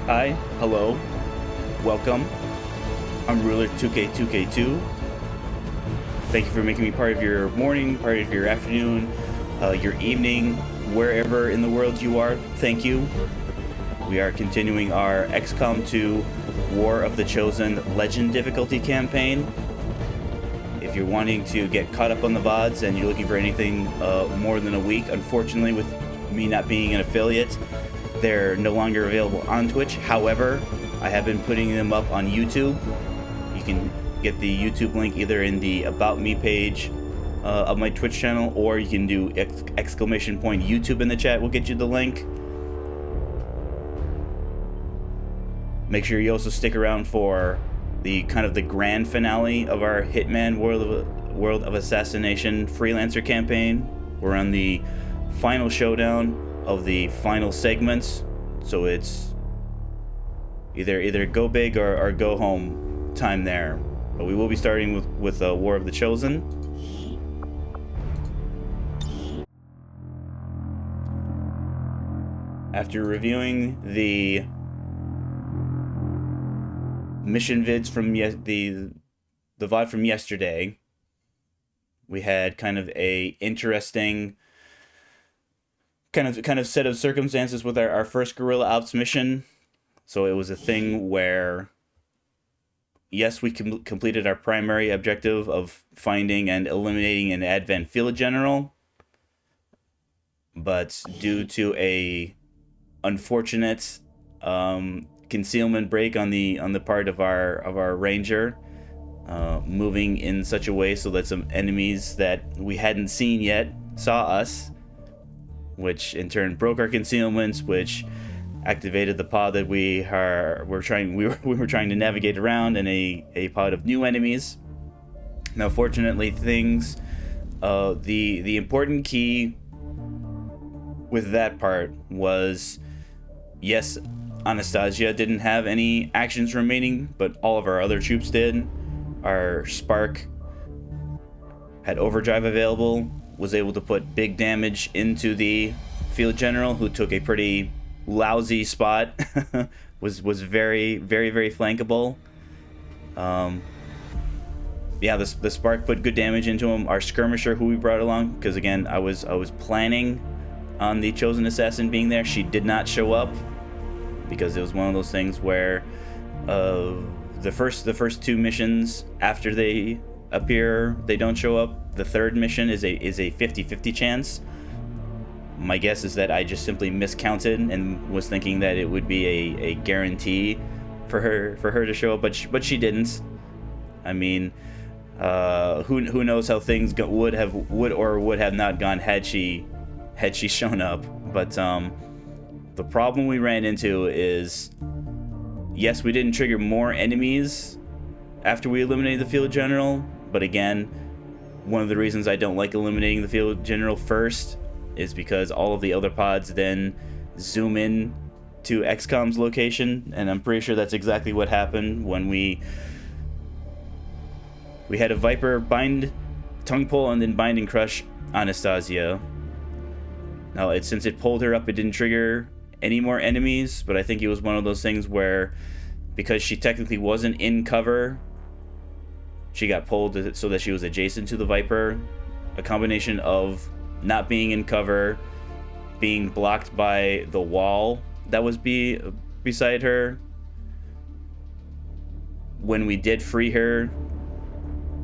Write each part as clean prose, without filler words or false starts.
Hi, hello, welcome. I'm Ruler 2K2K2. Thank you for making me part of your morning, part of your afternoon, your evening, wherever in the world you are. Thank you. We are continuing our XCOM 2 War of the Chosen Legend difficulty campaign. If you're wanting to get caught up on the VODs and you're looking for anything more than a week, unfortunately, with me not being an affiliate, they're no longer available on Twitch. However, I have been putting them up on YouTube. You can get the YouTube link either in the About Me page of my Twitch channel, or you can do exclamation point YouTube in the chat. We'll get you the link. Make sure you also stick around for the kind of the grand finale of our Hitman World of Assassination Freelancer campaign. We're on the final showdown of the final segments, so it's either go big or go home time there. But we will be starting with War of the Chosen. After reviewing the mission vids from the VOD from yesterday, we had kind of a interesting kind of set of circumstances with our first Guerrilla Ops mission. So it was a thing where, yes, we completed our primary objective of finding and eliminating an Advent field general, but due to a unfortunate concealment break on the part of our ranger, moving in such a way so that some enemies that we hadn't seen yet saw us, which in turn broke our concealments, which activated the pod that we were trying to navigate around in a pod of new enemies. Now, fortunately, the important key with that part was, yes, Anastasia didn't have any actions remaining, but all of our other troops did. Our Spark had overdrive available, was able to put big damage into the field general, who took a pretty lousy spot. was very, very, very flankable. Yeah, the Spark put good damage into him. Our skirmisher, who we brought along, because again, I was planning on the Chosen Assassin being there. She did not show up because it was one of those things where the first two missions after they appear, they don't show up. The third mission is a 50-50 chance. My guess is that I just simply miscounted and was thinking that it would be a guarantee for her to show up, but she didn't. I mean, who knows how things would or would have not gone had she shown up. But the problem we ran into is, yes, we didn't trigger more enemies after we eliminated the field general, but again, one of the reasons I don't like eliminating the field general first is because all of the other pods then zoom in to XCOM's location, and I'm pretty sure that's exactly what happened when we had a Viper bind, tongue pull, and then bind and crush Anastasia. Now, since it pulled her up, it didn't trigger any more enemies, but I think it was one of those things where, because she technically wasn't in cover, she got pulled so that she was adjacent to the Viper. A combination of not being in cover, being blocked by the wall that was beside her. When we did free her,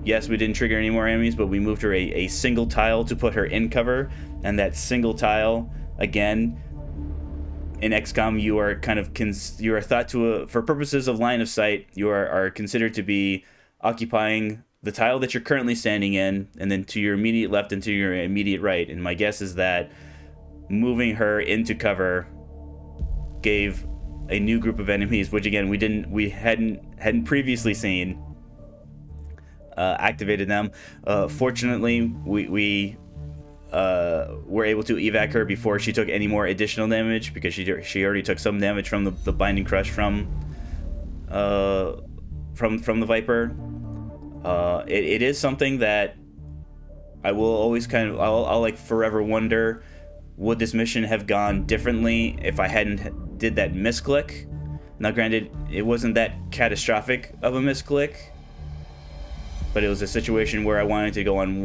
yes, we didn't trigger any more enemies, but we moved her a single tile to put her in cover, and that single tile, again, in XCOM, you are you are thought to, for purposes of line of sight, you are considered to be occupying the tile that you're currently standing in, and then to your immediate left and to your immediate right. And my guess is that moving her into cover gave a new group of enemies, which again we hadn't previously seen, activated them. Fortunately, we were able to evac her before she took any more additional damage, because she already took some damage from the binding crush from the Viper. It is something that I will always I'll like forever wonder, would this mission have gone differently if I hadn't did that misclick? Now, granted, it wasn't that catastrophic of a misclick, but it was a situation where I wanted to go on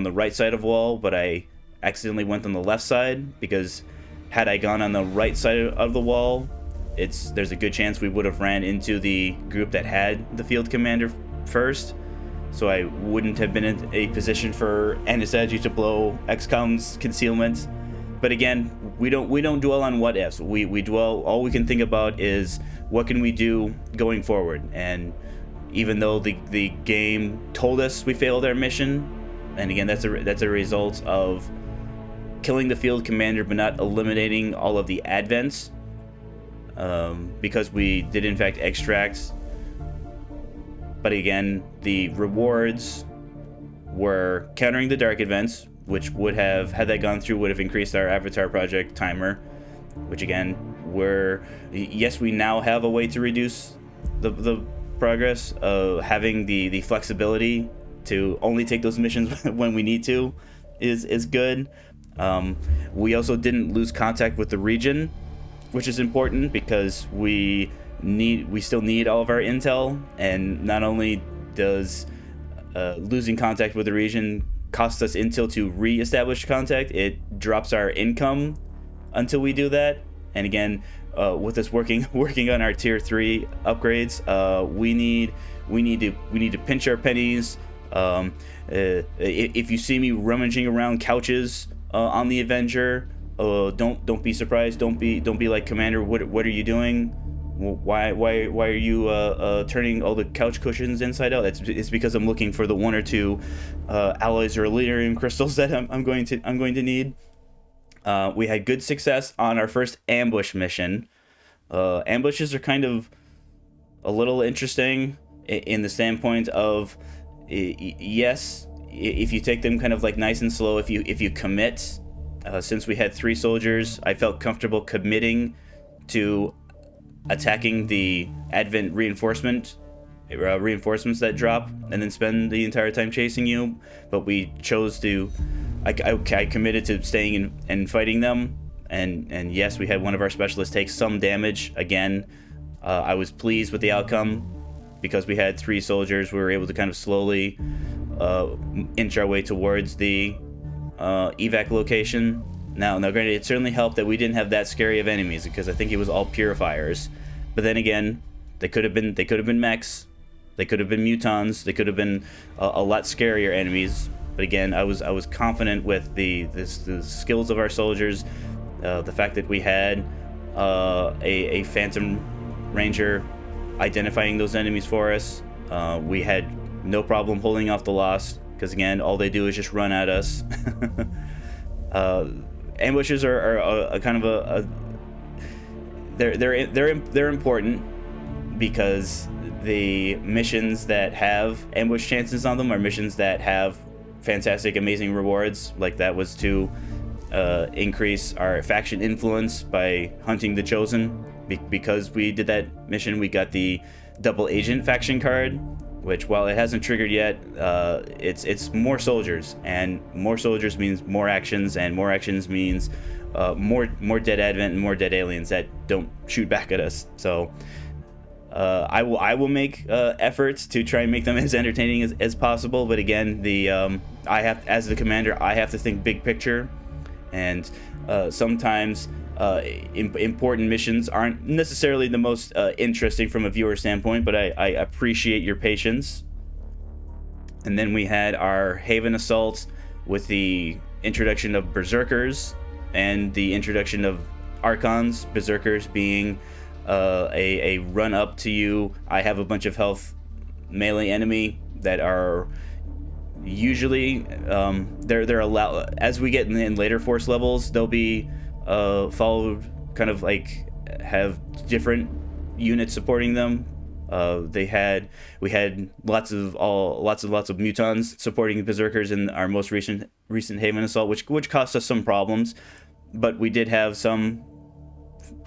the right side of the wall, but I accidentally went on the left side, because had I gone on the right side of the wall, there's a good chance we would have ran into the group that had the field commander first, so I wouldn't have been in a position for Anastasia to blow XCOM's concealment. But again, we don't dwell on what ifs. We dwell, all we can think about is what can we do going forward. And even though the game told us we failed our mission, and again, that's a result of killing the field commander but not eliminating all of the advents, because we did in fact extract. But again, the rewards were countering the dark events, which would have, had that gone through, would have increased our Avatar project timer, which again, yes, we now have a way to reduce the progress. Having the flexibility to only take those missions when we need to is good. We also didn't lose contact with the region, which is important, because we still need all of our intel, and not only does losing contact with the region cost us intel to re-establish contact, it drops our income until we do that. And again, with us working on our tier 3 upgrades, we need to pinch our pennies. If you see me rummaging around couches on the Avenger, don't be surprised. Don't be like, Commander, what are you doing? Why are you turning all the couch cushions inside out? It's because I'm looking for the 1 or 2 alloys or Elerium crystals that I'm going to need. We had good success on our first ambush mission. Ambushes are kind of a little interesting in the standpoint of, yes, if you take them kind of like nice and slow, if you commit. Since we had 3 soldiers, I felt comfortable committing to attacking the Advent reinforcements that drop, and then spend the entire time chasing you. But we chose to, I committed to staying and fighting them, and yes, we had one of our specialists take some damage. Again, I was pleased with the outcome, because we had 3 soldiers. We were able to kind of slowly inch our way towards the evac location. Now, granted, it certainly helped that we didn't have that scary of enemies, because I think it was all purifiers. But then again, they could have been mechs, they could have been mutons, they could have been a lot scarier enemies. But again, I was confident with the skills of our soldiers, the fact that we had a Phantom Ranger identifying those enemies for us. We had no problem holding off the Lost, because again, all they do is just run at us. Ambushes are a kind of they're important, because the missions that have ambush chances on them are missions that have fantastic, amazing rewards. Like that was to increase our faction influence by hunting the Chosen. Because we did that mission, we got the double agent faction card, which, while it hasn't triggered yet, it's more soldiers, and more soldiers means more actions, and more actions means more dead Advent and more dead aliens that don't shoot back at us. So I will make efforts to try and make them as entertaining as possible. But again, as the commander, I have to think big picture, and sometimes important missions aren't necessarily the most interesting from a viewer standpoint, but I appreciate your patience. And then we had our Haven Assault with the introduction of Berserkers and the introduction of Archons. Berserkers being a run up to you, I have a bunch of health melee enemy that are usually they're allowed, as we get in later force levels, they'll be followed, kind of like have different units supporting them. We had lots of mutons supporting the Berserkers in our most recent Haven Assault, which cost us some problems, but we did have some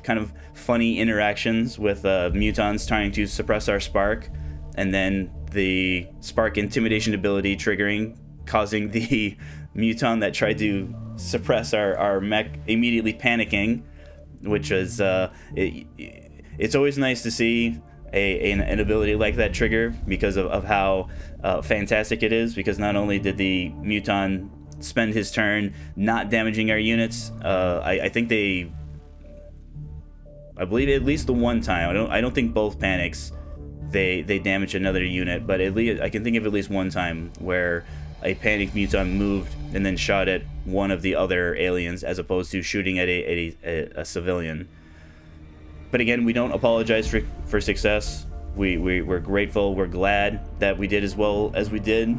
kind of funny interactions with mutons trying to suppress our spark, and then the spark intimidation ability triggering, causing the muton that tried to suppress our mech immediately panicking, which was it's always nice to see an ability like that trigger because of how fantastic it is. Because not only did the Muton spend his turn not damaging our units, I believe at least the one time. I don't think both panics they damage another unit, but at least I can think of at least one time where a panic Muton moved and then shot at one of the other aliens as opposed to shooting at a civilian. But again, we don't apologize for success. We're grateful. We're glad that we did as well as we did,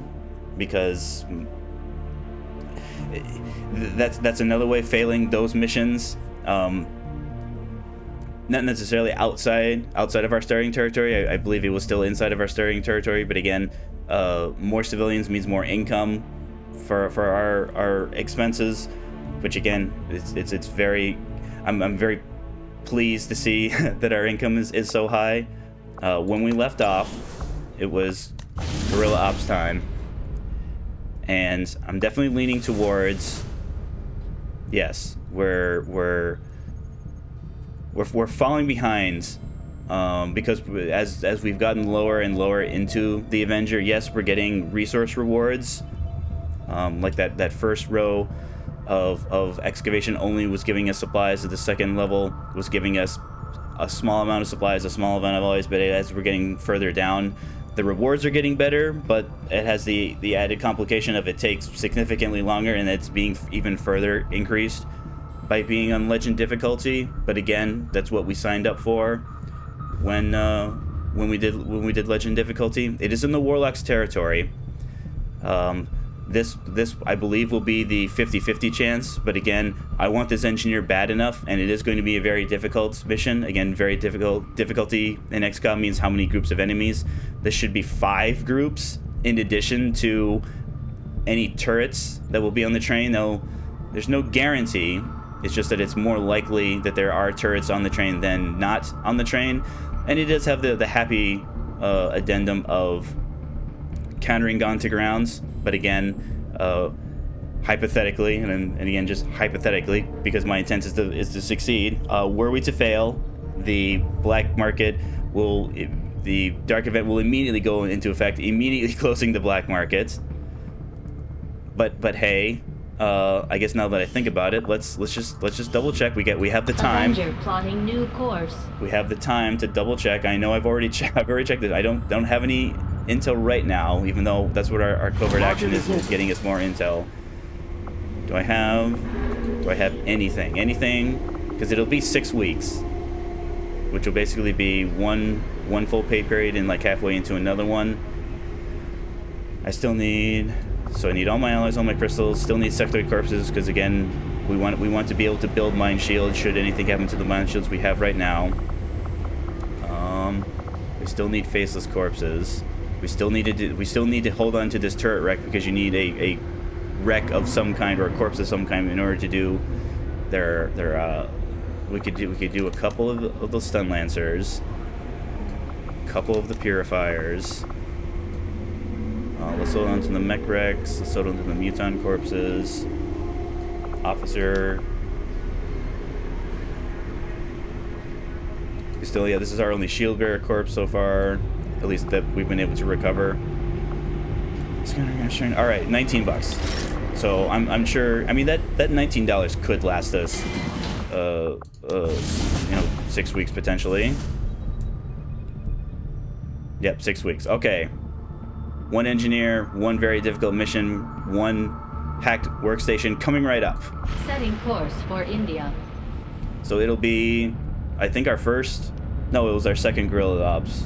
because that's another way failing those missions. Not necessarily outside of our starting territory. I believe it was still inside of our starting territory, but again, more civilians means more income for our expenses, which again, it's very. I'm very pleased to see that our income is so high. When we left off, it was guerrilla ops time, and I'm definitely leaning towards, yes, we're falling behind, because as we've gotten lower and lower into the Avenger, yes, we're getting resource rewards, like that first row of excavation only was giving us supplies. At the second level was giving us a small amount of supplies, a small amount of alloys, but as we're getting further down, the rewards are getting better, but it has the added complication of it takes significantly longer, and it's being even further increased by being on legend difficulty. But again, that's what we signed up for when we did legend difficulty. It is in the Warlock's territory. This I believe will be the 50-50 chance, but again, I want this engineer bad enough, and it is going to be a very difficult mission. Again, very difficult. Difficulty in XCOM means how many groups of enemies. This should be 5 groups in addition to any turrets that will be on the train. Though there's no guarantee. It's just that it's more likely that there are turrets on the train than not on the train, and it does have the happy addendum of countering gone to grounds. But again, hypothetically, and again just hypothetically, because my intent is to succeed, were we to fail, the black market the dark event will immediately go into effect, immediately closing the black market. But hey, I guess now that I think about it, let's just double check. We have the time. Avenger plotting new course. We have the time to double check. I know I've already checked this. I don't have any intel right now, even though that's what our covert action is getting us more intel. Do I have anything? Because it'll be 6 weeks, which will basically be one full pay period and like halfway into another one. I need all my alloys, all my crystals. Still need sectoid corpses, because again, we want to be able to build mine shields should anything happen to the mine shields we have right now. We still need faceless corpses. We still need to hold on to this turret wreck, because you need a wreck of some kind or a corpse of some kind in order to do their we could do a couple of those stun lancers, a couple of the purifiers. Let's hold on to the mech wrecks. Let's hold on to the Muton corpses. Officer. This is our only shield bearer corpse so far, at least that we've been able to recover. All right, $19. So I'm sure. I mean that $19 could last us, 6 weeks potentially. Yep, 6 weeks. Okay. 1 engineer, 1 very difficult mission, 1 hacked workstation coming right up. Setting course for India. So it'll be, I think it was our second guerrilla ops,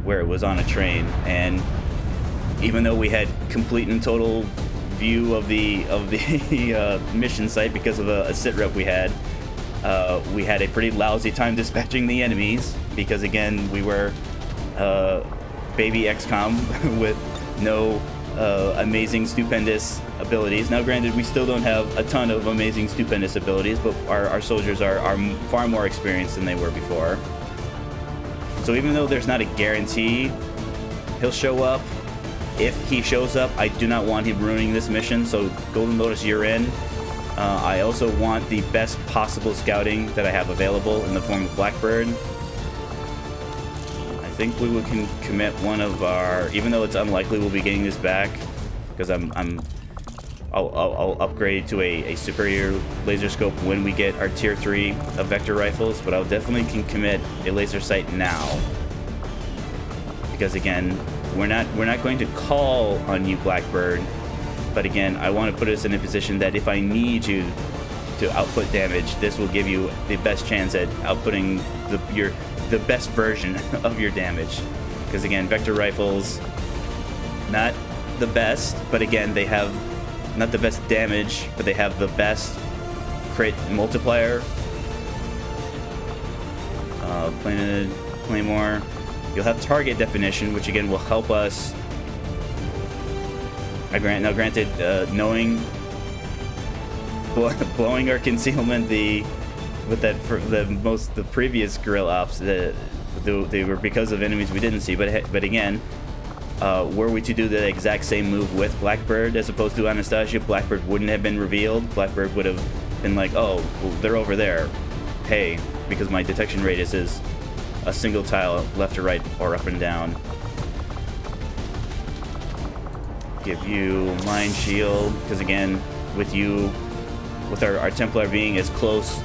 where it was on a train, and even though we had complete and total view of the mission site because of a sit rep we had a pretty lousy time dispatching the enemies, because again, we were baby XCOM with no amazing stupendous abilities. Now granted, we still don't have a ton of amazing stupendous abilities, but our soldiers are far more experienced than they were before. So even though there's not a guarantee he'll show up, if he shows up, I do not want him ruining this mission. So Golden Lotus, you're in. I also want the best possible scouting that I have available in the form of Blackbird. think we can commit one of our, even though it's unlikely we'll be getting this back, because I'll upgrade to a superior laser scope when we get our tier 3 of vector rifles, but I'll definitely can commit a laser sight now. Because again, we're not going to call on you, Blackbird, but again, I want to put us in a position that if I need you to output damage, this will give you the best chance at outputting the best version of your damage. Because again, vector rifles, not the best, but again, they have not the best damage, but they have the best crit multiplier. Planted Claymore. You'll have target definition, which again will help us. Granted, knowing blowing our concealment, the previous guerrilla ops, they were because of enemies we didn't see. But again, were we to do the exact same move with Blackbird as opposed to Anastasia, Blackbird wouldn't have been revealed. Blackbird would have been like, oh, well, they're over there. Hey, because my detection radius is a single tile left or right or up and down. Give you Mind Shield, because again, with our Templar being as close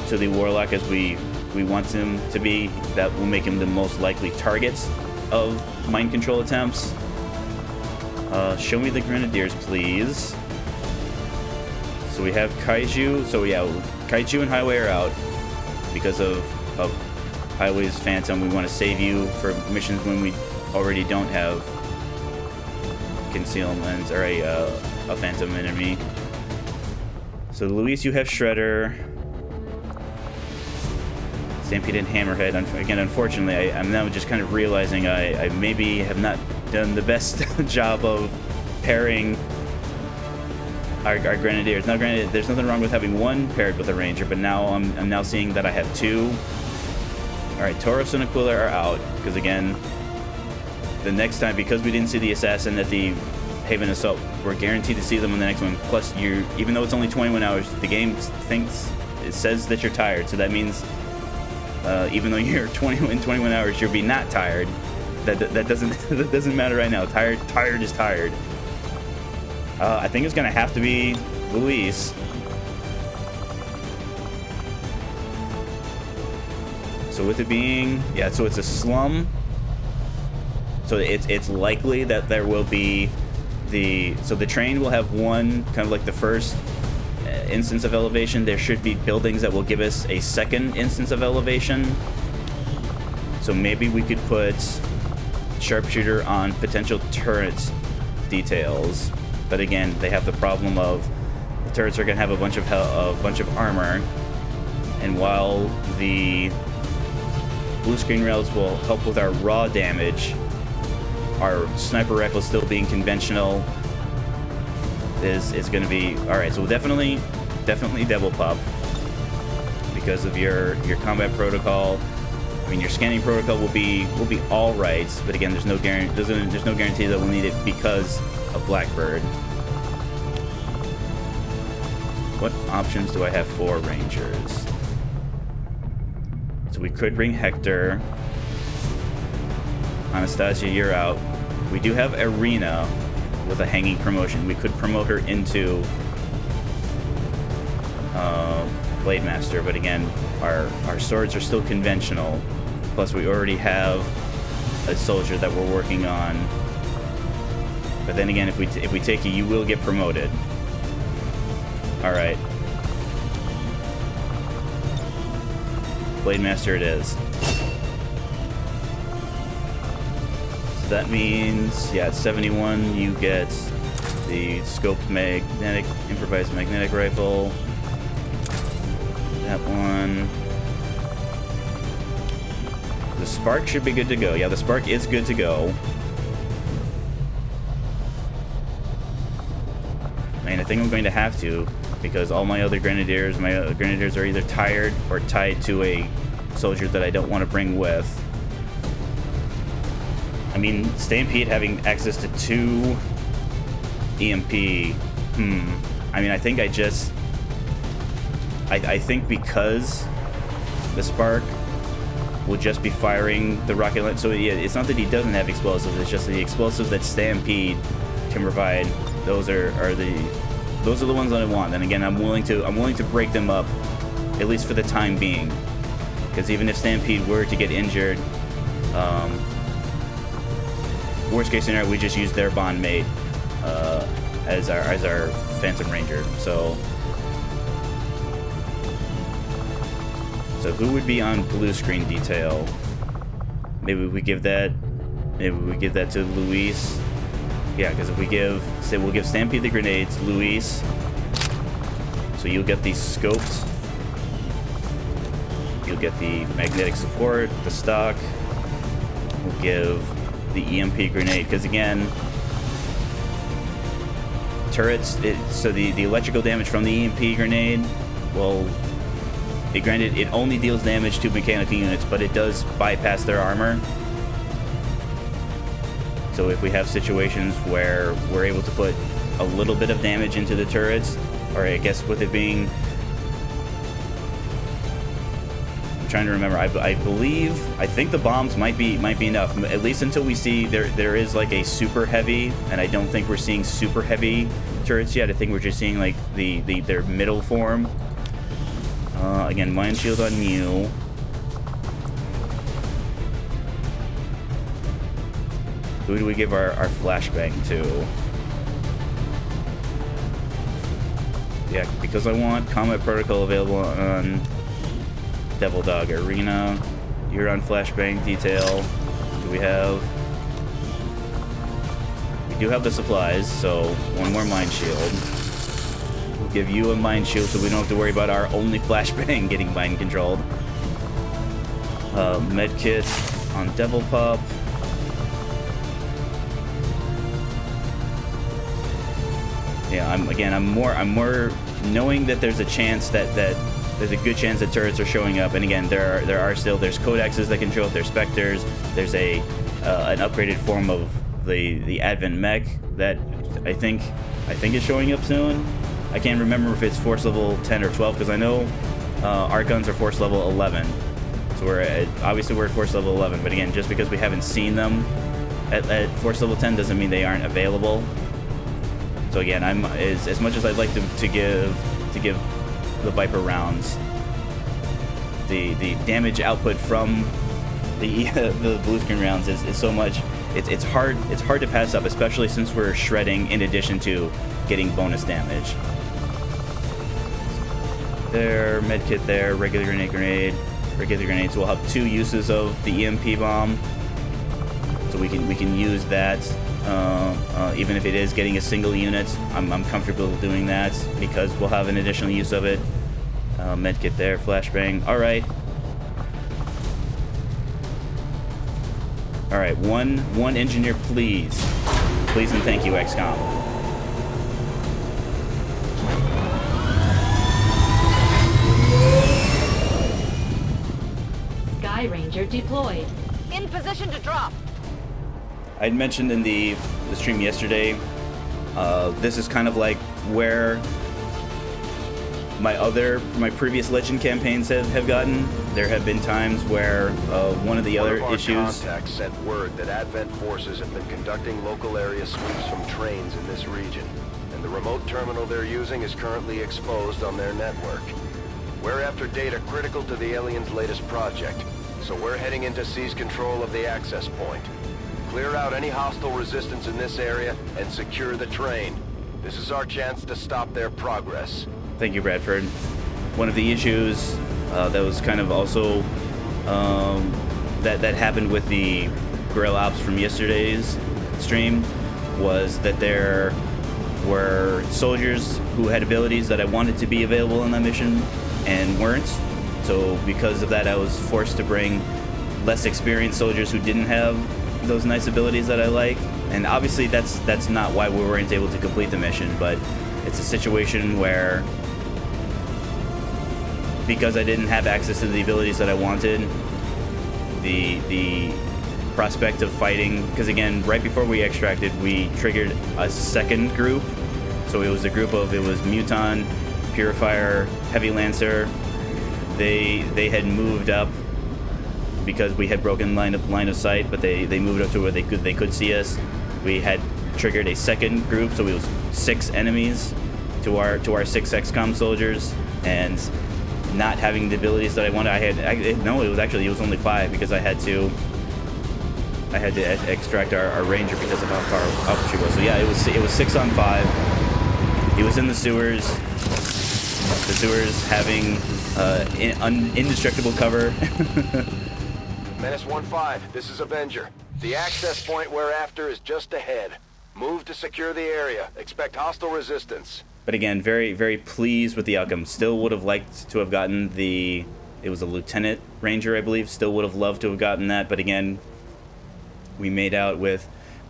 to the Warlock as we want him to be, that will make him the most likely targets of mind control attempts. Show me the Grenadiers, please. So we have Kaiju. So yeah, Kaiju and Highway are out because of Highway's Phantom. We want to save you for missions when we already don't have concealment or a Phantom enemy. So Luis, you have Shredder. Stampede and Hammerhead. Again, unfortunately, I'm now just kind of realizing I maybe have not done the best job of pairing our Grenadiers. Now, granted, there's nothing wrong with having one paired with a Ranger, but now I'm now seeing that I have two. All right, Tauros and Aquila are out because again, the next time, because we didn't see the Assassin at the Haven Assault, we're guaranteed to see them in the next one. Plus, even though it's only 21 hours, the game it says that you're tired, so that means even though you're 21 hours, you'll be not tired. That doesn't matter right now. Tired is tired. I think it's gonna have to be Luis. So with it being, yeah, so it's a slum. So it's likely that there will be so the train will have one kind of like the first instance of elevation. There should be buildings that will give us a second instance of elevation. So maybe we could put Sharpshooter on potential turret details. But again, they have the problem of the turrets are going to have a bunch of armor, and while the blue screen rails will help with our raw damage, our sniper rifle still being conventional is going to be all right. So definitely double pop because of your combat protocol. I mean, your scanning protocol will be all right, but again, there's no guarantee that we'll need it because of Blackbird. What options do I have for Rangers? So we could bring Hector. Anastasia, you're out. We do have Arena with a hanging promotion. We could promote her into Blade Master, but again, our swords are still conventional. Plus, we already have a soldier that we're working on. But then again, if we take you, you will get promoted. All right, Blade Master it is. So that means, yeah, at 71, you get the scoped improvised magnetic rifle. That one. The Spark should be good to go. Yeah, the Spark is good to go. And I think I'm going to have to, because all my other Grenadiers are either tired or tied to a soldier that I don't want to bring with. I mean, Stampede having access to 2 EMP. I mean, I think I think because the Spark will just be firing the rocket launcher. So yeah, it's not that he doesn't have explosives, it's just the explosives that Stampede can provide. Those are the ones that I want. And again, I'm willing to break them up, at least for the time being, because even if Stampede were to get injured, worst case scenario, we just use their bond mate as our Phantom Ranger. So who would be on blue screen detail? Maybe we give that to Luis. Yeah, because if we'll give Stampede the grenades, Luis. So you'll get these scopes. You'll get the magnetic support, the stock. We'll give the EMP grenade, because again, turrets. So the electrical damage from the EMP grenade, well, granted, it only deals damage to mechanical units, but it does bypass their armor. So if we have situations where we're able to put a little bit of damage into the turrets, or I guess with it being, I'm trying to remember. I think the bombs might be enough, at least until we see there is like a super heavy, and I don't think we're seeing super heavy turrets yet. I think we're just seeing like their middle form. Again, Mind Shield on you. Who do we give our flashbang to? Yeah, because I want Combat Protocol available on Devil Dog Arena. You're on flashbang detail. Do we have... We do have the supplies, so one more Mind Shield. We'll give you a Mind Shield so we don't have to worry about our only flashbang getting mind controlled. Medkit on Devil Pup. Yeah, I'm more knowing that there's a chance that there's a good chance that turrets are showing up, and again, there's codexes that can show up, there's specters, there's an upgraded form of the Advent mech that I think is showing up soon. I can't remember if it's force level 10 or 12, because I know our guns are force level 11, so obviously we're at force level 11. But again, just because we haven't seen them at force level 10 doesn't mean they aren't available. So again, I'm as much as I'd like to give the Viper rounds, the damage output from the blue screen rounds is so much. It's hard to pass up, especially since we're shredding in addition to getting bonus damage. There, medkit there, regular grenade. Regular grenades will have 2 uses of the EMP bomb, so we can use that. Even if it is getting a single unit, I'm comfortable doing that because we'll have an additional use of it. Medkit there, flashbang. All right, one engineer, please, and thank you, XCOM. Sky Ranger deployed. In position to drop. I'd mentioned in the stream yesterday, this is kind of like where my previous Legend campaigns have gotten. There have been times where one of the other issues... Contacts sent word that Advent forces have been conducting local area sweeps from trains in this region, and the remote terminal they're using is currently exposed on their network. We're after data critical to the aliens' latest project, so we're heading in to seize control of the access point. Clear out any hostile resistance in this area and secure the train. This is our chance to stop their progress. Thank you, Bradford. One of the issues that was kind of also that happened with the Guerrilla Ops from yesterday's stream was that there were soldiers who had abilities that I wanted to be available in that mission and weren't. So because of that, I was forced to bring less experienced soldiers who didn't have those nice abilities that I like. And obviously that's not why we weren't able to complete the mission, but it's a situation where because I didn't have access to the abilities that I wanted, the prospect of fighting, because again, right before we extracted, we triggered a second group. So it was a group of, it was Muton, Purifier, Heavy Lancer. They had moved up because we had broken line of sight, but they moved up to where they could see us. We had triggered a second group, so it was 6 enemies to our 6 XCOM soldiers, and not having the abilities that I wanted. It was only 5 because I had to extract our ranger because of how far up she was. So yeah, it was 6 on 5. He was in the sewers. The sewers having indestructible cover. Menace 1-5, this is Avenger. The access point we're after is just ahead. Move to secure the area. Expect hostile resistance. But again, very, very pleased with the outcome. Still would have liked to have gotten it was a Lieutenant Ranger, I believe. Still would have loved to have gotten that. But again, we made out with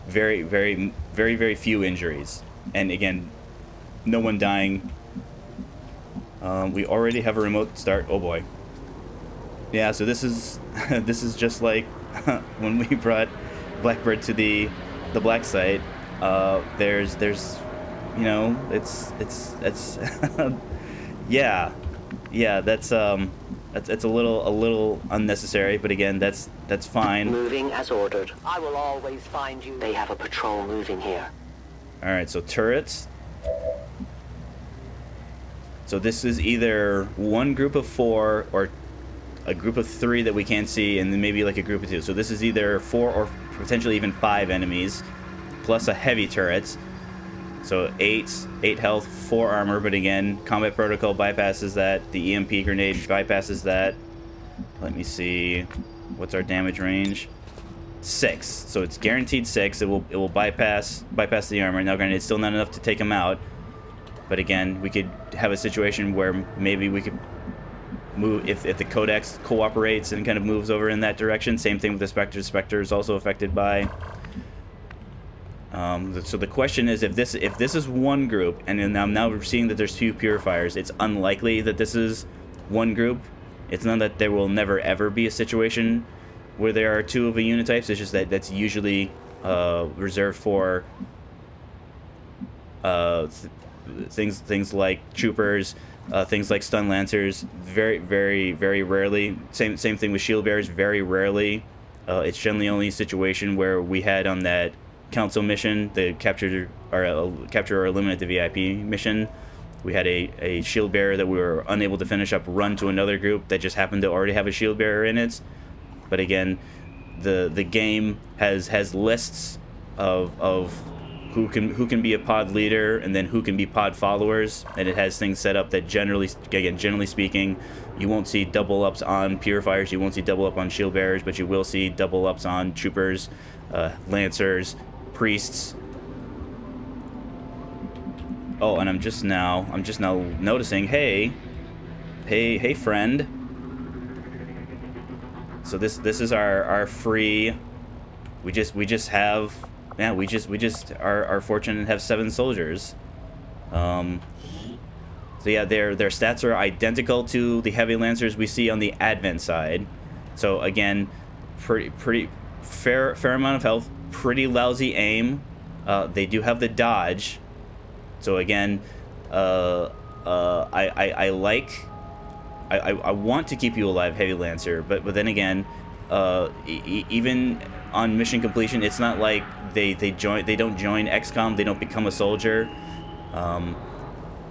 very, very, very, very few injuries. And again, no one dying. We already have a remote start. Oh boy. Yeah, so this is this is just like when we brought Blackbird to the black site. There's you know, it's yeah, that's a little unnecessary, but again, that's fine. Moving as ordered. I will always find you. They have a patrol moving here. All right, so turrets. So this is either one group of 4 or a group of 3 that we can't see, and then maybe like a group of 2. So this is either 4 or potentially even 5 enemies, plus a heavy turret. So 8 health, 4 armor, but again, combat protocol bypasses that. The EMP grenade bypasses that. Let me see, what's our damage range? 6. So it's guaranteed 6. It will bypass the armor. Now, granted, it's still not enough to take him out. But again, we could have a situation where maybe we could move if the Codex cooperates and kind of moves over in that direction. Same thing with the Spectre. Spectre is also affected by. So the question is, if this is one group, and then now we're seeing that there's 2 purifiers, it's unlikely that this is one group. It's not that there will never ever be a situation where there are 2 of a unit types. It's just that that's usually reserved for things like troopers, things like stun lancers. Very, very, very rarely. Same thing with shield bearers. Very rarely. It's generally only a situation where we had on that council mission, the capture or eliminate the VIP mission. We had a shield bearer that we were unable to finish up, run to another group that just happened to already have a shield bearer in it. But again, the game has lists of who can be a pod leader and then who can be pod followers, and it has things set up that generally speaking, you won't see double ups on purifiers, you won't see double up on shield bearers, but you will see double ups on troopers, lancers, priests. Oh, and I'm just now noticing, hey friend. So this is our free. We just have. Yeah, we just are fortunate and have 7 soldiers. So yeah, their stats are identical to the heavy lancers we see on the Advent side. So again, pretty fair amount of health, pretty lousy aim. They do have the dodge. So again, I want to keep you alive, heavy lancer, but then again, even on mission completion, it's not like they don't join XCOM, they don't become a soldier.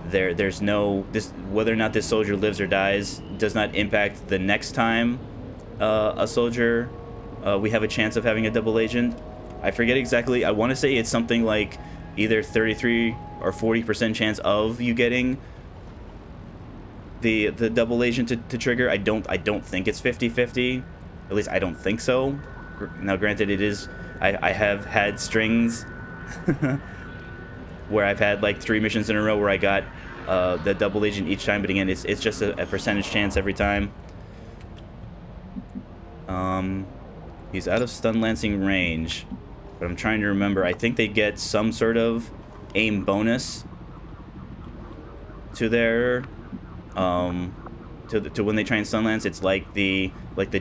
There's no whether or not this soldier lives or dies does not impact the next time a soldier we have a chance of having a double agent. I forget exactly. I want to say it's something like either 33 or 40% chance of you getting the double agent to trigger. I don't think it's 50-50. At least I don't think so. Now, granted, it is. I have had strings where I've had like 3 missions in a row where I got the double agent each time, but again, it's just a percentage chance every time. He's out of stun lancing range, but I'm trying to remember. I think they get some sort of aim bonus to their to when they try and stun lance. It's like the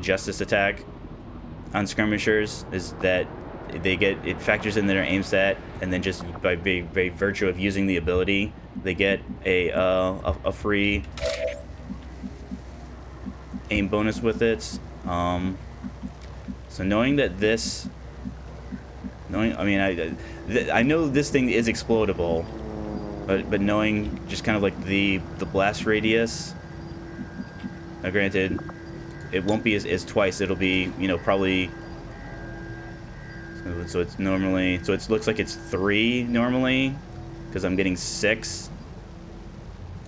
justice attack on skirmishers, is that they get, it factors in their aim stat, and then just by virtue of using the ability, they get a free aim bonus with it. So knowing that I mean, I know this thing is explodable, but knowing just kind of like the blast radius. Now, granted, it won't be as twice. It'll be, you know, probably. So it's normally. So it looks like it's 3 normally, because I'm getting 6.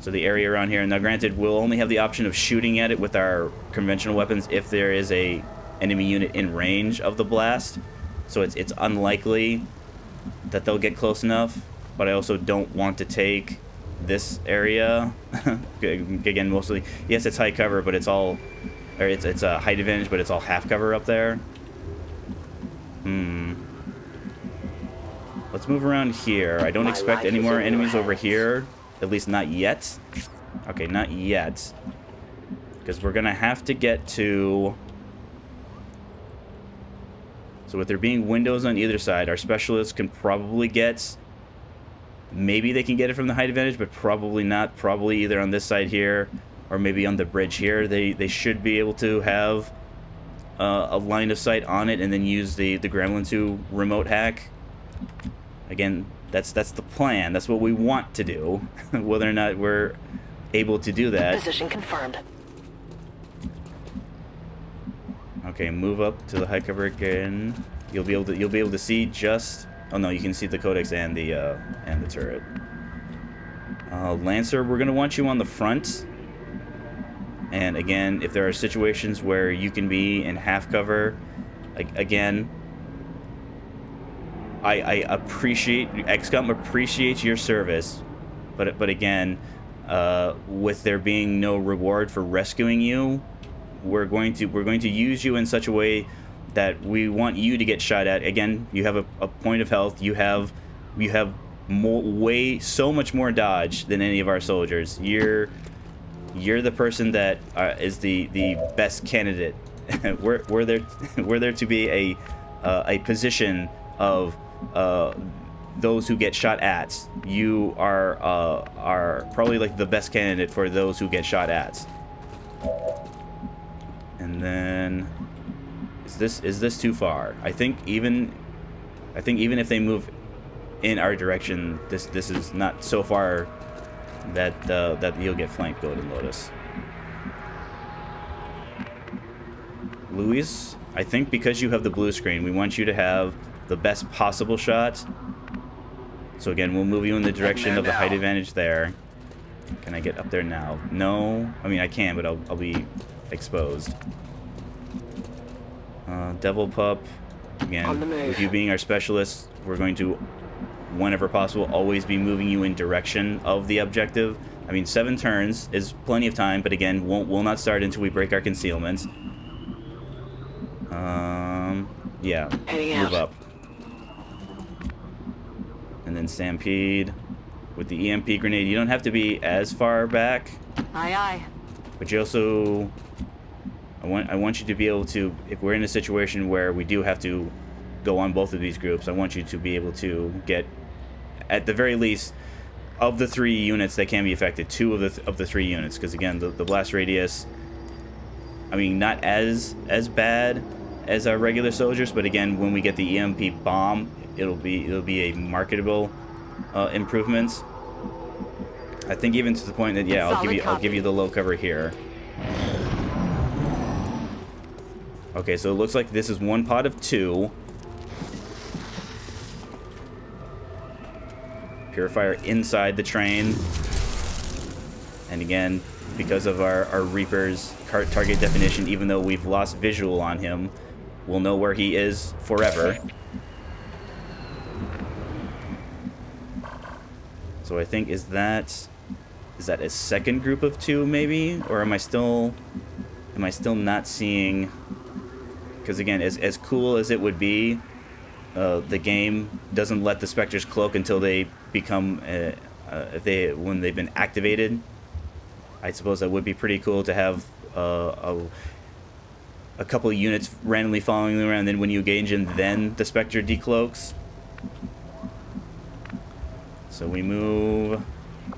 So the area around here. Now, granted, we'll only have the option of shooting at it with our conventional weapons if there is a enemy unit in range of the blast. So it's unlikely that they'll get close enough. But I also don't want to take this area. Again, mostly, yes, it's high cover, but it's all, or it's a height advantage, but it's all half cover up there. Let's move around here. I don't expect any more enemies over here. At least not yet. Okay, not yet. Because we're going to have to get to... So with there being windows on either side, our specialists can probably get... Maybe they can get it from the height advantage, but probably not. Probably either on this side here or maybe on the bridge here. They should be able to have a line of sight on it and then use the Gremlin 2 remote hack. Again, that's the plan. That's what we want to do. Whether or not we're able to do that. Position confirmed. Okay, move up to the high cover again. You'll be able to see just. Oh no, you can see the codex and the turret. Lancer, we're gonna want you on the front. And again, if there are situations where you can be in half cover, like again, I appreciate XCOM appreciates your service, but again, with there being no reward for rescuing you, we're going to use you in such a way that we want you to get shot at. Again, you have a point of health. You have so much more dodge than any of our soldiers. You're the person that is the best candidate. we're there to be a position of those who get shot at. You are probably like the best candidate for those who get shot at. And then is this too far? I think even if they move in our direction, this is not so far that you'll get flanked, Golden Lotus. Luis, I think because you have the blue screen, we want you to have the best possible shot. So again, we'll move you in the direction of the height advantage there. Can I get up there now? No. I mean, I can, but I'll be exposed. Devil Pup. Again, with you being our specialist, we're going to, whenever possible, always be moving you in direction of the objective. I mean, 7 turns is plenty of time, but again, we'll not start until we break our concealment. Yeah, move up. And then Stampede with the EMP grenade. You don't have to be as far back. Aye, aye. But you also... I want you to be able to, if we're in a situation where we do have to go on both of these groups, I want you to be able to get, at the very least, of the 3 units that can be affected, 2 of the 3 units. Because again, the blast radius, I mean, not as bad as our regular soldiers, but again, when we get the EMP bomb, it'll be a marketable improvement. I think even to the point that I'll give you the low cover here. Okay, so it looks like this is 1 pot of 2. Purifier inside the train. And again, because of our Reaper's target definition, even though we've lost visual on him, we'll know where he is forever. So I think, is that a second group of 2 maybe? Or am I still not seeing... Because again, as cool as it would be, the game doesn't let the Spectres cloak until they become, when they've been activated. I suppose that would be pretty cool to have a couple of units randomly following them around, and then when you engage in, then the Spectre decloaks. So we move.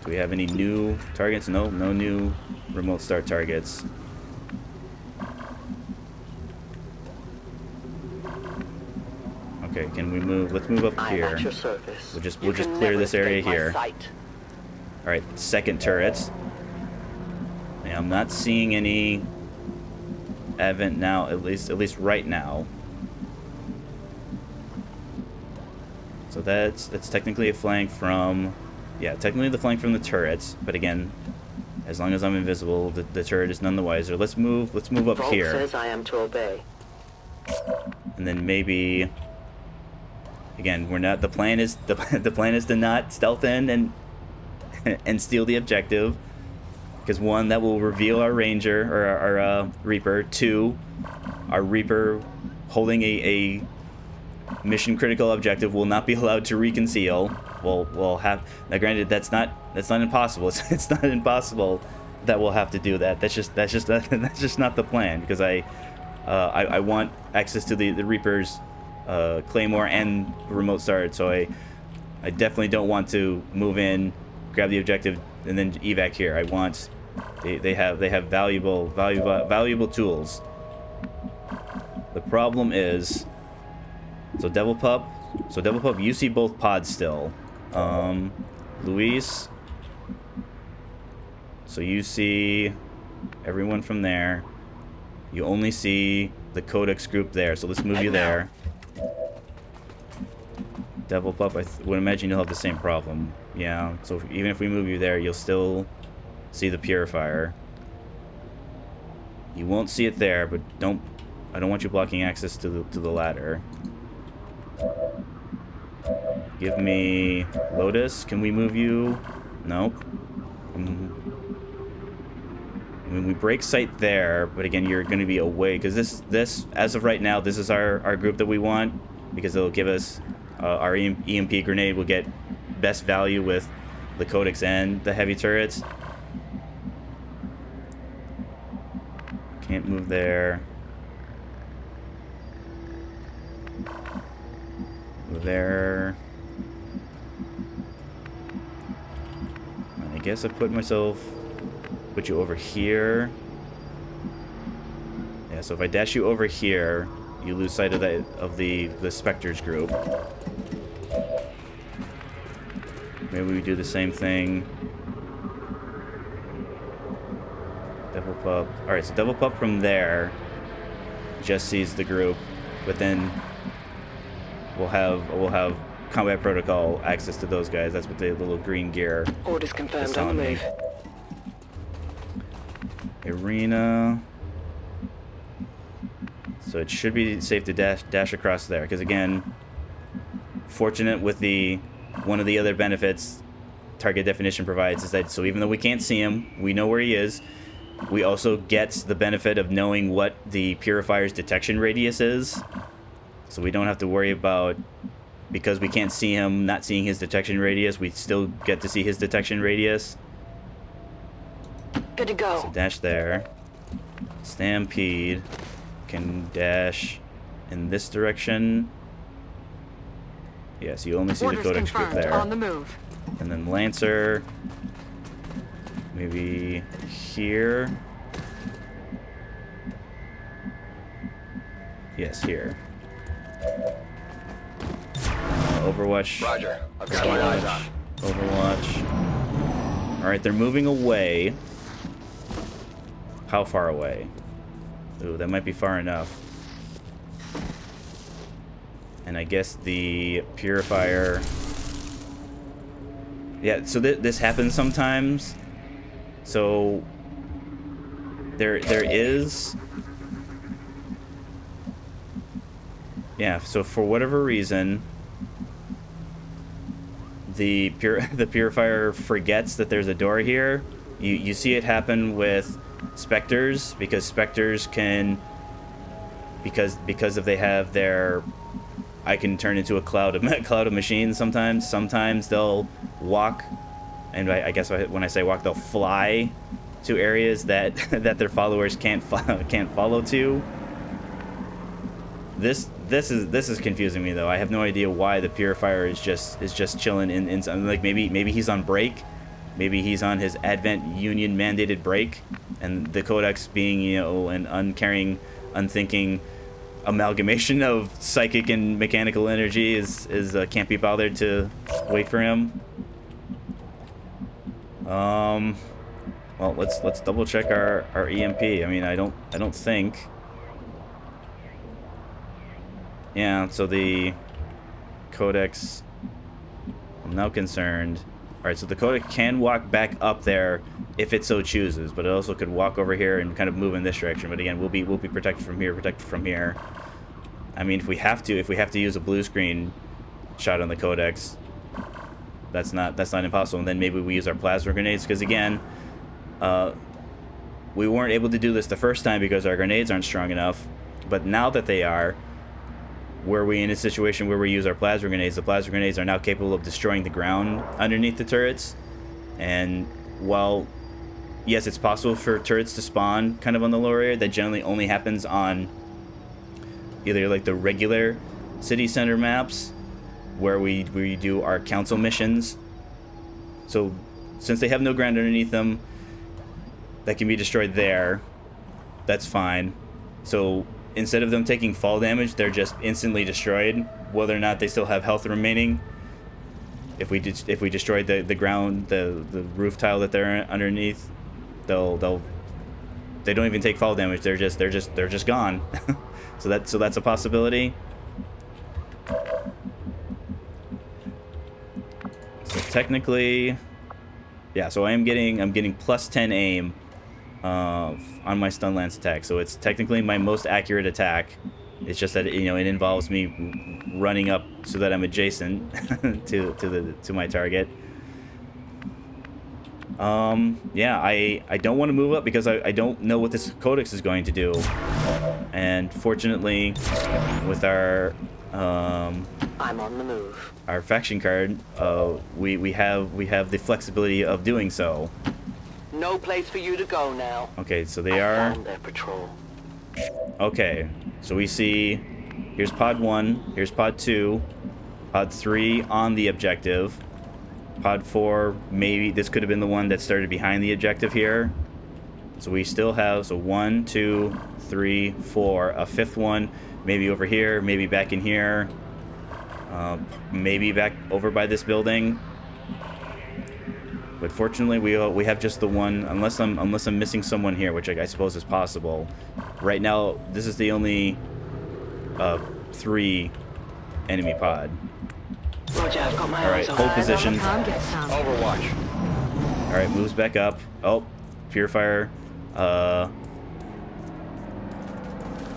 Do we have any new targets? No new remote start targets. Okay, can we move? Let's move up I am here. at your service. We'll just You clear can this never area escape my here. sight. All right, second turrets. Yeah, I'm not seeing any advent now, at least right now. So that's technically a flank from, yeah, technically the flank from the turrets. But again, as long as I'm invisible, the turret is none the wiser. Let's move up Vault here, says I am to obey. and then maybe. Again, we're not. The plan is the plan is to not stealth in and steal the objective, because one, that will reveal our ranger or our reaper. Two, our reaper holding a mission critical objective will not be allowed to reconceal. We'll have now. Granted, that's not impossible. It's not impossible that we'll have to do that. That's just not the plan, because I want access to the reaper's claymore and remote start, so I definitely don't want to move in, grab the objective, and then evac here. I want they have valuable tools. The problem is, so Devil Pup, you see both pods still. Luis, so you see everyone from there. You only see the Codex group there, so let's move you there. Devil Pup, I would imagine you'll have the same problem. Yeah, so even if we move you there, you'll still see the Purifier. You won't see it there, but I don't want you blocking access to the ladder. Give me Lotus. Can we move you? Nope. I mean, we break sight there, but again, you're going to be away, because this as of right now, this is our group that we want, because it'll give us our EMP grenade will get best value with the Codex and the heavy turrets. Can't move there. Move there. And I guess I put you over here. Yeah, so if I dash you over here, you lose sight of the Spectres group. Maybe we do the same thing. Devil Pup. Alright, so Devil Pup from there just sees the group, but then we'll have Combat Protocol access to those guys. That's what the little green gear Orders is confirmed on the telling me. move. Arena. So it should be safe to dash across there, because again, fortunate with one of the other benefits target definition provides is that, so even though we can't see him, we know where he is. We also get the benefit of knowing what the Purifier's detection radius is, so we don't have to worry about, because we can't see him, not seeing his detection radius, we still get to see his detection radius. Good to go. So dash there. Stampede can dash in this direction. Yes, you only see the Codex group there. On the move. And then Lancer, maybe here. Yes, here. Overwatch. Roger. I've got my eyes on. Overwatch. Alright, they're moving away. How far away? Ooh, that might be far enough. And I guess the Purifier... Yeah, so this happens sometimes. So there is... Yeah, so for whatever reason, the Purifier forgets that there's a door here. You see it happen with Spectres, because Spectres can... Because if they have their... I can turn into a cloud of machines sometimes. Sometimes they'll walk, and I guess when I say walk, they'll fly to areas that their followers can't follow to. This is confusing me, though. I have no idea why the Purifier is just chilling in like maybe he's on break, maybe he's on his Advent Union mandated break, and the Codex being, you know, an uncaring, unthinking amalgamation of psychic and mechanical energy is can't be bothered to wait for him. Well, let's double check our EMP. I mean, I don't think. Yeah, so the Codex, I'm now concerned. All right, so the Codex can walk back up there if it so chooses, but it also could walk over here and kind of move in this direction. But again, we'll be protected from here, I mean, if we have to use a blue screen shot on the Codex, that's not impossible. And then maybe we use our plasma grenades, because again, we weren't able to do this the first time because our grenades aren't strong enough. But now that they are, were we in a situation where we use our plasma grenades, the plasma grenades are now capable of destroying the ground underneath the turrets. And while, yes, it's possible for turrets to spawn kind of on the lower area, that generally only happens on either like the regular city center maps where we do our council missions. So since they have no ground underneath them that can be destroyed there, that's fine. So instead of them taking fall damage, they're just instantly destroyed, whether or not they still have health remaining. If we destroyed the ground, the roof tile that they're underneath, they don't even take fall damage. They're just gone. so that's a possibility. So technically, yeah. So I'm getting plus 10 aim on my stun lance attack, so it's technically my most accurate attack. It's just that, you know, it involves me running up so that I'm adjacent to my target. Yeah, I don't want to move up because I don't know what this Codex is going to do, and fortunately, with our I'm on the move. Our faction card, we have the flexibility of doing so. No place for you to go now. Okay, so they are. Found their patrol. Okay, so we see, here's pod 1, here's pod 2, pod 3 on the objective, pod 4, maybe this could have been the one that started behind the objective here. So we still have, so 1, 2, 3, 4, a fifth one, maybe over here, maybe back in here, maybe back over by this building. But fortunately, we have just the one, unless I'm missing someone here, which I suppose is possible. Right now, this is the only 3 enemy pod. Roger, I've got my All right, eyes on hold her. position. Overwatch. All right, moves back up. Oh, Purifier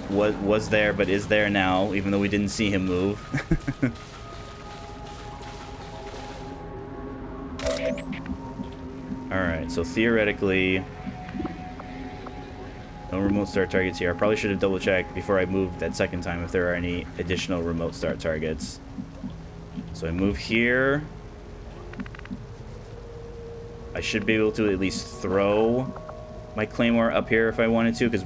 was there, but is there now, even though we didn't see him move. Alright, so theoretically, no remote start targets here. I probably should have double checked before I moved that second time if there are any additional remote start targets. So I move here. I should be able to at least throw my claymore up here if I wanted to, because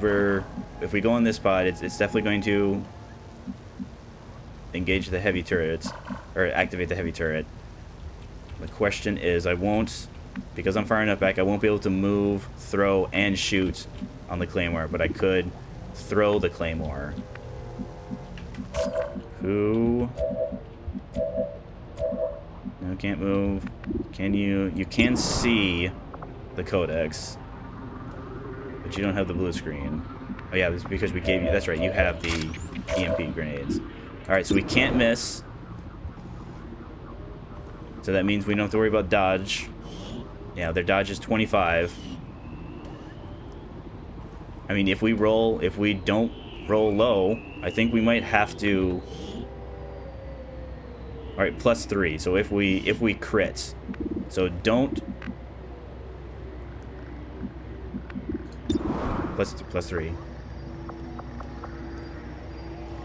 if we go on this pod, it's definitely going to engage the heavy turrets, or activate the heavy turret. The question is, because I'm far enough back, I won't be able to move, throw, and shoot on the claymore, but I could throw the claymore. Who? No, can't move. Can you? You can see the Codex, but you don't have the blue screen. Oh yeah, it's because we gave you, that's right, you have the EMP grenades. Alright, so we can't miss. So that means we don't have to worry about dodge. Yeah, their dodge is 25. I mean, if we don't roll low, I think we might have to. All right, plus 3. So if we crit, so don't. Plus 3.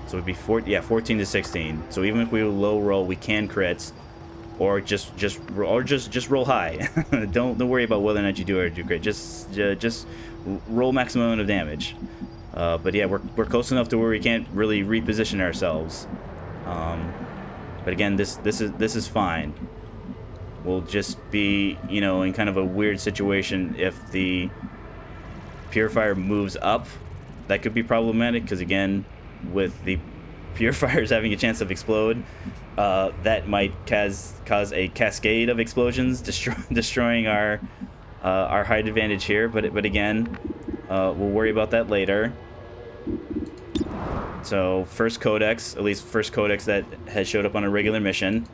So it'd be 14 to 16. So even if we low roll, we can crit. Or just roll high. don't worry about whether or not you do or do great. Just roll maximum amount of damage. But yeah, we're close enough to where we can't really reposition ourselves. But again, this is fine. We'll just be, you know, in kind of a weird situation if the Purifier moves up. That could be problematic because again, with the purifiers having a chance of explode, that might cause a cascade of explosions, destroying our height advantage here. But again, we'll worry about that later. So first codex, at least first codex that has showed up on a regular mission.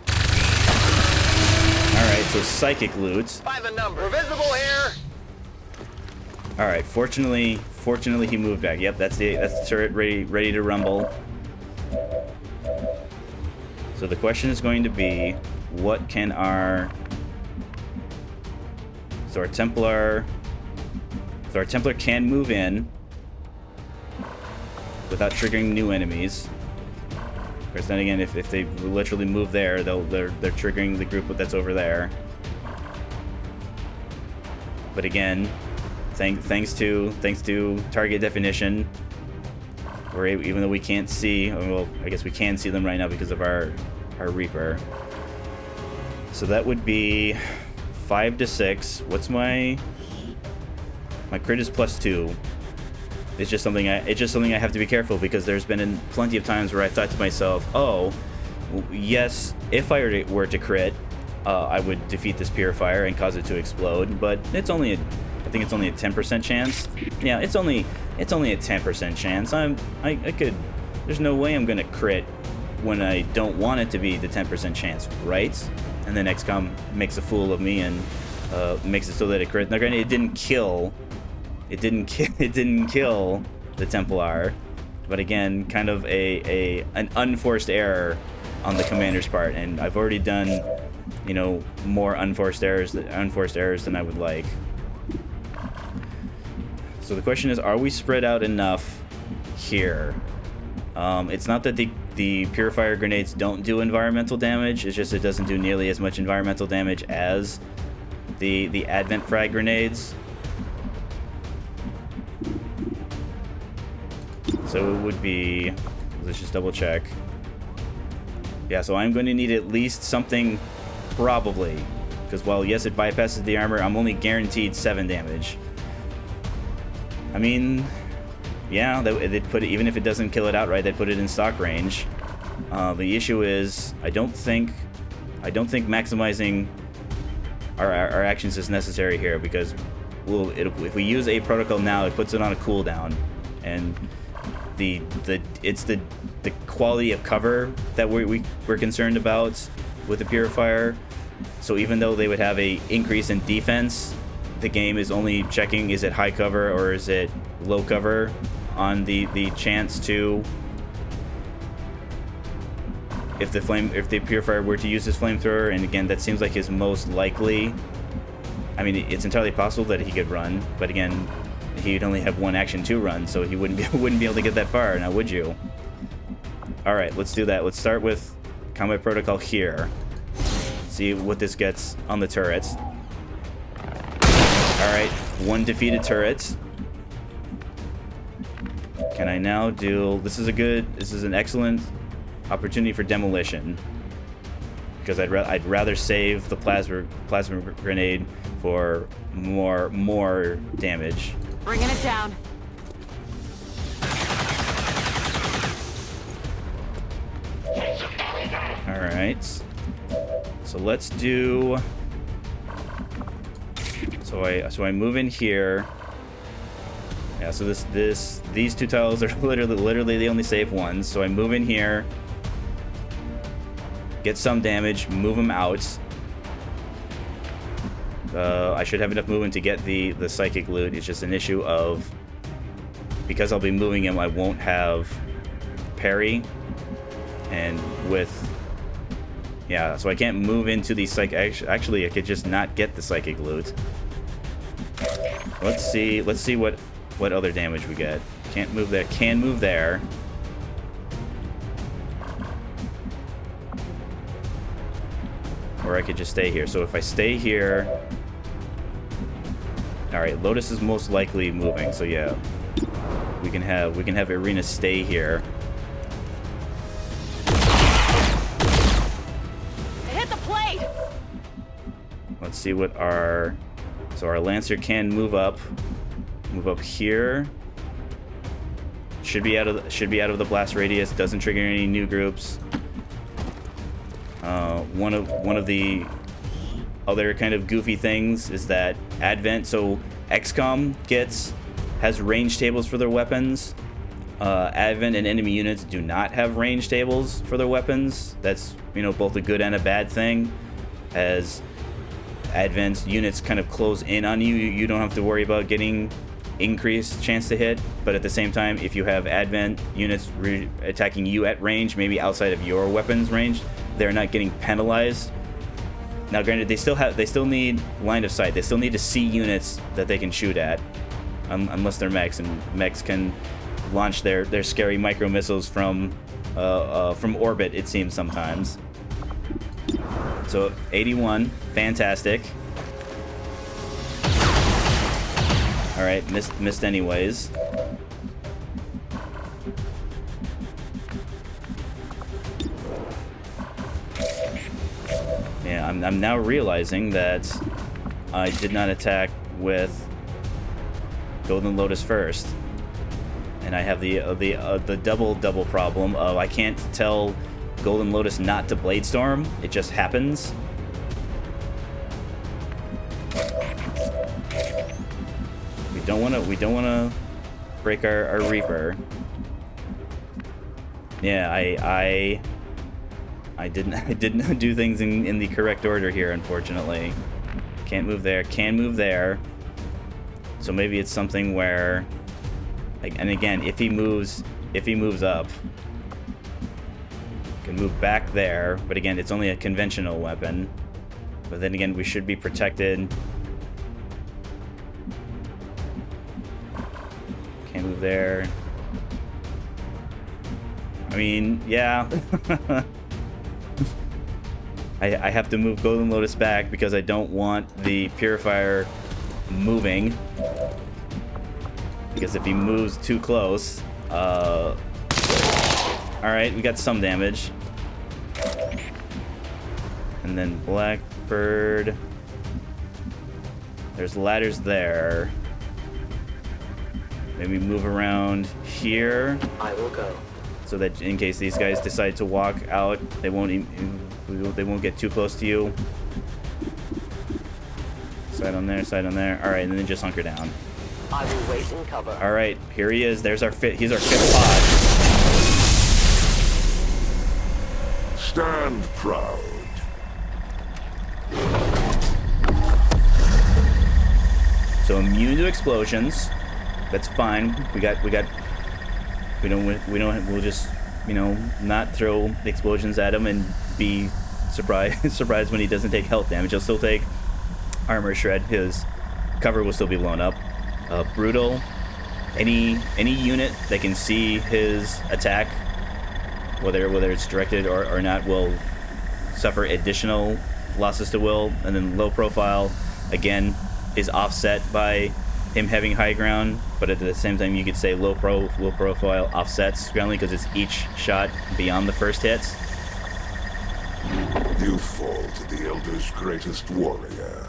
All right, so psychic loot. By the number, visible here. All right, fortunately he moved back. Yep, that's the turret ready to rumble. So the question is going to be, what can our Templar can move in without triggering new enemies. Of course, then again, if they literally move there, they're triggering the group that's over there. But again, thanks to target definition, even though we can't see, well, I guess we can see them right now because of our Reaper. So that would be 5 to 6. What's my crit is +2. It's just something I have to be careful, because there's been plenty of times where I thought to myself, oh, yes, if I were to crit, I would defeat this purifier and cause it to explode. But I think it's only a 10% chance. Yeah, it's only a 10% chance. I could. There's no way I'm gonna crit when I don't want it to be the 10% chance, right? And then XCOM makes a fool of me and makes it so that it crit. Now, granted, it didn't kill the Templar, but again, kind of an unforced error on the commander's part, and I've already done, more unforced errors than I would like. So the question is, are we spread out enough here? It's not that the purifier grenades don't do environmental damage, it's just it doesn't do nearly as much environmental damage as the advent frag grenades. So it would be, let's just double check. Yeah, so I'm going to need at least something, probably, because while yes, it bypasses the armor, I'm only guaranteed 7 damage. I mean, yeah, they'd put it, even if it doesn't kill it outright, they'd put it in stock range. The issue is, I don't think maximizing our actions is necessary here, because if we use a protocol now, it puts it on a cooldown, and it's the quality of cover that we're concerned about with the purifier. So even though they would have a increase in defense, the game is only checking, is it high cover or is it low cover on the chance to, if the purifier were to use his flamethrower, and again, that seems like his most likely. I mean, it's entirely possible that he could run, but again, he'd only have one action to run, so he wouldn't be able to get that far. Now, would you? All right, let's do that. Let's start with combat protocol here. See what this gets on the turrets. All right, 1 defeated turret. Can I now do? This is an excellent opportunity for demolition, because I'd rather save the plasma grenade for more damage. Bringing it down. All right. So let's do. So I move in here. Yeah. So these 2 tiles are literally the only safe ones. So I move in here, get some damage, move them out. I should have enough movement to get the psychic loot. It's just an issue of, because I'll be moving him, I won't have parry, and so I can't move into the psychic. Actually, I could just not get the psychic loot. Let's see what other damage we get. Can't move there. Can move there. Or I could just stay here. So if I stay here, all right, Lotus is most likely moving. So yeah, we can have Irina stay here. Hit the plate. Let's see what our Lancer can move up here. should be out of the blast radius. Doesn't trigger any new groups. One of the other kind of goofy things is that Advent. So XCOM has range tables for their weapons. Advent and enemy units do not have range tables for their weapons. That's, you know, both a good and a bad thing. As Advent's units kind of close in on you, you don't have to worry about getting increased chance to hit. But at the same time, if you have Advent units attacking you at range, maybe outside of your weapon's range, they're not getting penalized. Now, granted, they still need line of sight. They still need to see units that they can shoot at, unless they're mechs, and mechs can launch their scary micro missiles from orbit, it seems sometimes. So 81, fantastic. All right, missed anyways. Yeah, I'm now realizing that I did not attack with Golden Lotus first, and I have the double problem of I can't tell Golden Lotus not to Blade Storm. It just happens. We don't wanna break our Reaper. Yeah, I didn't do things in the correct order here, unfortunately. Can't move there, can move there. So maybe it's something where, like, and again, if he moves up, can move back there, but again, it's only a conventional weapon. But then again, we should be protected. Can't move there. I mean, yeah. I have to move Golden Lotus back because I don't want the Purifier moving. Because if he moves too close, alright, we got some damage. And then Blackbird. There's ladders there. Maybe move around here. I will go. So that in case these guys decide to walk out, they won't get too close to you. Side on there. All right, and then just hunker down. I will wait in cover. All right, here he is. He's our fifth pod. Stand proud. So immune to explosions. That's fine. We'll just, you know, not throw explosions at him and be surprised when he doesn't take health damage. He'll still take armor shred. His cover will still be blown up. Brutal. Any unit that can see his attack, whether it's directed or not, will suffer additional losses to will. And then low profile, again, is offset by him having high ground, but at the same time you could say low profile offsets groundly because it's each shot beyond the first hits. You fall to the Elder's greatest warrior.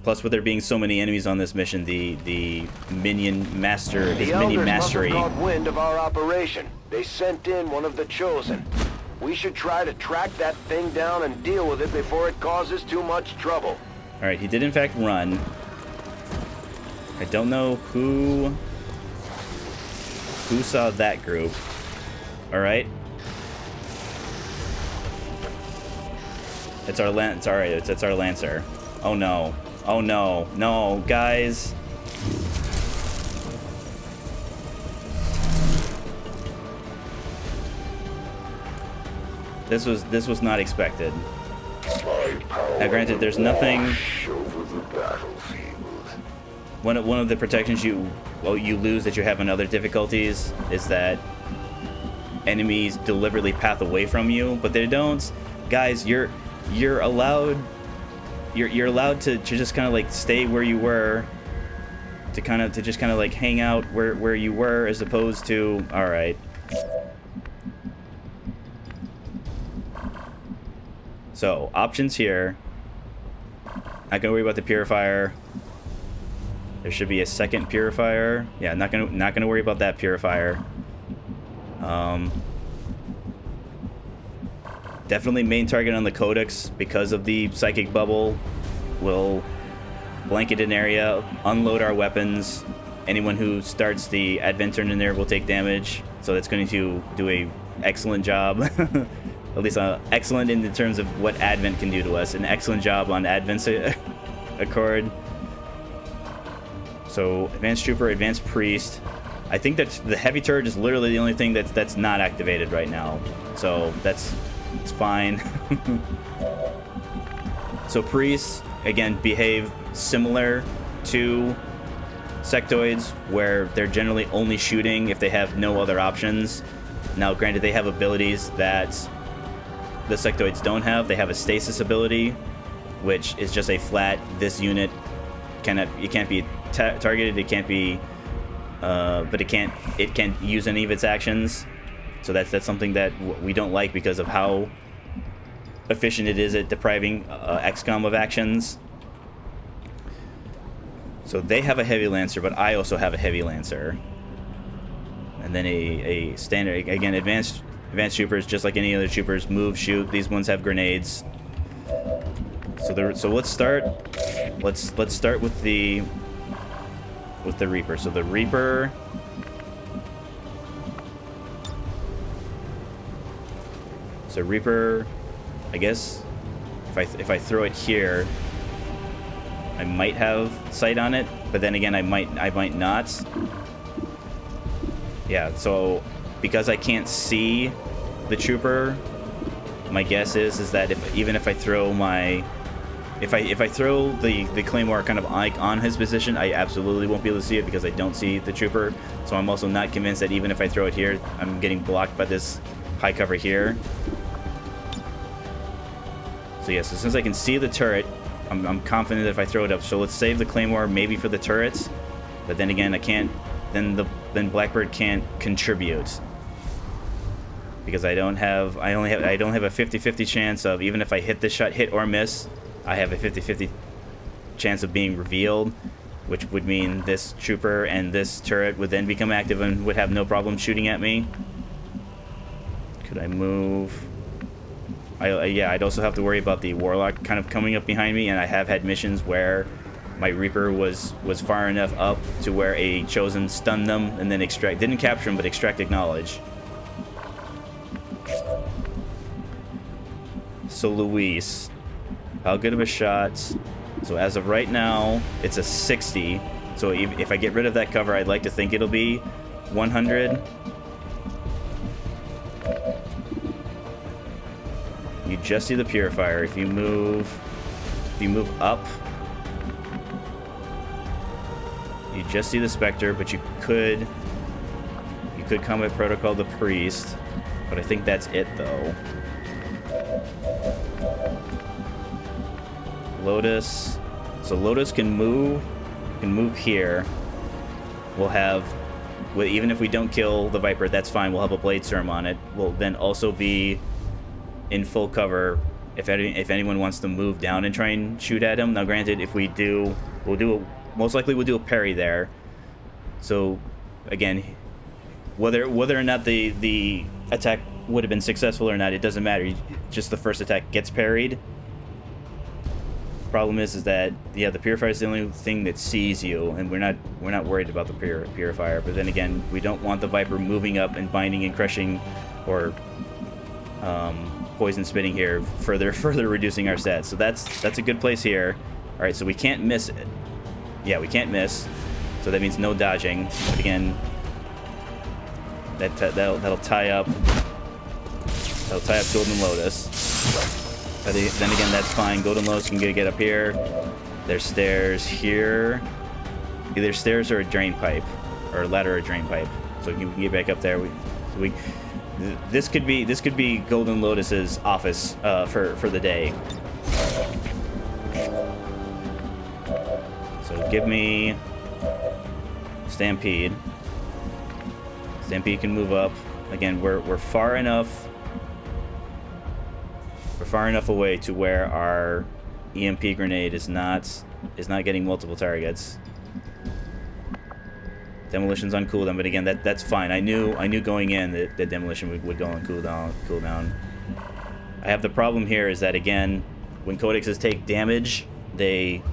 Plus, with there being so many enemies on this mission, the minion master, his The minion Elders must have mastery. caught wind of our operation. They sent in one of the Chosen. We should try to track that thing down and deal with it before it causes too much trouble. All right, he did in fact run. I don't know who saw that group. All right. It's our it's our Lancer. Oh no. Oh no. No, guys. This was not expected. Now granted, there's nothing. One of the protections you lose that you have in other difficulties is that enemies deliberately path away from you, but they don't. Guys, you're allowed to just kind of like stay where you were, to just kind of like hang out where you were, as opposed to, all right. So options here. Not gonna worry about the Purifier. There should be a second purifier. Yeah, not gonna worry about that purifier. Definitely main target on the Codex because of the psychic bubble. Will blanket an area, unload our weapons. Anyone who starts the advent turn in there will take damage. So that's going to do a excellent job. At least excellent in the terms of what Advent can do to us. An excellent job on Advent's Accord. So Advanced Trooper, Advanced Priest. I think that the heavy turret is literally the only thing that's not activated right now. So it's fine. So priests, again, behave similar to sectoids, where they're generally only shooting if they have no other options. Now, granted, they have abilities that the sectoids don't have. They have a stasis ability, which is just a flat, this unit it can't be targeted, it can't be, but it can't use any of its actions. So that's something that we don't like because of how efficient it is at depriving XCOM of actions. So they have a heavy lancer, but I also have a heavy lancer. And then a standard, again, advanced troopers, just like any other troopers, move, shoot. These ones have grenades. So let's start. Let's start with the Reaper. So the Reaper. So Reaper, I guess if I throw it here, I might have sight on it, but then again I might not. Yeah, so because I can't see the trooper, my guess is that even if I throw if I throw the claymore kind of on his position, I absolutely won't be able to see it because I don't see the trooper. So I'm also not convinced that even if I throw it here, I'm getting blocked by this high cover here. So yeah, so since I can see the turret, I'm confident that if I throw it up. So let's save the claymore maybe for the turrets, but then again I can't. Then Blackbird can't contribute because I don't have a 50-50 chance of, even if I hit this shot, hit or miss, I have a 50-50 chance of being revealed, which would mean this trooper and this turret would then become active and would have no problem shooting at me. Could I move? Yeah, I'd also have to worry about the Warlock kind of coming up behind me, and I have had missions where my Reaper was far enough up to where a Chosen stunned them and then didn't capture them, but extracted knowledge. So Luis, how good of a shot? So as of right now, it's a 60. So if I get rid of that cover, I'd like to think it'll be 100. You just see the Purifier. If you move up, you just see the Spectre, but you could combat protocol the Priest, but I think that's it though. Lotus. So Lotus can move here. We'll have, even if we don't kill the Viper, that's fine. We'll have a Blade Storm on it. We'll then also be in full cover if anyone wants to move down and try and shoot at him. Now granted, if we do, most likely we'll do a parry there. So again, whether or not the attack would have been successful or not, it doesn't matter. Just the first attack gets parried. Problem is that the Purifier is the only thing that sees you, and we're not worried about the Purifier. But then again, we don't want the Viper moving up and binding and crushing, or poison spitting here, further reducing our stats. So that's a good place here. All right, so we can't miss it. Yeah, we can't miss. So that means no dodging. But again, that'll tie up Golden Lotus. But then again, that's fine. Golden Lotus can get up here. There's stairs here. Either stairs or a drain pipe, or a ladder or a drain pipe. So we can get back up there. This could be Golden Lotus's office for the day. So give me Stampede. Stampede can move up. Again, we're far enough. We're far enough away to where our EMP grenade is not getting multiple targets. Demolition's on cooldown, but again, that's fine. I knew going in that demolition would go on cooldown. I have the problem here is that again, when codexes take damage, they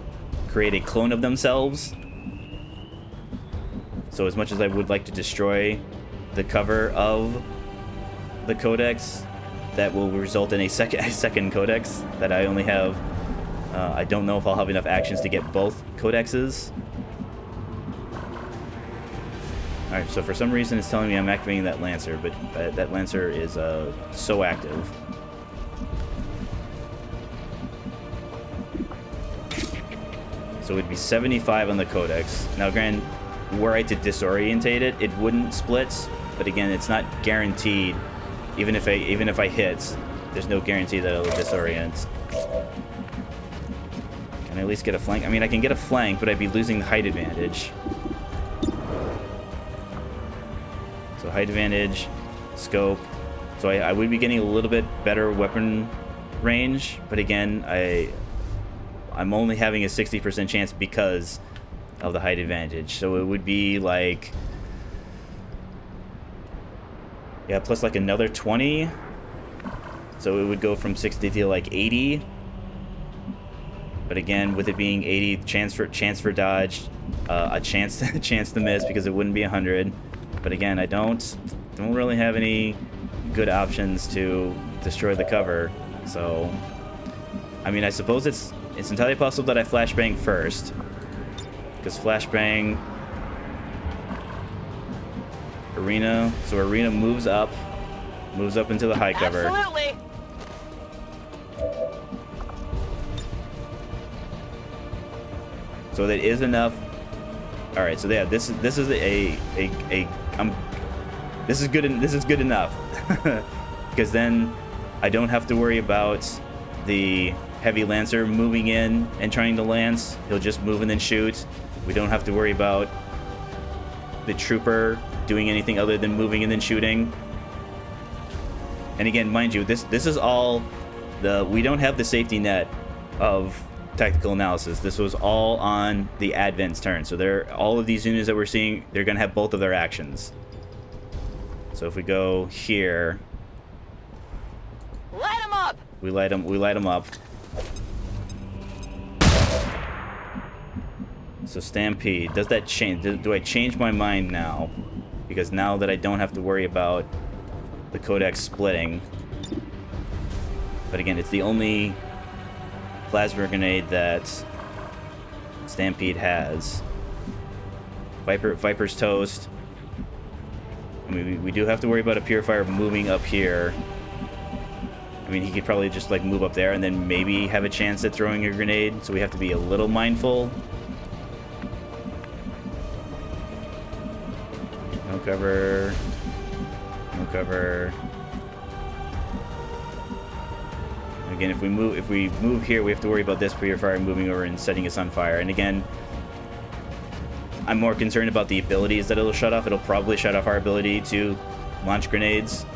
create a clone of themselves. So as much as I would like to destroy the cover of the codex, that will result in a second codex that I only have. I don't know if I'll have enough actions to get both codexes. Alright, so for some reason it's telling me I'm activating that Lancer, but that Lancer is so active. So it would be 75 on the Codex. Now, granted, were I to disorientate it, it wouldn't split, but again, it's not guaranteed. Even if I hit, there's no guarantee that it'll disorient. Can I at least get a flank? I mean, I can get a flank, but I'd be losing the height advantage. So height advantage, scope. So I would be getting a little bit better weapon range, but again, I'm only having a 60% chance because of the height advantage. So it would be like, yeah, plus like another 20. So it would go from 60 to like 80. But again, with it being 80, chance for dodge, a chance to miss because it wouldn't be 100. But again, I don't really have any good options to destroy the cover. So, I mean, I suppose it's entirely possible that I flashbang first, because flashbang arena. So arena moves up into the high cover. Absolutely. So that is enough. All right, so yeah, this is this is good enough because then I don't have to worry about the heavy lancer moving in and trying to lance. He'll just move and then shoot. We don't have to worry about the trooper doing anything other than moving and then shooting. And again, mind you, this is all we don't have the safety net of tactical analysis. This was all on the Advent's turn. So all of these units that we're seeing, they're going to have both of their actions. So if we go here, Light him up. we light them up. So Stampede, does that change? Do I change my mind now? Because now that I don't have to worry about the Codex splitting. But again, it's the only plasma grenade that Stampede has. Viper's toast. I mean, we do have to worry about a purifier moving up here. I mean, he could probably just like move up there and then maybe have a chance at throwing a grenade. So we have to be a little mindful. No cover. No cover. Again, if we move here, we have to worry about this purifier moving over and setting us on fire. And again, I'm more concerned about the abilities that it'll shut off. It'll probably shut off our ability to launch grenades.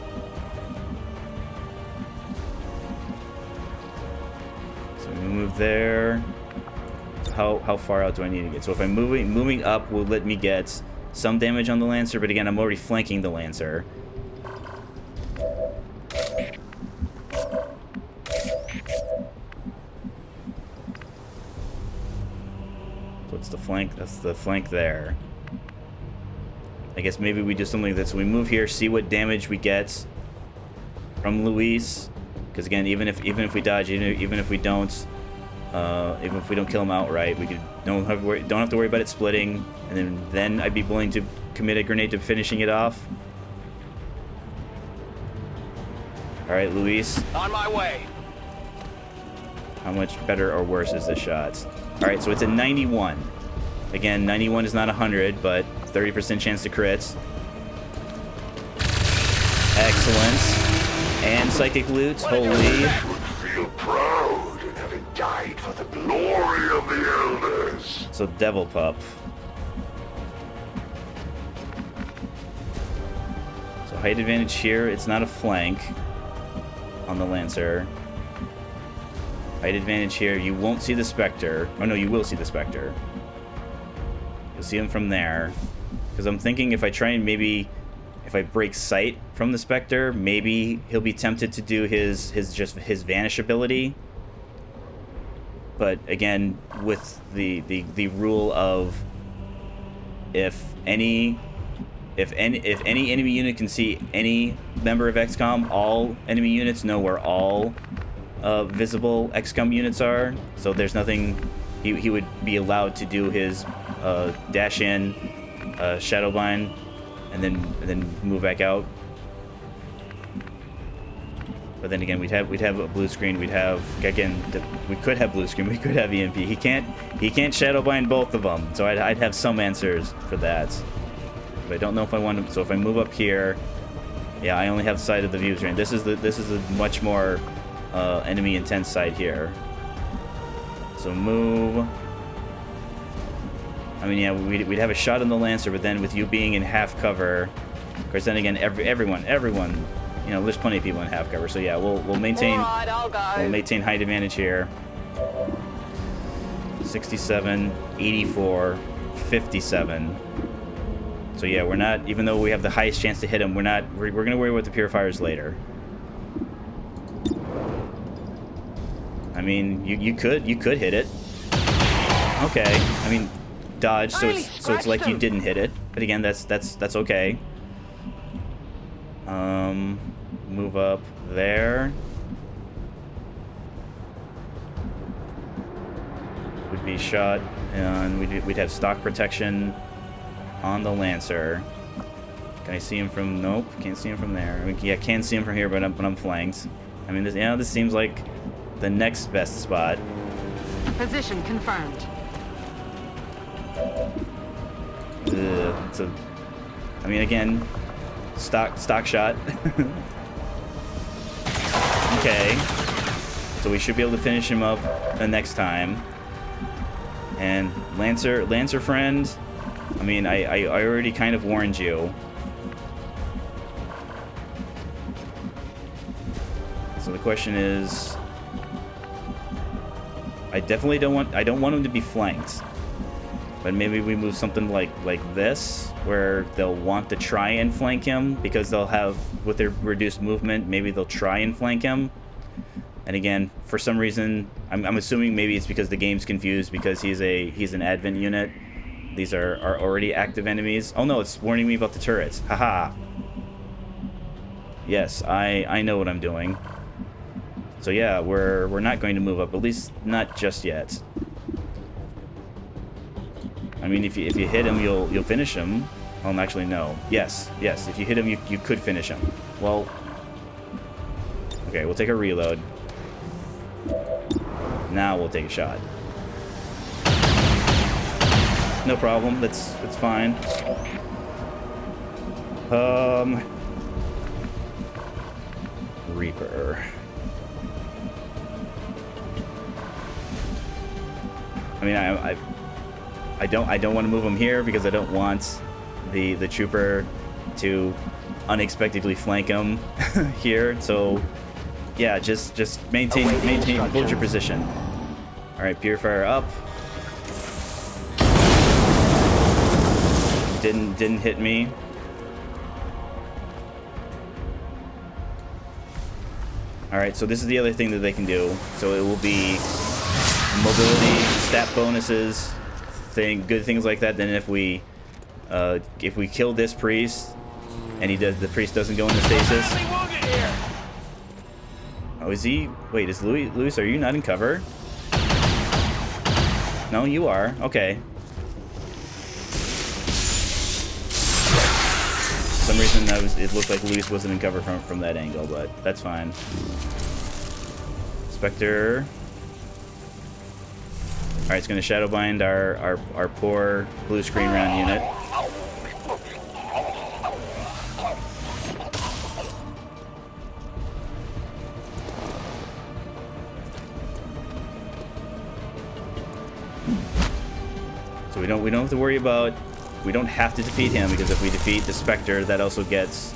So we move there. How far out do I need to get? So if I'm moving up will let me get some damage on the Lancer, but again, I'm already flanking the Lancer. What's the flank? That's the flank there. I guess maybe we do something like this. So we move here, see what damage we get from Luis. Because again, even if we dodge, even if we don't kill him outright, we don't have to worry about it splitting. And then I'd be willing to commit a grenade to finishing it off. All right, Luis. On my way. How much better or worse is this shot? All right, so it's a 91. Again, 91 is not 100, but 30% chance to crit. Excellent. And psychic loot. Holy. I would feel proud in having died for the glory of the elders. So Devil Pup. So height advantage here. It's not a flank on the Lancer. Height advantage here. You won't see the Spectre. Oh no, you will see the Spectre. You'll see him from there. Because I'm thinking if I try and maybe, if I break sight from the Spectre, maybe he'll be tempted to do his vanish ability. But again, with the rule of if any enemy unit can see any member of XCOM, all enemy units know where all visible XCOM units are. So there's nothing he would be allowed to do his dash in, Shadowbind, and then move back out. But then again, we'd have a blue screen. We could have blue screen. We could have EMP. He can't Shadowbind both of them. So I'd have some answers for that. But I don't know if I want to. So if I move up here, yeah, I only have side of the views right. This is a much more enemy intense side here. So move. I mean, yeah, we'd have a shot on the Lancer, but then with you being in half cover, of course, then again, everyone, you know, there's plenty of people in half cover. So yeah, we'll maintain height advantage here. 67, 84, 57. So yeah, we're not, even though we have the highest chance to hit him, we're gonna worry about the purifiers later. I mean, you could hit it. Okay, I mean, dodge, so it's like you didn't hit it. But again, that's okay. Move up there. Would be shot, and we'd have stock protection on the Lancer. Can I see him from? Nope, can't see him from there. I mean, yeah, can see him from here, but I'm flanked. I mean, this seems like the next best spot. Position confirmed. I mean, again, stock shot. Okay, so we should be able to finish him up the next time. And Lancer friend, I mean, I already kind of warned you. So the question is, I don't want him to be flanked. But maybe we move something like this, where they'll want to try and flank him because they'll have, with their reduced movement, maybe they'll try and flank him. And again, for some reason, I'm assuming maybe it's because the game's confused because he's an advent unit. These are already active enemies. Oh no, it's warning me about the turrets. Haha. Yes, I know what I'm doing. So yeah, we're not going to move up, at least not just yet. I mean, if you hit him, you'll finish him. Well, actually, no. Yes. If you hit him, you could finish him. Well, okay, we'll take a reload. Now we'll take a shot. No problem. That's fine. Reaper. I mean, I don't want to move him here because I don't want the trooper to unexpectedly flank him here. So yeah, just hold your position. All right, purifier up. Didn't hit me. All right, so this is the other thing that they can do. So it will be mobility, stat bonuses, good things like that. Then if we kill this priest and the priest doesn't go into stasis. Oh, is he? Wait, is Luis? Are you not in cover? No, you are. Okay. For some reason it looked like Luis wasn't in cover from that angle, but that's fine. Spectre. Alright, it's going to Shadowbind our poor blue screen round unit. So we don't have to worry about, we don't have to defeat him, because if we defeat the Spectre, that also gets...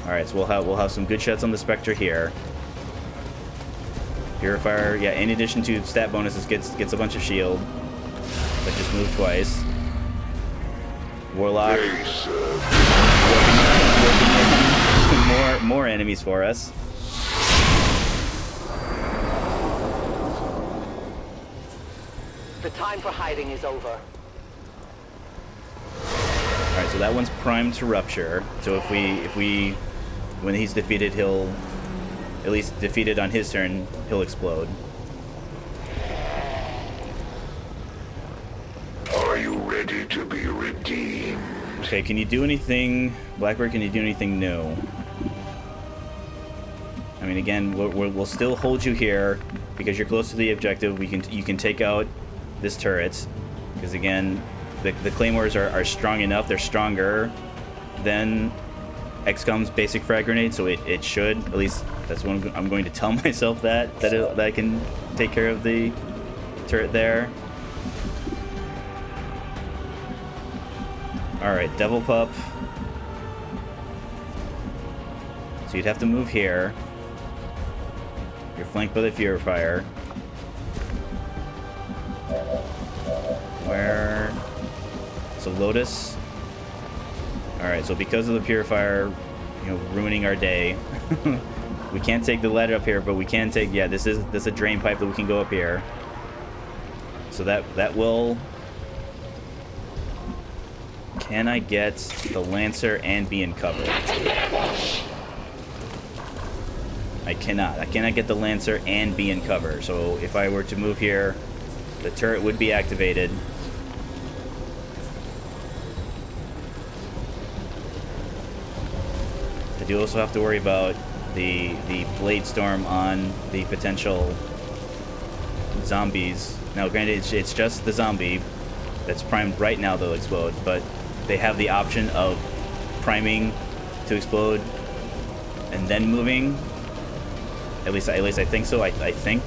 Alright, so we'll have some good shots on the Spectre here. Purifier, yeah, in addition to stat bonuses, gets a bunch of shield. But just move twice. Warlock. They serve More enemies for us. The time for hiding is over. All right, so that one's primed to rupture. So if we, when he's defeated, he'll, at least defeated on his turn, he'll explode. Are you ready to be redeemed? Okay, can you do anything, Blackbird? Can you do anything new? I mean, again, we'll still hold you here because you're close to the objective. You can take out this turret because again, the claymores are strong enough. They're stronger than XCOM's basic frag grenade, so it should, at least that's what I'm going to tell myself that I can take care of the turret there. All right, Devil Pup. So you'd have to move here. You're flanked by the Purifier. Where? So Lotus. Alright, so because of the Purifier, you know, ruining our day, we can't take the ladder up here, but we can take, yeah, this is a drain pipe that we can go up here. So that will... Can I get the Lancer and be in cover? I cannot. I cannot get the Lancer and be in cover. So if I were to move here, the turret would be activated. I do also have to worry about the Blade Storm on the potential zombies. Now, granted, it's just the zombie that's primed right now that'll explode, but they have the option of priming to explode and then moving. At least I think so. I think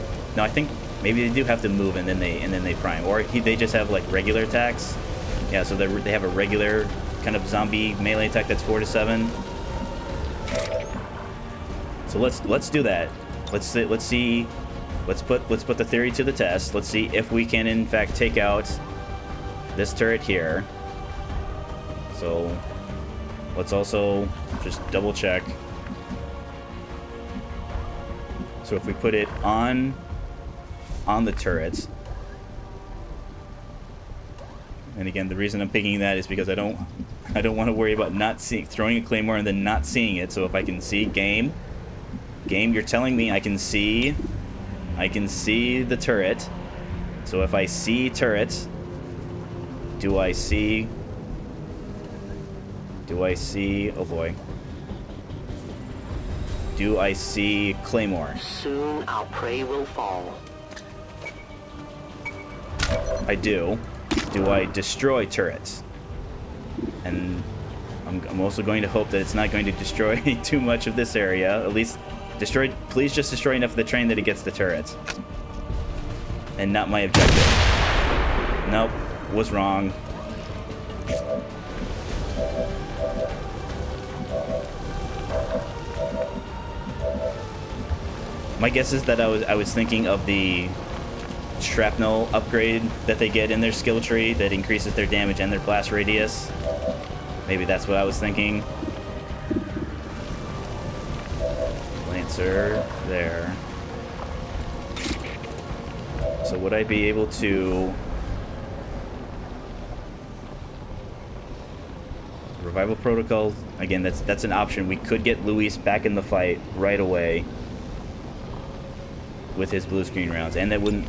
maybe they do have to move and then they prime, or they just have like regular attacks. Yeah, so they have a regular kind of zombie melee attack that's 4 to 7. So let's do that. Let's see. Let's put the theory to the test. Let's see if we can in fact take out this turret here. So let's also just double check. So if we put it on the turrets, and again, the reason I'm picking that is because I don't want to worry about throwing a claymore and then not seeing it. So if I can see game, you're telling me I can see the turret. So if I see turrets, do I see, oh boy. Do I see claymore? Soon our prey will fall. I do. Do I destroy turrets? And I'm also going to hope that it's not going to destroy too much of this area. At least destroy. Please just destroy enough of the train that it gets the turrets. And not my objective. Nope. Was wrong. My guess is that I was thinking of the shrapnel upgrade that they get in their skill tree that increases their damage and their blast radius. Maybe that's what I was thinking. Lancer there. So would I be able to... Revival Protocol, again, that's an option. We could get Luis back in the fight right away with his blue screen rounds, and that wouldn't,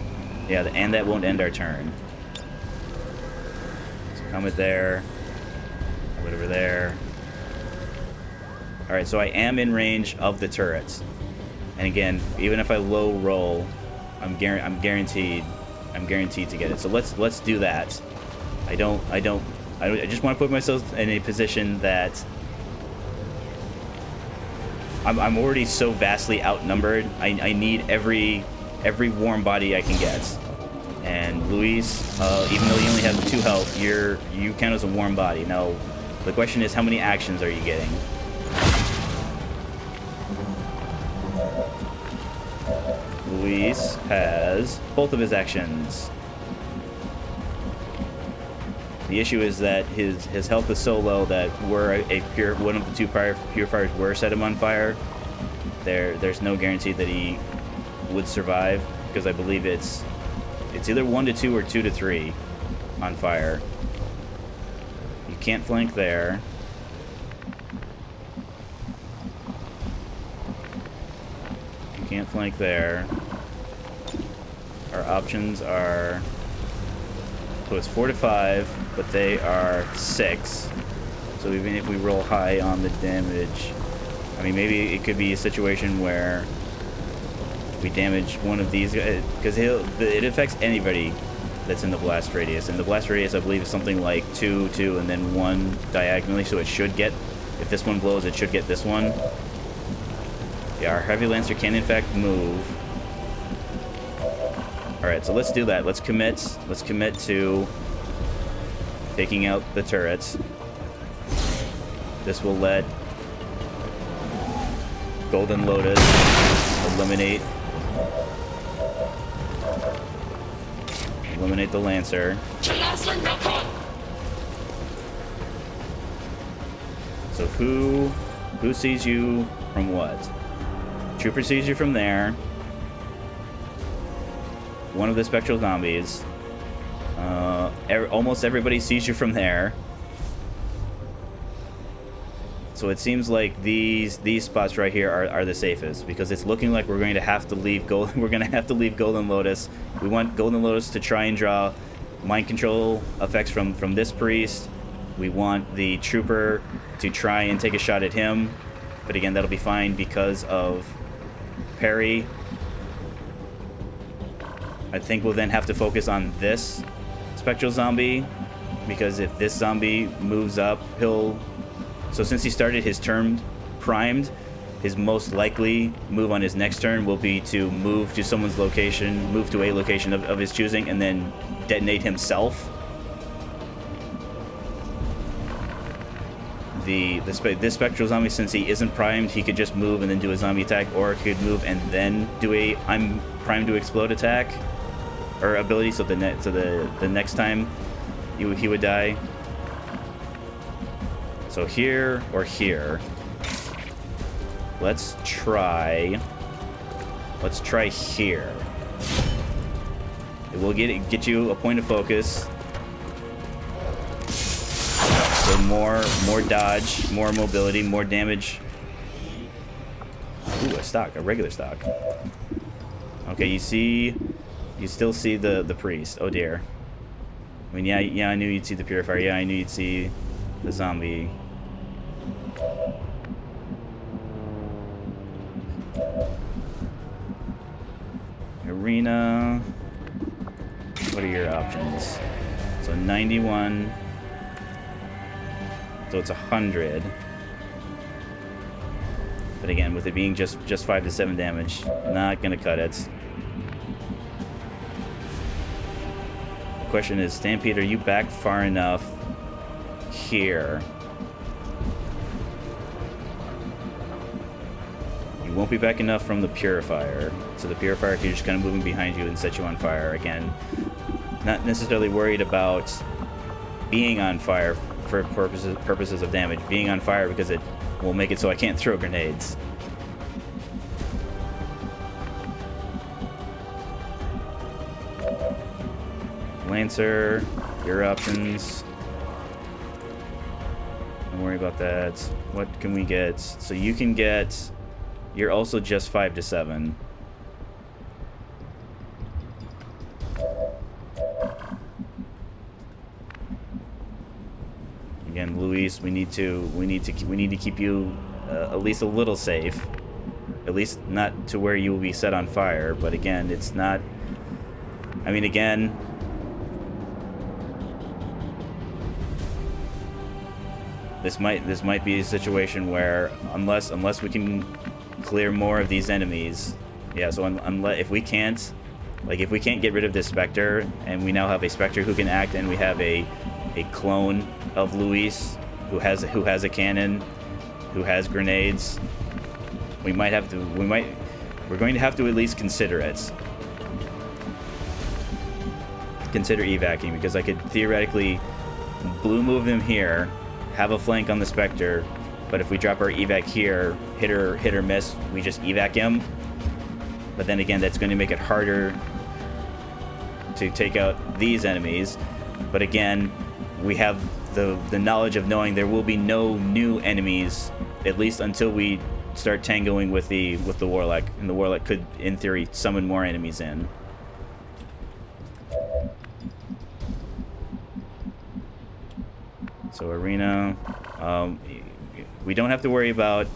yeah, and that won't end our turn. So Comet there, whatever there. All right, so I am in range of the turrets, and again, even if I low roll, I'm guaranteed to get it. So let's do that. I just want to put myself in a position that I'm already so vastly outnumbered. I need every warm body I can get. And Luis, even though you only have 2 health, you count as a warm body. Now, the question is, how many actions are you getting? Luis has both of his actions. The issue is that his health is so low that one of the two purifiers were set him on fire. There's no guarantee that he would survive, because I believe it's either 1 to 2 or 2 to 3 on fire. You can't flank there. You can't flank there. Our options are, so it's 4 to 5, but they are 6. So even if we roll high on the damage, I mean, maybe it could be a situation where we damage one of these guys, because it affects anybody that's in the blast radius. And the blast radius, I believe, is something like 2, 2, and then 1 diagonally. So it should get, if this one blows, it should get this one. Yeah, our heavy lancer can in fact move. Alright, so let's do that. Let's commit. Let's commit to taking out the turrets. This will let Golden Lotus eliminate the Lancer. So who sees you from what? Trooper sees you from there. One of the spectral zombies. Almost everybody sees you from there. So it seems like these spots right here are the safest, because it's looking like we're going to have to leave Golden Lotus. We want Golden Lotus to try and draw mind control effects from this priest. We want the trooper to try and take a shot at him, but again, that'll be fine because of parry. I think we'll then have to focus on this spectral zombie, because if this zombie moves up, so since he started his turn primed, his most likely move on his next turn will be to move to someone's location, move to a location of his choosing, and then detonate himself. This spectral zombie, since he isn't primed, he could just move and then do a zombie attack, or he could move and then do a I'm primed to explode attack or ability. So the next time he would die. So here or here. Let's try here. It will get you a point of focus. So more dodge, more mobility, more damage. Ooh, a regular stock. Okay, you still see the priest. Oh dear. I mean, yeah, I knew you'd see the purifier. Yeah, I knew you'd see the zombie. Arena. What are your options? So 91. So it's 100. But again, with it being just 5 to 7 damage, not gonna cut it. The question is, Stampede, are you back far enough here? You won't be back enough from the purifier. So the purifier can just kind of moving behind you and set you on fire again. Not necessarily worried about being on fire for purposes of damage. Being on fire because it will make it so I can't throw grenades. Lancer, your options. Don't worry about that. What can we get? So you can get... You're also just 5 to 7. Again, Luis, we need to keep you at least a little safe. At least not to where you will be set on fire. But again, it's not. I mean, again. This might be a situation where unless we can clear more of these enemies, yeah. So unless if we can't get rid of this Spectre, and we now have a Spectre who can act, and we have a clone of Luis who has a cannon, who has grenades, we're going to have to at least consider it. Consider evacuating, because I could theoretically blue move them here, have a flank on the Spectre, but if we drop our evac here, hit or miss, we just evac him. But then again, that's going to make it harder to take out these enemies. But again, we have the knowledge of knowing there will be no new enemies, at least until we start tangoing with the Warlock, and the Warlock could, in theory, summon more enemies in. So arena, we don't have to worry about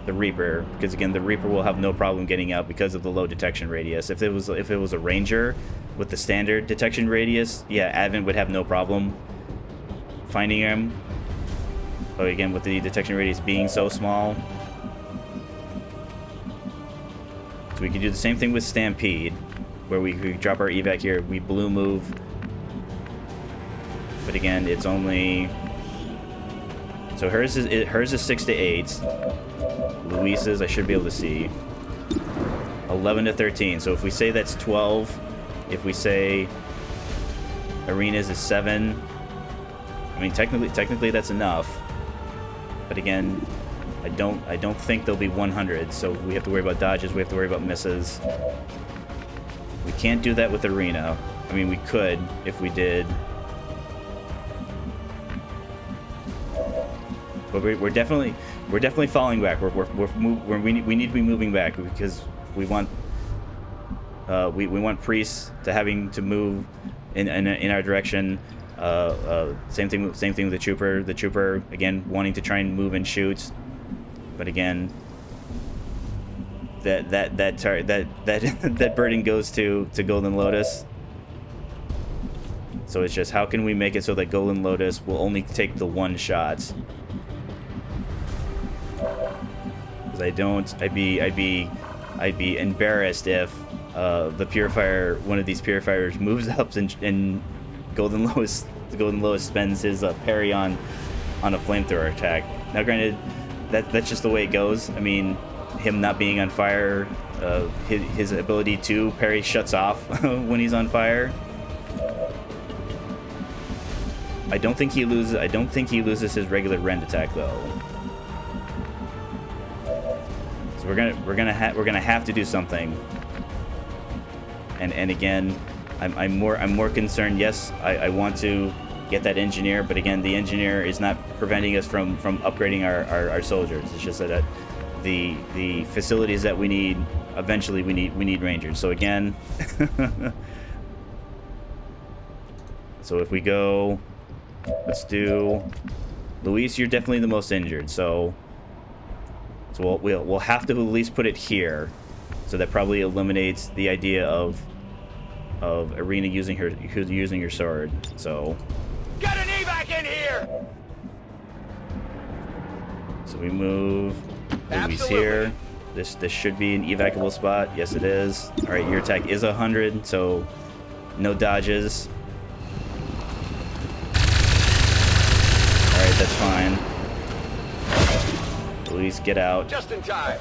the Reaper, because again, the Reaper will have no problem getting out because of the low detection radius. If it was a Ranger with the standard detection radius, yeah, Advent would have no problem finding him. But again, with the detection radius being so small, so we can do the same thing with Stampede, where we drop our evac here, we blue move. But again, it's only, so hers is 6 to 8. Luis's, I should be able to see, 11 to 13. So if we say that's 12, if we say Arena's is 7, I mean technically that's enough. But again, I don't think there'll be 100. So we have to worry about dodges. We have to worry about misses. We can't do that with Arena. I mean, we could if we did. But we're definitely falling back. We need to be moving back because we want priests to having to move in our direction. Same thing with the trooper. The trooper again wanting to try and move and shoot, but again that burden goes to Golden Lotus. So it's just how can we make it so that Golden Lotus will only take the one shot. I'd be embarrassed if the purifier, one of these purifiers, moves up and Golden Lotus spends his parry on a flamethrower attack. Now, granted, that's just the way it goes. I mean, him not being on fire, his ability to parry shuts off when he's on fire. I don't think he loses his regular rend attack though. We're gonna have to do something. And again, I'm more concerned. Yes, I want to get that engineer, but again, the engineer is not preventing us from upgrading our soldiers. It's just that the facilities that we need, eventually we need Rangers. So again, so if we go, let's do Luis. You're definitely the most injured, so we'll have to at least put it here, so that probably eliminates the idea of Arena using her sword. So Get an evac in here! so we move Luis here. This should be an evacable spot. Yes, it is. All right, your attack is 100, so no dodges. All right, that's fine. Luis, get out. Just in time.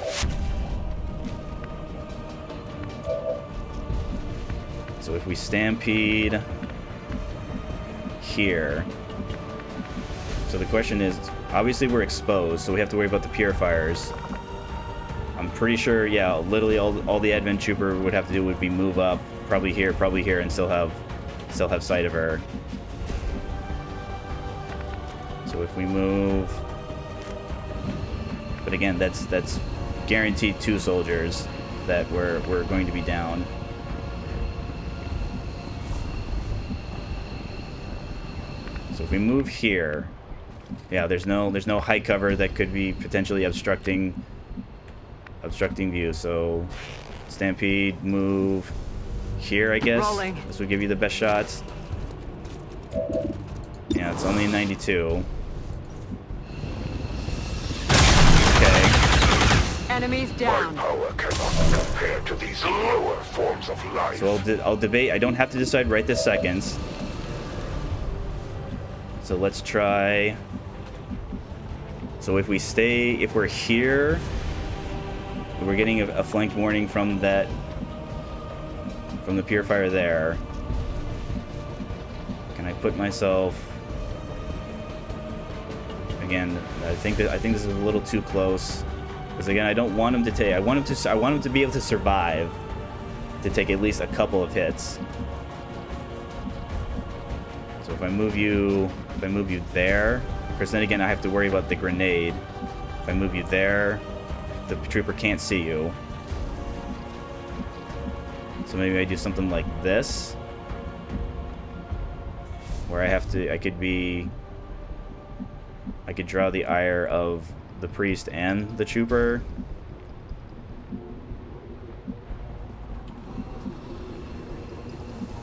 So if we stampede here, so the question is, obviously we're exposed, so we have to worry about the purifiers. I'm pretty sure, yeah, literally all the Advent Trooper would have to do would be move up, probably here, and still have sight of her. So if we move, but again, that's guaranteed 2 soldiers that we're going to be down. So if we move here, yeah, there's no high cover that could be potentially obstructing view. So Stampede, move here, I guess. Rolling. This would give you the best shots. Yeah, it's only 92. Okay. Enemies My down. power cannot be compared to these lower forms of life. So I'll debate. I don't have to decide right this second. So let's try. So if we're here, we're getting a flanked warning from the purifier there. Can I put myself? Again, I think this is a little too close. Because again, I don't want him to take. I want him to be able to survive, to take at least a couple of hits. So if I move you there, because then again I have to worry about the grenade. If I move you there, the trooper can't see you. So maybe I do something like this, where I could draw the ire of the priest and the trooper.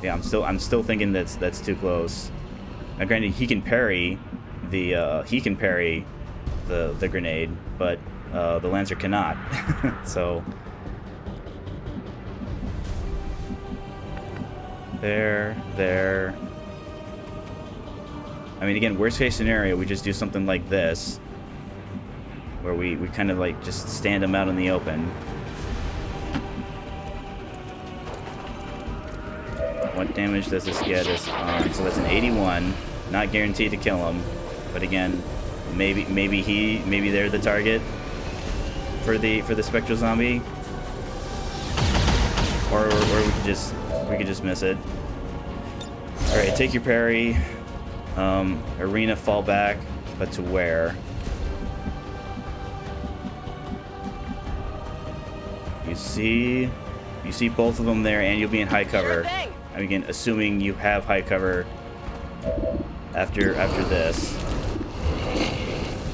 Yeah, I'm still thinking that's too close. Now, granted, he can parry the grenade, but the Lancer cannot. So there. I mean, again, worst case scenario, we just do something like this, where we kind of like just stand him out in the open. What damage does this get us on? So that's an 81. Not guaranteed to kill him, but again, maybe they're the target for the spectral zombie, or we could just miss it. All right, take your parry. Arena, fall back, but to where? You see both of them there, and you'll be in high cover. Again, assuming you have high cover after this.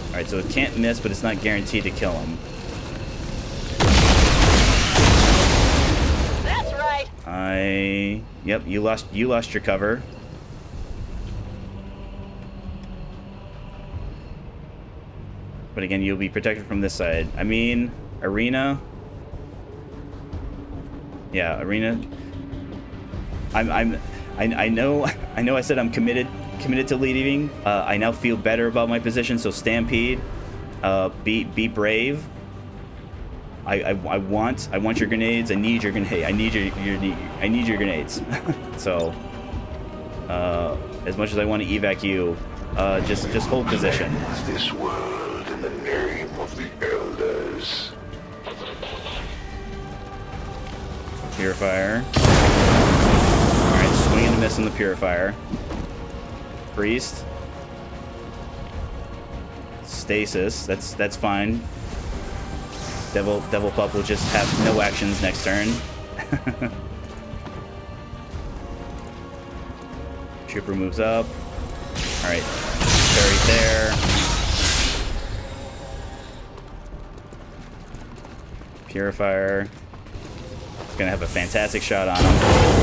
All right, so it can't miss, but it's not guaranteed to kill him. That's right. Yep, you lost your cover. But again, you'll be protected from this side. I mean, Arena. Yeah, Arena. I know I said I'm committed to leading. I now feel better about my position. So Stampede, be brave. I want your grenades. I need your grenade. I need your grenades. So as much as I want to evac you, just hold position. Cleanse this world in the name of the elders. Purifier. Alright, swing and a miss on the Purifier. Priest. Stasis. That's fine. Devil Pup will just have no actions next turn. Trooper moves up. Alright. Buried there. Purifier. Gonna have a fantastic shot on him.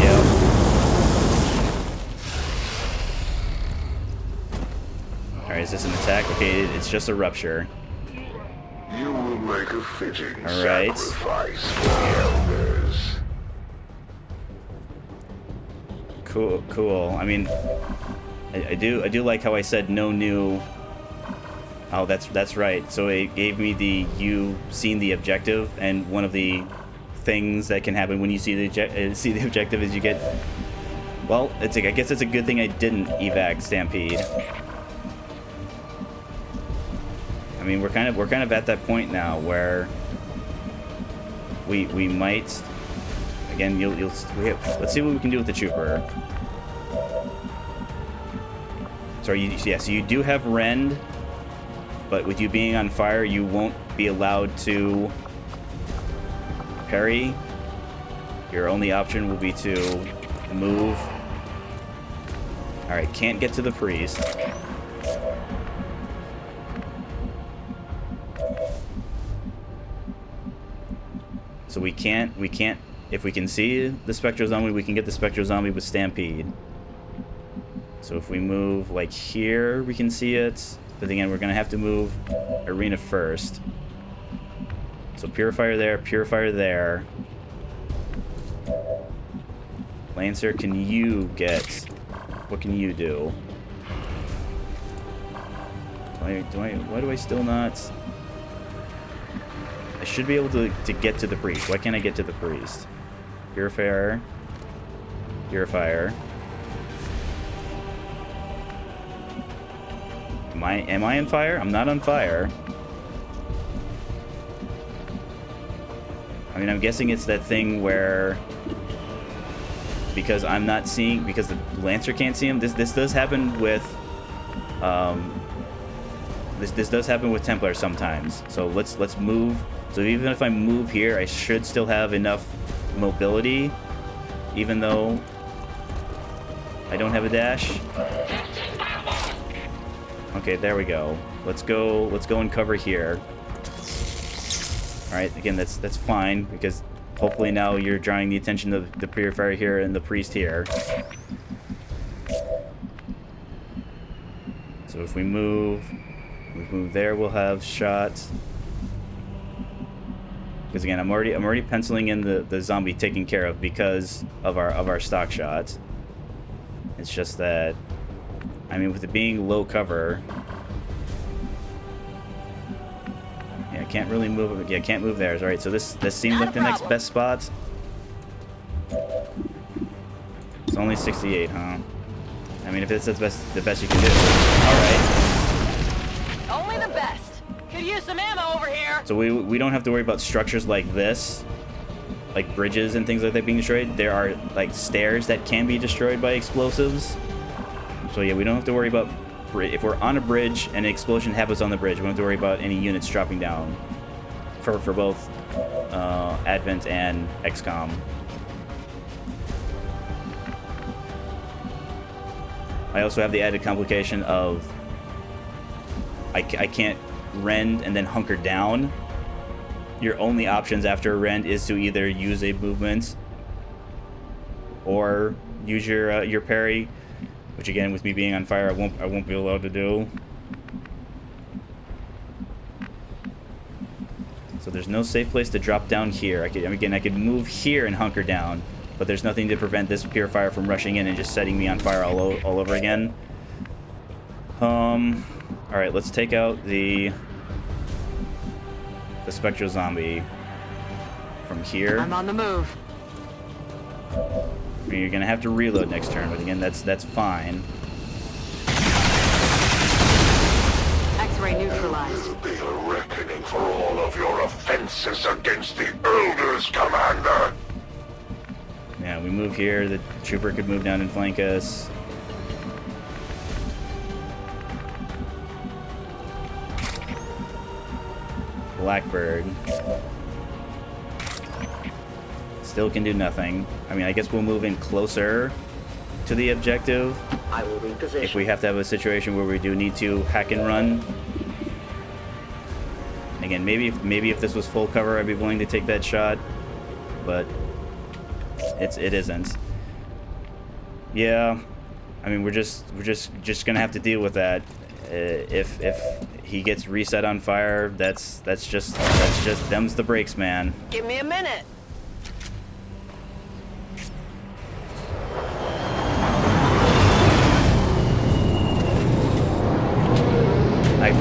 Yep. Alright, is this an attack? Okay, it's just a rupture. You will make a fitting Alright. sacrifice for the elders. Cool. I mean, I do like how I said no new. Oh, that's right. So it gave me you seen the objective, and one of the things that can happen when you see the objective is you get. Well, I guess it's a good thing I didn't evac Stampede. I mean, we're kind of at that point now where we might. Again, let's see what we can do with the trooper. Sorry, so you do have rend, but with you being on fire, you won't be allowed to parry. Your only option will be to move. Alright, can't get to the priest. So we can't, if we can see the Spectral Zombie, we can get the Spectral Zombie with Stampede. So if we move like here, we can see it. But again, we're gonna have to move Arena first. So Purifier there. Lancer, can you get... What can you do? Why do I still not... I should be able to get to the priest. Why can't I get to the priest? Purifier. Am I on fire? I'm not on fire. I mean, I'm guessing it's that thing where because I'm not seeing, because the Lancer can't see him. This does happen with this does happen with Templars sometimes. So let's move. So even if I move here, I should still have enough mobility, even though I don't have a dash. Okay, there we go. Let's go and cover here. All right, again, that's fine, because hopefully now you're drawing the attention of the Purifier here and the Priest here. So if we move there, we'll have shots. Because again, I'm already penciling in the zombie taken care of because of our stock shots. It's just that, I mean, with it being low cover, yeah, I can't really move. Yeah, I can't move there. All right, so this seems like the next best spot. It's only 68, huh? I mean, if it's the best you can do. All right. Only the best. Could use some ammo over here. So we don't have to worry about structures like this, like bridges and things like that being destroyed. There are like stairs that can be destroyed by explosives. So yeah, we don't have to worry about if we're on a bridge and an explosion happens on the bridge. We don't have to worry about any units dropping down for both Advent and XCOM. I also have the added complication of I can't rend and then hunker down. Your only options after a rend is to either use a movement or use your parry, which again, with me being on fire, I won't be allowed to do. So there's no safe place to drop down here. I could move here and hunker down, but there's nothing to prevent this Purifier from rushing in and just setting me on fire all over again. All right, let's take out the Spectral Zombie from here. I'm on the move. I mean, you're gonna have to reload next turn, but again, that's fine. X-ray neutralized. There'll be a reckoning for all of your offenses against the Elders, Commander. Yeah, we move here. The trooper could move down and flank us. Blackbird still can do nothing. I mean, I guess we'll move in closer to the objective I will reposition. if we have to have a situation where we do need to hack and run. Again, maybe if this was full cover, I'd be willing to take that shot, but it isn't. Yeah, I mean, we're just gonna have to deal with that. If he gets reset on fire, that's just them's the brakes, man. Give me a minute.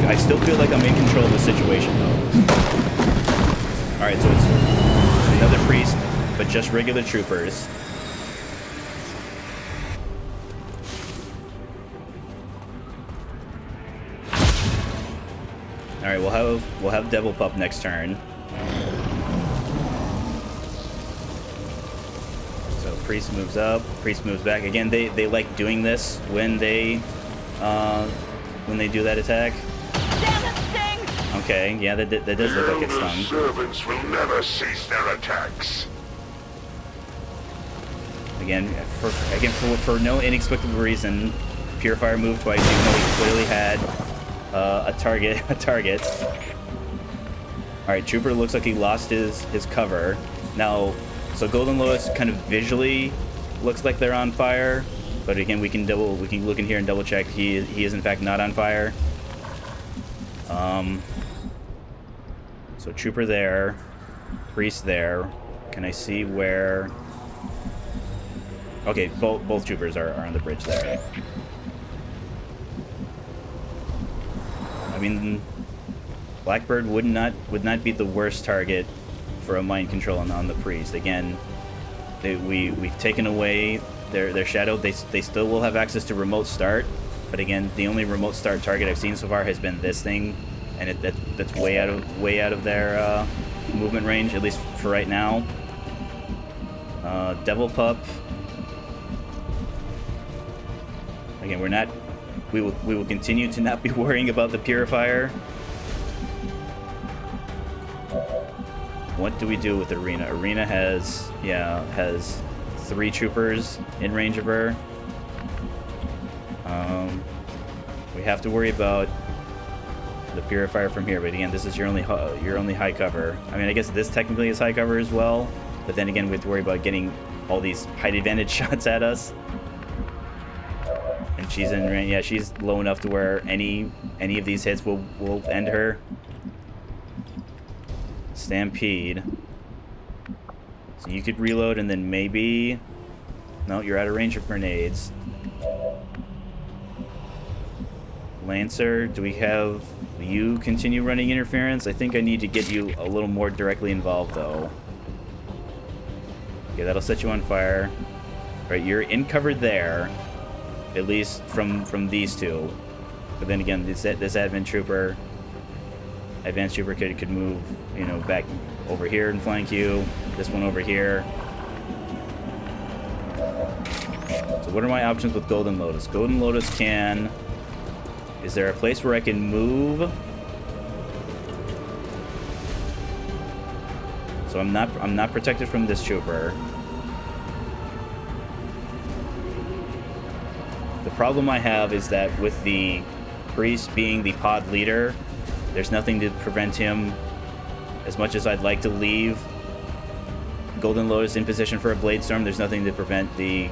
I still feel like I'm in control of the situation, though. Alright, so it's another priest, but just regular troopers. Alright, we'll have Devil Pup next turn. So priest moves up, priest moves back. Again, they like doing this when they do that attack. Damn it, stings! Okay, yeah, that does look like it's Elder stung. servants will never cease their attacks. Again, for no inexplicable reason, Purifier moved twice, even though he clearly had a target. All right, Trooper looks like he lost his cover. Now, so Golden Lois kind of visually looks like they're on fire, but again, we can look in here and double check. He is in fact not on fire. So Trooper there, Priest there. Can I see where? Okay, both troopers are on the bridge there. I mean, Blackbird would not be the worst target for a mind control on the priest. Again, we've taken away their shadow. They still will have access to remote start, But again, the only remote start target I've seen so far has been this thing, and that's way out of their movement range, at least for right now. Devil Pup. Again, we will continue to not be worrying about the Purifier. What do we do with Arena? Arena has 3 troopers in range of her. We have to worry about the Purifier from here, but again, this is your only high cover. I mean, I guess this technically is high cover as well, but then again, we have to worry about getting all these height advantage shots at us. And she's in range. Yeah, she's low enough to where any of these hits will end her. Stampede. So you could reload and then maybe... No, you're out of range of grenades. Lancer, do we have you continue running interference? I think I need to get you a little more directly involved, though. Okay, that'll set you on fire. Right, you're in cover there, at least from these two. But then again, this advanced trooper could move, you know, back over here and flank you. This one over here. So what are my options with Golden Lotus? Golden Lotus can... Is there a place where I can move? So I'm not protected from this trooper. The problem I have is that with the priest being the pod leader, there's nothing to prevent him, as much as I'd like to leave Golden Lotus in position for a Blade Storm, there's nothing to prevent the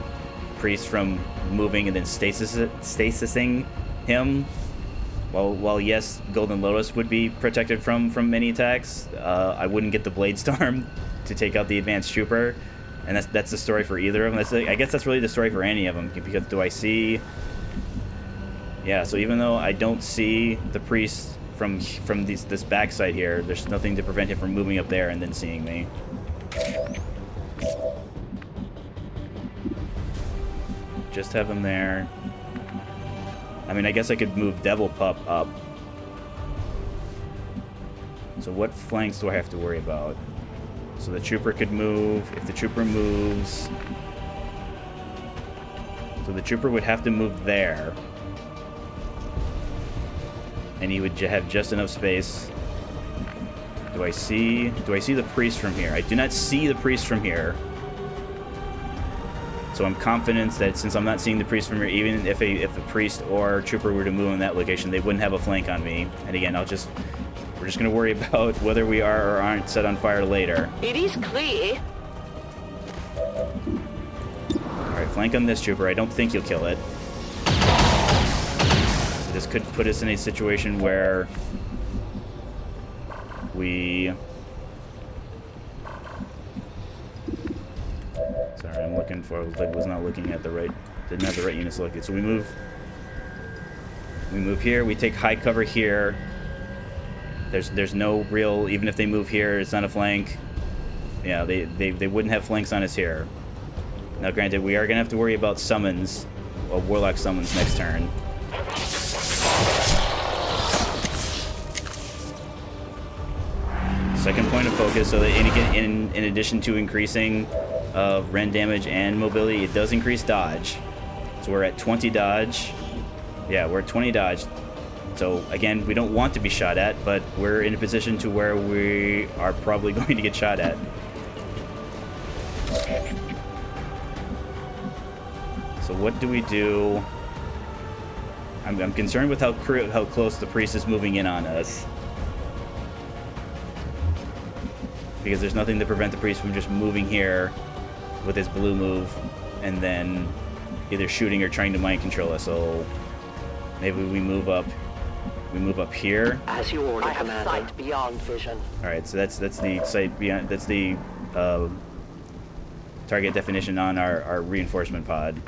priest from moving and then stasising him. While yes, Golden Lotus would be protected from many attacks, I wouldn't get the Blade Storm to take out the advanced trooper, and that's the story for either of them. I guess that's really the story for any of them, because do I see... Yeah, so even though I don't see the priest from this backside here, there's nothing to prevent him from moving up there and then seeing me. Just have him there. I mean, I guess I could move Devil Pup up. So what flanks do I have to worry about? So the trooper could move. If the trooper moves... So the trooper would have to move there. And he would have just enough space. Do I see the priest from here? I do not see the priest from here. So I'm confident that since I'm not seeing the priest from here, even if a priest or trooper were to move in that location, they wouldn't have a flank on me. And again, we're just gonna worry about whether we are or aren't set on fire later. It is clear. Alright, flank on this trooper. I don't think you'll kill it. This could put us in a situation where we... Sorry, I'm looking for... I was not looking at the right... Didn't have the right unit selected. So we move here. We take high cover here. There's no real... Even if they move here, it's not a flank. Yeah, they wouldn't have flanks on us here. Now, granted, we are going to have to worry about summons. Well, Warlock summons next turn. Second point of focus, so that in addition to increasing rend damage and mobility, it does increase dodge. So we're at 20 dodge. Yeah, we're at 20 dodge. So again, we don't want to be shot at, but we're in a position to where we are probably going to get shot at. So what do we do? I'm concerned with how close the priest is moving in on us. Because there's nothing to prevent the priest from just moving here with his blue move and then either shooting or trying to mind control us. So maybe we move up here. As you order, Commander. I have sight beyond vision. All right, so that's the sight beyond. That's the target definition on our reinforcement pod.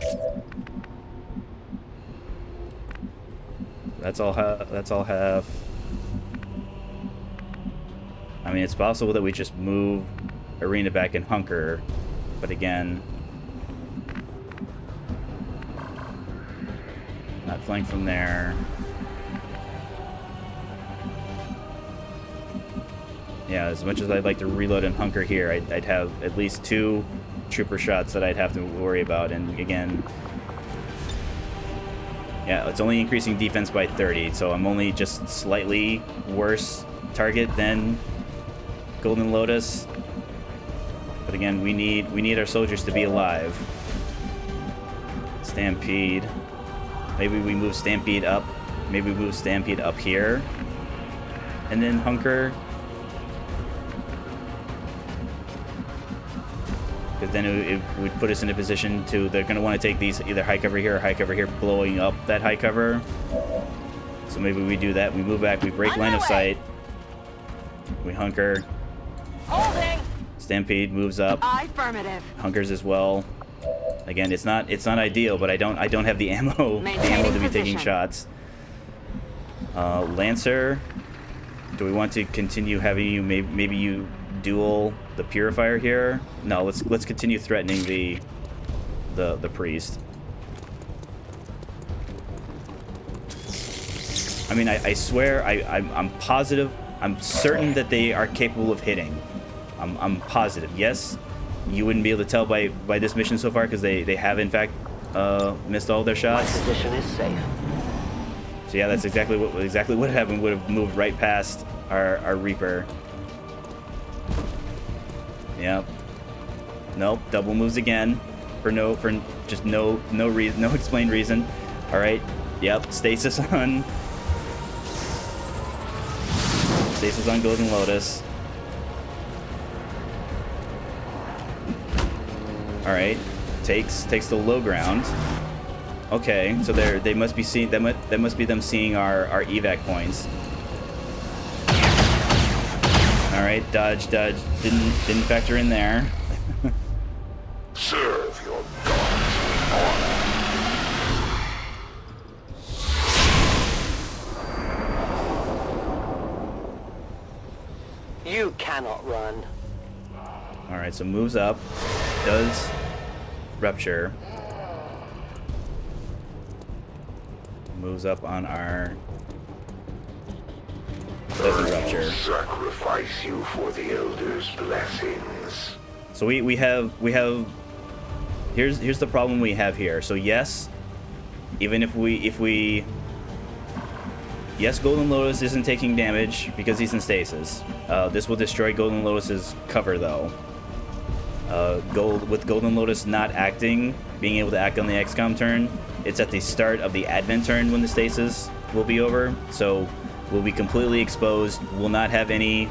That's all half. I mean, it's possible that we just move Arena back and hunker, but again, not flank from there. Yeah, as much as I'd like to reload and hunker here, I'd have at least 2 trooper shots that I'd have to worry about. And again, yeah, it's only increasing defense by 30, so I'm only just slightly worse target than Golden Lotus. But again, we need our soldiers to be alive. Stampede. Maybe we move Stampede up. Maybe we move Stampede up here. And then hunker. Because then it would put us in a position to... They're going to want to take these either high cover here or high cover here, blowing up that high cover. So maybe we do that. We move back. We break line of sight. We hunker. Holding. Stampede moves up. Affirmative. Hunkers as well. Again, it's not ideal, but I don't have the ammo to be taking shots. Lancer, do we want to continue having you maybe you duel the Purifier here? No, let's continue threatening the priest. I mean, I swear I'm positive, I'm certain that they are capable of hitting. I'm positive. Yes, you wouldn't be able to tell by this mission so far because they have in fact missed all their shots. My position is safe. So yeah, that's exactly what happened. Would have moved right past our Reaper. Yep. Nope. Double moves again for just no reason, no explained reason. All right. Yep. Stasis on Golden Lotus. All right, takes the low ground. Okay, so they must be seeing that must be them seeing our evac points. All right, dodge didn't factor in there. Serve your gods. You cannot run. All right, so moves up, does rupture, moves up on our, doesn't rupture. Sacrifice you for the Elder's blessings. So we have here's the problem we have here. So yes, even if we yes, Golden Lotus isn't taking damage because he's in stasis. This will destroy Golden Lotus's cover though. With Golden Lotus not acting, being able to act on the XCOM turn, it's at the start of the Advent turn when the stasis will be over. So we'll be completely exposed. We'll not have any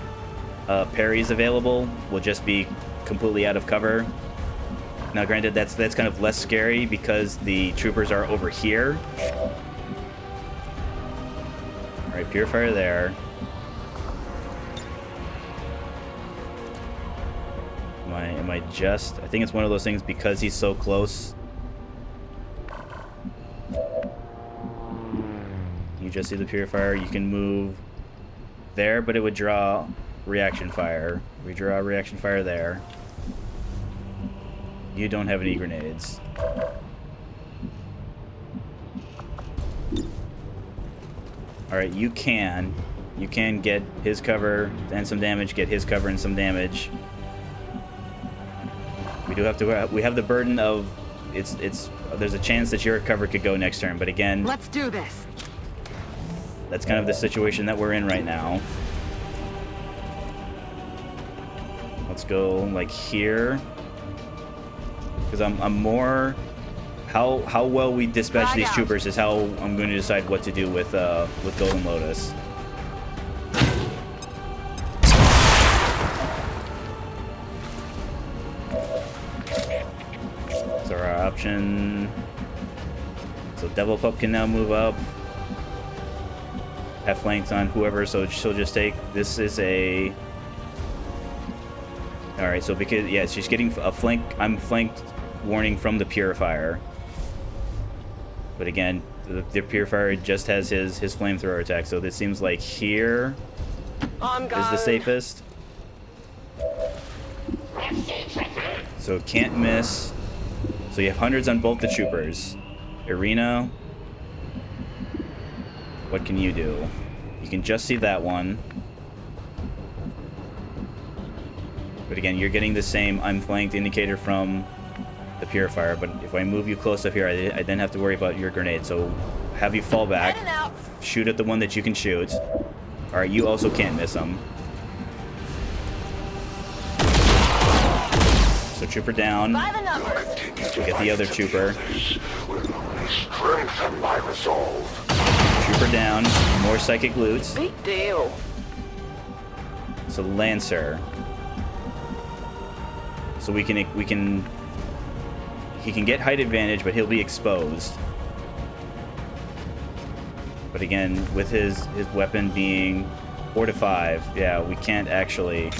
parries available. We'll just be completely out of cover. Now, granted, that's kind of less scary because the troopers are over here. All right, Purifier there. Am I just... I think it's one of those things because he's so close. You just see the Purifier. You can move there, but it would draw reaction fire. We draw reaction fire there. You don't have any grenades. Alright, you can get his cover and some damage, get his cover and some damage. We have the burden of there's a chance that your cover could go next turn, but again, Let's do this. that's kind of the situation that we're in right now. Let's go like here, because I'm more how well we dispatch these troopers is how I'm going to decide what to do with Golden Lotus. So our option. So Devil Pup can now move up. Have flanks on whoever, so she'll just take. This is a. All right, so because yeah, she's getting a flank. I'm flanked warning from the Purifier. But again, the Purifier just has his flamethrower attack, so this seems like here is the safest. So can't miss. So you have hundreds on both the troopers. Arena. what can you do? You can just see that one. But again, you're getting the same unflanked indicator from the Purifier, but if I move you close up here, I then have to worry about your grenade. So have you fall back, Heading out. shoot at the one that you can shoot. Alright, you also can't miss him. So trooper down. By the numbers. Get the other trooper. Will only strengthen my resolve. Trooper down. More psychic loots. Big deal. So Lancer. So he can get height advantage, but he'll be exposed. But again, with his weapon being 4 to 5, yeah, we can't actually.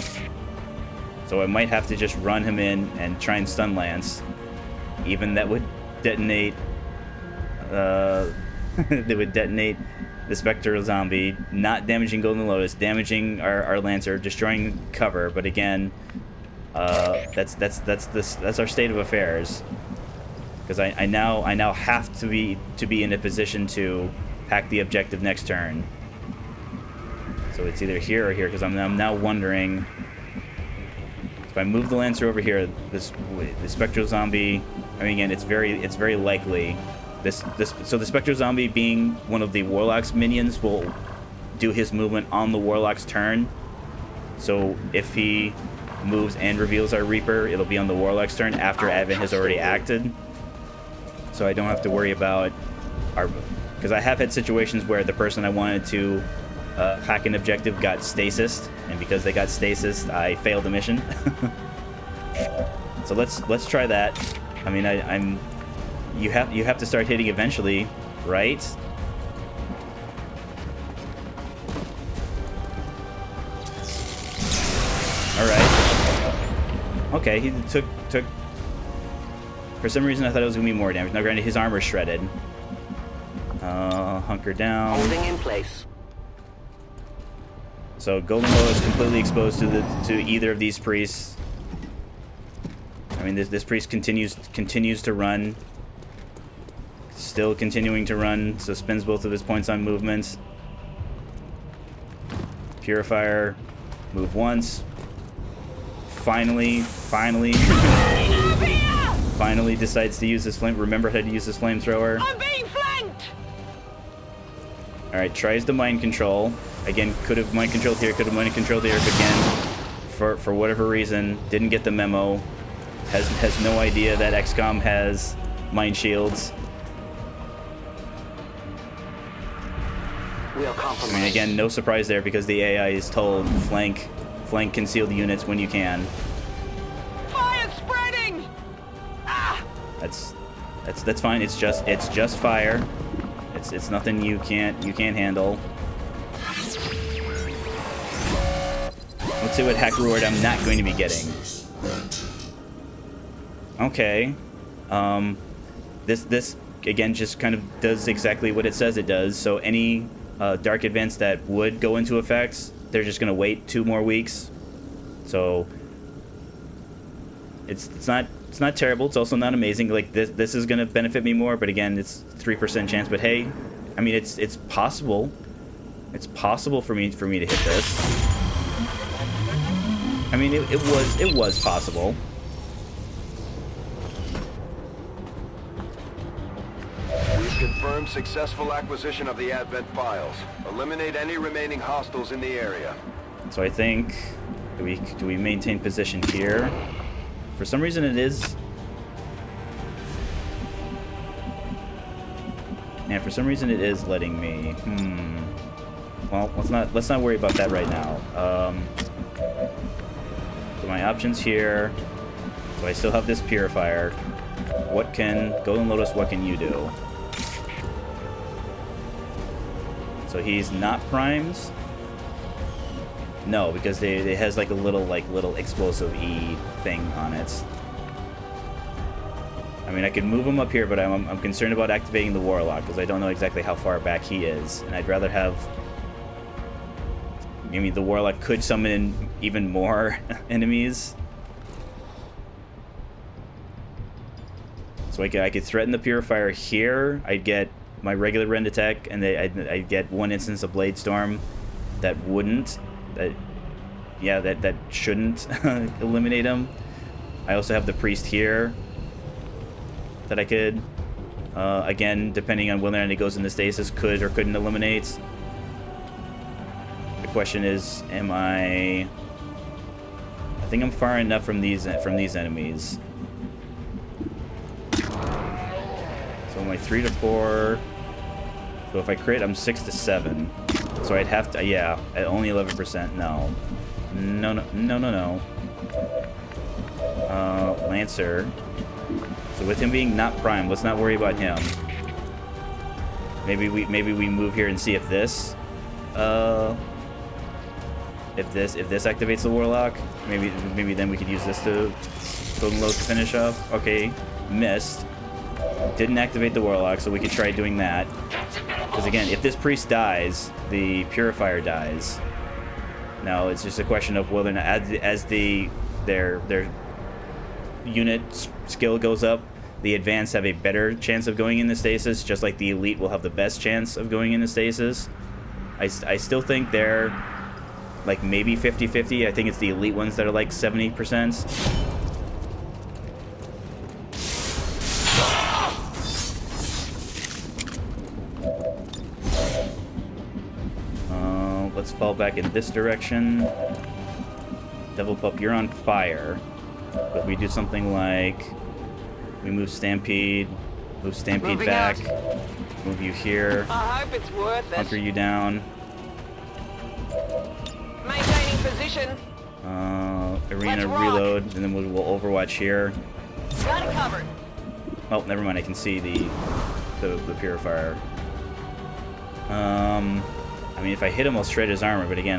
So I might have to just run him in and try and stun Lance. Even that would detonate. They would detonate the Spectral Zombie, not damaging Golden Lotus, damaging our Lancer, destroying cover. But again, that's our state of affairs. Because I now have to be in a position to hack the objective next turn. So it's either here or here. Because I'm now wondering if I move the Lancer over here, the Spectral Zombie. I mean, again, it's very likely. So the Spectral Zombie, being one of the Warlock's minions, will do his movement on the Warlock's turn. So if he moves and reveals our Reaper, it'll be on the Warlock's turn after Advent has already acted. So I don't have to worry about our... Because I have had situations where the person I wanted to hack an objective got stasis, and because they got stasis, I failed the mission. So let's try that. I mean, you have to start hitting eventually, right? All right. Okay, he took. For some reason, I thought it was gonna be more damage. Now, granted, his armor's shredded. Hunker down. Holding in place. So Golden Bow is completely exposed to either of these priests. I mean, this priest continues to run. Still continuing to run, so spends both of his points on movements. Purifier, move once. Finally decides to use his flame. Remember how to use his flamethrower. I'm being flanked. All right, tries the mind control. Again, could have mind controlled here, could have mind controlled here, but again, for whatever reason, didn't get the memo. Has no idea that XCOM has mind shields. We'll I compromise. mean, again, no surprise there because the AI is told flank concealed units when you can. Fire spreading. Ah! That's fine. It's just fire. It's nothing you can't handle. Let's see what hack reward I'm not going to be getting. Okay. This again just kind of does exactly what it says it does. So any dark events that would go into effect, they're just gonna wait 2 more weeks. So it's not terrible. It's also not amazing. Like this is gonna benefit me more, but again, it's 3% chance. But hey, I mean, it's possible. It's possible for me to hit this. I mean, it was possible. We've confirmed successful acquisition of the Advent files. Eliminate any remaining hostiles in the area. So I think, do we maintain position here? For some reason it is. Yeah, for some reason it is letting me. Well, let's not worry about that right now. So my options here. So I still have this Purifier. What can Golden Lotus? What can you do? So he's not primed. No, because it has like a little explosive E thing on it. I mean, I could move him up here, but I'm concerned about activating the Warlock because I don't know exactly how far back he is, and I'd rather have. I mean, the Warlock could summon in even more enemies. So I could threaten the Purifier here. I'd get my regular rend attack, and I get one instance of Blade Storm, that wouldn't, that shouldn't eliminate him. I also have the priest here that I could, again, depending on whether or not he goes into stasis, could or couldn't eliminate. The question is, I think I'm far enough from these enemies. So my 3 to 4. So if I crit, I'm 6 to 7. So I'd have to, yeah, at only 11%. No. Lancer. So with him being not prime, let's not worry about him. Maybe we move here and see if this activates the Warlock. Maybe then we could use this to Golden Load to finish off. Okay, missed. Didn't activate the Warlock, so we could try doing that. Because again, if this priest dies, the Purifier dies. Now it's just a question of whether or not, as their unit skill goes up, the advanced have a better chance of going into stasis, just like the elite will have the best chance of going into stasis. I still think they're like maybe 50-50. I think it's the elite ones that are like 70%. Let's fall back in this direction. Devil Pup, you're on fire. But we do something like we move Stampede back, move you here, I hope it's worth it. hunker you down. Maintaining position. Arena Let's rock. reload, and then we'll Overwatch here. Got it covered. Oh, never mind. I can see the Purifier. I mean, if I hit him, I'll shred his armor. But again,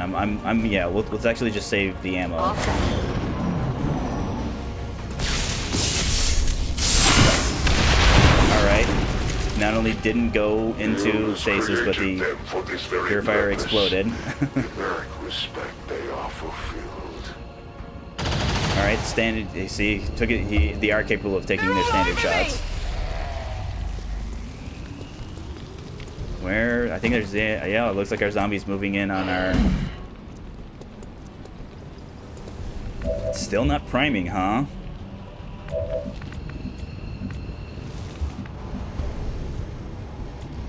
yeah. Let's actually just save the ammo. Awesome. All right. Not only didn't go into stasis, but the Purifier exploded. Respect they are fulfilled. All right, standard. You see, took it. They are capable of taking their standard shots. Where I think there's yeah, it looks like our zombies moving in on our. Still not priming, huh?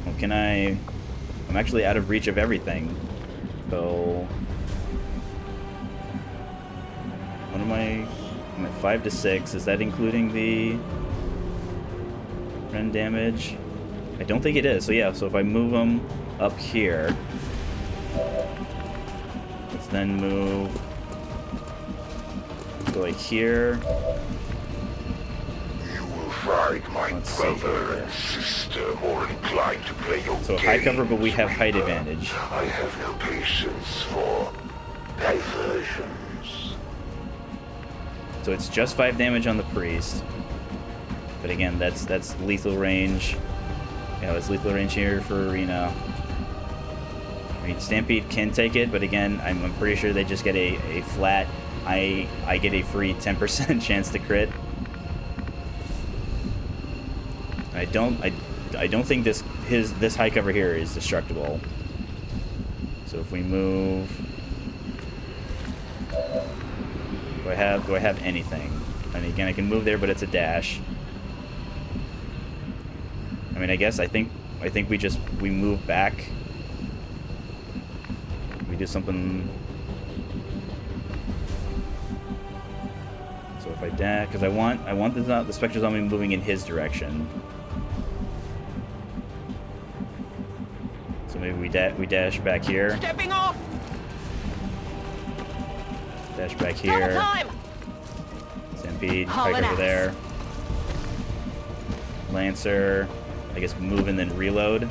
Well, can I? I'm actually out of reach of everything. So. What am I? I'm at 5 to 6. Is that including the rend damage? I don't think it is. So yeah, so if I move them up here, let's then move. Let's go like here. You will find my Let's see brother here. and sister more inclined to play your So game. high cover, but we have height advantage. I have no patience for diversions. So it's just 5 damage on the priest. But again, that's lethal range. Yeah, it's lethal range here for Arena. I mean, Stampede can take it, but again, I'm pretty sure they just get a flat. I get a free 10% chance to crit. I don't think this high cover here is destructible. So if we move, do I have anything? And again, I can move there, but it's a dash. I mean, I guess I think we move back. We do something. So if I dash, because I want the Spectre Zombie moving in his direction. So maybe we dash back here. Stepping off. Dash back Double here. time. Stampede, Haul pike it over out. there. Lancer. I guess move and then reload.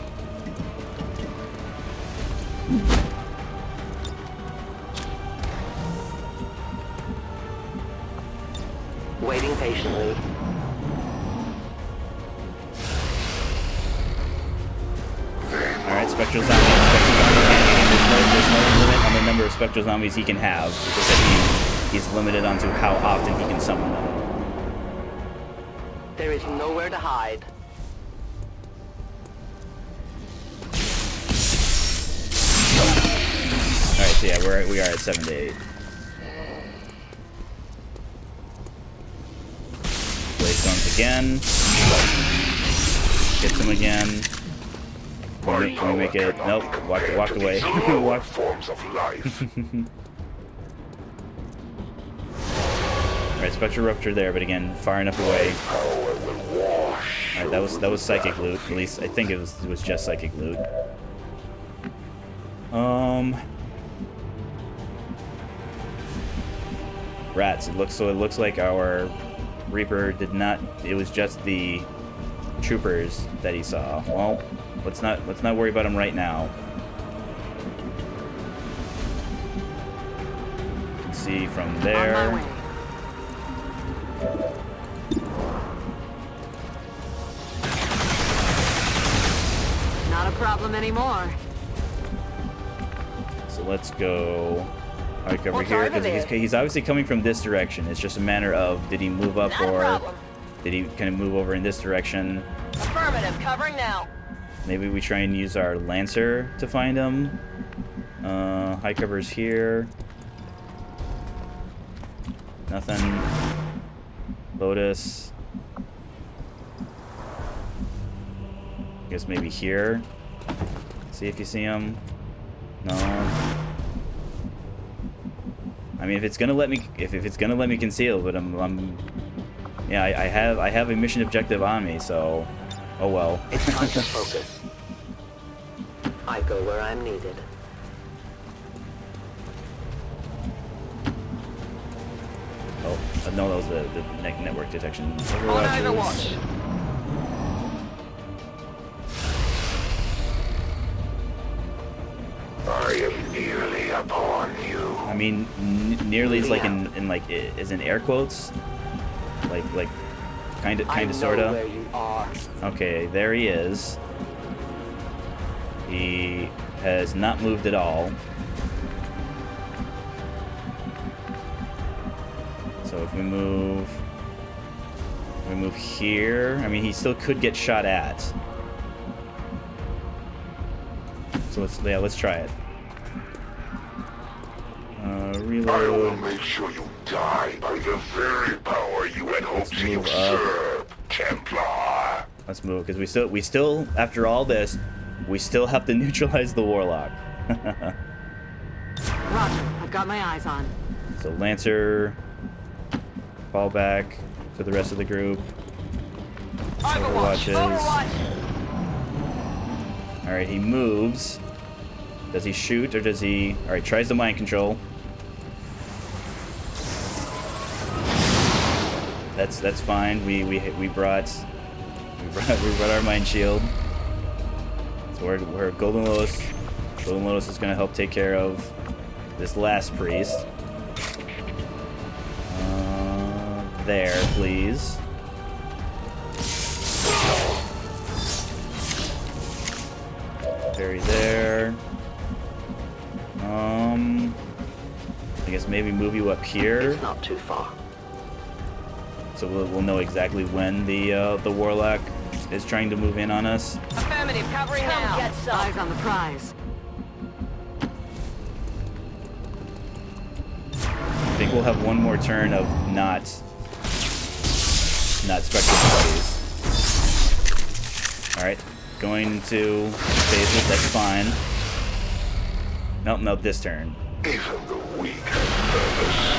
Waiting patiently. Alright, Spectral Zombie. There's no limit on the number of Spectral Zombies he can have. It's just that he's limited onto how often he can summon them. There is nowhere to hide. So yeah, we are at 7 to 8. Blaze stones again. Gets him again. Can we make it? Nope. Walked away. Walked. Forms of life. Alright, Spectre Rupture there, but again, far enough away. Alright, that was psychic loot. At least I think it was just psychic loot. Rats. It looks like our Reaper did not. It was just the troopers that he saw. Well, let's not worry about him right now. You can see from there. Not a problem anymore. So let's go hard cover What's here over because there? he's obviously coming from this direction. It's just a matter of did he move up Not a or problem. did he kind of move over in this direction? Affirmative, covering now. Maybe we try and use our Lancer to find him. High cover's here. Nothing. Lotus. Guess maybe here. See if you see him. No. I mean, if it's gonna let me, if it's gonna let me conceal, but yeah, I have a mission objective on me, so, oh well. It's time to focus. I go where I'm needed. Oh, no, that was the network detection. On Overwatch is- Overwatch. I am nearly upon you. I mean, nearly is like in like is in air quotes, like kind of I know sorta. where you are. Okay, there he is. He has not moved at all. So if we move here, I mean, he still could get shot at. So let's try it. I will Reload. make sure you die by the very power you had hoped to move up. usurp, Templar. Let's move because we still after all this, we still have to neutralize the Warlock. Roger, I've got my eyes on. So Lancer, fall back to the rest of the group. Overwatch. Overwatches. Overwatch. All right, he moves. Does he shoot or does he? All right, tries the mind control. That's fine. We brought our mind shield. So we're Golden Lotus. Golden Lotus is gonna help take care of this last priest. There, please. Very there. I guess maybe move you up here, It's not too far. so we'll know exactly when the Warlock is trying to move in on us. Affirmative, covering now. Get some. Eyes on the prize. I think we'll have one more turn of not Spectre buddies. All right, going to phases. That's fine. Nope, this turn. Even the weak have purpose.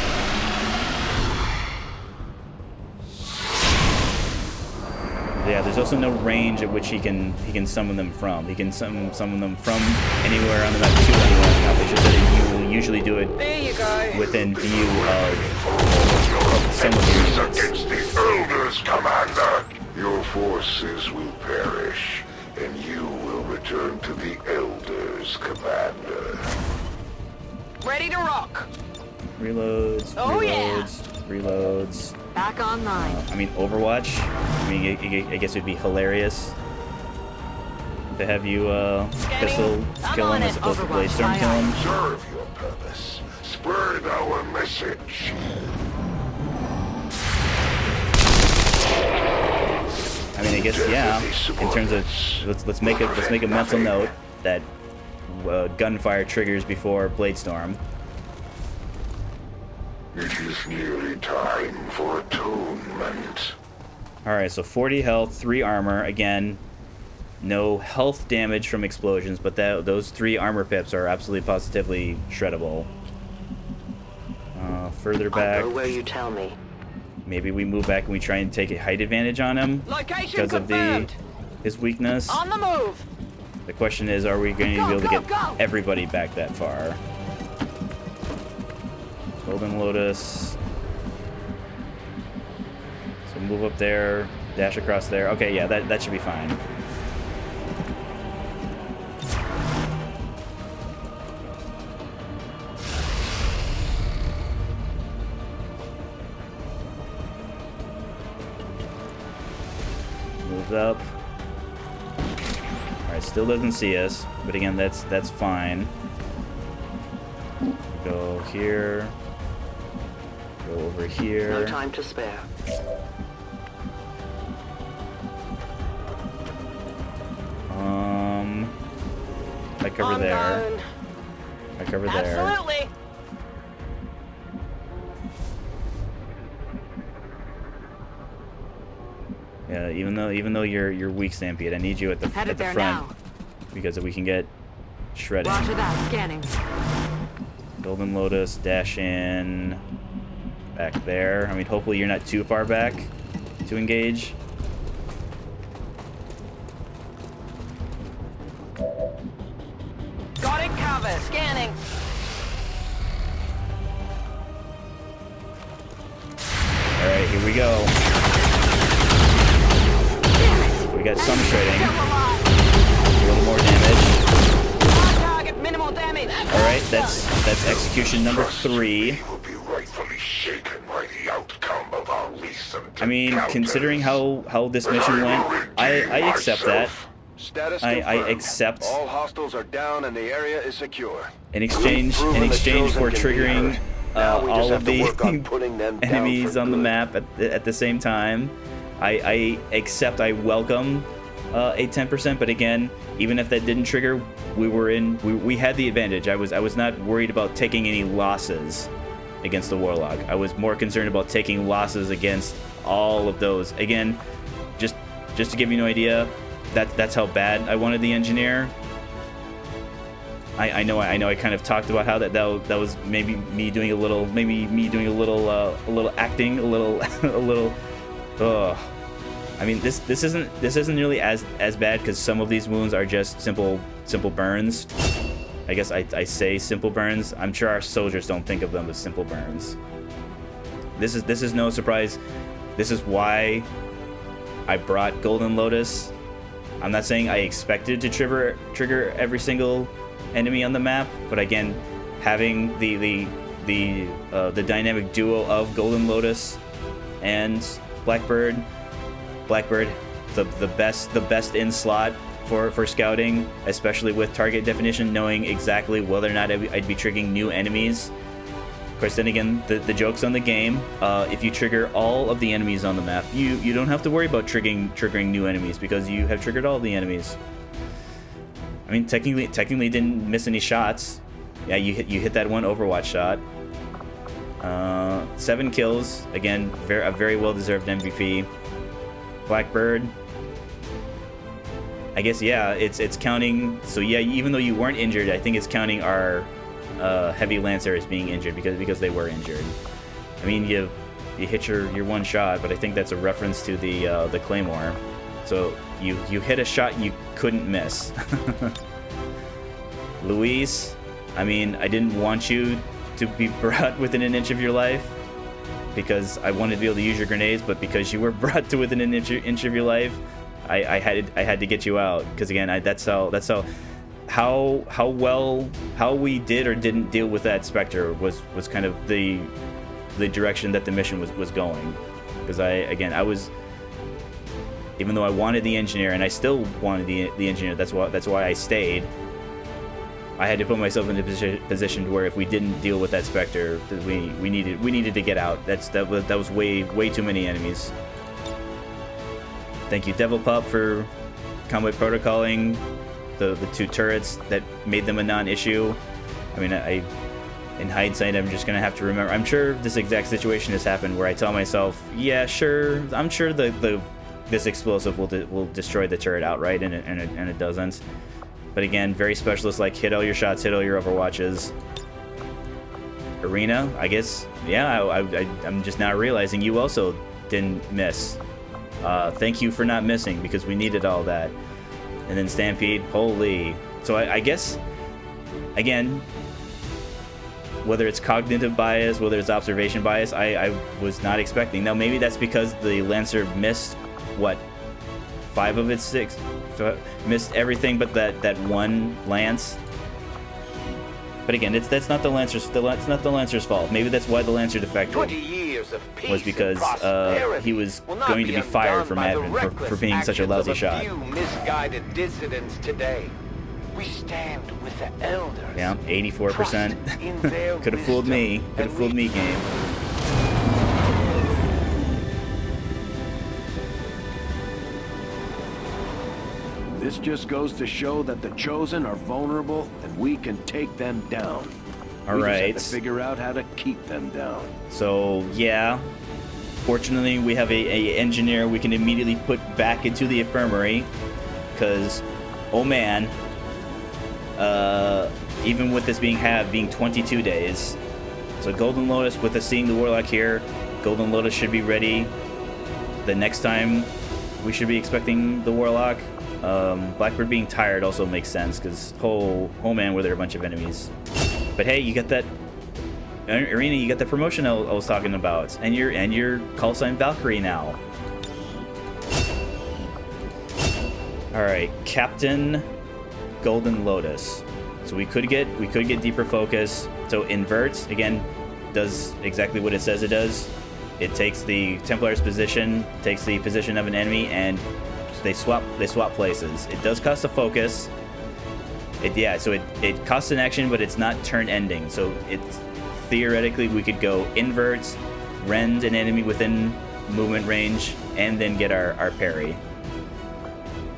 Yeah, there's also no range at which he can summon them from. He can summon them from anywhere on the map to anyone. It's just that you will usually do it There you go. within view of some of your units. Against the Elders, Commander. Your forces will perish, and you will return to the Elders, Commander. Ready to rock. Reloads, Oh, yeah. reloads. Back online. I mean, Overwatch. I mean, I guess it'd be hilarious to have you pistol kill him as opposed to Blaze Storm kill him. Serve your purpose. Spread our message. I mean, I guess yeah. In terms of let's make a mental note that gunfire triggers before Blade Storm. It is nearly time for atonement. Alright, so 40 health, 3 armor. Again, no health damage from explosions, but those 3 armor pips are absolutely positively shreddable. Further back. I'll go where you tell me. Maybe we move back and we try and take a height advantage on him Location because of confirmed. his weakness. On the move. The question is, are we going to be able to get everybody back that far? Golden Lotus. So move up there, dash across there. Okay, yeah, that should be fine. Moves up. Alright, still doesn't see us, but again, that's fine. Go here. Go over here. No time to spare. I cover I'm there. going. I cover there. Absolutely. Yeah, even though you're weak, Stampede, I need you at the Headed there front now. because we can get shredded. Roger that. Scanning. Golden Lotus, dash in back there. I mean, hopefully you're not too far back to engage. Got it covered. Scanning. All right, here we go. We got some shredding. A little more damage. On target. Minimal damage. All right, that's execution number 3. We will be rightfully shaken by the outcome of our recent I mean, encounters. considering how this mission went, I accept that. Status I confirmed. accept All hostiles are down and the area is secure. in exchange Proven the for Chosen can be triggering hurt. Now we just all have of to the work on putting them down enemies for on the good. map at the same time. I accept, I welcome a 10%, but again, even if that didn't trigger, we had the advantage. I was not worried about taking any losses against the Warlock. I was more concerned about taking losses against all of those. Again, just to give you an idea, that's how bad I wanted the Engineer. I know I kind of talked about how that was maybe me doing a little acting, a little I mean, this isn't nearly as bad because some of these wounds are just simple burns. I guess I say simple burns. I'm sure our soldiers don't think of them as simple burns. This is no surprise. This is why I brought Golden Lotus. I'm not saying I expected to trigger every single enemy on the map, but again, having the dynamic duo of Golden Lotus and Blackbird, the best in slot for scouting, especially with target definition, knowing exactly whether or not I'd be triggering new enemies. Of course, then again, the joke's on the game. If you trigger all of the enemies on the map, you don't have to worry about triggering new enemies because you have triggered all the enemies. I mean, technically didn't miss any shots. Yeah, you hit that one Overwatch shot. 7 kills. Again, a very well-deserved MVP. Blackbird. I guess, yeah, it's counting. So yeah, even though you weren't injured, I think it's counting our heavy Lancer as being injured because they were injured. I mean, you hit your one shot, but I think that's a reference to the Claymore. So you hit a shot you couldn't miss. Luis, I mean, I didn't want you to be brought within an inch of your life because I wanted to be able to use your grenades, but because you were brought to within an inch of your life, I had to get you out. Because again, that's how we did or didn't deal with that Spectre was kind of the direction that the mission was going. Because I was, even though I wanted the Engineer and I still wanted the Engineer, that's why I stayed. I had to put myself in a position to where if we didn't deal with that Spectre, we needed to get out. That was way too many enemies. Thank you, Devil Pup, for combat protocoling the two turrets that made them a non-issue. I mean, in hindsight, I'm just gonna have to remember. I'm sure this exact situation has happened where I tell myself, yeah, sure, I'm sure this explosive will destroy the turret outright, and it doesn't. But again, very specialist, like hit all your shots, hit all your overwatches. Arena, I guess, yeah, I'm just now realizing you also didn't miss. Thank you for not missing, because we needed all that. And then Stampede, holy. So I guess, again, whether it's cognitive bias, whether it's observation bias, I was not expecting. Now, maybe that's because the Lancer missed, what, 5 of its 6? Missed everything but that one lance. But again, that's not the Lancer's. That's not the Lancer's fault. Maybe that's why the Lancer defected. 20 years of peace was because he was going to be fired from admin for being such a lousy shot. Few misguided dissidents today. We stand with the elders. Yeah, 84%. Could have fooled me. Could have fooled me, game. This just goes to show that the Chosen are vulnerable and we can take them down. All right. We just have to figure out how to keep them down. So, yeah. Fortunately, we have a engineer we can immediately put back into the infirmary. Because, oh man, even with this being 22 days. So Golden Lotus, with us seeing the Warlock here, Golden Lotus should be ready. The next time we should be expecting the Warlock. Blackbird being tired also makes sense, because oh man, were there a bunch of enemies. But hey, you got that Arena, you got the promotion I was talking about, and your call sign Valkyrie now. All right, Captain Golden Lotus. So we could get deeper focus. So invert again does exactly what it says it does. It takes the Templar's position, takes the position of an enemy, and they swap places. It does cost a focus. So it costs an action, but it's not turn ending. So it's theoretically we could go invert, rend an enemy within movement range, and then get our parry.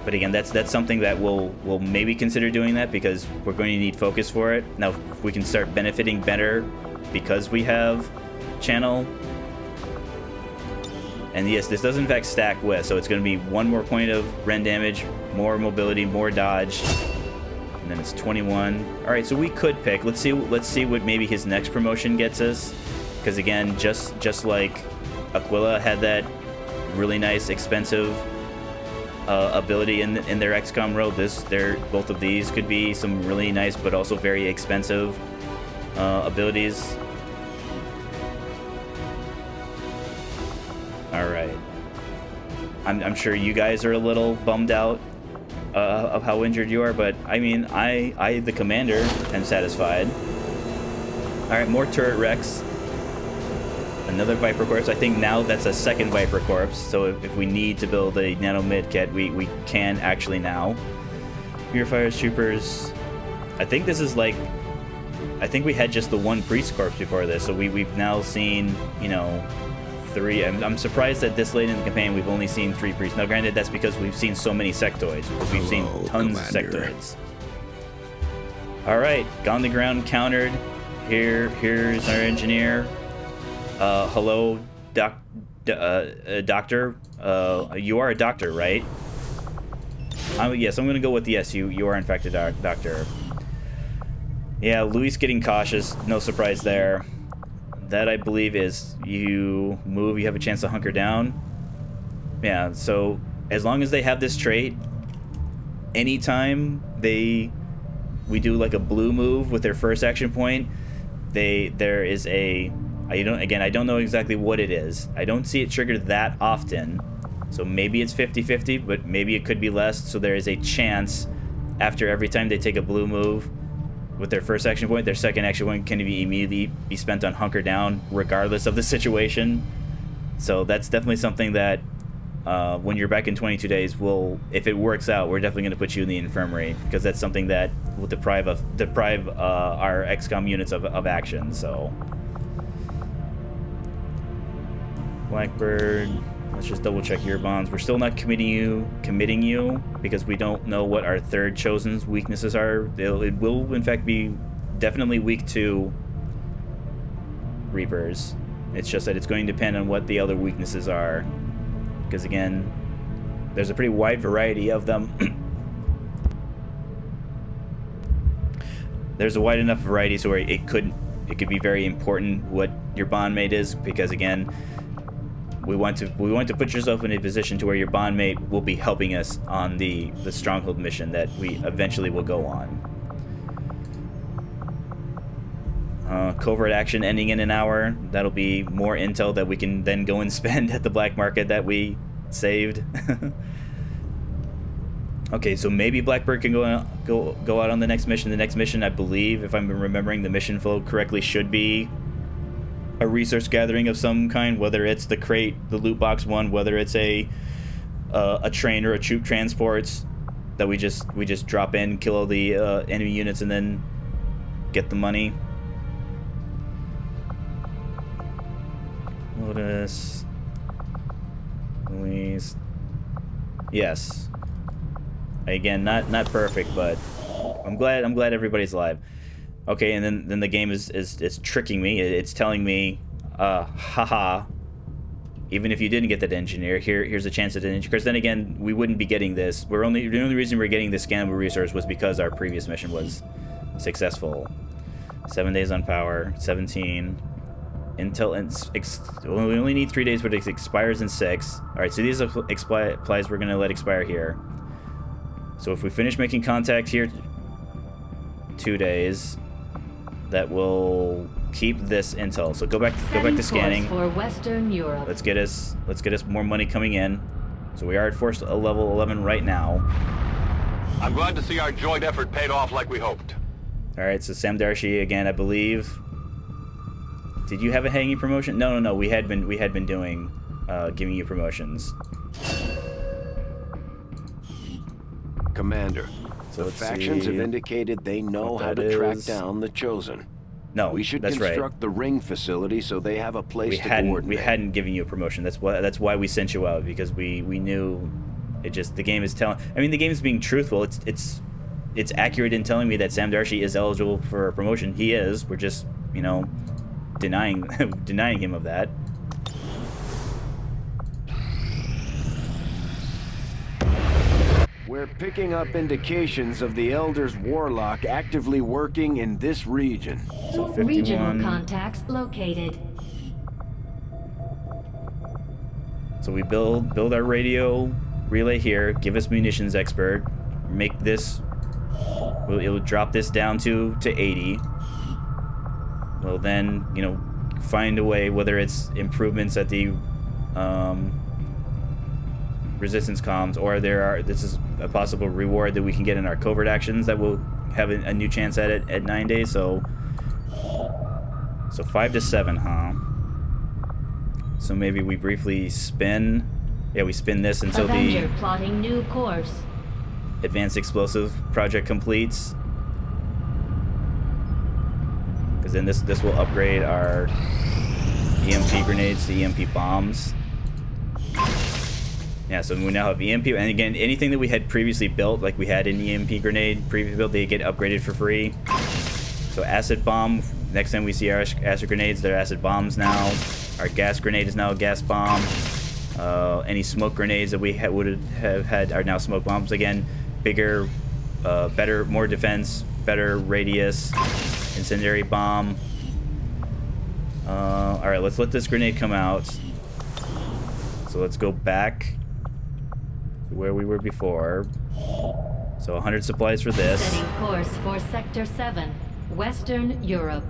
But again, that's something that we'll maybe consider doing that, because we're going to need focus for it. Now we can start benefiting better because we have channel. And yes, this does in fact stack with, so it's going to be 1 more point of rend damage, more mobility, more dodge, and then it's 21. All right, so we could pick. Let's see what maybe his next promotion gets us, because again, just like Aquila had that really nice, expensive ability in their XCOM road. Both of these could be some really nice, but also very expensive abilities. All right. I'm sure you guys are a little bummed out of how injured you are, but I mean, I the commander, am satisfied. All right, more turret wrecks. Another Viper Corpse. I think now that's a second Viper Corpse, so if we need to build a Nano Mid kit, we can actually now. Purifiers, Troopers. I think this is like... I think we had just the one Priest Corpse before this, so we've now seen, 3. I'm surprised that this late in the campaign we've only seen 3 priests. Now granted, that's because we've seen so many sectoids. We've seen tons of sectoids. Alright, Gone the Ground countered. Here's our engineer. Hello, doctor. You are a doctor, right? Yes, I'm gonna go with yes, you are in fact a doctor. Yeah, Luis getting cautious, no surprise there. That, I believe, is you move, you have a chance to hunker down. Yeah, so as long as they have this trait, anytime we do like a blue move with their first action point, there is a... I don't know exactly what it is. I don't see it triggered that often. So maybe it's 50-50, but maybe it could be less. So there is a chance after every time they take a blue move with their first action point, their second action point can immediately be spent on hunker down, regardless of the situation. So that's definitely something that when you're back in 22 days, if it works out, we're definitely going to put you in the infirmary, because that's something that will deprive our XCOM units of action. So Blackbird, Let's just double check your bonds. We're still not committing you because we don't know what our third chosen's weaknesses are. It will in fact be definitely weak to Reapers. It's just that it's going to depend on what the other weaknesses are. Because again, there's a pretty wide variety of them. There's a wide enough variety so where it could be very important what your bondmate is, because again, we want to put yourself in a position to where your bondmate will be helping us on the stronghold mission that we eventually will go on. Covert action ending in an hour. That'll be more intel that we can then go and spend at the black market that we saved. Okay, so maybe Blackbird can go out on the next mission. The next mission, I believe, if I'm remembering the mission flow correctly, should be a resource gathering of some kind, whether it's the crate, the loot box one, whether it's a train or a troop transports that we just drop in, kill all the enemy units, and then get the money. Lotus, Louise, yes. Again, not perfect, but I'm glad everybody's alive. Okay, and then the game is tricking me. It's telling me, haha. Even if you didn't get that engineer, here's a chance at an engineer. Because then again, we wouldn't be getting this. The only reason we're getting this scannable resource was because our previous mission was successful. 7 days on power, 17. Intel, we only need 3 days, but it expires in 6. All right, so these applies we're gonna let expire here. So if we finish making contact here, 2 days, that will keep this intel. So go back to scanning. For Western Europe. Let's get us more money coming in. So we are at force level 11 right now. I'm glad to see our joint effort paid off like we hoped. All right, so Sam Darshi again, I believe. Did you have a hanging promotion? No. We had been doing giving you promotions. Commander, So the factions have indicated they know how to track down the Chosen. No, We should that's construct right. the ring facility so they have a place to coordinate. We hadn't given you a promotion. That's why we sent you out, because we knew it just the game is telling. I mean, the game is being truthful. It's accurate in telling me that Sam Darshi is eligible for a promotion. He is. We're just denying him of that. We're picking up indications of the Elder's warlock actively working in this region. So 51. Regional contacts located. So we build our radio relay here. Give us munitions expert. Make this. It will drop this down to 80. We'll then find a way, whether it's improvements at the resistance comms, or this is a possible reward that we can get in our covert actions that will have a new chance at it at 9 days. So 5 to 7, huh? So maybe we briefly spin. Yeah, we spin this until Avenger plotting new course. the advanced explosive project completes. Because then this will upgrade our EMP grenades to EMP bombs. Yeah, so we now have EMP, and again, anything that we had previously built, like we had an EMP grenade previously built, they get upgraded for free. So acid bomb, next time we see our acid grenades, they're acid bombs now. Our gas grenade is now a gas bomb. Any smoke grenades that we would have had are now smoke bombs. Again, bigger, better, more defense, better radius, incendiary bomb. All right, let's let this grenade come out. So let's go back to where we were before. So 100 supplies for this. Setting course for Sector 7, Western Europe.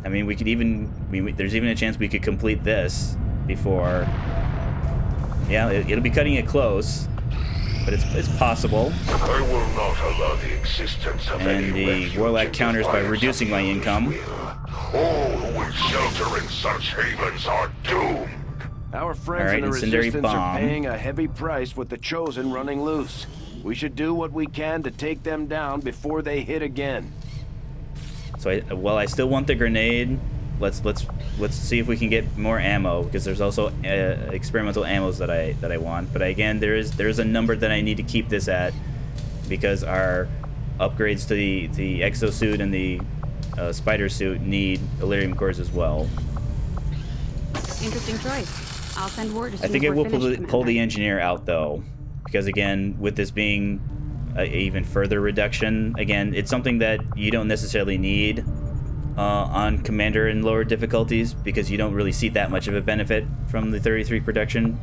I mean, we could even, there's even a chance we could complete this before. Yeah, it'll be cutting it close, but it's possible. I will not allow the existence of any And the refuge Warlock in counters by defiance reducing of my the income. will. All who would shelter in such havens are doomed. Our friends All right, in the incendiary Resistance bomb. are paying a heavy price with the Chosen running loose. We should do what we can to take them down before they hit again. So I still want the grenade. let's see if we can get more ammo, because there's also experimental ammos that I want. But again, there's a number that I need to keep this at, because our upgrades to the exosuit and the spider suit need Elerium cores as well. Interesting choice. I'll send word as soon I think as I we're will finished, pull the Commander. engineer out though, because again, with this being a even further reduction, again, it's something that you don't necessarily need on Commander and lower difficulties, because you don't really see that much of a benefit from the 33%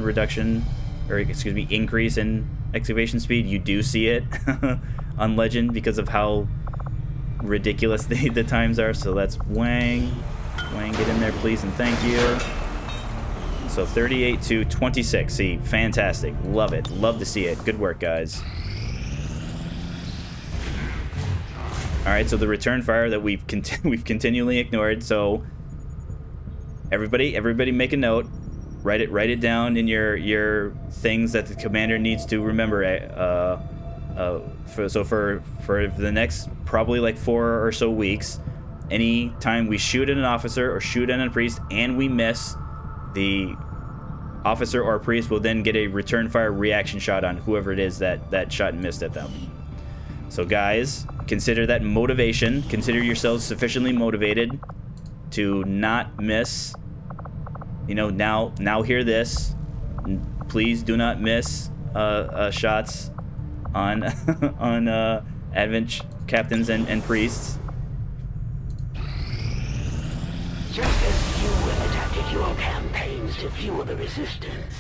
reduction, or excuse me, increase in excavation speed. You do see it on Legend because of how ridiculous the times are. So that's Wang. Wang, get in there, please, and thank you. So 38 to 26. See, fantastic. Love it. Love to see it. Good work, guys. All right, so the return fire that we've continually ignored. So everybody make a note. Write it down in your things that the commander needs to remember. For the next probably like 4 or so weeks, any time we shoot at an officer or shoot at a priest and we miss, the officer or priest will then get a return fire reaction shot on whoever it is that shot and missed at them. So guys, consider that motivation. Consider yourselves sufficiently motivated to not miss. You know, now hear this. Please do not miss shots on on Advent captains and priests. Just as you adapted your campaigns to fuel the resistance,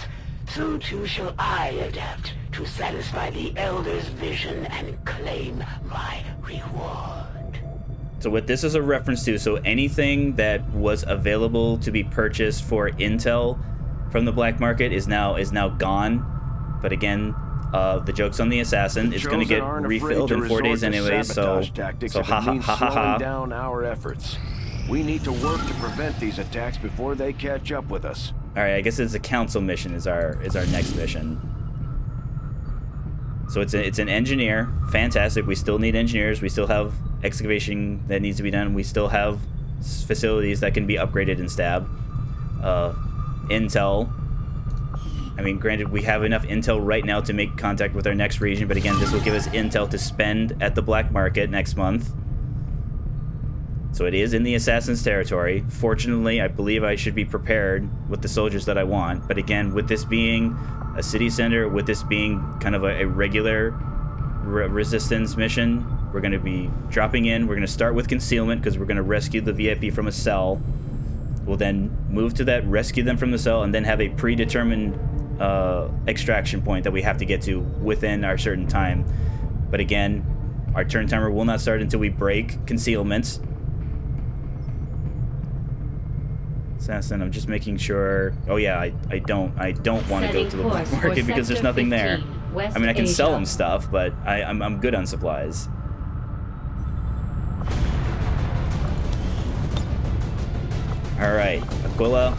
so too shall I adapt to satisfy the Elder's vision and claim my reward. So what this is a reference to, so anything that was available to be purchased for intel from the black market is now gone. But again, the joke's on the assassin. It's going to get refilled in 4 days anyway. So ha ha ha ha ha. Down our efforts. We need to work to prevent these attacks before they catch up with us. All right, I guess it's a council mission is our next mission. So it's an engineer. Fantastic. We still need engineers. We still have excavation that needs to be done. We still have facilities that can be upgraded in Stab. Intel. I mean, granted, we have enough intel right now to make contact with our next region, but again, this will give us intel to spend at the black market next month. So it is in the assassin's territory. Fortunately, I believe I should be prepared with the soldiers that I want. But again, with this being a city center, with this being kind of a regular resistance mission, we're going to be dropping in. We're going to start with concealment because we're going to rescue the VIP from a cell. We'll then move to that, rescue them from the cell, and then have a predetermined extraction point that we have to get to within our certain time. But again, our turn timer will not start until we break concealment. Assassin, I'm just making sure. Oh yeah, I don't want to go to the black market because there's nothing there. I mean, I can sell them stuff, but I'm good on supplies. All right, Aquila.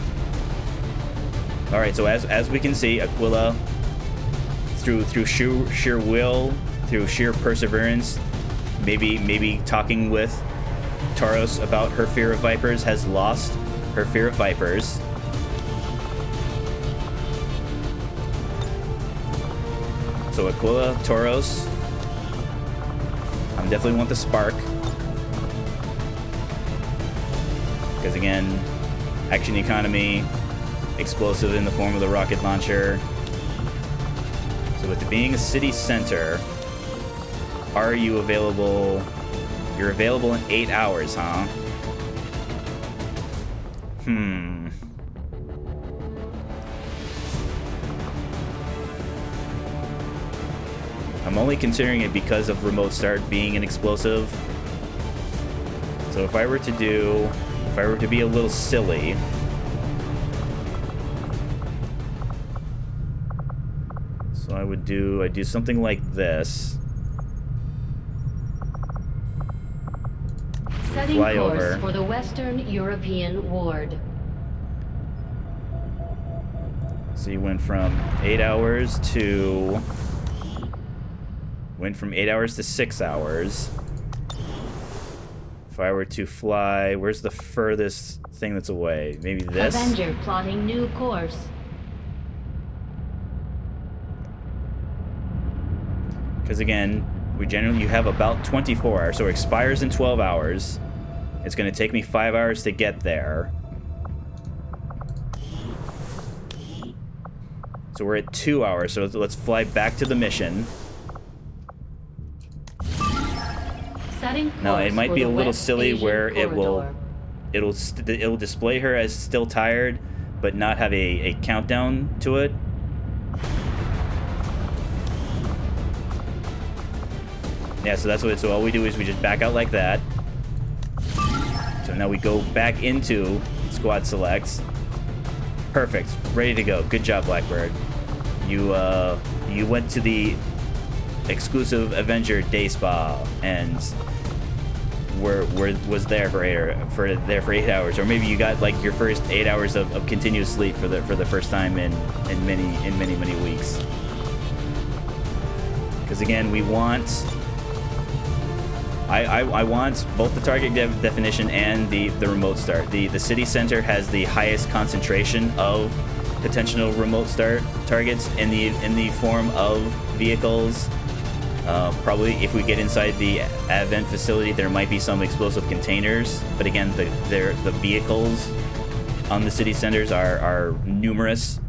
All right, so as we can see, Aquila, through sheer will, through sheer perseverance, maybe talking with Tauros about her fear of vipers, has lost her fear of vipers. So Aquila, Tauros. I definitely want the spark. Because again, action economy, explosive in the form of the rocket launcher. So with it being a city center, are you available? You're available in 8 hours, huh? I'm only considering it because of remote start being an explosive. So if I were to be a little silly, so I'd do something like this. Setting Fly course over. for the Western European Ward. So you went from 8 hours to 6 hours. If I were to fly, where's the furthest thing that's away? Maybe this? Avenger plotting new course. Because again, you have about 24 hours, so it expires in 12 hours. It's going to take me 5 hours to get there. So we're at 2 hours, so let's fly back to the mission. Now, it might be a little silly where it'll display her as still tired, but not have a countdown to it. Yeah, so that's what. So all we do is we just back out like that. So now we go back into squad selects. Perfect, ready to go. Good job, Blackbird. You went to the exclusive Avenger Day Spa and was there for 8 hours, or maybe you got like your first 8 hours of continuous sleep for the first time in many weeks. Because again, we want. I want both the target definition and the remote start. The city center has the highest concentration of potential remote start targets in the form of vehicles. Probably if we get inside the Advent facility, there might be some explosive containers. But again, the vehicles on the city centers are numerous,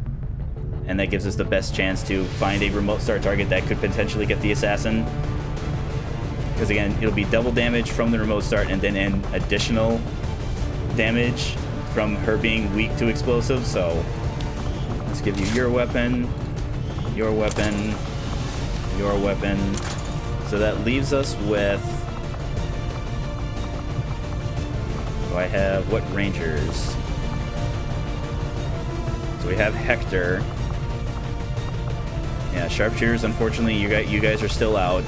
and that gives us the best chance to find a remote start target that could potentially get the assassin. Because again, it'll be double damage from the remote start and then an additional damage from her being weak to explosives. So let's give you your weapon, your weapon, your weapon. So that leaves us with... Do I have... what rangers? So we have Hector. Yeah, sharpshooters, unfortunately, you guys are still out.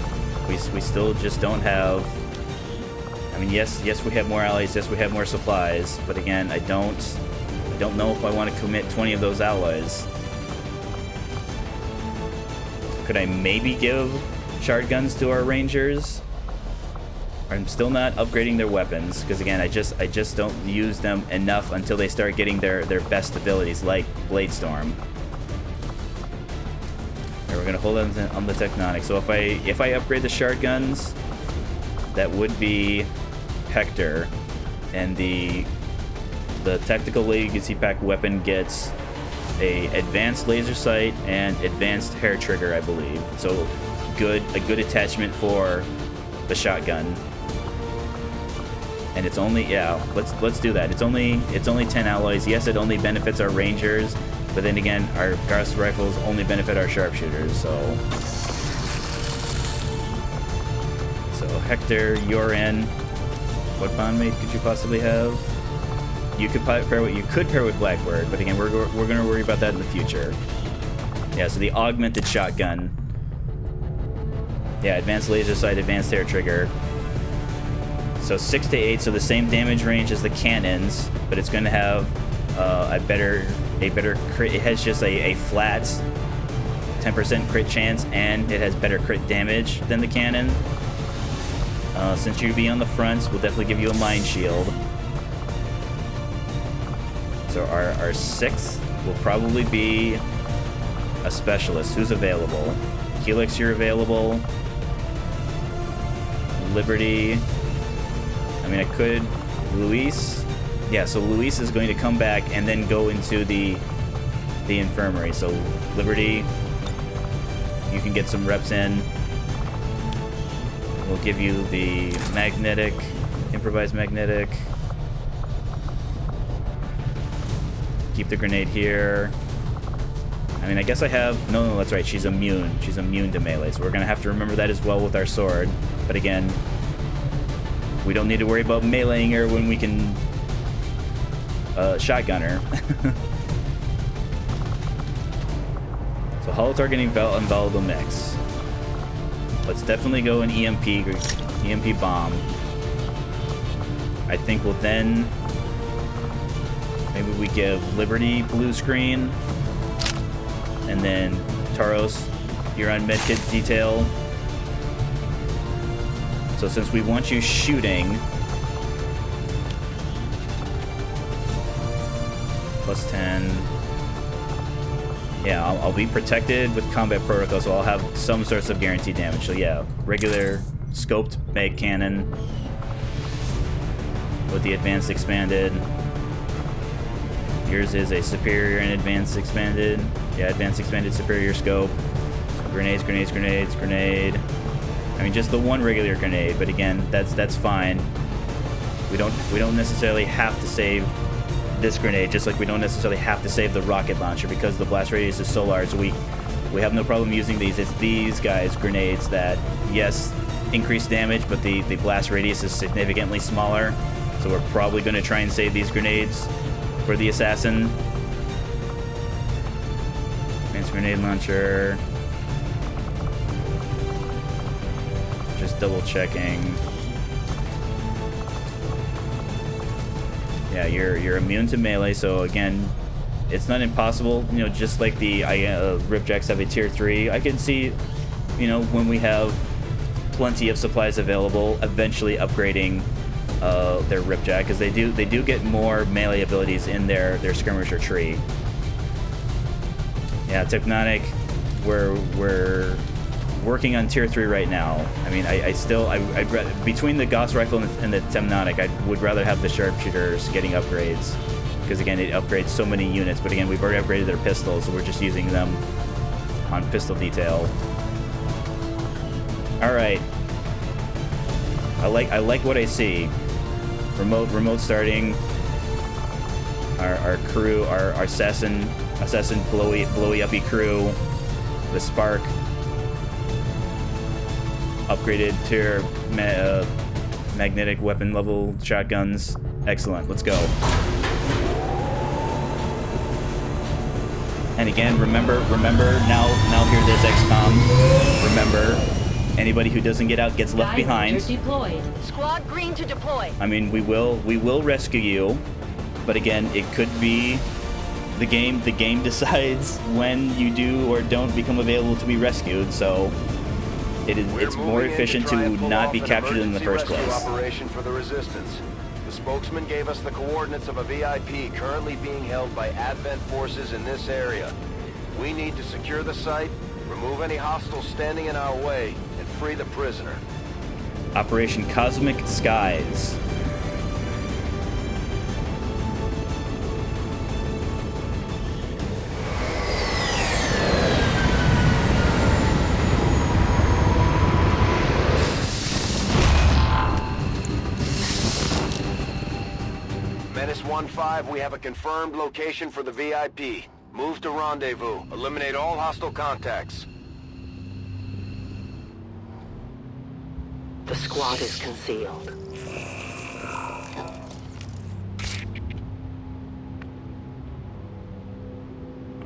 We still just don't have... I mean, yes, we have more allies, yes, we have more supplies, but again, I don't know if I want to commit 20 of those allies. Could I maybe give shard guns to our rangers? I'm still not upgrading their weapons, because again, I just don't use them enough until they start getting their best abilities, like Blade Storm. We're gonna hold on the Tectonic. So if I upgrade the shard guns, that would be Hector, and the tactical legacy pack weapon gets a advanced laser sight and advanced hair trigger, I believe. So a good attachment for the shotgun. And it's only, yeah, let's do that. It's only 10 alloys. Yes, it only benefits our rangers. But then again, our Gauss rifles only benefit our sharpshooters, so Hector, you're in. What bond mate could you possibly have? You could pair with Blackbird, but again, we're gonna worry about that in the future. Yeah, so the augmented shotgun. Yeah, advanced laser sight, advanced hair trigger. So 6 to 8, so the same damage range as the cannons, but it's gonna have a better crit. It has just a flat 10% crit chance, and it has better crit damage than the cannon. Since you'll be on the fronts, we'll definitely give you a mine shield. So our 6th will probably be a specialist. Who's available? Helix, you're available. Liberty. I mean, I could. Luis. Yeah, so Luis is going to come back and then go into the infirmary. So Liberty, you can get some reps in. We'll give you the magnetic, improvised magnetic. Keep the grenade here. I mean, I guess I have... No, that's right. She's immune. She's immune to melee. So we're going to have to remember that as well with our sword. But again, we don't need to worry about meleeing her when we can... shotgun her. So hollow targeting invaluable mix. Let's definitely go an EMP bomb. I think we'll then maybe we give Liberty blue screen, and then Taros, you're on medkit detail. So since we want you shooting, plus 10. Yeah, I'll be protected with combat protocol, so I'll have some sorts of guaranteed damage. So yeah, regular scoped mag cannon with the advanced expanded. Yours is a superior and advanced expanded. Yeah, advanced expanded superior scope. Grenades, grenades, grenades, grenade. I mean, just the one regular grenade, but again, that's fine. We don't necessarily have to save this grenade, just like we don't necessarily have to save the rocket launcher because the blast radius is so large. We have no problem using these. It's these guys grenades that, yes, increase damage, but the blast radius is significantly smaller. So we're probably going to try and save these grenades for the assassin. Advanced grenade launcher. Just double checking. Yeah, you're immune to melee, so again, it's not impossible. You know, just like the Ripjacks have a tier 3, I can see, you know, when we have plenty of supplies available, eventually upgrading their Ripjack, because they do get more melee abilities in their skirmisher tree. Yeah, Technotic, we're working on tier 3 right now. I mean, I'd rather, between the Gauss rifle and the Temnotic, I would rather have the sharpshooters getting upgrades, because again, it upgrades so many units. But again, we've already upgraded their pistols, so we're just using them on pistol detail. All right, I like what I see. Remote starting. Our crew, our assassin blowy uppy crew, the Spark. Upgraded tier magnetic weapon level shotguns. Excellent. Let's go. And again, remember. Now hear this, XCOM. Remember, anybody who doesn't get out gets left behind. Deployed. Squad green to deploy. I mean, we will rescue you, but again, it could be the game. The game decides when you do or don't become available to be rescued. So. It's more efficient to not be captured in the first place. Operation for the resistance. The spokesman gave us the coordinates of a VIP currently being held by Advent forces in this area. We need to secure the site, remove any hostiles standing in our way, and free the prisoner. Operation Cosmic Skies. Menace 1-5, we have a confirmed location for the VIP. Move to rendezvous. Eliminate all hostile contacts. The squad is concealed.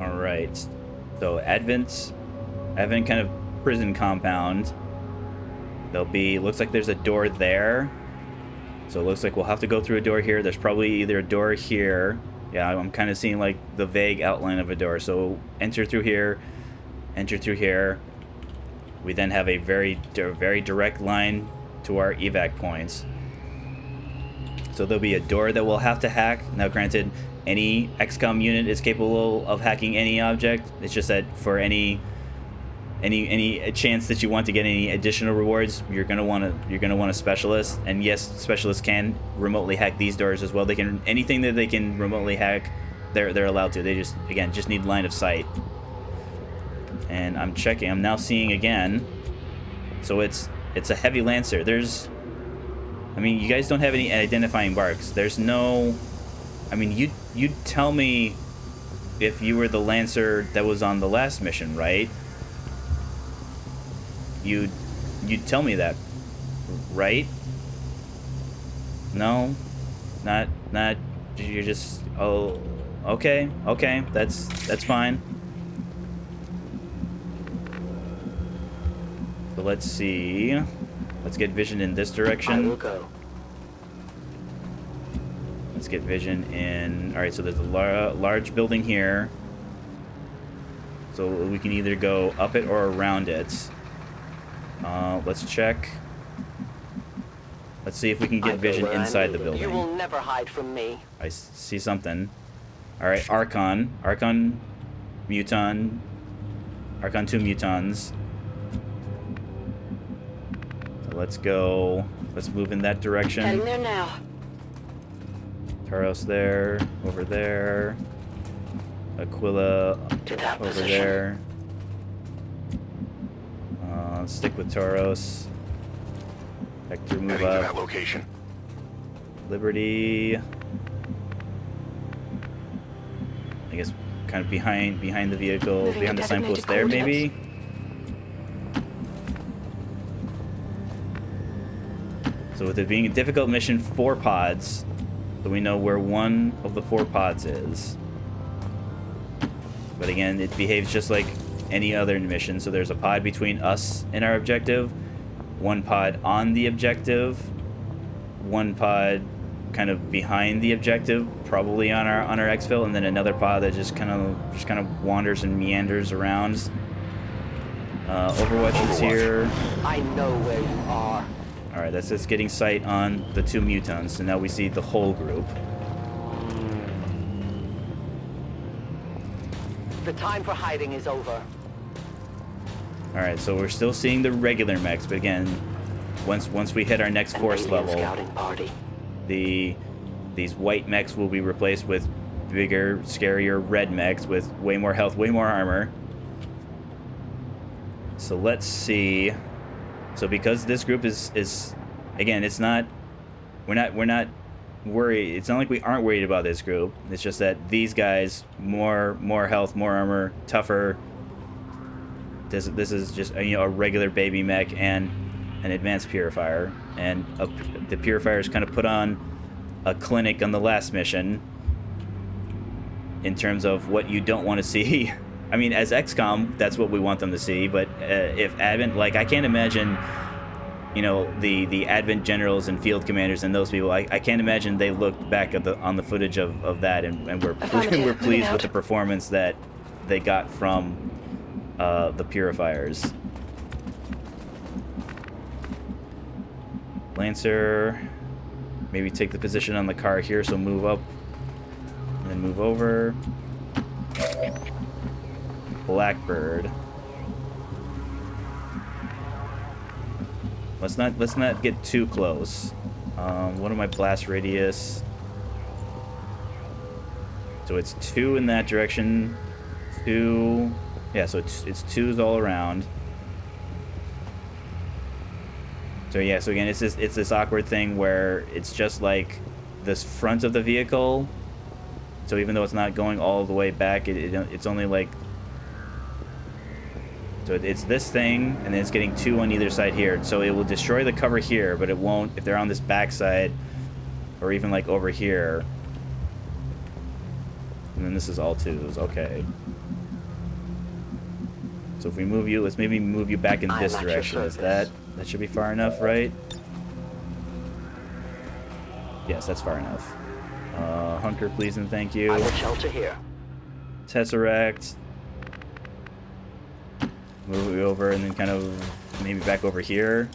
All right. So Advent kind of prison compound. There'll be, looks like there's a door there. So it looks like we'll have to go through a door here. There's probably either a door here. Yeah, I'm kind of seeing like the vague outline of a door. So enter through here, enter through here. We then have a very direct line to our evac points. So there'll be a door that we'll have to hack. Now granted, any XCOM unit is capable of hacking any object. It's just that for any chance that you want to get any additional rewards, you're gonna want a specialist. And yes, specialists can remotely hack these doors as well. They can, anything that they can remotely hack, they're allowed to. They just need line of sight. And I'm checking. I'm now seeing again. So it's a heavy Lancer. I mean, you guys don't have any identifying marks. There's no. I mean, you'd tell me if you were the Lancer that was on the last mission, right? You'd tell me that, right? No, not. You're just. Oh, okay, that's fine. So let's see. Let's get vision in this direction. I will go. Let's get vision in. All right, so there's a large building here. So we can either go up it or around it. Let's check. Let's see if we can get vision inside the building. You will never hide from me. I see something. All right, Archon, Muton, Archon 2 Mutons. So let's go. Let's move in that direction. Heading there now. Taros there, over there. Aquila To that over position. there. Stick with Taros. Hector, move Heading to that up. location. Liberty. I guess kind of behind the vehicle, Moving behind to the signpost there, designated maybe. So with it being a difficult mission, 4 pods, so we know where one of the 4 pods is. But again, it behaves just like any other mission. So there's a pod between us and our objective, 1 pod on the objective, 1 pod kind of behind the objective, probably on our exfil, and then another pod that just kind of wanders and meanders around. Overwatch is here. I know where you are. All right, that's just getting sight on the 2 mutants, so now we see the whole group. The time for hiding is over. All right, so we're still seeing the regular mechs, but again, once we hit our next An force alien level, scouting party. these white mechs will be replaced with bigger, scarier red mechs with way more health, way more armor. So let's see. So because this group is again, it's not we're not worried. It's not like we aren't worried about this group. It's just that these guys more health, more armor, tougher. This is just a regular baby mech and an advanced purifier, and the purifiers kind of put on a clinic on the last mission in terms of what you don't want to see. I mean, as XCOM, that's what we want them to see, but if Advent, like, I can't imagine, the Advent generals and field commanders and those people, I can't imagine they looked back at on the footage of that and we're pleased with the performance that they got from the purifiers. Lancer, maybe take the position on the car here, so move up and then move over. Blackbird. Let's not get too close. What are my blast radius? So it's 2 in that direction. 2. Yeah, so it's 2s all around. So yeah, so again, it's this awkward thing where it's just like this front of the vehicle. So even though it's not going all the way back, it's only like. So it's this thing, and then it's getting 2 on either side here. So it will destroy the cover here, but it won't if they're on this back side, or even like over here. And then this is all 2s. Okay. So if we move you, let's maybe move you back in this direction. Is that should be far enough, right? Yes, that's far enough. Hunker, please and thank you. I will shelter here. Tesseract. Move you over and then kind of maybe back over here.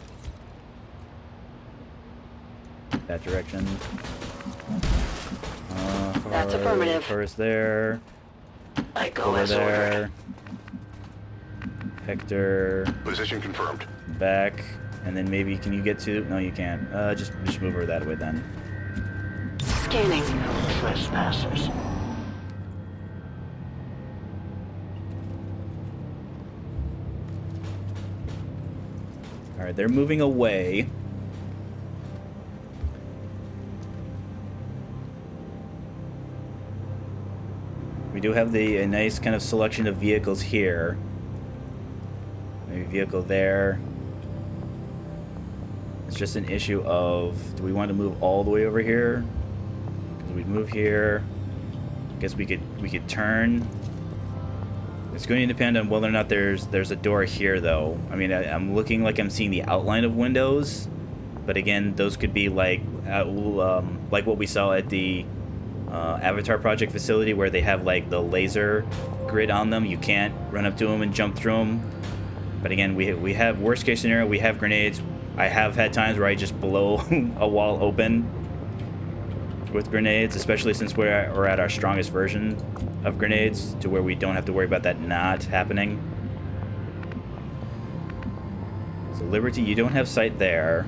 That direction. That's affirmative. First there. I go Over as ordered. there. Hector. Position confirmed. Back. And then maybe can you get to? No, you can't. Just move her that way then. Scanning. Trespassers. All right, they're moving away. We do have a nice kind of selection of vehicles here. Maybe vehicle there. It's just an issue of, do we want to move all the way over here? Because we'd move here. I guess we could turn. It's going to depend on whether or not there's a door here, though. I mean, I'm looking like I'm seeing the outline of windows, but again, those could be like what we saw at the Avatar Project facility, where they have like the laser grid on them. You can't run up to them and jump through them. But again, we have worst case scenario. We have grenades. I have had times where I just blow a wall open. with grenades, especially since we're at our strongest version of grenades, to where we don't have to worry about that not happening. So Liberty, you don't have sight there.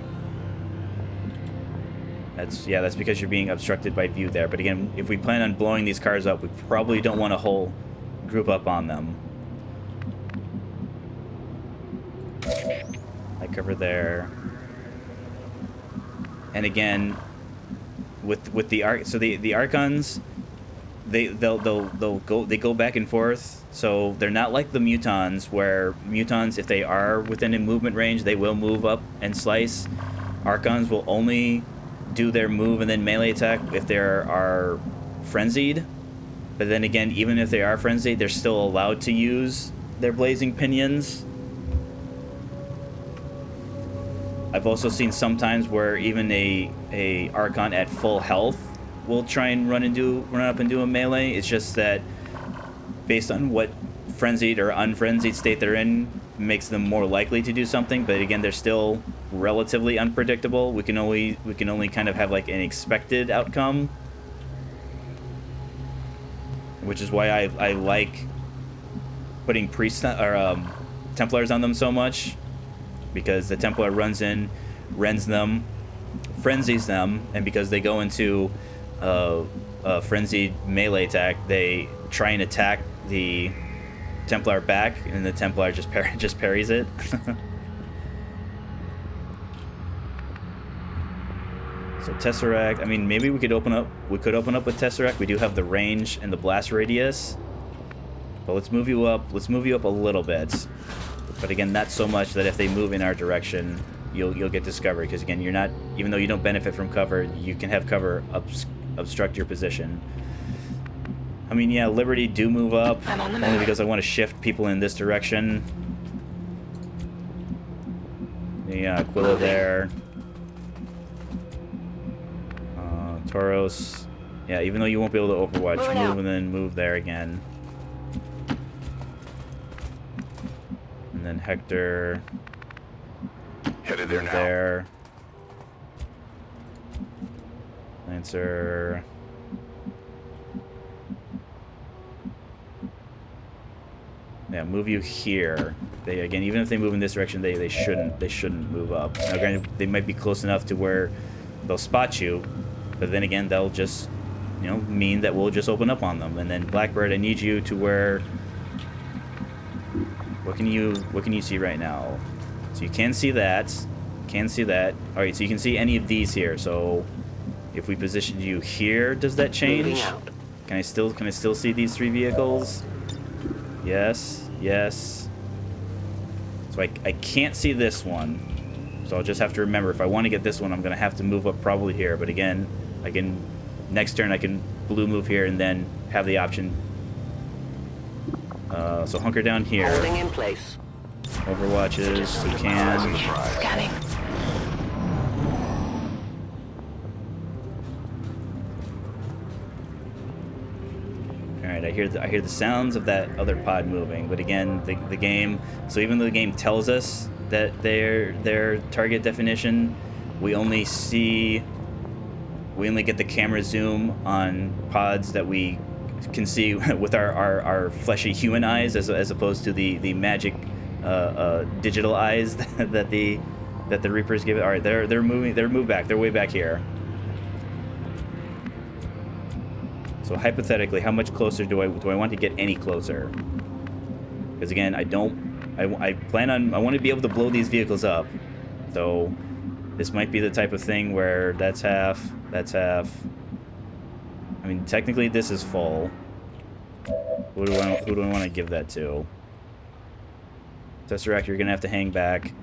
That's because you're being obstructed by view there. But again, if we plan on blowing these cars up, we probably don't want a whole group up on them. I cover there. And again, with the arc, so the Archons, they'll go back and forth. So they're not like the Mutons, where Mutons, if they are within a movement range, they will move up and slice. Archons will only do their move and then melee attack if they are frenzied. But then again, even if they are frenzied, they're still allowed to use their blazing pinions. I've also seen sometimes where even a Archon at full health will try and run up and do a melee. It's just that based on what frenzied or unfrenzied state they're in makes them more likely to do something. But again, they're still relatively unpredictable. We can only kind of have like an expected outcome, which is why I like putting Templars on them so much, because the Templar runs in, rends them, frenzies them, and because they go into a frenzied melee attack, they try and attack the Templar back, and the Templar just parries it. So Tesseract, I mean, maybe we could open up with Tesseract. We do have the range and the blast radius. But let's move you up a little bit. But again, not so much that if they move in our direction, you'll get discovered, because again, you're not, even though you don't benefit from cover, you can have cover obstruct your position. I mean, yeah, Liberty do move up, only because I want to shift people in this direction. Yeah, Aquila there. Tauros. Yeah, even though you won't be able to Overwatch, move and then move there again. And then Hector. Headed there now. There. Lancer. Yeah, move you here. They, again, even if they move in this direction, they shouldn't move up. Now, granted, they might be close enough to where they'll spot you, but then again, they'll just, mean that we'll just open up on them. And then Blackbird, I need you to where. What can you see right now? So you can see that. All right, so you can see any of these here. So if we position you here, does that change? Can I still see these three vehicles? Yes. So I can't see this one. So I'll just have to remember, if I want to get this one, I'm going to have to move up probably here. But again, next turn I can blue move here and then have the option. So hunker down here. Holding in place. Overwatches, you can. Scanning. Alright, I hear the sounds of that other pod moving, but again, the game, so even though the game tells us that their target definition, we only get the camera zoom on pods that we can see with our fleshy human eyes, as opposed to the magic digital eyes that the Reapers give it. All right, they're moved back. They're way back here. So hypothetically, how much closer do I want to get any closer? Because again, I want to be able to blow these vehicles up. So this might be the type of thing where that's half. I mean, technically this is full. Who do I want to give that to? Tesseract, you're gonna have to hang back.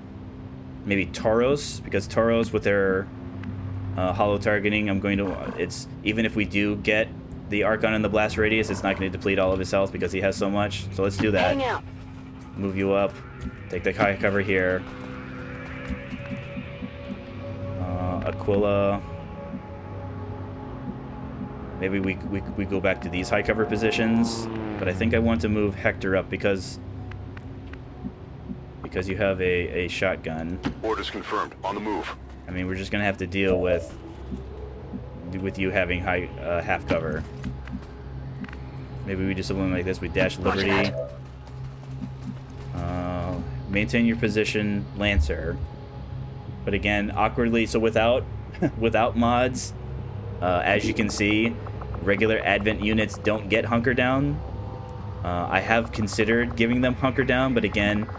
Maybe Tauros, because Tauros with their hollow targeting, even if we do get the Archon and the blast radius, it's not going to deplete all of his health because he has so much. So let's do that. Hang out. Move you up. Take the high cover here. Aquila. Maybe we go back to these high cover positions, but I think I want to move Hector up because you have a shotgun. Orders confirmed. On the move. I mean, we're just gonna have to deal with with you having high half cover. Maybe we do something like this. We dash Liberty. Maintain your position, Lancer. But again, awkwardly, so without without mods, as you can see, regular Advent units don't get hunker down. I have considered giving them hunker down, but again,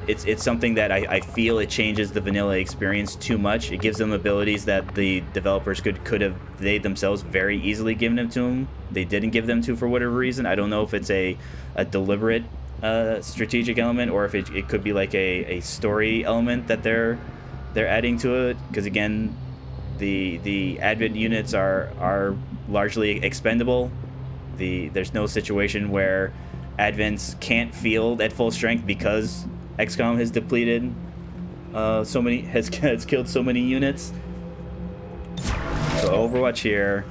it's something that I feel it changes the vanilla experience too much. It gives them abilities that the developers could have they themselves very easily given them to them. They didn't give them to for whatever reason. I don't know if it's a deliberate strategic element, or if it could be like a story element that they're adding to it, because again, the Advent units are largely expendable. There's no situation where Advents can't field at full strength because XCOM has depleted has killed so many units. So Overwatch here.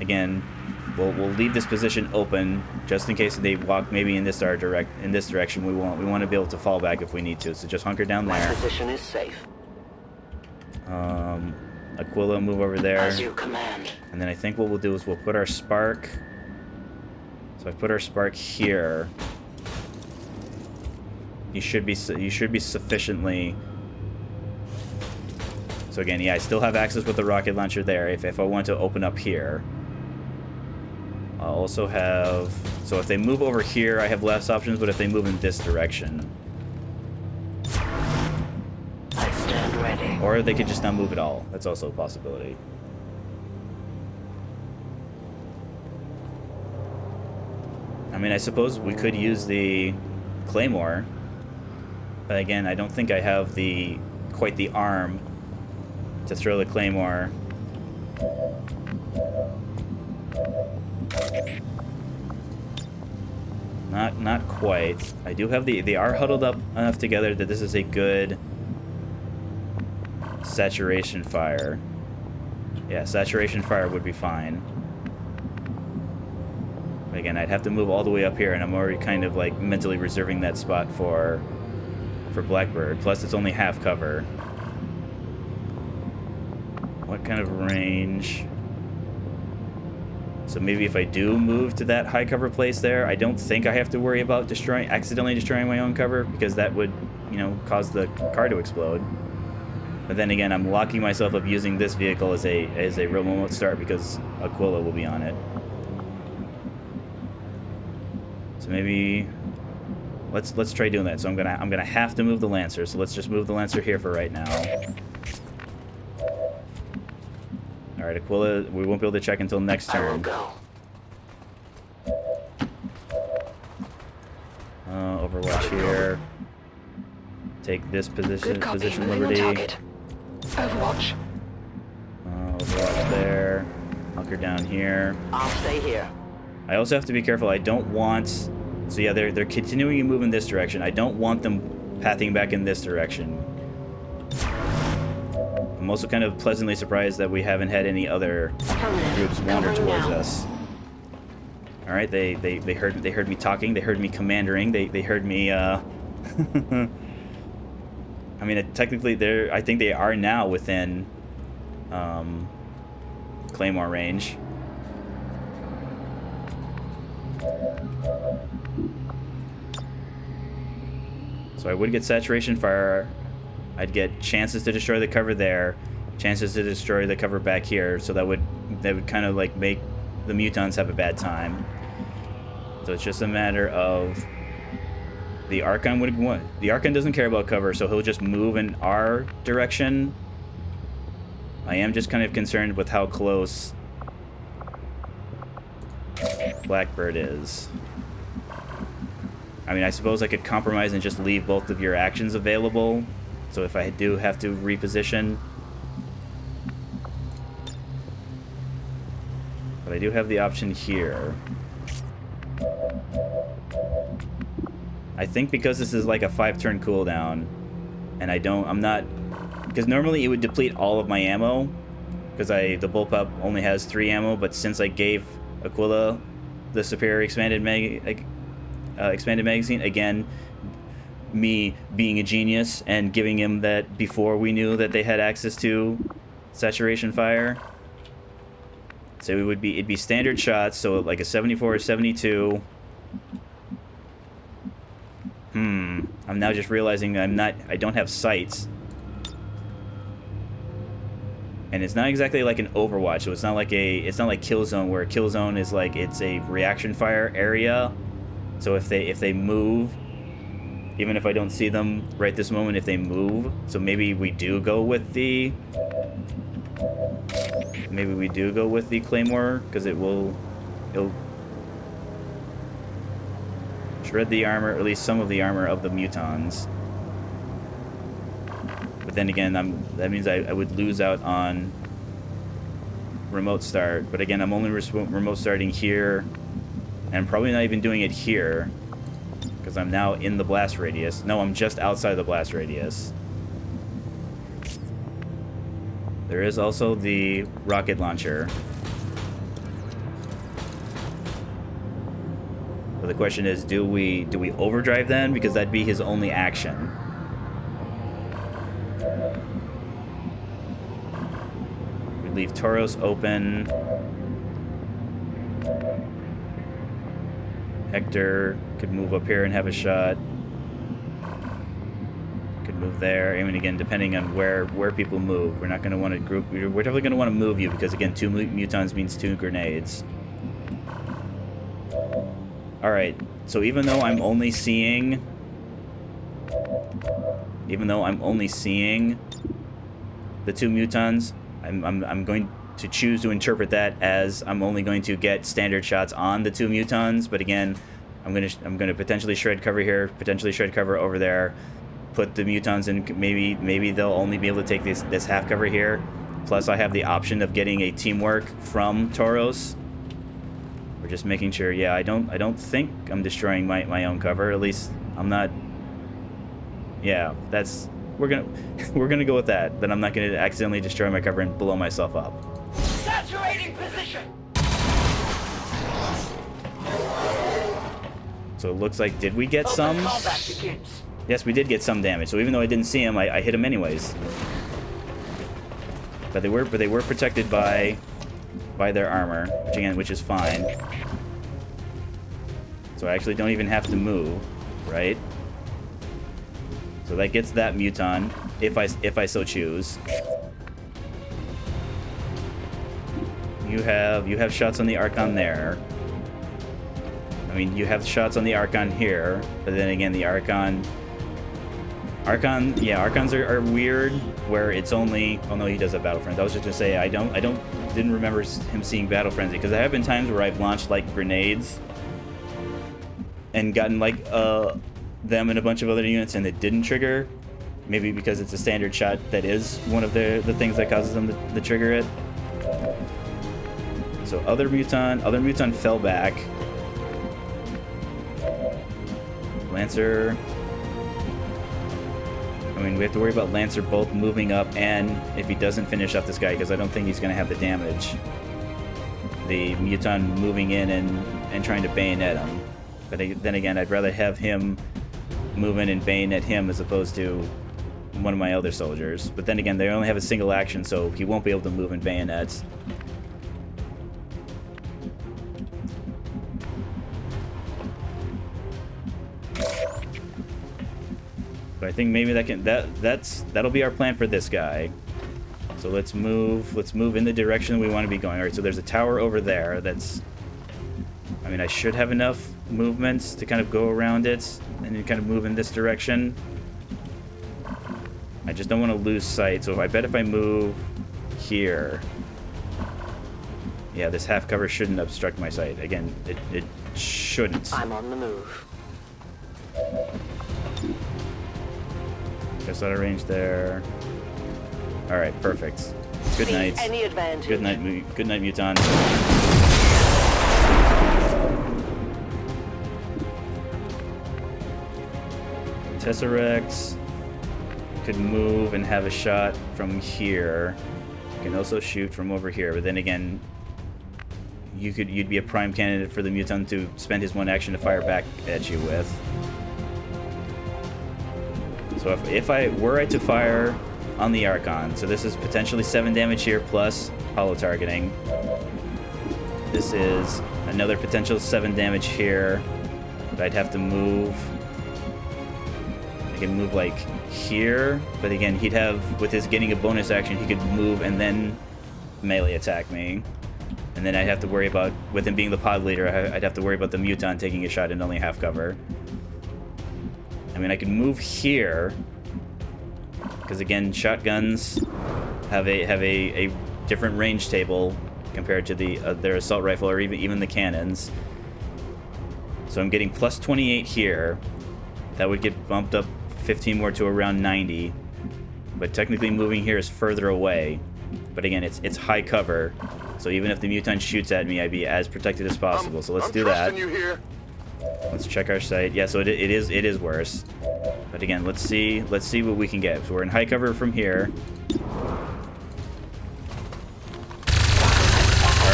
Again, we'll leave this position open just in case they walk maybe in this direction. We want to be able to fall back if we need to. So just hunker down there. My position is safe. Aquila, move over there. As you command. And then I think what we'll do is we'll put our spark. So I put our spark here. You should be sufficiently. So again, yeah, I still have access with the rocket launcher there. If I want to open up here, I'll also have. So if they move over here, I have less options. But if they move in this direction, I stand ready. or they could just not move at all. That's also a possibility. I mean, I suppose we could use the Claymore, but again, I don't think I have quite the arm to throw the Claymore. Not quite. I do have they are huddled up enough together that this is a good saturation fire. Yeah, saturation fire would be fine. But again, I'd have to move all the way up here, and I'm already kind of like mentally reserving that spot for Blackbird. Plus, it's only half cover. What kind of range? So maybe if I do move to that high cover place there, I don't think I have to worry about accidentally destroying my own cover, because that would, cause the car to explode. But then again, I'm locking myself up using this vehicle as a remote start because Aquila will be on it. So maybe let's try doing that. So I'm gonna have to move the Lancer. So let's just move the Lancer here for right now. All right, Aquila, we won't be able to check until next turn. I will go. Overwatch here. Take this position Liberty. Overwatch. Overwatch there. Hunker down here. I'll stay here. I also have to be careful. I don't want. So yeah, they're continuing to move in this direction. I don't want them pathing back in this direction. I'm also kind of pleasantly surprised that we haven't had any other groups wander towards us. All right, they heard me talking. They heard me commandering. They heard me. I mean, technically, I think they are now within Claymore range. So I would get saturation fire. I'd get chances to destroy the cover there, chances to destroy the cover back here. So that would kind of like make the mutants have a bad time. So it's just a matter of the Archon would want. The Archon doesn't care about cover, so he'll just move in our direction. I am just kind of concerned with how close Blackbird is. I mean, I suppose I could compromise and just leave both of your actions available. So if I do have to reposition. But I do have the option here. I think because this is like a 5-turn cooldown, and I'm not, because normally it would deplete all of my ammo, because the bullpup only has 3 ammo, but since I gave Aquila the superior expanded magazine, again, me being a genius and giving him that before we knew that they had access to saturation fire. So it'd be standard shots, so like a 74 or 72. I'm now just realizing I don't have sights. And it's not exactly like an Overwatch, so it's not like Killzone, where Killzone is like it's a reaction fire area. So if they move, even if I don't see them right this moment, if they move, so maybe we do go with the Claymore, because it'll shred the armor, or at least some of the armor of the mutons. But then again, that means I would lose out on remote start. But again, I'm only remote starting here, and probably not even doing it here, because I'm now in the blast radius. No, I'm just outside the blast radius. There is also the rocket launcher. So the question is, do we overdrive then? Because that'd be his only action. We leave Tauros open. Hector could move up here and have a shot. Could move there. I mean, again, depending on where people move, we're not going to want to group. We're definitely going to want to move you, because again, 2 mutons means 2 grenades. All right. So even though I'm only seeing the 2 mutons, I'm going to choose to interpret that as I'm only going to get standard shots on the 2 mutons. But again, I'm gonna potentially shred cover here, potentially shred cover over there, put the mutons in. Maybe they'll only be able to take this half cover here. Plus, I have the option of getting a teamwork from Tauros. We're just making sure. Yeah, I don't think I'm destroying my own cover. At least I'm not. Yeah, we're gonna go with that. Then I'm not gonna accidentally destroy my cover and blow myself up. Saturating position. So it looks like, did we get some? Yes, we did get some damage. So even though I didn't see him, I hit him anyways. But they were protected by their armor, which is fine. So I actually don't even have to move, right? So that gets that muton, if I so choose. You have shots on the Archon there. I mean, you have shots on the Archon here, but then again, the Archons are weird, where it's only. Oh no, he does have Battle Frenzy. I was just gonna say I didn't remember him seeing Battle Frenzy, because there have been times where I've launched like grenades and gotten like them and a bunch of other units, and it didn't trigger. Maybe because it's a standard shot that is one of the things that causes them to trigger it. So other muton fell back. Lancer. I mean, we have to worry about Lancer both moving up, and if he doesn't finish off this guy, because I don't think he's going to have the damage, the muton moving in and trying to bayonet him. But then again, I'd rather have him move in and bayonet him as opposed to one of my other soldiers. But then again, they only have a single action, so he won't be able to move in bayonets. But I think maybe that'll be our plan for this guy. So let's move in the direction we want to be going. All right, so there's a tower over there that's, I mean, I should have enough movements to kind of go around it and then kind of move in this direction. I just don't want to lose sight, so I bet if I move here, yeah, this half cover shouldn't obstruct my sight. Again, it shouldn't. I'm on the move. Guess out of range there. All right, perfect. Good night. Any advantage? Good night, Muton. Tesseract could move and have a shot from here. You can also shoot from over here, but then again, you'd be a prime candidate for the Muton to spend his one action to fire back at you with. So if I were to fire on the Archon, so this is potentially 7 damage here plus hollow targeting. This is another potential 7 damage here, but I'd have to move. I can move like here, but again, he'd have, with his getting a bonus action, he could move and then melee attack me. And then I'd have to worry about, with him being the pod leader, I'd have to worry about the Muton taking a shot in only half cover. I mean, I could move here, because again, shotguns have a different range table compared to their assault rifle or even the cannons. So I'm getting plus 28 here. That would get bumped up 15 more to around 90. But technically moving here is further away. But again, it's high cover. So even if the Muton shoots at me, I'd be as protected as possible. So let's do that. You here. Let's check our sight. Yeah, so it is worse. But again, let's see what we can get. So we're in high cover from here. All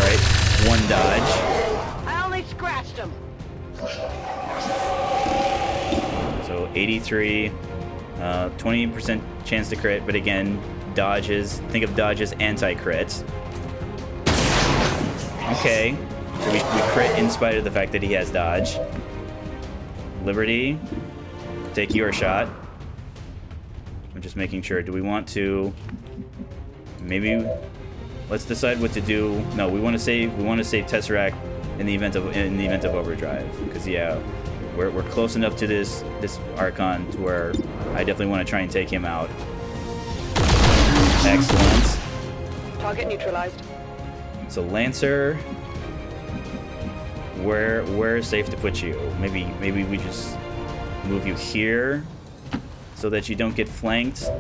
right, 1 dodge. I only scratched him. So 83, 20% chance to crit. But again, dodges. Think of dodges anti-crits. Okay, so we crit in spite of the fact that he has dodge. Liberty, take your shot. I'm just making sure. Do we want to? Maybe let's decide what to do. No, we want to save Tesseract in the event of overdrive. Because yeah, we're close enough to this Archon to where I definitely want to try and take him out. Excellent. Target neutralized. So Lancer, where is safe to put you? Maybe we just move you here so that you don't get flanked.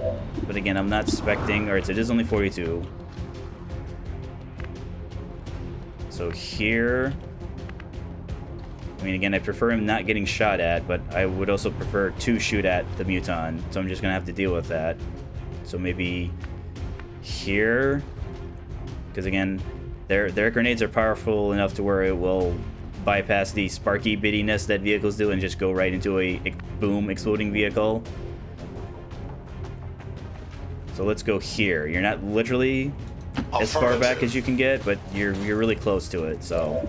But again, I'm not expecting, or it is only 42. So here, I mean, again, I prefer him not getting shot at, but I would also prefer to shoot at the Muton. So I'm just gonna have to deal with that. So maybe here, because again, their grenades are powerful enough to where it will bypass the sparky bittiness that vehicles do and just go right into a boom exploding vehicle. So let's go here. You're not literally as far back as you can get, but you're really close to it. So,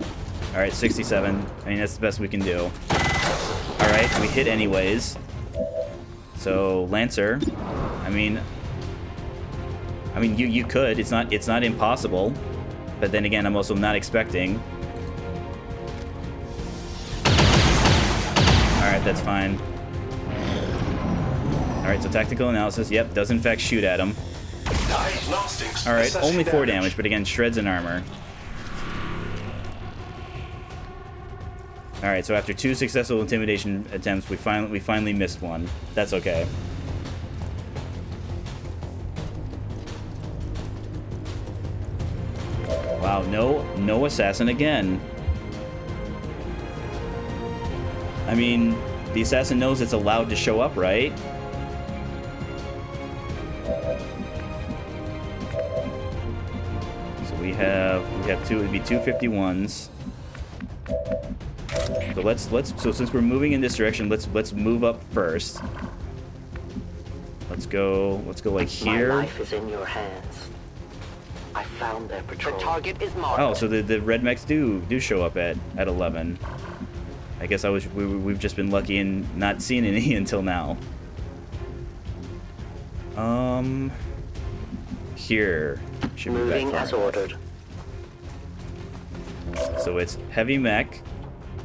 all right, 67. I mean, that's the best we can do. All right, we hit anyways. So Lancer, I mean, you could. It's not impossible. But then again, I'm also not expecting. Alright, that's fine. Alright, so tactical analysis. Yep, does in fact shoot at him. Alright, only 4 damage, but again, shreds in armor. Alright, so after 2 successful intimidation attempts, we finally missed one. That's okay. Wow, no assassin again. I mean, the assassin knows it's allowed to show up, right? So we have 2, it'd be 2 51s. So since we're moving in this direction, let's move up first. Let's go like here. My life is in your hands. I found their patrol. The target is marked. Oh, so the red mechs do show up at 11. I guess we've just been lucky and not seen any until now. Here should be moving back as ordered. So it's heavy mech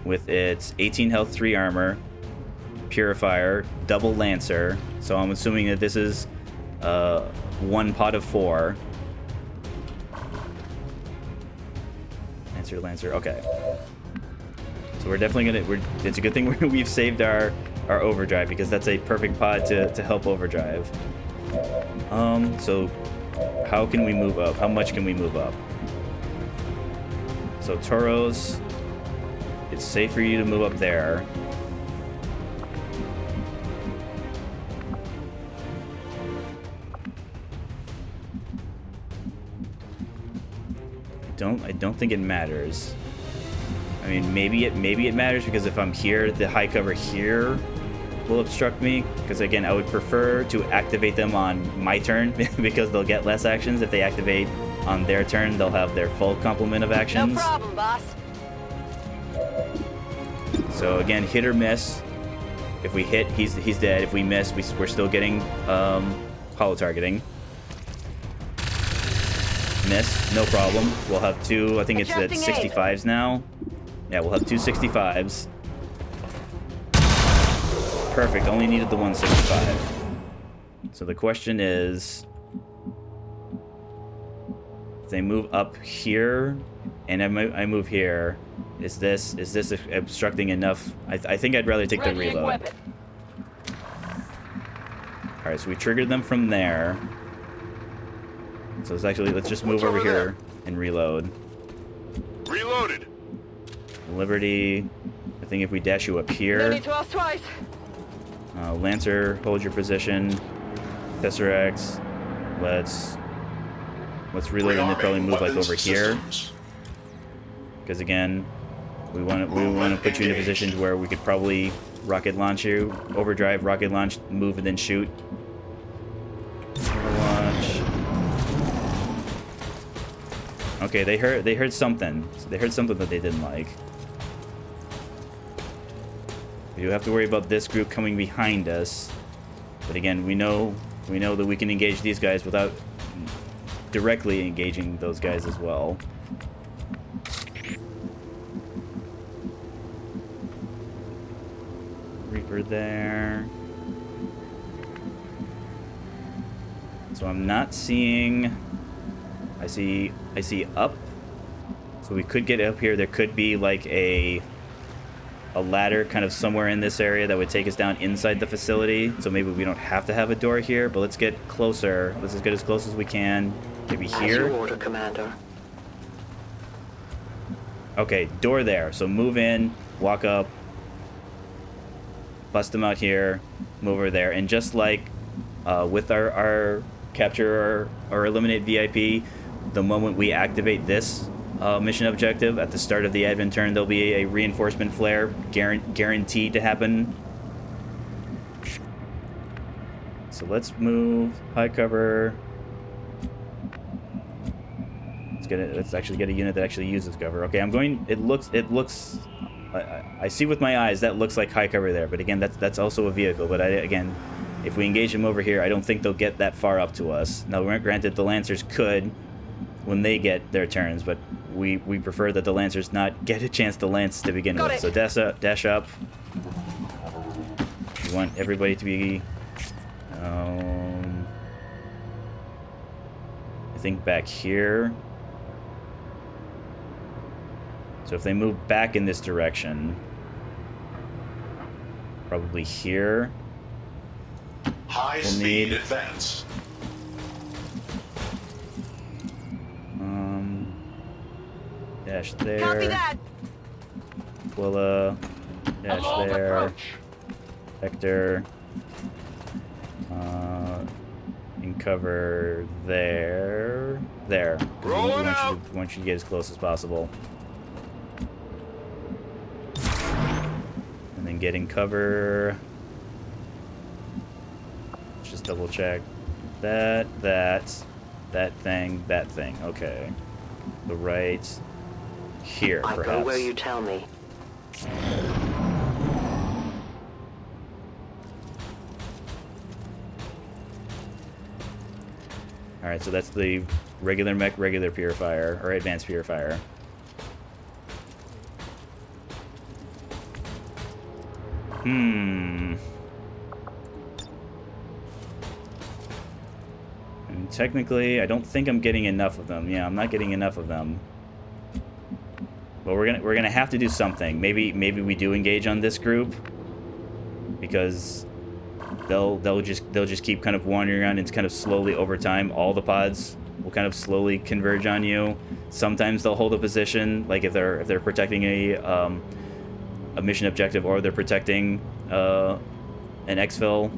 with its 18 health, 3 armor, purifier, double lancer. So I'm assuming that this is 1 pot of 4. Lancer, okay. So we're definitely gonna. It's a good thing we've saved our overdrive, because that's a perfect pod to help overdrive. So how can we move up? How much can we move up? So Toros, it's safe for you to move up there. I don't think it matters. I mean, maybe it matters, because if I'm here, the high cover here will obstruct me, because again, I would prefer to activate them on my turn because they'll get less actions. If they activate on their turn, they'll have their full complement of actions. No problem, boss. So again, hit or miss. If we hit, he's dead. If we miss, we're still getting hollow targeting. Miss, no problem. We'll have two, I think it's at 65s now. Yeah, we'll have two 65s. Perfect, only needed the 165. So the question is, if they move up here, and I move here, is this obstructing enough? I think I'd rather take the reload. Alright, so we triggered them from there. So it's actually, let's just move over here and reload. Reloaded. Liberty, I think if we dash you up here. No need to ask twice. Lancer, hold your position. Tesseract, let's reload and then probably move like over here. Because again, we want to put you in a position where we could probably rocket launch you, overdrive, rocket launch, move and then shoot. Launch. Okay, they heard something. They heard something that they didn't like. We do have to worry about this group coming behind us. But again, we know that we can engage these guys without directly engaging those guys as well. Reaper there. So I'm not seeing... I see up. So we could get up here. There could be like a ladder kind of somewhere in this area that would take us down inside the facility. So maybe we don't have to have a door here, but let's get closer. Let's just get as close as we can. Maybe here. As you order, Commander. Okay, door there. So move in, walk up, bust them out here, move over there. And just like with our capture or eliminate VIP, the moment we activate this mission objective at the start of the advent turn, there'll be a reinforcement flare guaranteed to happen. So let's move high cover. Let's actually get a unit that actually uses cover. Okay, I'm going. It looks. I see with my eyes that looks like high cover there, but again, that's also a vehicle. But again, if we engage them over here, I don't think they'll get that far up to us. Now, granted, the Lancers could when they get their turns, but we prefer that the Lancers not get a chance to lance to begin with. So dash up. We want everybody to be, I think back here. So if they move back in this direction, probably here. High speed advance. Dash there. Copy that. Aquila. Dash there. Approach. Vector. And cover there. There. We want you to get as close as possible. And then get in cover. Let's just double check. That thing. Okay. The right. Here, I perhaps. go where you tell me. Alright, so that's the regular mech, regular purifier, or advanced purifier. And technically, I don't think I'm getting enough of them. Yeah, I'm not getting enough of them. But we're gonna have to do something. Maybe we do engage on this group, because they'll just keep kind of wandering around, and kind of slowly over time all the pods will kind of slowly converge on you. Sometimes they'll hold a position, like if they're protecting a mission objective, or they're protecting an exfil.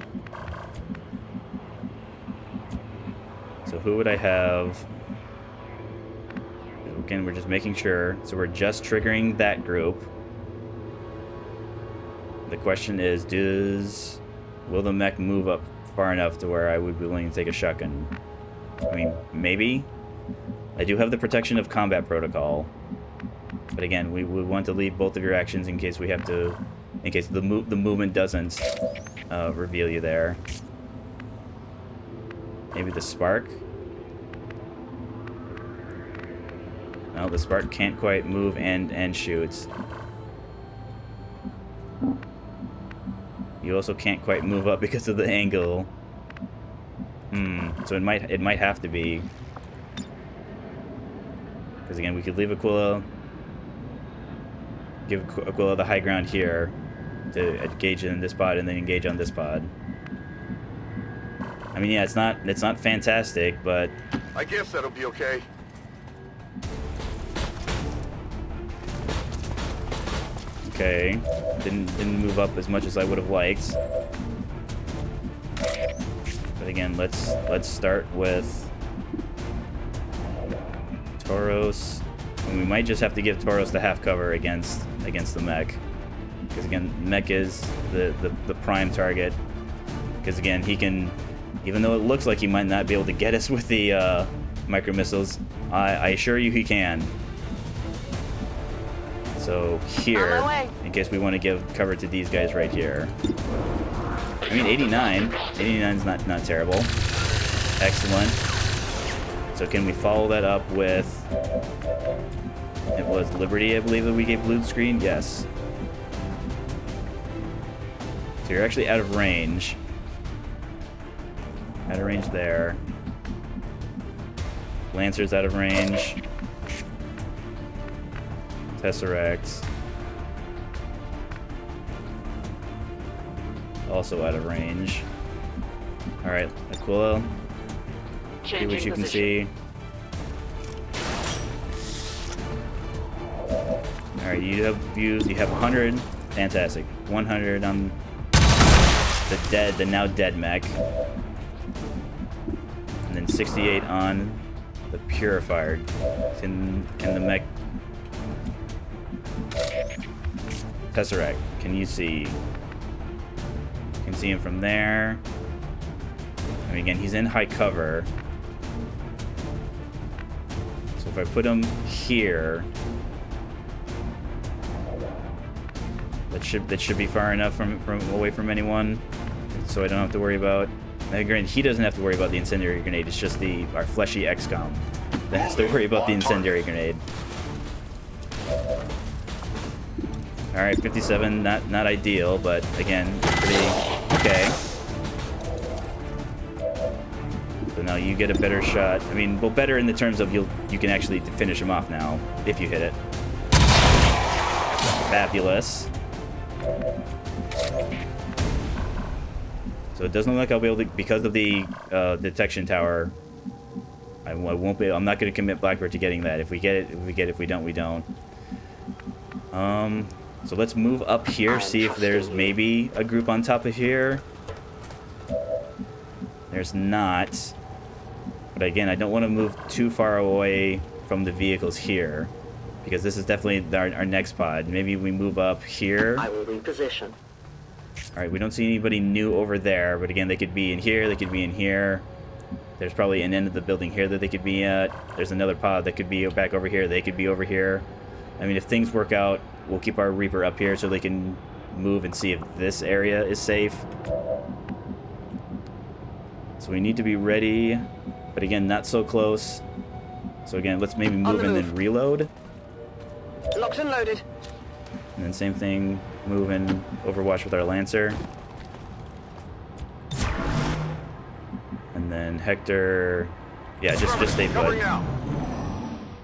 So who would I have? Again, we're just making sure. So we're just triggering that group. The question is, Will the mech move up far enough to where I would be willing to take a shotgun? I mean, maybe. I do have the protection of combat protocol. But again, we would want to leave both of your actions in case we have to... In case the movement doesn't reveal you there. Maybe the spark? No, the spark can't quite move and shoot. You also can't quite move up because of the angle. So it might have to be. Because again, we could leave Aquila, give Aquila the high ground here to engage in this pod and then engage on this pod. I mean, yeah, it's not fantastic, but I guess that'll be okay. okay, didn't move up as much as I would have liked. But again, let's start with Tauros, and we might just have to give Tauros the half cover against the mech, because again, mech is the prime target. Because again, he can, even though it looks like he might not be able to get us with the micro missiles, I assure you he can. So here, in case we want to give cover to these guys right here. I mean, 89's not terrible. Excellent. So can we follow that up with, it was Liberty, I believe, that we gave blue screen? Yes. So you're actually out of range. Out of range there. Lancer's out of range. Tesseract. Also out of range. Alright, Aquila. See what you can see. Alright, you have views. You have 100. Fantastic. 100 on the now dead mech. And then 68 on the purifier. Can the mech... Tesseract, can you see? You can see him from there. And again, he's in high cover. So if I put him here, that should be far enough from away from anyone, so I don't have to worry about. Now, granted, he doesn't have to worry about the incendiary grenade. It's just our fleshy XCOM that has to worry about the incendiary grenade. All right, 57, not ideal, but again, pretty okay. So now you get a better shot. I mean, well, better in the terms of you can actually finish him off now if you hit it. Fabulous. So it doesn't look like I'll be able to, because of the detection tower. I won't be. I'm not going to commit Blackbird to getting that. If we get it, if we get it. If we don't, we don't. So let's move up here, see if there's maybe a group on top of here. There's not. But again, I don't want to move too far away from the vehicles here, because this is definitely our next pod. Maybe we move up here. I will reposition. Alright, we don't see anybody new over there, but again, they could be in here, they could be in here. There's probably an end of the building here that they could be at. There's another pod that could be back over here, they could be over here. I mean, if things work out, we'll keep our Reaper up here so they can move and see if this area is safe. So we need to be ready, but again, not so close. So again, let's maybe move and then reload. Locked and loaded. And then same thing, move and overwatch with our Lancer. And then Hector, yeah, just stay put.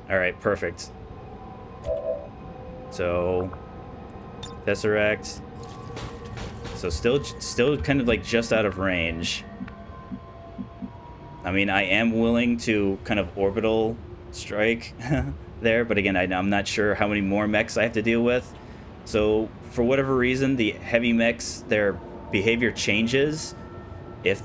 Alright, perfect. So, Tesseract. So still kind of like just out of range. I mean, I am willing to kind of orbital strike there, but again, I'm not sure how many more mechs I have to deal with. So, for whatever reason, the heavy mechs, their behavior changes. If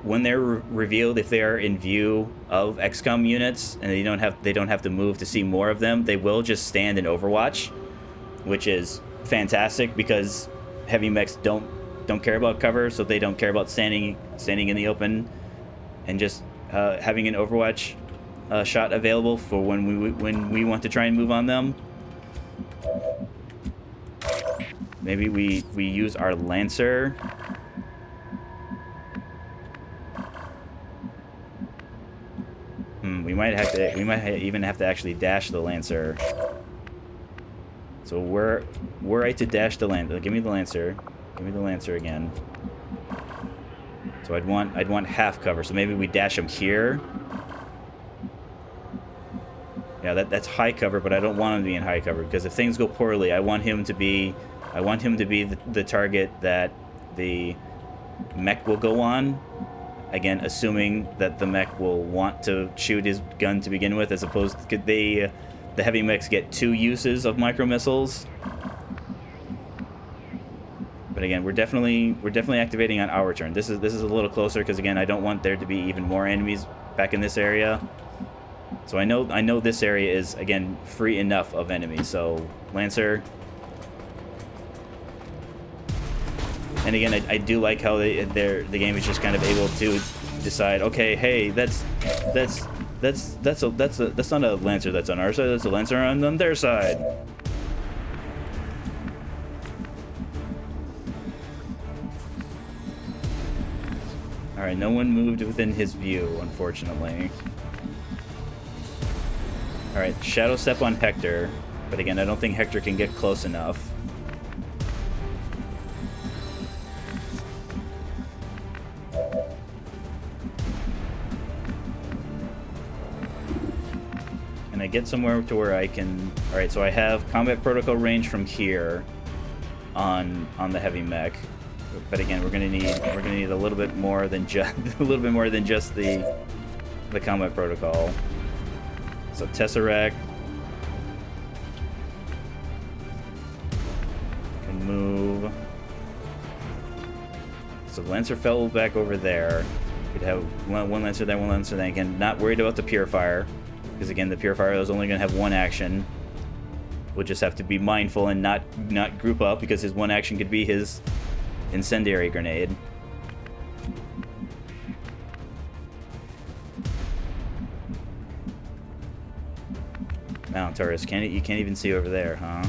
when they're revealed, if they are in view of XCOM units and they don't have to move to see more of them, they will just stand in Overwatch, which is fantastic because heavy mechs don't don't care about cover, so they don't care about standing in the open, and just having an Overwatch shot available for when we want to try and move on them. Maybe we use our Lancer. We might even have to actually dash the Lancer. So were I to dash the Lancer, give me the Lancer. Give me the Lancer again. So I'd want half cover. So maybe we dash him here. Yeah, that's high cover, but I don't want him to be in high cover because if things go poorly, I want him to be the target that the mech will go on. Again, assuming that the mech will want to shoot his gun to begin with, as opposed to the heavy mechs get 2 uses of micro missiles. But again, we're definitely activating on our turn. This is a little closer because again, I don't want there to be even more enemies back in this area. So I know this area is again free enough of enemies. So Lancer. And again, I do like how the game is just kind of able to decide, okay, hey, that's not a Lancer that's on our side, that's a Lancer on their side. All right, no one moved within his view, unfortunately. All right, Shadow Step on Hector, but again, I don't think Hector can get close enough. I get somewhere to where I can. All right, so I have combat protocol range from here on the heavy mech, but again, we're gonna need a little bit more than just the combat protocol. So Tesseract can move. So Lancer fell back over there. We'd have one Lancer there, one Lancer there. Again, not worried about the Purifier. Because again, the Purifier is only going to have 1 action. We'll just have to be mindful and not group up because his 1 action could be his incendiary grenade. Mount Taurus, you can't even see over there, huh?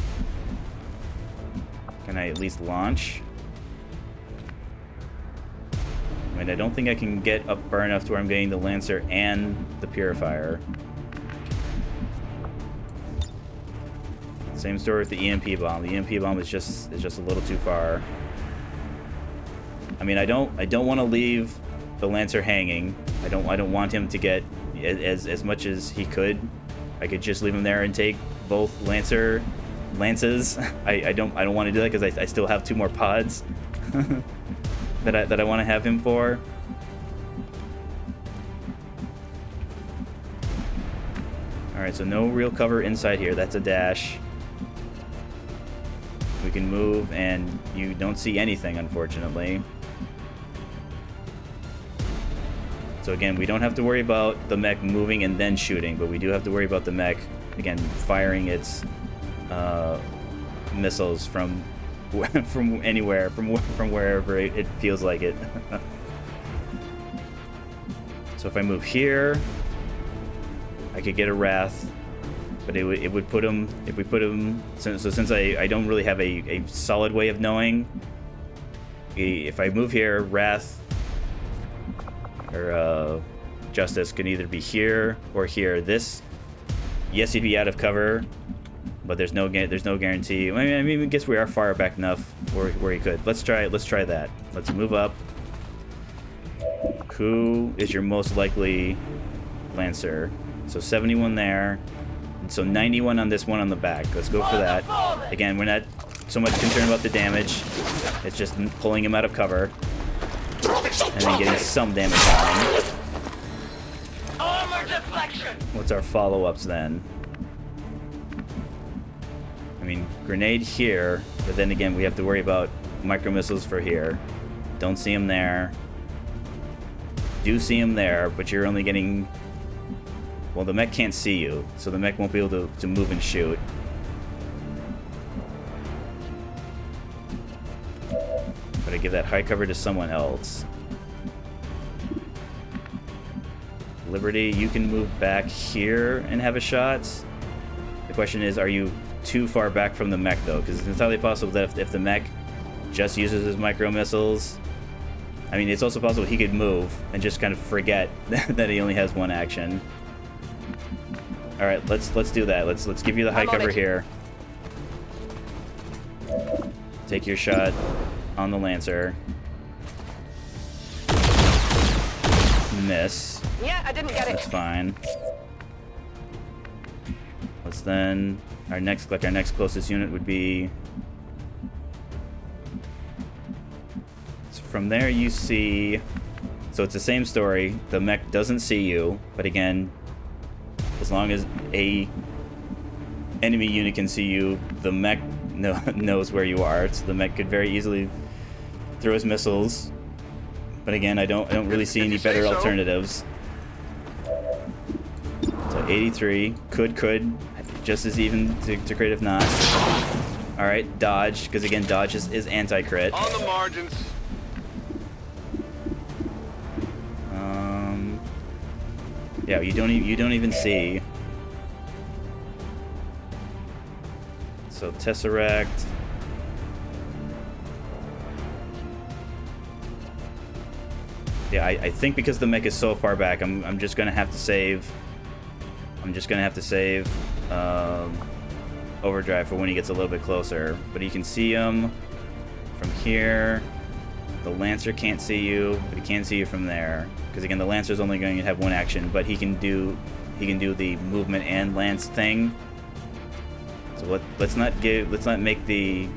Can I at least launch? I mean, I don't think I can get up far enough to where I'm getting the Lancer and the Purifier. Same story with the EMP bomb. The EMP bomb is just a little too far. I mean, I don't want to leave the Lancer hanging. I don't want him to get as much as he could. I could just leave him there and take both lances. I don't want to do that because I still have 2 more pods that I want to have him for. All right, so no real cover inside here. That's a dash. We can move, and you don't see anything, unfortunately. So again, we don't have to worry about the mech moving and then shooting, but we do have to worry about the mech, again, firing its missiles from anywhere, from wherever it feels like it. So if I move here, I could get a Wrath. But it would put him, if we put him, since I don't really have a solid way of knowing, if I move here, Wrath or Justice could either be here or here. This, yes, he'd be out of cover, but there's no guarantee. I mean, I guess we are far back enough where he could. Let's try that. Let's move up. Who is your most likely Lancer? So 71 there. So 91 on this one on the back. Let's go for that. Again, we're not so much concerned about the damage. It's just pulling him out of cover. And then getting some damage on him. Armor deflection. What's our follow-ups then? I mean, grenade here, but then again, we have to worry about micro missiles for here. Don't see him there. Do see him there, but you're only getting... Well, the mech can't see you, so the mech won't be able to move and shoot. But Gotta give that high cover to someone else. Liberty, you can move back here and have a shot. The question is, are you too far back from the mech, though? Because it's entirely possible that if the mech just uses his micro missiles, I mean, it's also possible he could move and just kind of forget that he only has one action. All right, let's do that. Let's give you the high cover here. Take your shot on the Lancer. Miss. Yeah, I didn't get it. That's fine. Let's then our next closest unit would be. So from there you see. So it's the same story. The mech doesn't see you, but again, as long as a enemy unit can see you, the mech knows where you are. So the mech could very easily throw his missiles. But again, I don't really see any better alternatives. So 83 could just as even to crit if not. All right, dodge, because again, dodge is anti-crit. On the margins. Yeah, you don't even see. So Tesseract. Yeah, I think because the mech is so far back, I'm just gonna have to save. Overdrive for when he gets a little bit closer. But you can see him from here. The Lancer can't see you, but he can see you from there. Because again, the Lancer's only going to have one action, but he can do the movement and lance thing. So let's not make Tesseract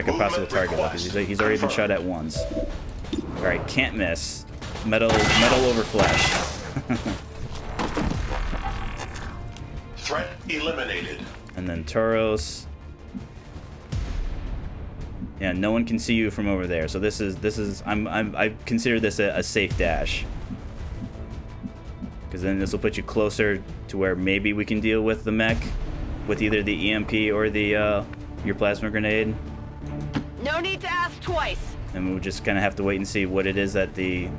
a possible target because he's already been shot at once. All right, can't miss. Metal over flesh. Threat eliminated. And then Tauros. Yeah, no one can see you from over there. So this is I consider this a safe dash. Because then this will put you closer to where maybe we can deal with the mech, with either the EMP or the your plasma grenade. No need to ask twice. And we'll just kind of have to wait and see what it is that the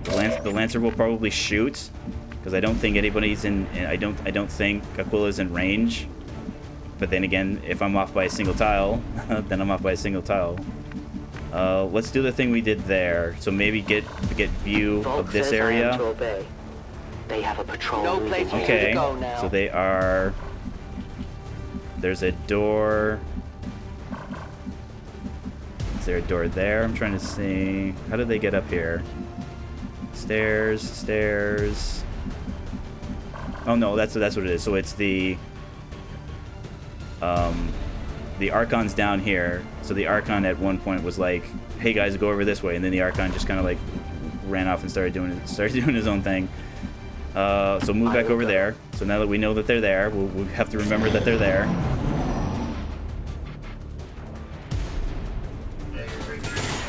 Lancer will probably shoot. Because I don't think anybody's in. I don't think Aquila's in range. But then again, if I'm off by a single tile, then I'm off by a single tile. Let's do the thing we did there. So maybe get view Volk of this says I am area. to obey. They have a patrol. No moving place for here. you to Okay. go now. So they are. There's a door. Is there a door there? I'm trying to see. How did they get up here? Stairs. Oh no, that's what it is. So it's the Archon's down here. So the Archon at one point was like, "Hey guys, go over this way," and then the Archon just kind of like ran off and started doing his own thing. So move back over there. So now that we know that they're there, we'll have to remember that they're there.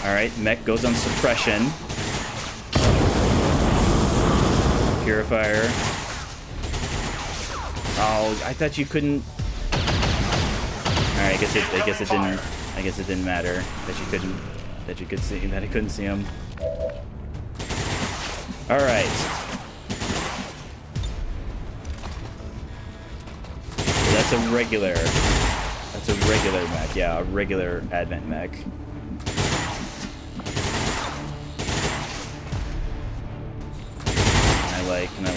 All right, mech goes on suppression. Purifier. Oh, I thought you couldn't. All right, I guess it didn't matter that you couldn't. That I couldn't see him. All right. So that's a regular mech. Yeah, a regular Advent mech. Can I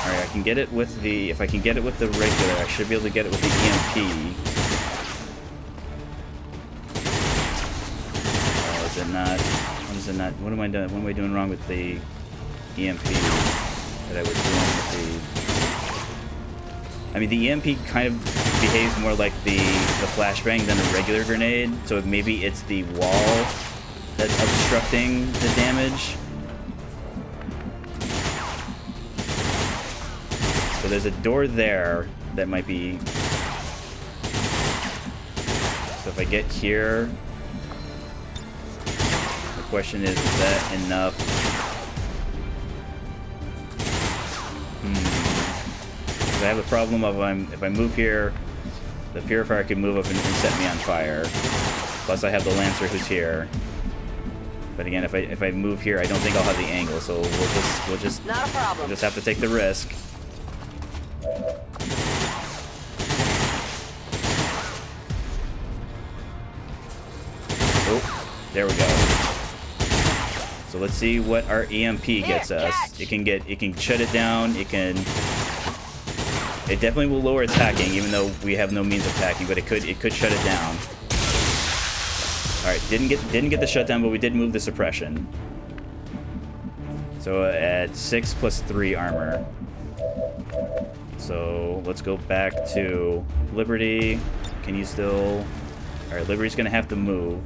Alright, I can get it with the... If I can get it with the regular, I should be able to get it with the EMP. Oh, is it not... What is it not... What am I doing? What am I doing wrong with the EMP that I was doing with the... I mean, the EMP kind of behaves more like the flashbang than a regular grenade, so maybe it's the wall that's obstructing the damage. So there's a door there that might be... So if I get here... The question is that enough? So I have a problem of if I move here, the Purifier could move up and set me on fire. Plus I have the Lancer who's here. But again, if I move here, I don't think I'll have the angle, so we'll just Not a problem. just have to take the risk. Oh, there we go. So let's see what our EMP gets us. catch. It can shut it down. It definitely will lower its hacking, even though we have no means of hacking, but it could shut it down. Alright, didn't get the shutdown, but we did move the suppression. So at 6 plus 3 armor. So let's go back to Liberty. Can you still... Alright, Liberty's gonna have to move.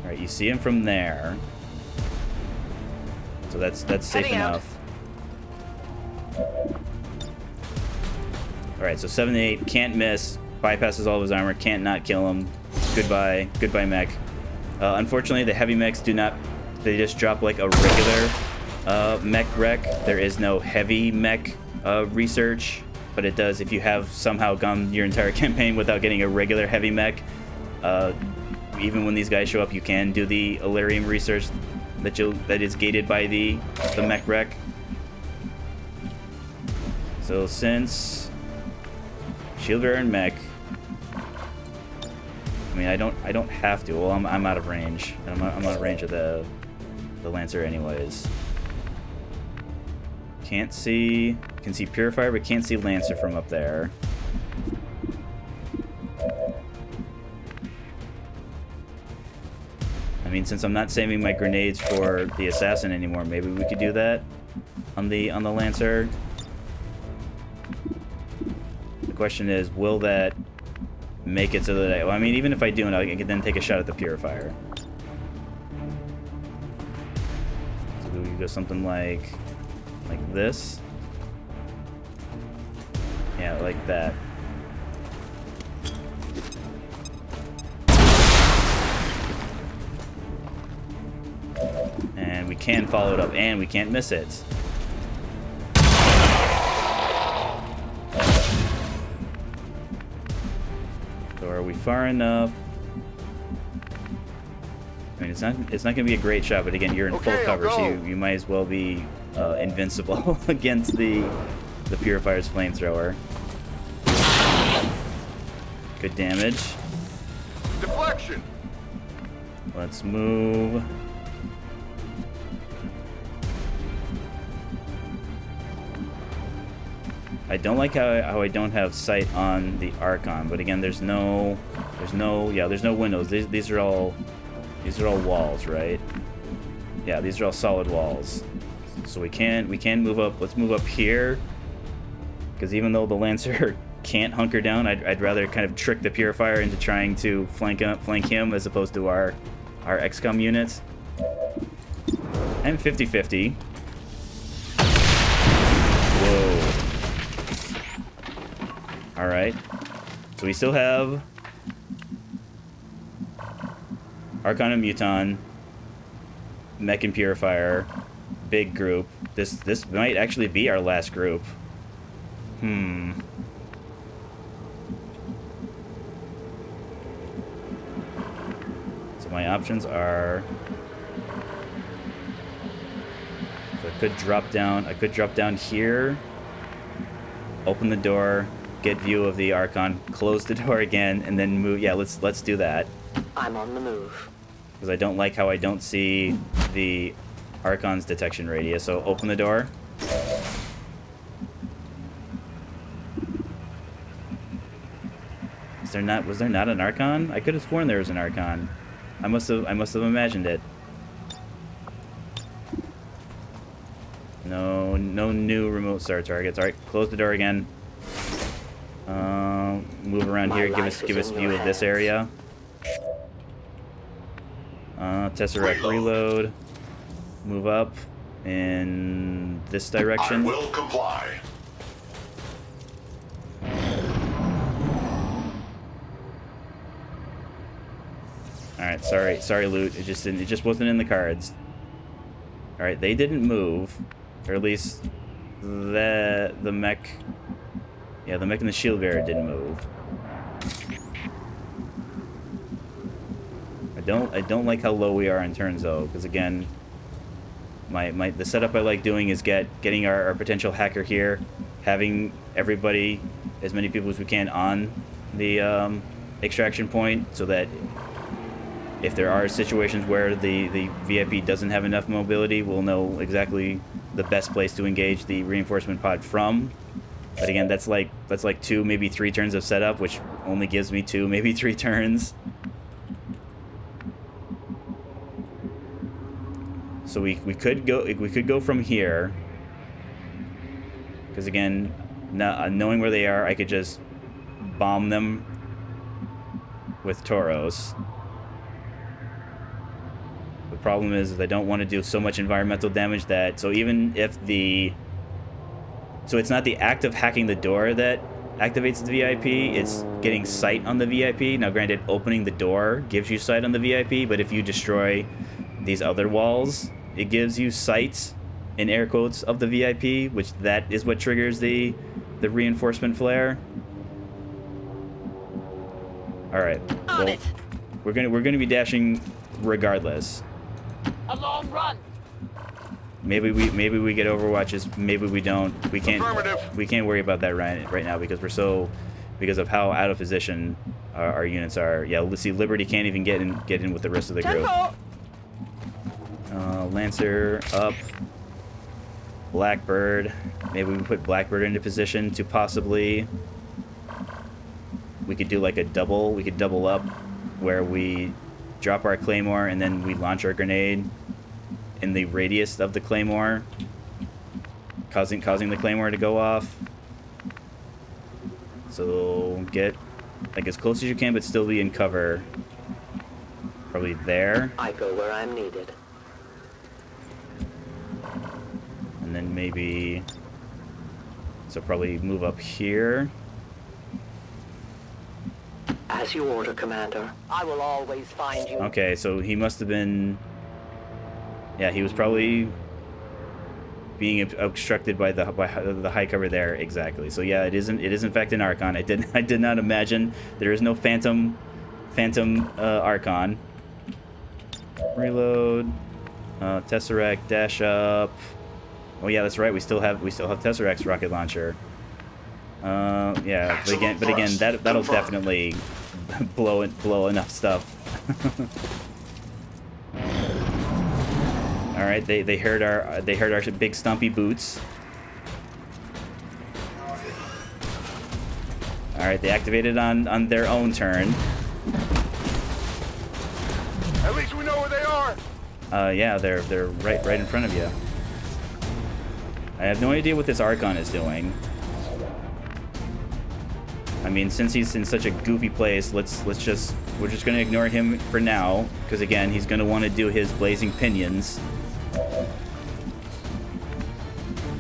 Alright, you see him from there. So that's safe Heading out. enough. Alright, so 7 to 8, can't miss, bypasses all of his armor, can't not kill him. Goodbye mech. Unfortunately, the heavy mechs do not, they just drop like a regular mech wreck. There is no heavy mech research, but it does if you have somehow gone your entire campaign without getting a regular heavy mech. Even when these guys show up, you can do the Illyrium research that is gated by the mech wreck. So since shield bearer and mech, I mean, I don't have to. Well, I'm out of range. I'm out of range of the Lancer anyways. Can see Purifier, but can't see Lancer from up there. I mean, since I'm not saving my grenades for the assassin anymore, maybe we could do that on the Lancer. The question is, will that make it so that well, I mean, even if I do, I can then take a shot at the Purifier. So we go something like this. Yeah, like that. And we can follow it up, and we can't miss it. So are we far enough? I mean, it's not gonna be a great shot, but again, you're in full cover, so you might as well be invincible against the Purifier's flamethrower. Good damage. Deflection. Let's move. I don't like how I don't have sight on the Archon, but again, there's no windows. These are all walls, right? Yeah, these are all solid walls. So we can move up. Let's move up here, because even though the Lancer can't hunker down, I'd rather kind of trick the Purifier into trying to flank him as opposed to our XCOM units. And 50-50. Whoa. Alright. So we still have Archon and Muton, Mech and Purifier, big group. This might actually be our last group. So my options are, so I could drop down here, open the door, get view of the Archon, close the door again, and then move. Yeah, let's do that. I'm on the move. Because I don't like how I don't see the Archon's detection radius. So open the door. Was there not an Archon? I could have sworn there was an Archon. I must have imagined it. No new remote start targets. All right, close the door again. Move around here. Give us view of this area. Tesseract reload. Move up in this direction. I will comply. All right, sorry, loot. It just wasn't in the cards. All right, they didn't move, or at least the mech Yeah, the mech and the shield bearer didn't move. I don't like how low we are in turns though, because again, the setup I like doing is getting our potential hacker here, having everybody, as many people as we can on the extraction point, so that if there are situations where the VIP doesn't have enough mobility, we'll know exactly the best place to engage the reinforcement pod from. But again, that's like 2, maybe 3 turns of setup, which only gives me 2, maybe 3 turns. So we could go from here, because again, knowing where they are, I could just bomb them with Tauros. The problem is I don't want to do so much environmental damage that, so even if so it's not the act of hacking the door that activates the VIP, it's getting sight on the VIP. Now granted, opening the door gives you sight on the VIP, but if you destroy these other walls, it gives you sight, in air quotes, of the VIP, which that is what triggers the reinforcement flare. All right. Well, we're gonna be dashing regardless. A long run. Maybe we get Overwatches. Maybe we don't. We can't worry about that right now because of how out of position our units are. Yeah, let's see. Liberty can't even get in with the rest of the group. Lancer up. Blackbird. Maybe we can put Blackbird into position to possibly. We could do like a double. We could double up, where we drop our claymore and then we launch our grenade in the radius of the claymore, causing the claymore to go off. So get like as close as you can, but still be in cover. Probably there. I go where I'm needed. And then maybe, so probably move up here. As you order, Commander. I will always find you. Okay, so he must have been, yeah, he was probably being obstructed by the high cover there. Exactly. So yeah, it is in fact an Archon. I did not imagine. There is no Phantom Archon. Reload. Tesseract, dash up. Oh yeah, that's right. We still have Tesseract's rocket launcher. Yeah, but again, that'll definitely blow enough stuff. All right, they heard our big stumpy boots. All right, they activated on their own turn. At least we know where they are. Yeah, they're right in front of you. I have no idea what this Archon is doing. I mean, since he's in such a goofy place, we're just gonna ignore him for now, because again, he's gonna want to do his blazing pinions.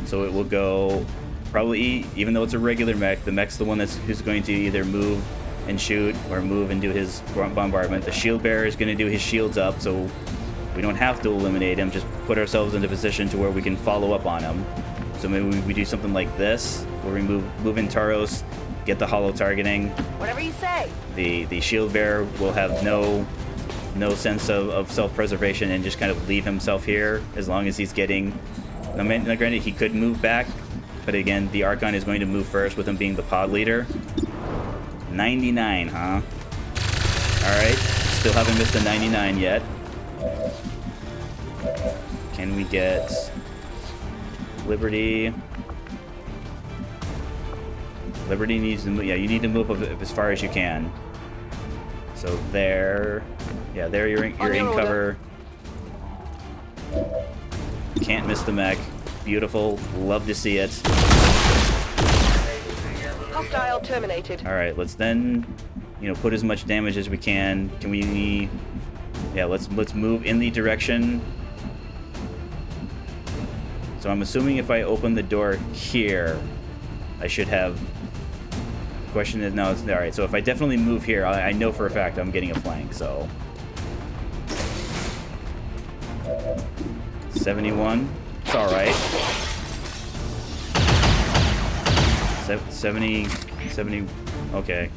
So it will go probably, even though it's a regular mech, the mech's the one who's going to either move and shoot or move and do his bombardment. The shield bearer is gonna do his shields up, so we don't have to eliminate him. Just put ourselves into position to where we can follow up on him. So maybe we do something like this, where we move in Tauros, get the hollow targeting. Whatever you say. The shield bearer will have no sense of self-preservation and just kind of leave himself here as long as he's getting. Now, granted, he could move back, but again, the Archon is going to move first with him being the pod leader. 99, huh? All right, still haven't missed a 99 yet. Can we get Liberty? Liberty needs to move. Yeah, you need to move up as far as you can. So there, yeah, there you're in cover. Can't miss the mech. Beautiful. Love to see it. Hostile terminated. All right, let's then, put as much damage as we can. Can we? Yeah, let's move in the direction. So I'm assuming if I open the door here, I should have. Question is, no, it's all right. So if I definitely move here, I know for a fact I'm getting a flank. So 71, it's all right. 70, okay.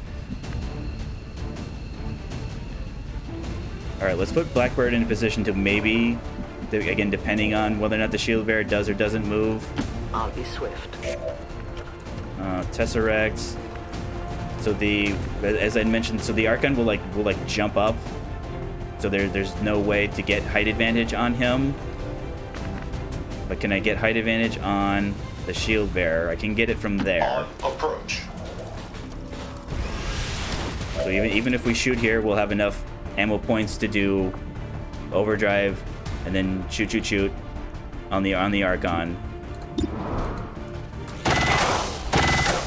Alright, let's put Blackbird in a position to maybe, again, depending on whether or not the shield bearer does or doesn't move. I'll be swift. Tesseract. So as I mentioned, so the Archon will jump up. So there's no way to get height advantage on him. But can I get height advantage on the shield bearer? I can get it from there. On approach. So even if we shoot here, we'll have enough ammo points to do overdrive and then shoot on the Archon.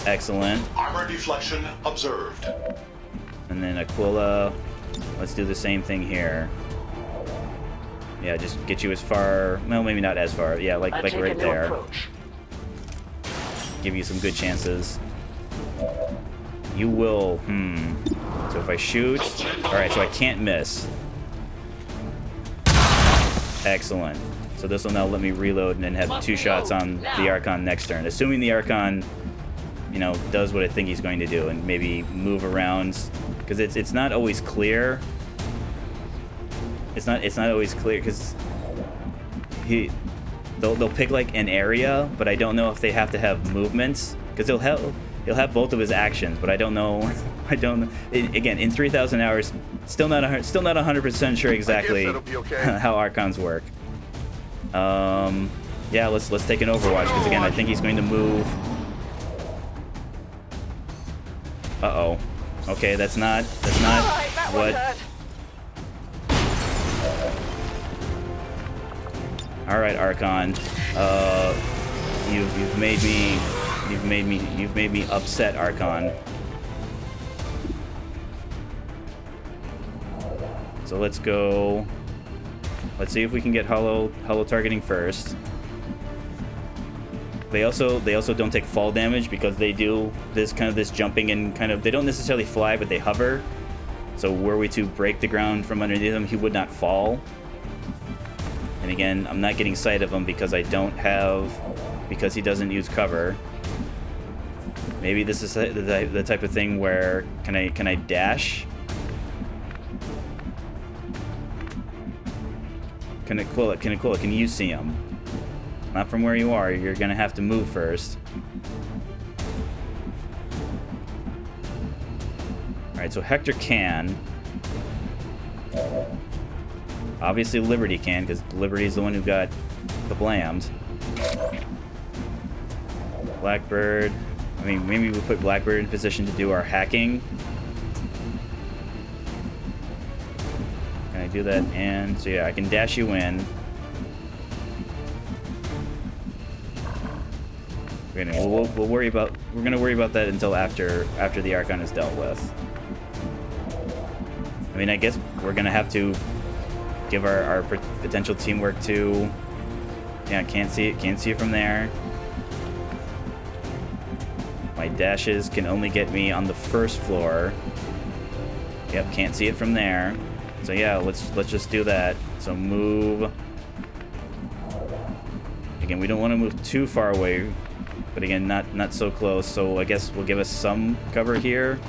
Excellent. Armor deflection observed. And then Aquila, let's do the same thing here. Yeah, just get you as far, well, maybe not as far. Yeah, like right there. Approach. Give you some good chances. You will, So if I shoot, all right, so I can't miss. Excellent. So this will now let me reload and then have 2 shots on the Archon next turn. Assuming the Archon, you know, does what I think he's going to do and maybe move around, because it's not always clear. It's not always clear because they'll pick like an area, but I don't know if they have to have movements, because he'll have both of his actions, but I don't know. Again, in 3,000 hours, still not 100% sure exactly how Archons work. Yeah, let's take an Overwatch, because again, I think he's going to move. Uh-oh. Okay, that's not what. All right, Archon. You've made me upset, Archon. So let's go. Let's see if we can get hollow targeting first. They also don't take fall damage because they do this jumping and they don't necessarily fly, but they hover. So were we to break the ground from underneath him, he would not fall. And again, I'm not getting sight of him because he doesn't use cover. Maybe this is the type of thing where can I dash? Can you see him? Not from where you are. You're gonna have to move first. All right, so Hector can. Obviously, Liberty can, because Liberty's the one who got the blammed. Blackbird. I mean, maybe we put Blackbird in position to do our hacking. Can I do that? And so yeah, I can dash you in. We'll worry about. We're gonna worry about that until after the Archon is dealt with. I mean, I guess we're gonna have to give our potential teamwork to. Yeah, can't see it from there. My dashes can only get me on the first floor. Yep, can't see it from there. So yeah, let's just do that. So move. Again, we don't want to move too far away, but again, not so close. So I guess we'll give us some cover here.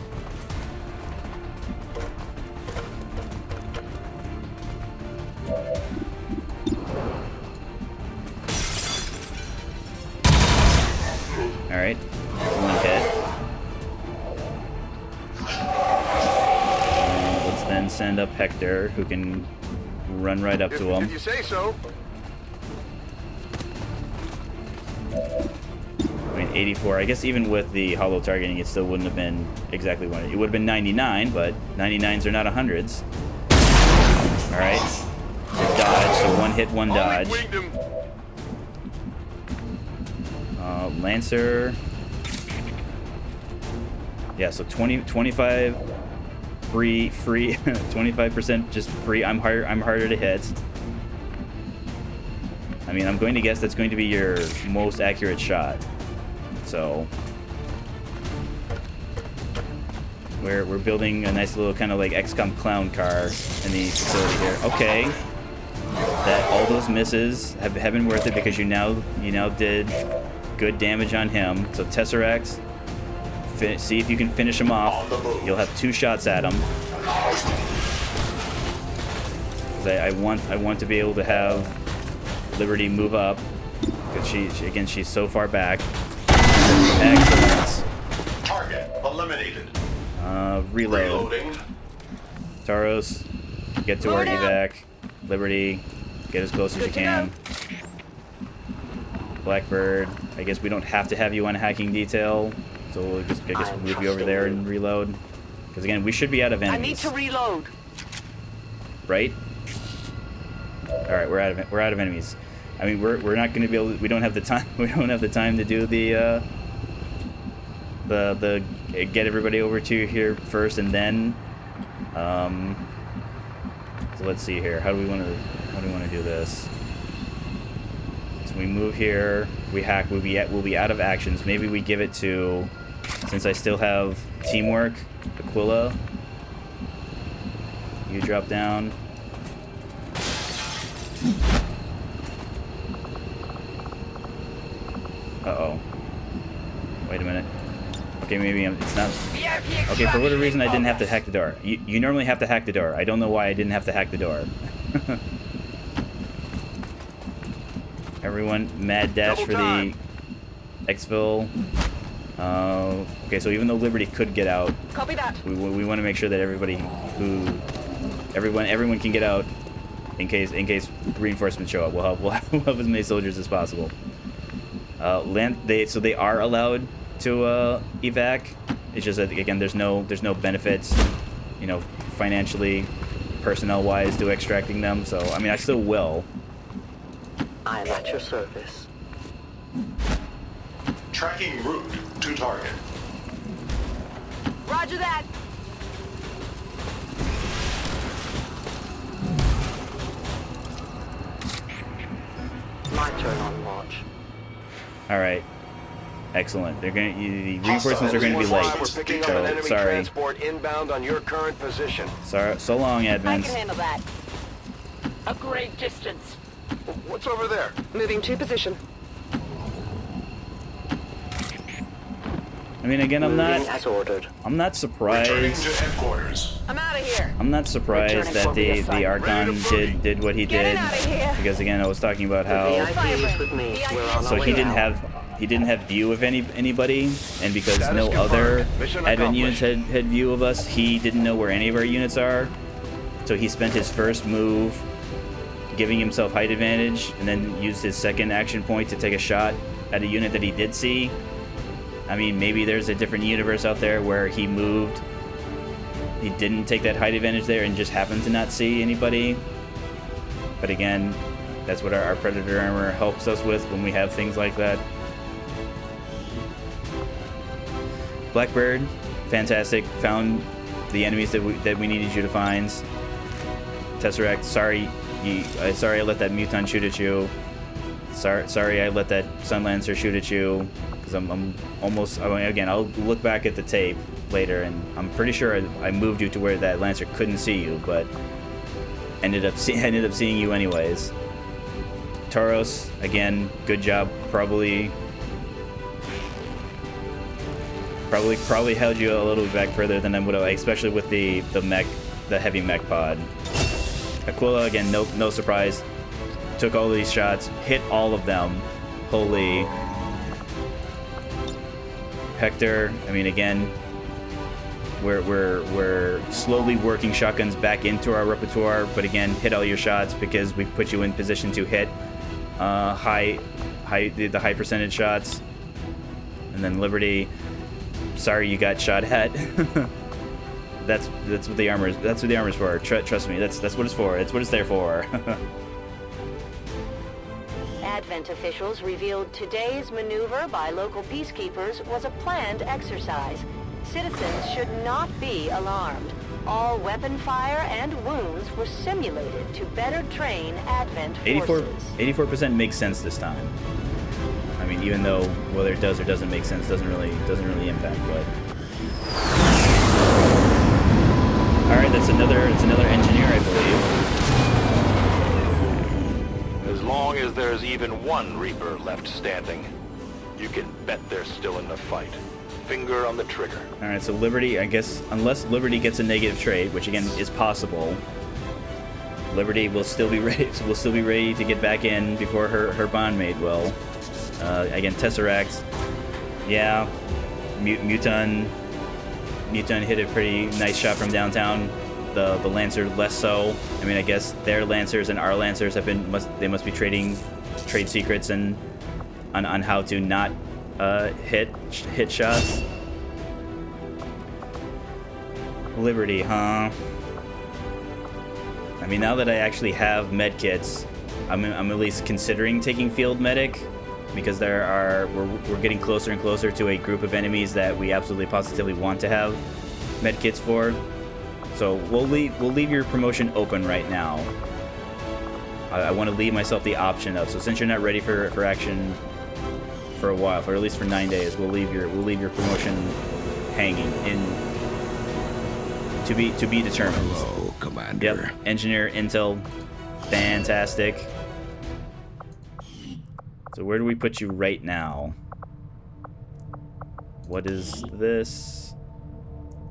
All right, one hit. Let's then send up Hector, who can run right up to him. If you say so. I mean, 84. I guess even with the hollow targeting, it still wouldn't have been exactly one. It would have been 99, but 99s are not 100s. All right. So dodge. So one hit, one dodge. Lancer. Yeah. So 25 free. 25% just free. I'm harder to hit. I mean, I'm going to guess that's going to be your most accurate shot. So we're building a nice little kind of like XCOM clown car in the facility here. Okay, that all those misses have been worth it because you now did good damage on him. So Tesseract, see if you can finish him off. You'll have 2 shots at him. 'Cause I want to be able to have Liberty move up, because she's so far back. Excellent. Target eliminated. Reload. Taros, get to our evac. Liberty, get as close as you can. Blackbird, I guess we don't have to have you on hacking detail, so we'll just move you over there and reload. Because again, we should be out of enemies. I need to reload. Right? All right, we're out of enemies. I mean, we're not going to be able. We don't have the time. We don't have the time to do the get everybody over to here first and then. So let's see here. How do we want to do this? So we move here. We hack. We'll be out of actions. Maybe we give it to, since I still have teamwork, Aquila. You drop down. Uh-oh. Wait a minute. Okay, maybe it's not... Okay, for whatever reason, I didn't have to hack the door. You normally have to hack the door. I don't know why I didn't have to hack the door. Everyone, mad dash for the exfil. Okay, so even though Liberty could get out... Copy that. We want to make sure that everyone can get out in case reinforcements show up. We'll help as many soldiers as possible. So they are allowed to evac. It's just that again, there's no benefits, you know, financially, personnel-wise, to extracting them. So I mean, I still will. I am at your service. Tracking route to target. Roger that. My turn on watch. All right. Excellent. They're going. The reinforcements are going to be late. We're picking up an enemy Sorry. transport inbound on your current position. Sorry. So long, I admins. can handle that. A great distance. What's over there? Moving to position. I mean, again, I'm Moving as ordered. not surprised. Returning to headquarters. I'm out of here. I'm not surprised that the Archon did what he did, outta here. because again, I was talking about how VIP is with me. We're on so our he way didn't out. have view of anybody, and because Status no confirmed. other Mission advent units accomplished. had view of us, he didn't know where any of our units are. So he spent his first move giving himself height advantage, and then used his second action point to take a shot at a unit that he did see. I mean, maybe there's a different universe out there where he moved, he didn't take that height advantage there and just happened to not see anybody. But again, that's what our Predator armor helps us with when we have things like that. Blackbird, fantastic. Found the enemies that we needed you to find. Tesseract, sorry I let that Muton shoot at you. Sorry I let that Sunlancer shoot at you. Because I'm almost... Again, I'll look back at the tape later, and I'm pretty sure I moved you to where that Lancer couldn't see you, but ended up seeing you anyways. Tauros, again, good job. Probably held you a little bit back further than I would have, especially with the heavy mech pod. Aquila, again, no surprise. Took all these shots, hit all of them. Holy. Hector, I mean, again, we're slowly working shotguns back into our repertoire, but again, hit all your shots because we put you in position to hit the high percentage shots. And then Liberty, sorry you got shot at. that's what the armor is. That's what the armor's for. Trust me, that's what it's for. It's what it's there for. Advent officials revealed today's maneuver by local peacekeepers was a planned exercise. Citizens should not be alarmed. All weapon fire and wounds were simulated to better train Advent forces. 84% makes sense this time. I mean, even though whether it does or doesn't make sense doesn't really impact. But all right, it's another engineer, I believe. As long as there's even one Reaper left standing, you can bet they're still in the fight. finger on the trigger. All right, so Liberty, I guess, unless Liberty gets a negative trait, which again is possible, Liberty will still be ready. Will still be ready to get back in before her bondmate will. Again, Tesseract, yeah, Muton hit a pretty nice shot from downtown. The Lancer less so. I mean, I guess their Lancers and our Lancers have been must be trading trade secrets and on how to not hit shots. Liberty, huh? I mean, now that I actually have medkits, I'm at least considering taking field medic, because we're getting closer and closer to a group of enemies that we absolutely positively want to have medkits for. So we'll leave your promotion open right now. I want to leave myself the option of, so since you're not ready for action for a while, for at least for 9 days, we'll leave your promotion hanging in to be determined. Hello, Commander. Yep, engineer intel, fantastic. So where do we put you right now? What is this?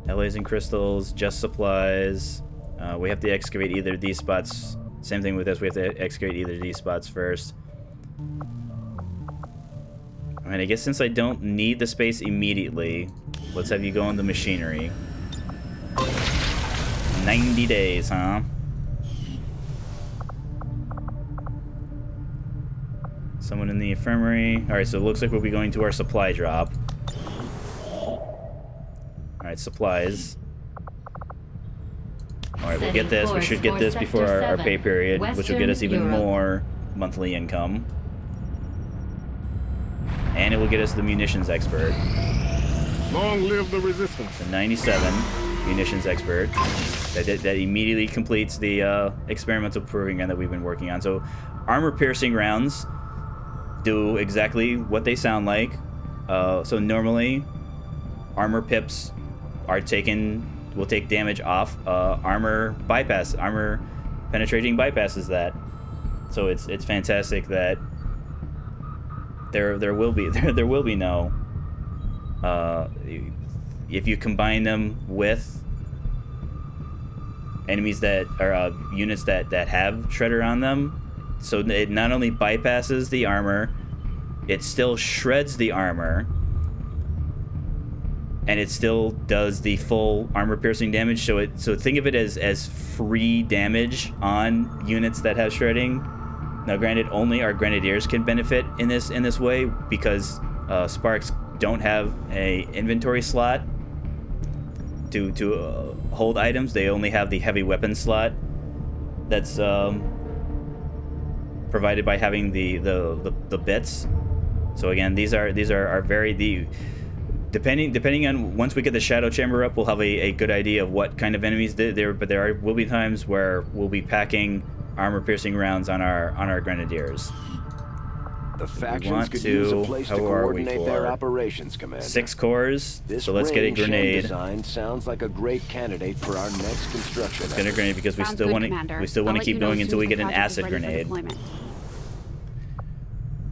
Alloys and crystals, just supplies. We have to excavate either of these spots. Same thing with this, we have to excavate either of these spots first. Alright, I guess since I don't need the space immediately, let's have you go on the machinery. 90 days, huh? Someone in the infirmary. Alright, so it looks like we'll be going to our supply drop. Alright, supplies. Alright, we'll get this. We should get this before our pay period, which will get us even more monthly income. And it will get us the munitions expert. Long live the resistance. The 97 munitions expert. That immediately completes the experimental proving gun that we've been working on. So armor-piercing rounds do exactly what they sound like. So normally, armor pips are will take damage off. Armor penetrating bypasses that. So it's fantastic that there will be no. If you combine them with enemies that are units that have Shredder on them, so it not only bypasses the armor, it still shreds the armor, and it still does the full armor-piercing damage. So think of it as free damage on units that have shredding. Now, granted, only our Grenadiers can benefit in this way, because Sparks don't have a inventory slot to hold items. They only have the heavy weapon slot that's provided by having the bits. So again, these are very depending on, once we get the shadow chamber up, we'll have a good idea of what kind of enemies there. But there will be times where we'll be packing armor-piercing rounds on our Grenadiers. The factions could use a place to coordinate their operations, Commander. 6 cores, so let's get a grenade. Design sounds like a great candidate for our next construction. Let's get a grenade because we still want to keep going until we get an acid grenade.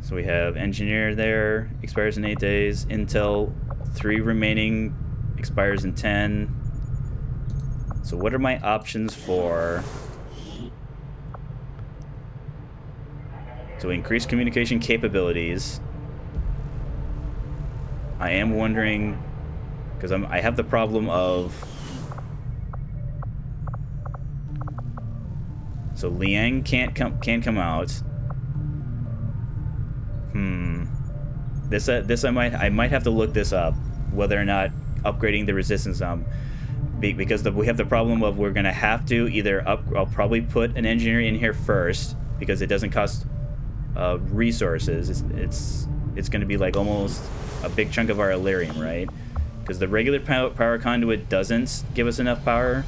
So we have engineer there, expires in 8 days. Intel, 3 remaining, expires in 10. So what are my options for? So increase communication capabilities. I am wondering, because I have the problem of, so Liang can't come out. This I might have to look this up, whether or not upgrading the resistance because we have the problem of, we're gonna have to either I'll probably put an engineer in here first, because it doesn't cost resources. It's going to be like almost a big chunk of our Illyrium, right? Because the regular power conduit doesn't give us enough power.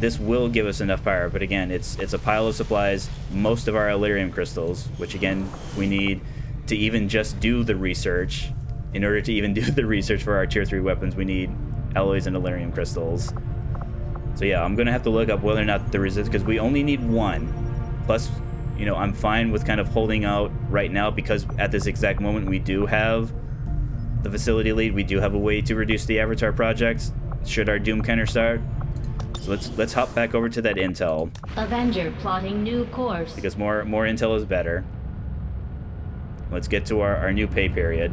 This will give us enough power, but again, it's a pile of supplies, most of our Illyrium crystals, which again we need to even just do the research. In order to even do the research for our tier 3 weapons, we need alloys and Illyrium crystals. So yeah, I'm going to have to look up whether or not the resist, because we only need 1. Plus, you know, I'm fine with kind of holding out right now, because at this exact moment we do have the facility lead, we do have a way to reduce the Avatar project should our Doom counter start. So let's hop back over to that intel. Avenger plotting new course. Because more intel is better. Let's get to our new pay period.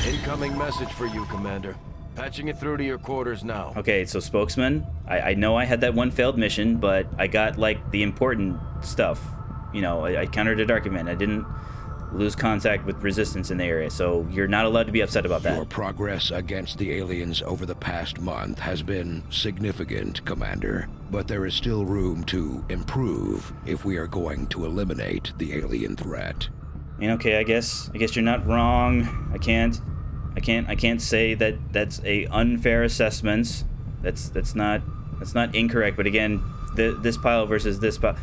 Incoming message for you, Commander. Patching it through to your quarters now. Okay, so spokesman, I know I had that one failed mission, but I got like the important stuff. You know, I countered a dark event. I didn't lose contact with resistance in the area, so you're not allowed to be upset about that. Your progress against the aliens over the past month has been significant, Commander. But there is still room to improve if we are going to eliminate the alien threat. And okay, I guess you're not wrong. I can't say that that's a unfair assessment. That's not incorrect. But again, this pile versus this pile.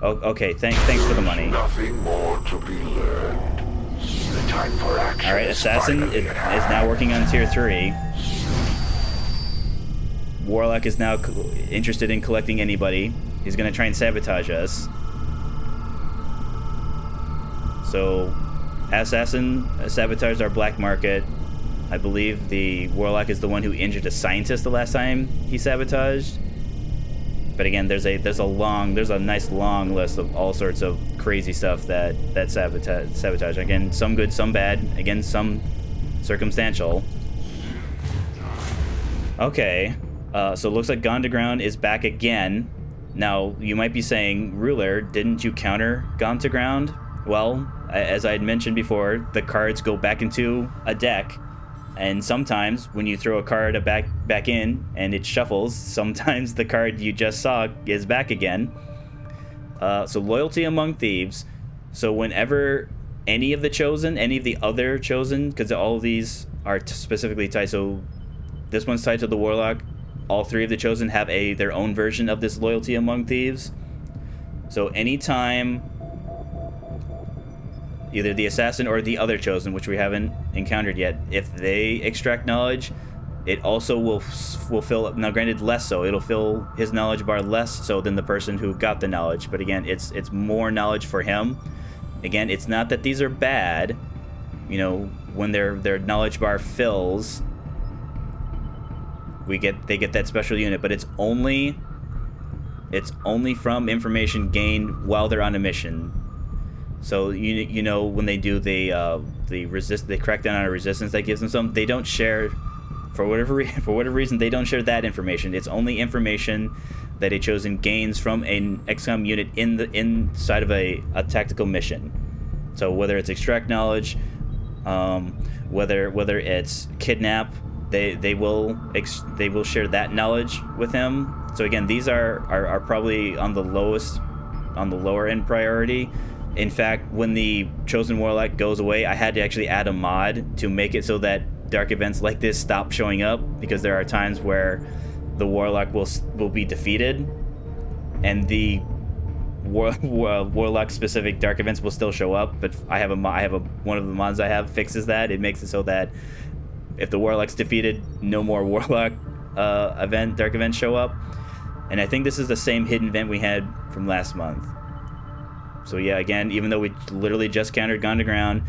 Oh, okay. Thanks for the money. Nothing more to be learned. The time for action. All right, Assassin is now working on tier 3. Warlock is now interested in collecting anybody. He's gonna try and sabotage us. So, Assassin sabotaged our black market. I believe the Warlock is the one who injured a scientist the last time he sabotaged. But again, there's a nice long list of all sorts of crazy stuff that sabotage. Again, some good, some bad. Again, some circumstantial. Okay, so it looks like Gone to Ground is back again. Now, you might be saying, Ruler, didn't you counter Gone to Ground? Well, as I had mentioned before, the cards go back into a deck. And sometimes when you throw a card back in and it shuffles, sometimes the card you just saw is back again. So Loyalty Among Thieves. So whenever any of the other Chosen, because all of these are specifically tied, so this one's tied to the Warlock. All 3 of the Chosen have their own version of this Loyalty Among Thieves. So anytime either the Assassin or the other Chosen, which we haven't encountered yet, if they extract knowledge, it also will fill up. Now, granted, less so. It'll fill his knowledge bar less so than the person who got the knowledge. But again, it's more knowledge for him. Again, it's not that these are bad. You know, when their knowledge bar fills, they get that special unit. But it's only from information gained while they're on a mission. So you know when they do they crack down on a resistance that gives them some, they don't share for whatever reason they don't share that information. It's only information that a Chosen gains from an XCOM unit inside of a tactical mission. So whether it's extract knowledge, whether it's kidnap, they will share that knowledge with him. So again, these are probably on the lower end priority. In fact, when the Chosen Warlock goes away, I had to actually add a mod to make it so that dark events like this stop showing up, because there are times where the Warlock will be defeated, and the Warlock specific dark events will still show up. But one of the mods I have fixes that. It makes it so that if the Warlock's defeated, no more Warlock dark events show up. And I think this is the same hidden event we had from last month. So yeah, again, even though we literally just countered Gone to Ground,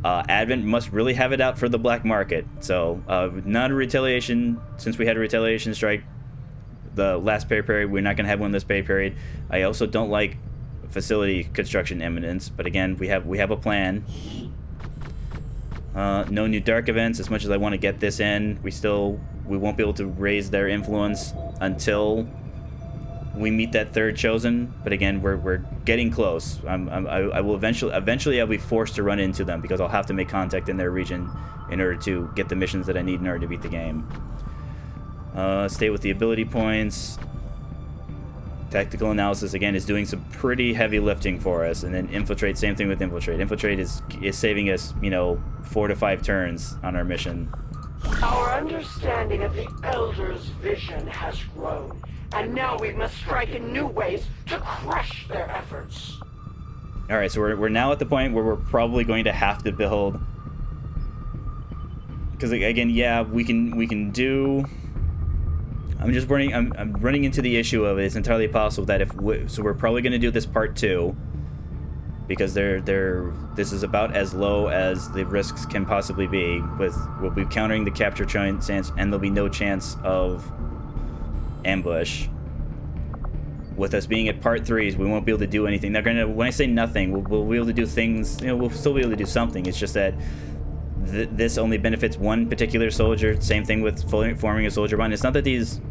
Advent must really have it out for the black market. So not a retaliation, since we had a retaliation strike the last pay period. We're not going to have one this pay period. I also don't like facility construction imminence, but again, we have a plan. No new dark events. As much as I want to get this in, we won't be able to raise their influence until we meet that 3rd Chosen. But again, we're getting close. I will eventually I'll be forced to run into them, because I'll have to make contact in their region in order to get the missions that I need in order to beat the game. Stay with the ability points. Tactical analysis again is doing some pretty heavy lifting for us, and then infiltrate. Same thing with infiltrate. Infiltrate is saving us, 4 to 5 turns on our mission. Our understanding of the Elders' vision has grown, and now we must strike in new ways to crush their efforts. All right, so we're now at the point where we're probably going to have to build, because again, yeah, we can do. I'm running into the issue of it's entirely possible that so we're probably going to do this part 2, because this is about as low as the risks can possibly be. We'll be countering the capture chance, and there'll be no chance of ambush. With us being at part 3s, we won't be able to do anything. They're gonna, when I say nothing, we'll be able to do things. You know, we'll still be able to do something. It's just that this only benefits one particular soldier. Same thing with forming a soldier bond. It's not that these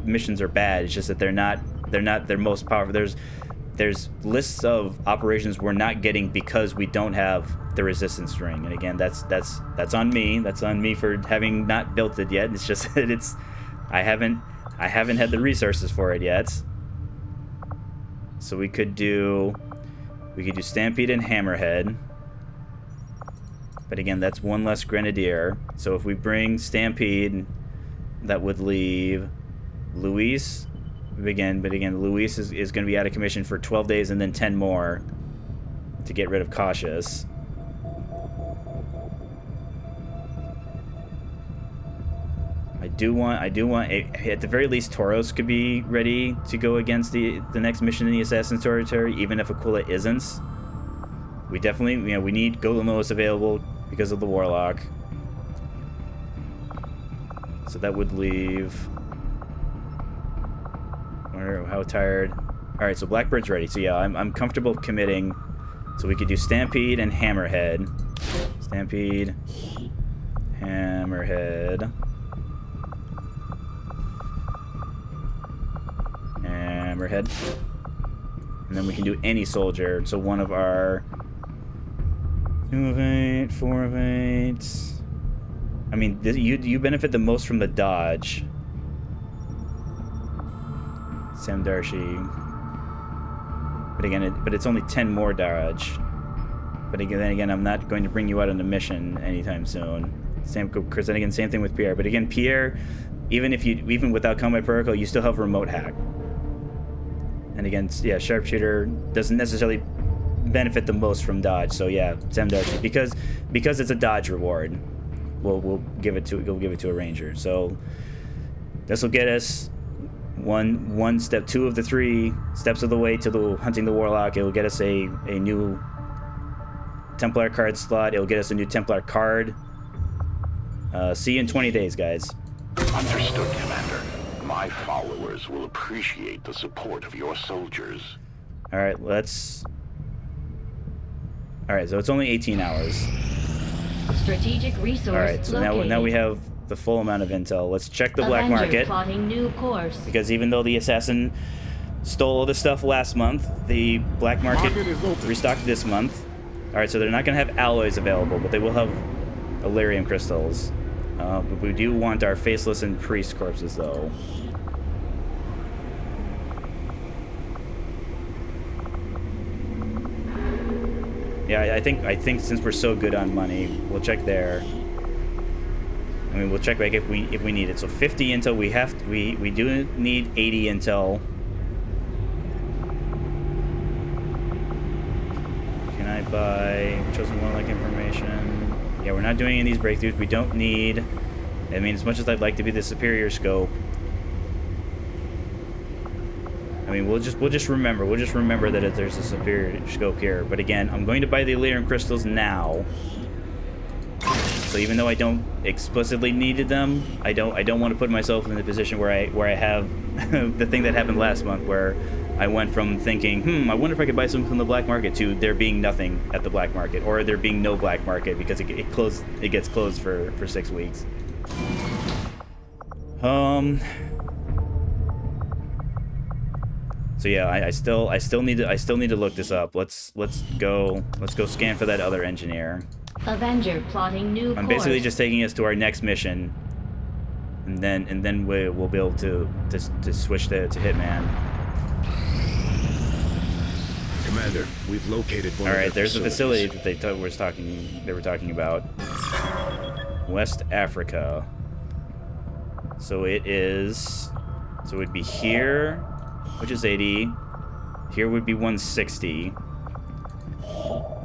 missions are bad. It's just that they're not their most powerful. There's lists of operations we're not getting because we don't have the resistance ring. And again, that's on me. That's on me for having not built it yet. It's just that I haven't had the resources for it yet. So we could do Stampede and Hammerhead. But again, that's one less Grenadier. So if we bring Stampede, that would leave Luis. But again, Luis is going to be out of commission for 12 days and then 10 more to get rid of Cautious. I do want at the very least Tauros could be ready to go against the next mission in the Assassin's Territory, even if Aquila isn't. We definitely, we need Golemos available because of the Warlock. So that would leave. I wonder how tired. All right, so Blackbird's ready. So yeah, I'm comfortable committing. So we could do Stampede and Hammerhead. Stampede, Hammerhead. Hammerhead. And then we can do any soldier. So one of our 2 of 8, 4 of 8. I mean, you benefit the most from the dodge. Sam Darcy. But it's only 10 more dodge. But again, I'm not going to bring you out on a mission anytime soon. Same thing with Pierre. But again, Pierre, even without combat protocol, you still have remote hack. And again, yeah, sharpshooter doesn't necessarily benefit the most from dodge. So yeah, Sam Darcy, because it's a dodge reward, we'll give it to a ranger. So this will get us one step, 2 of the 3 steps of the way to the hunting the Warlock. It will get us a new Templar card slot. It will get us a new Templar card. See you in 20 days, guys. Understood, Commander. My followers will appreciate the support of your soldiers. All right, so it's only 18 hours. Strategic resource. All right, so now we have the full amount of intel. Let's check the black market. Plotting new course. Because even though the assassin stole all the stuff last month, the black market restocked this month. All right, so they're not going to have alloys available, but they will have Illyrium crystals. But we do want our faceless and priest corpses, though. Yeah, I think since we're so good on money, we'll check there. I mean, we'll check back if we need it. So 50 intel, we do need 80 intel. Can I buy chosen warlike information? Yeah, we're not doing any of these breakthroughs. We don't need. I mean, as much as I'd like to be the superior scope, I mean, we'll just remember that there's a superior scope here. But again, I'm going to buy the Illyrium crystals now. So even though I don't explicitly needed them, I don't want to put myself in the position where I have the thing that happened last month, where I went from thinking, I wonder if I could buy something from the black market, to there being nothing at the black market, or there being no black market because it gets closed for 6 weeks. So yeah, I still need to look this up. Let's go scan for that other engineer. Avenger plotting new course. I'm basically just taking us to our next mission, and then we'll be able to switch to Hitman. Commander, we've located one. All right, there's the facility that they were talking about. West Africa. So it'd be here, which is 80. Here would be 160.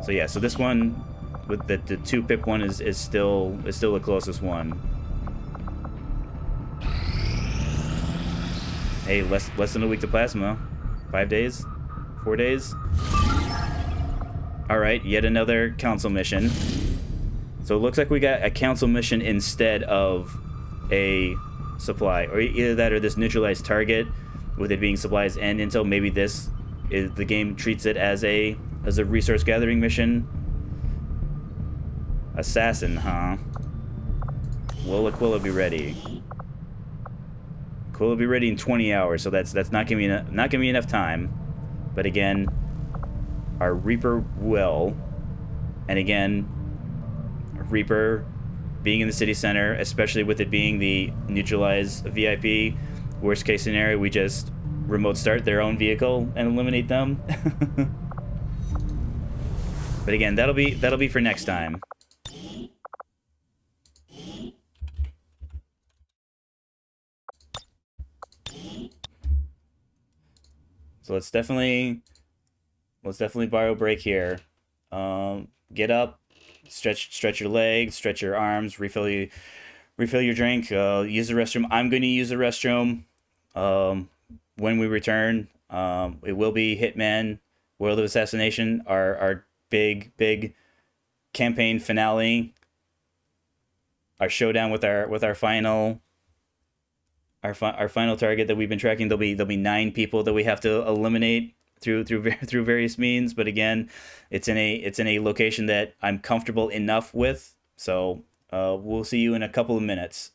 So yeah, so this one with the 2 pip one is still the closest one. Hey, less than a week to plasma. 5 days? 4 days? All right, yet another council mission. So it looks like we got a council mission instead of a supply, or either that or this neutralized target, with it being supplies and intel. Maybe this is the game treats it as a resource gathering mission. Assassin, huh? Will Aquila be ready? Aquila will be ready in 20 hours, so that's not gonna be enough time. But again, our Reaper will, and again, Reaper being in the city center, especially with it being the neutralized VIP, worst case scenario, we just remote start their own vehicle and eliminate them. But again, that'll be for next time. So let's definitely borrow a break here. Get up, stretch your legs, stretch your arms, refill your drink, use the restroom. I'm going to use the restroom when we return. It will be Hitman, World of Assassination, our big campaign finale, our showdown with our final target that we've been tracking. There'll be 9 people that we have to eliminate through various means. But again, it's in a location that I'm comfortable enough with. So we'll see you in a couple of minutes.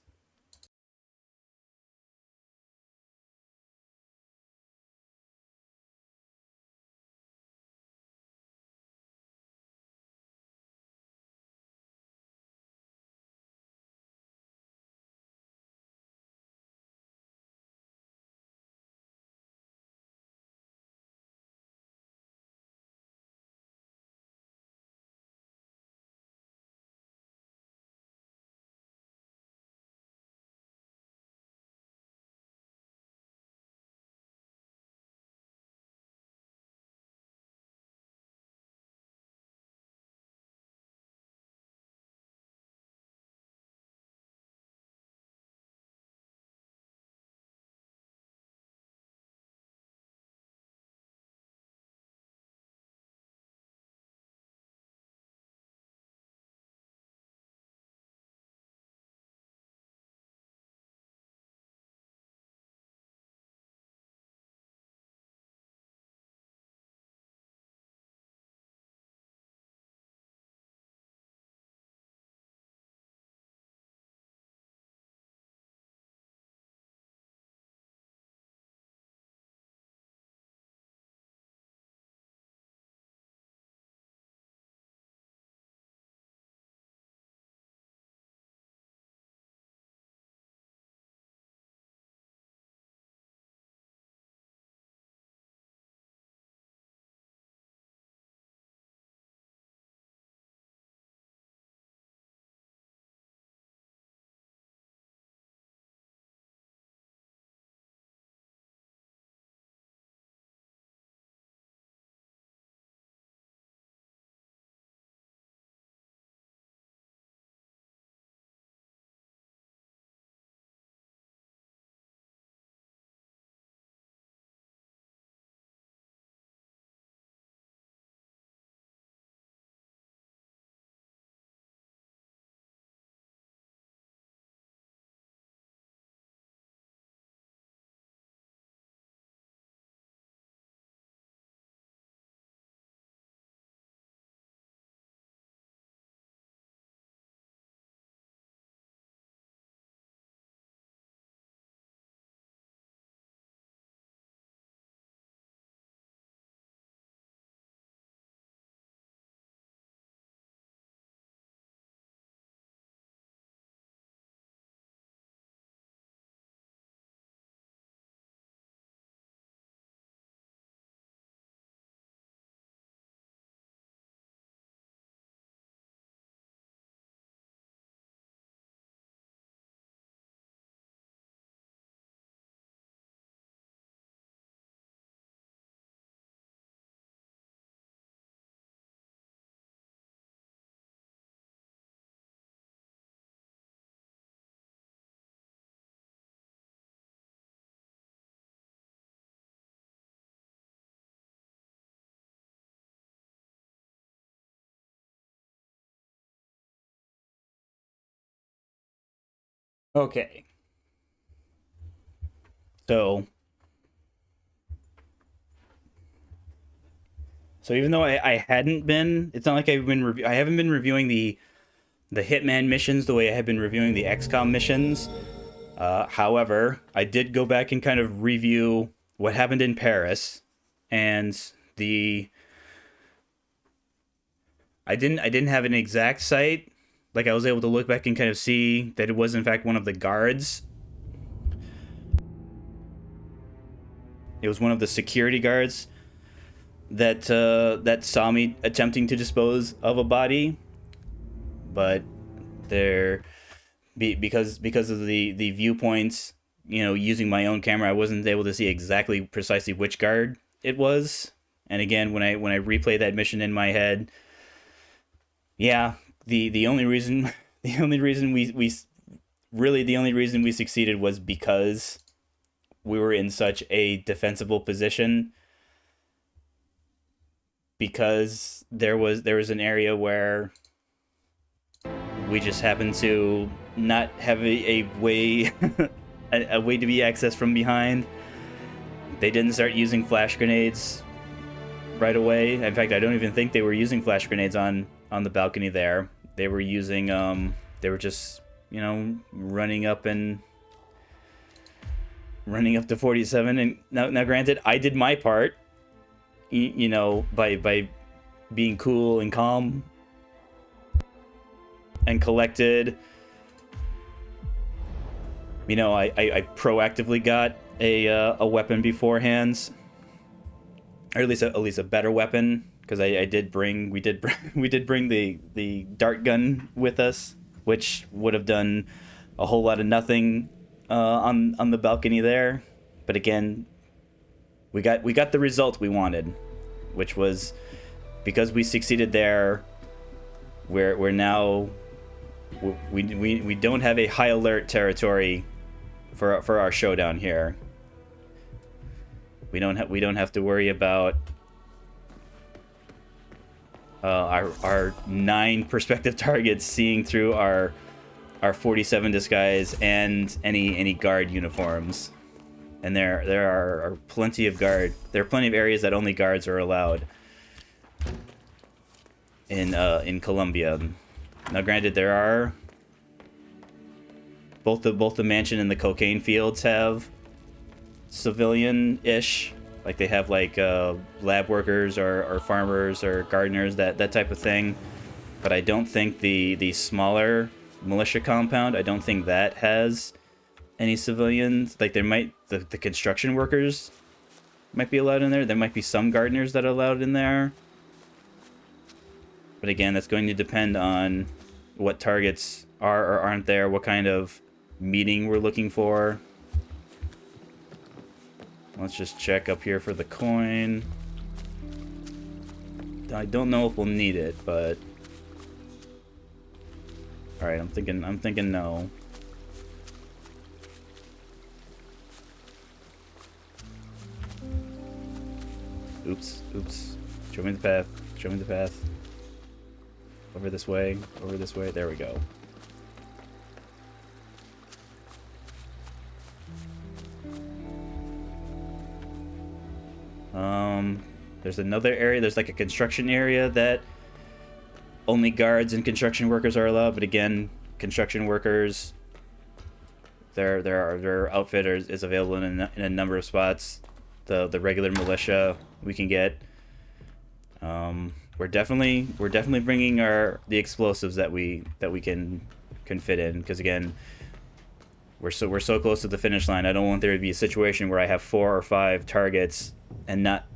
Okay. So even though I hadn't been, it's not like I haven't been reviewing the Hitman missions the way I have been reviewing the XCOM missions. However, I did go back and kind of review what happened in Paris, and I didn't have an exact site. Like, I was able to look back and kind of see that it was in fact one of the guards. It was one of the security guards that saw me attempting to dispose of a body, but because of the viewpoints, using my own camera, I wasn't able to see exactly precisely which guard it was. And again, when I replay that mission in my head, yeah, the only reason we succeeded was because we were in such a defensible position, because there was an area where we just happened to not have a way a way to be accessed from behind. They didn't start using flash grenades right away. In fact, I don't even think they were using flash grenades on the balcony there. They were using they were just running up to 47. And now granted, I did my part, by being cool and calm and collected. I proactively got a weapon beforehand, or at least a better weapon, because we did bring the dart gun with us, which would have done a whole lot of nothing on the balcony there. But again, we got the result we wanted, which was, because we succeeded there, we're now we don't have a high alert territory for our showdown here. We don't have to worry about our 9 prospective targets seeing through our 47 disguise and any guard uniforms. And there are plenty of areas that only guards are allowed in Colombia. Now, granted, there are both the mansion and the cocaine fields have civilian-ish, like they have lab workers or farmers or gardeners, that type of thing. But I don't think the smaller militia compound, I don't think that has any civilians. Like, there might, the construction workers might be allowed in there. There might be some gardeners that are allowed in there. But again, that's going to depend on what targets are or aren't there, what kind of meeting we're looking for. Let's just check up here for the coin. I don't know if we'll need it, but all right, I'm thinking no. Oops. Show me the path. Over this way. There we go. There's another area. There's like a construction area that only guards and construction workers are allowed. But again, construction workers, their outfit is available in a number of spots. The regular militia we can get. We're definitely bringing the explosives that we can fit in, because again, we're so close to the finish line. I don't want there to be a situation where I have 4 or 5 targets and not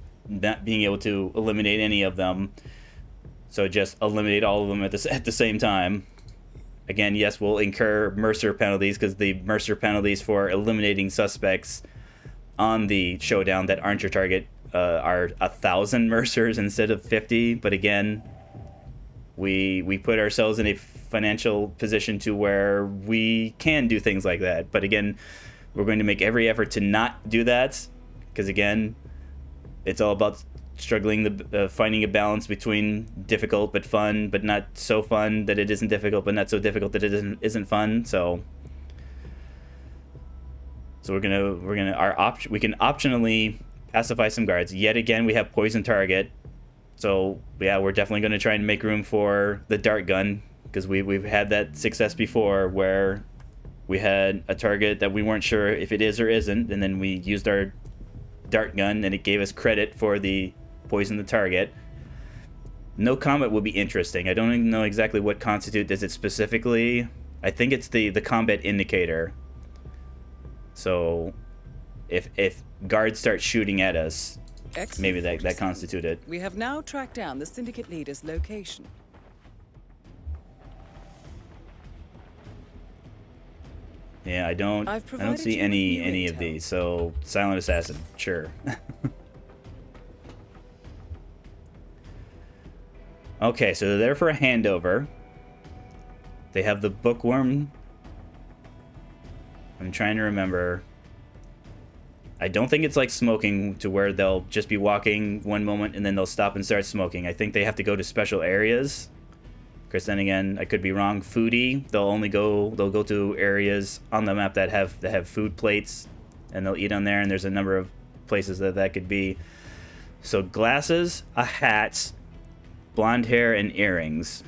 being able to eliminate any of them. So just eliminate all of them at the same time. Again, yes, we'll incur Mercer penalties, because the Mercer penalties for eliminating suspects on the showdown that aren't your target are 1,000 Mercers instead of 50. But again, we put ourselves in a financial position to where we can do things like that. But again, we're going to make every effort to not do that, because again, it's all about finding a balance between difficult but fun, but not so fun that it isn't difficult, but not so difficult that it isn't fun. So So we can optionally pacify some guards. Yet again, we have poison target. So yeah, we're definitely going to try and make room for the dart gun, because we've had that success before where we had a target that we weren't sure if it is or isn't, and then we used our dart gun and it gave us credit for the poison the target. No combat will be interesting. I don't even know exactly what constitutes. Is it specifically? I think it's the combat indicator. So if guards start shooting at us, Excellent. maybe that constitute it. We have now tracked down the syndicate leader's location. Yeah, I don't see you any with of new these. So silent assassin, sure. Okay, so they're there for a handover. They have the bookworm. I'm trying to remember. I don't think it's like smoking to where they'll just be walking one moment and then they'll stop and start smoking. I think they have to go to special areas. Because then again, I could be wrong. Foodie, they'll go to areas on the map that have food plates, and they'll eat on there. And there's a number of places that could be. So glasses, a hat, blonde hair, and earrings.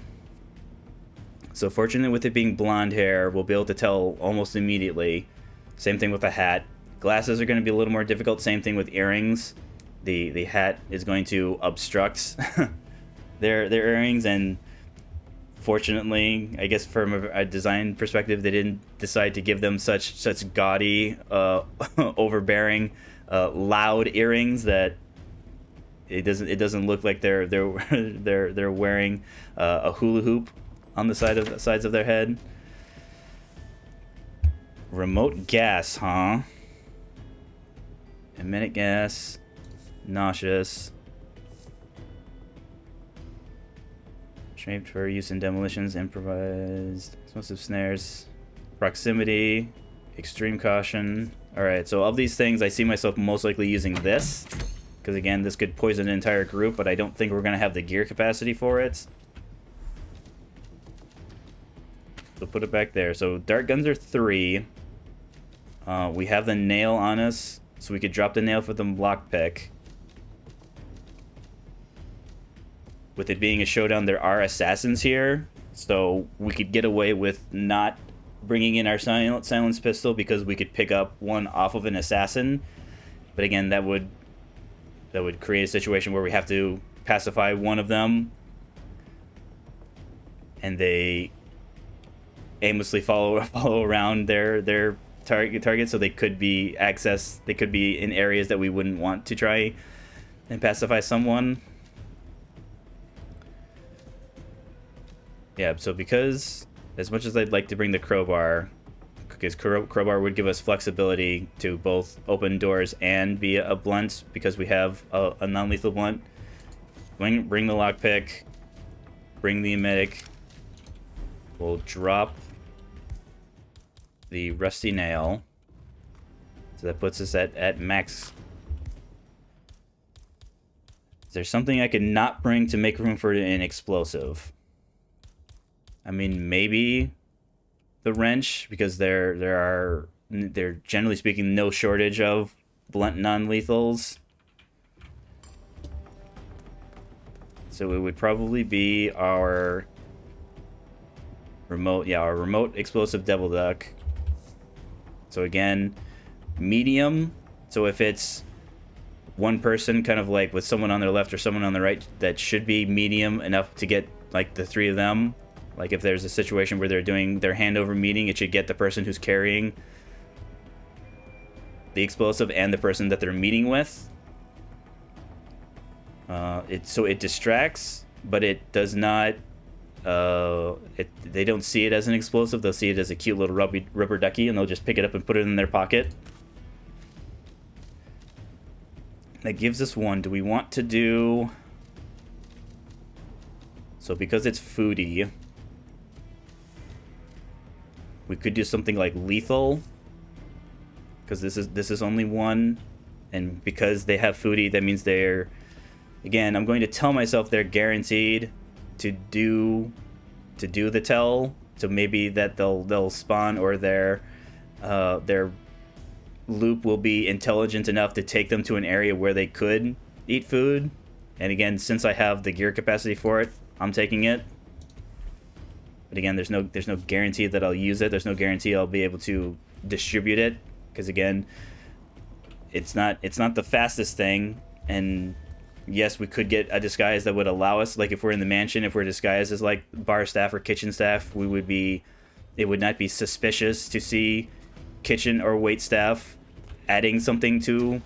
So fortunately, with it being blonde hair, we'll be able to tell almost immediately. Same thing with the hat. Glasses are going to be a little more difficult. Same thing with earrings. The hat is going to obstruct their earrings, and fortunately, I guess from a design perspective, they didn't decide to give them such gaudy, overbearing, loud earrings that it doesn't look like they're wearing a hula hoop on the sides of their head. Remote gas, huh? Emetic gas, nauseous. Shaped for use in demolitions, improvised explosive snares, proximity, extreme caution. Alright, so of these things, I see myself most likely using this. Because again, this could poison an entire group, but I don't think we're going to have the gear capacity for it. So put it back there. So dart guns are 3. We have the nail on us, so we could drop the nail for the lockpick. With it being a showdown, there are assassins here, so we could get away with not bringing in our silence pistol because we could pick up one off of an assassin. But again, that would create a situation where we have to pacify one of them, and they aimlessly follow around their target, so they could be in areas that we wouldn't want to try and pacify someone. Yeah, so because as much as I'd like to bring the crowbar, because crowbar would give us flexibility to both open doors and be a blunt, because we have a non-lethal blunt. Bring the lockpick, bring the emetic. We'll drop the rusty nail. So that puts us at max. Is there something I could not bring to make room for an explosive? I mean, maybe the wrench, because there generally speaking no shortage of blunt non-lethals. So it would probably be our remote explosive devil duck. So again, medium. So if it's one person, kind of like with someone on their left or someone on the right, that should be medium enough to get like the 3 of them. Like if there's a situation where they're doing their handover meeting, it should get the person who's carrying the explosive and the person that they're meeting with. So it distracts, but it does not. They don't see it as an explosive. They'll see it as a cute little rubber ducky, and they'll just pick it up and put it in their pocket. That gives us 1. Do we want to do? So because it's foodie, we could do something like lethal, because this is only 1, and because they have foodie, that means they're, again, I'm going to tell myself they're guaranteed to do the tell. So maybe that they'll spawn, or their loop will be intelligent enough to take them to an area where they could eat food. And again, since I have the gear capacity for it, I'm taking it. But again, there's no guarantee that I'll use it. There's no guarantee I'll be able to distribute it, because again, it's not the fastest thing. And yes, we could get a disguise that would allow us, like if we're in the mansion, if we're disguised as like bar staff or kitchen staff, it would not be suspicious to see kitchen or wait staff adding something to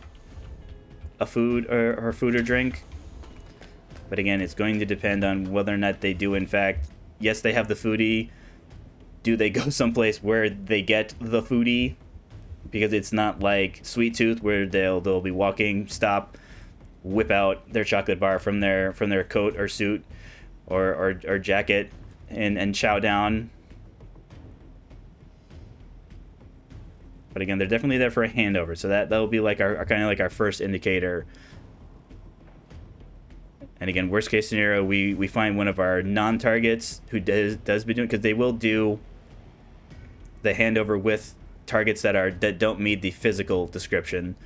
a food or food or drink. But again, it's going to depend on whether or not they do in fact, yes, they have the foodie. Do they go someplace where they get the foodie? Because it's not like Sweet Tooth where they'll be walking, stop, whip out their chocolate bar from their coat or suit or jacket and chow down. But again, they're definitely there for a handover, so that'll be like our kind of like our first indicator. And again, worst case scenario, we find one of our non-targets who does be doing, because they will do the handover with targets that don't meet the physical description.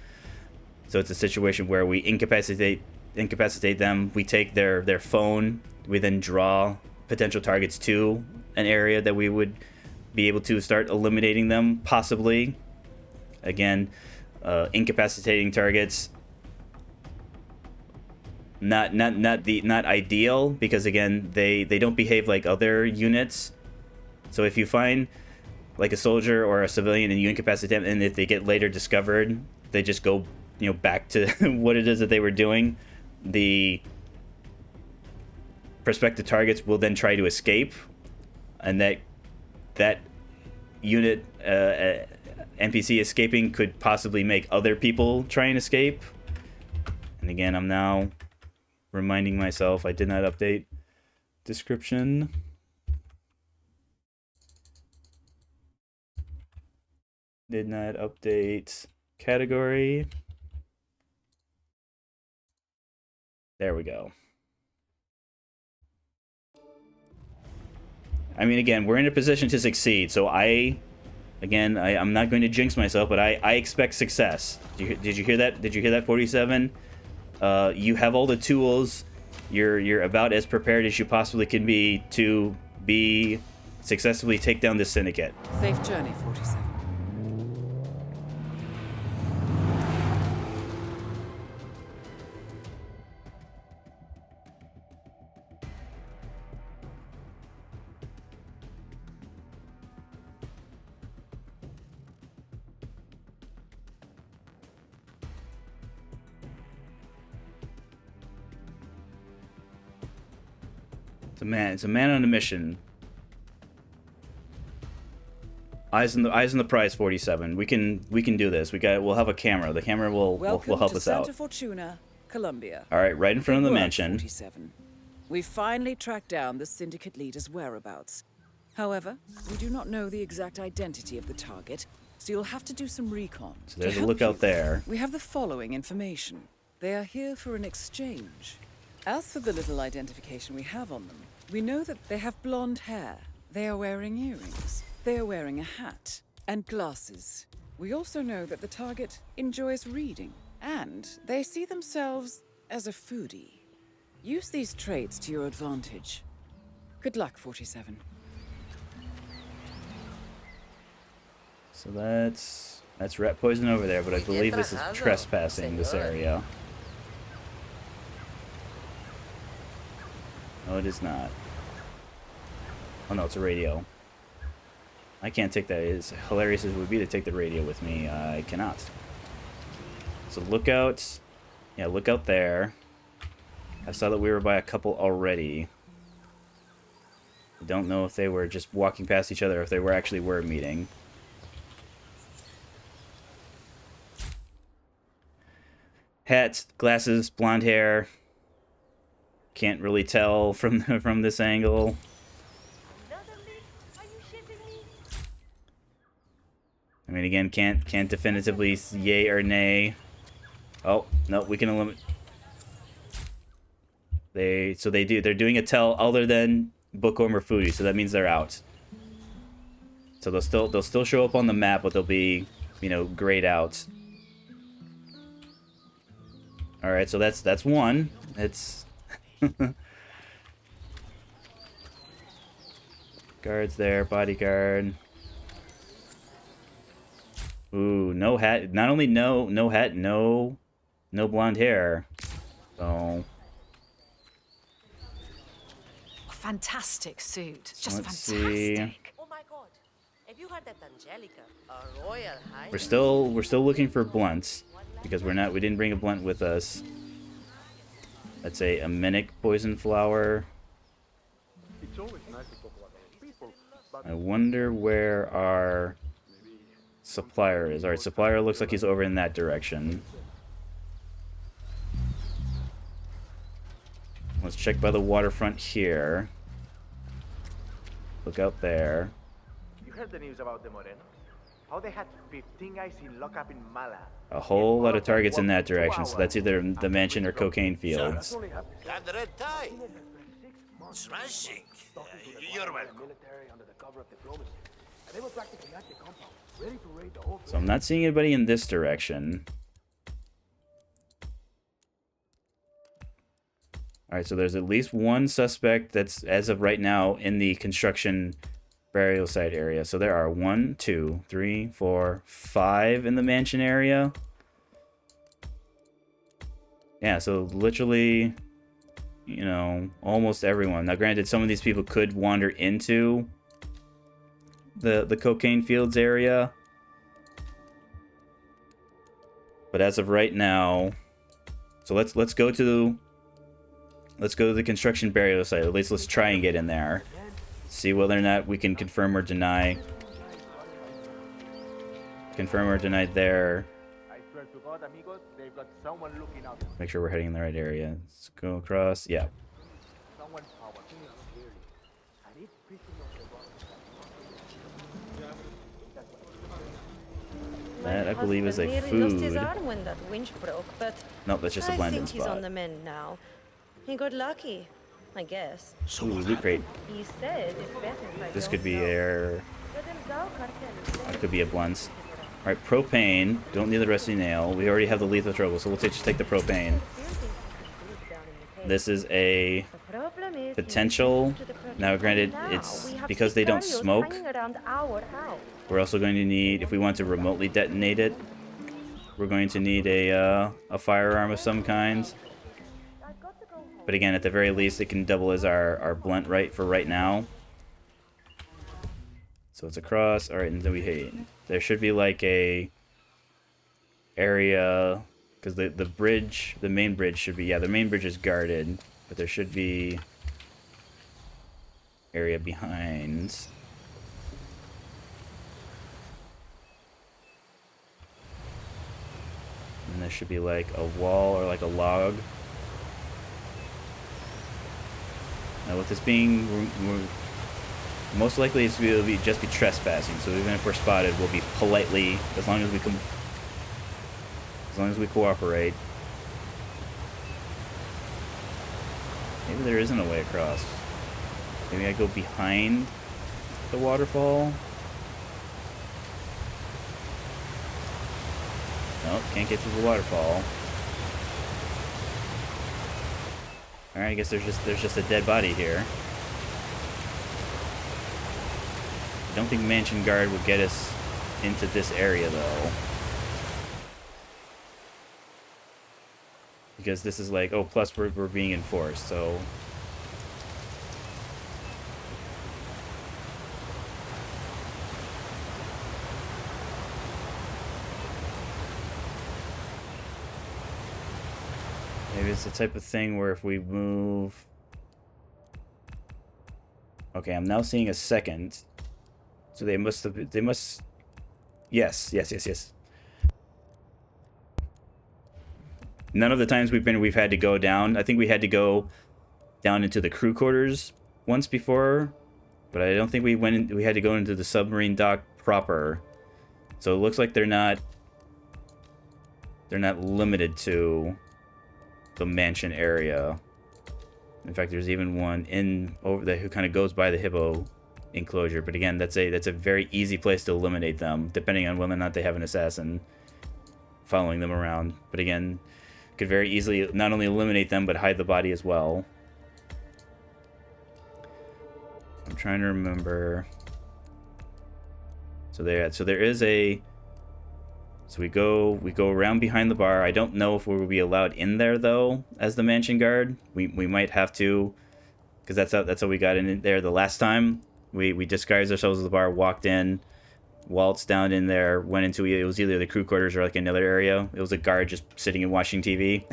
So it's a situation where we incapacitate them. We take their phone. We then draw potential targets to an area that we would be able to start eliminating them, possibly. Again, incapacitating targets. Not ideal, because again, they don't behave like other units. So if you find like a soldier or a civilian and you incapacitate them, and if they get later discovered, they just go back to what it is that they were doing. The prospective targets will then try to escape, and that unit NPC escaping could possibly make other people try and escape. And again, I'm now reminding myself I did not update description. Did not update category. There we go. I mean, again, we're in a position to succeed, so I'm not going to jinx myself, but I expect success. Did you hear that? Did you hear that, 47? You have all the tools. You're about as prepared as you possibly can be to successfully take down this syndicate. Safe journey, 47. It's a man on a mission. Eyes on the prize, 47. We can do this. We'll have a camera. The camera will help us out. Welcome to Santa Fortuna, Colombia. All right, right in front of the Good work, mansion. 47. We finally tracked down the syndicate leader's whereabouts. However, we do not know the exact identity of the target, so you'll have to do some recon. So there's a lookout there. We have the following information. They are here for an exchange. As for the little identification we have on them, we know that they have blonde hair. They are wearing earrings. They are wearing a hat and glasses. We also know that the target enjoys reading, and they see themselves as a foodie. Use these traits to your advantage. Good luck, 47. So that's rat poison over there, but I believe this is trespassing, this area. No, it is not. Oh no, it's a radio. I can't take that. As hilarious as it would be to take the radio with me, I cannot. So lookout. Yeah, lookout there. I saw that we were by a couple already. I don't know if they were just walking past each other or if they were meeting. Hat, glasses, blonde hair. Can't really tell from this angle. I mean, again, can't definitively yay or nay. Oh no, we can eliminate. They're doing a tell other than bookworm or foodie, so that means they're out. So they'll still show up on the map, but they'll be you know, grayed out. All right, so that's one. It's guards there, bodyguard. Ooh, no hat. Not only no hat, no blonde hair. So fantastic suit. Just let's fantastic. see. Oh my god. Have you heard that Angelica, a royal high? We're still looking for blunts because we didn't bring a blunt with us. Let's say a Minic poison flower. I wonder where our supplier is. Alright, supplier looks like he's over in that direction. Let's check by the waterfront here. Look out there. You heard the news about the Morenos? How they had 15 guys in lockup in Mala. A whole lot of targets in that direction, so that's either the mansion or cocaine fields. Got the red tie. Smashing. You're welcome. So I'm not seeing anybody in this direction. Alright, so there's at least one suspect that's, as of right now, in the construction burial site area. So there are 1, 2, 3, 4, 5 in the mansion area. Yeah, so literally, you know, almost everyone. Now granted, some of these people could wander into the cocaine fields area. But as of right now, so let's go to the construction burial site. At least let's try and get in there. See whether or not we can confirm or deny. Confirm or deny there. Make sure we're heading in the right area. Let's go across. Yeah. That, I believe, is a food. Lost his arm when that winch broke, but Nope, that's just a blending I think he's on spot. the mend now. He got lucky, I guess. Ooh, loot crate. He said it's better if I This don't could be know. air. It could be a blunt. Alright, propane. Don't need the rusty nail. We already have the lethal trouble, so we'll just take the propane. This is a potential. Now, granted, it's because they don't smoke. We're also going to need, if we want to remotely detonate it, we're going to need a firearm of some kind. But again, at the very least, it can double as our blunt for right now. So it's across. Alright, and then there should be like a area, because the bridge, the main bridge should be, the main bridge is guarded, but there should be area behind. And there should be like a wall or like a log. Now with this being, we're most likely it'll be just be trespassing. So even if we're spotted, we'll be politely, as long as we cooperate. Maybe there isn't a way across. Maybe I go behind the waterfall. Nope, can't get through the waterfall. Alright, I guess there's just a dead body here. I don't think Mansion Guard would get us into this area though. Because this is like, oh, plus we're being enforced, so maybe it's the type of thing where if we move... Okay, I'm now seeing a second. So they must... Yes. None of the times we've had to go down. I think we had to go down into the crew quarters once before, but I don't think we had to go into the submarine dock proper. So it looks like they're not limited to the mansion area. In fact, there's even one over there who kind of goes by the hippo enclosure. But again, that's a very easy place to eliminate them, depending on whether or not they have an assassin following them around. But again, could very easily not only eliminate them, but hide the body as well. I'm trying to remember. So there is a. So we go around behind the bar. I don't know if we will be allowed in there though as the mansion guard. We might have to, because that's how we got in there the last time. We disguised ourselves as the bar, walked in, waltzed down in there, went into it was either the crew quarters or like another area. It was a guard just sitting and watching TV.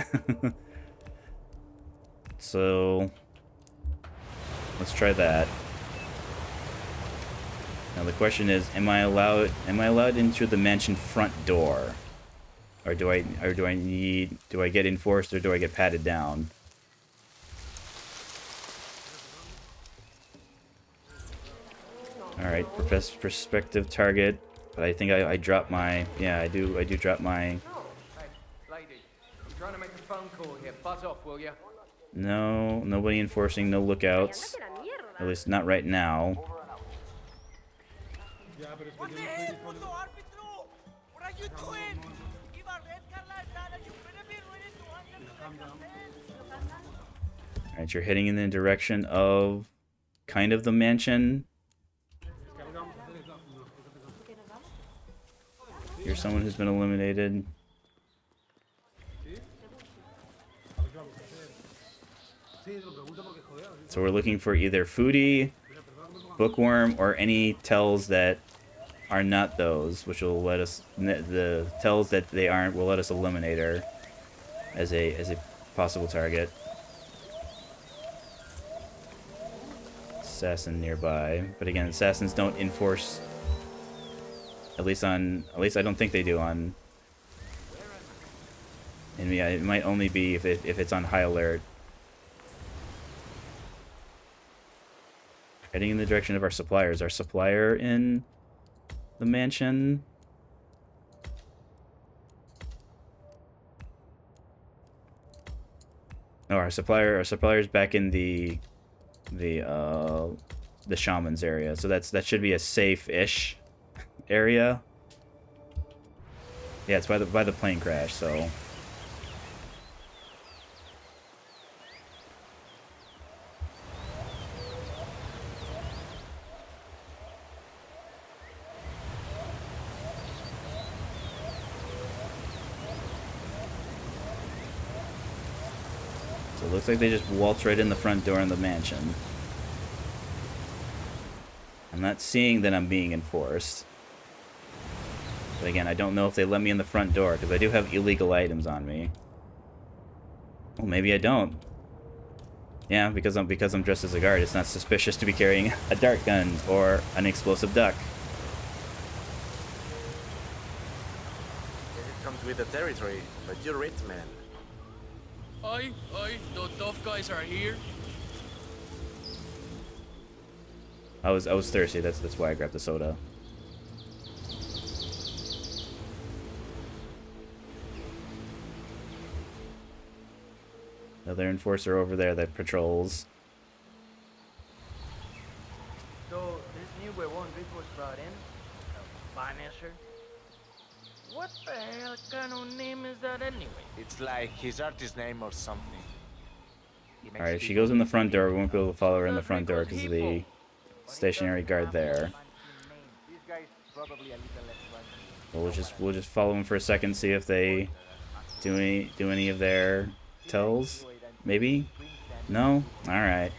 So let's try that. Now the question is, am I allowed into the mansion front door? Or do I get enforced, or do I get patted down? Alright, perspective target. But I think I dropped my, yeah, I do drop my. Hey, lady, I'm trying to make a phone call here. Buzz off, will ya? No, nobody enforcing, no lookouts. At least not right now. What the hell, puto árbitro? What are you doing? Give a red card like that, and you better be ready to answer. Alright, you're heading in the direction of kind of the mansion. You're someone who's been eliminated. So we're looking for either Foodie, Bookworm, or any tells that are not those, which will let us, the tells that they aren't will let us eliminate her as a possible target. Assassin nearby, but again, assassins don't enforce. At least I don't think they do on. And yeah, it might only be if it's on high alert. Heading in the direction of our suppliers. Our supplier in the mansion. No, our supplier's back in the shaman's area. So that should be a safe-ish area. Yeah, it's by the plane crash, so. So it looks like they just waltz right in the front door in the mansion. I'm not seeing that I'm being enforced. But again, I don't know if they let me in the front door, because I do have illegal items on me. Well, maybe I don't. Yeah, because I'm dressed as a guard, it's not suspicious to be carrying a dart gun or an explosive duck. It comes with the territory, but you're it, man. Oi, the tough guys are here. I was thirsty. That's why I grabbed the soda. Another enforcer over there that patrols. So this new weapon Rick was brought in, Vanisher. What the hell kind of name is that anyway? It's like his artist name or something. Alright, if she goes in the front door, we won't be able to follow her in the front door because of the stationary guard there. We'll just follow them for a second, see if they do any of their tells. Maybe? No? Alright.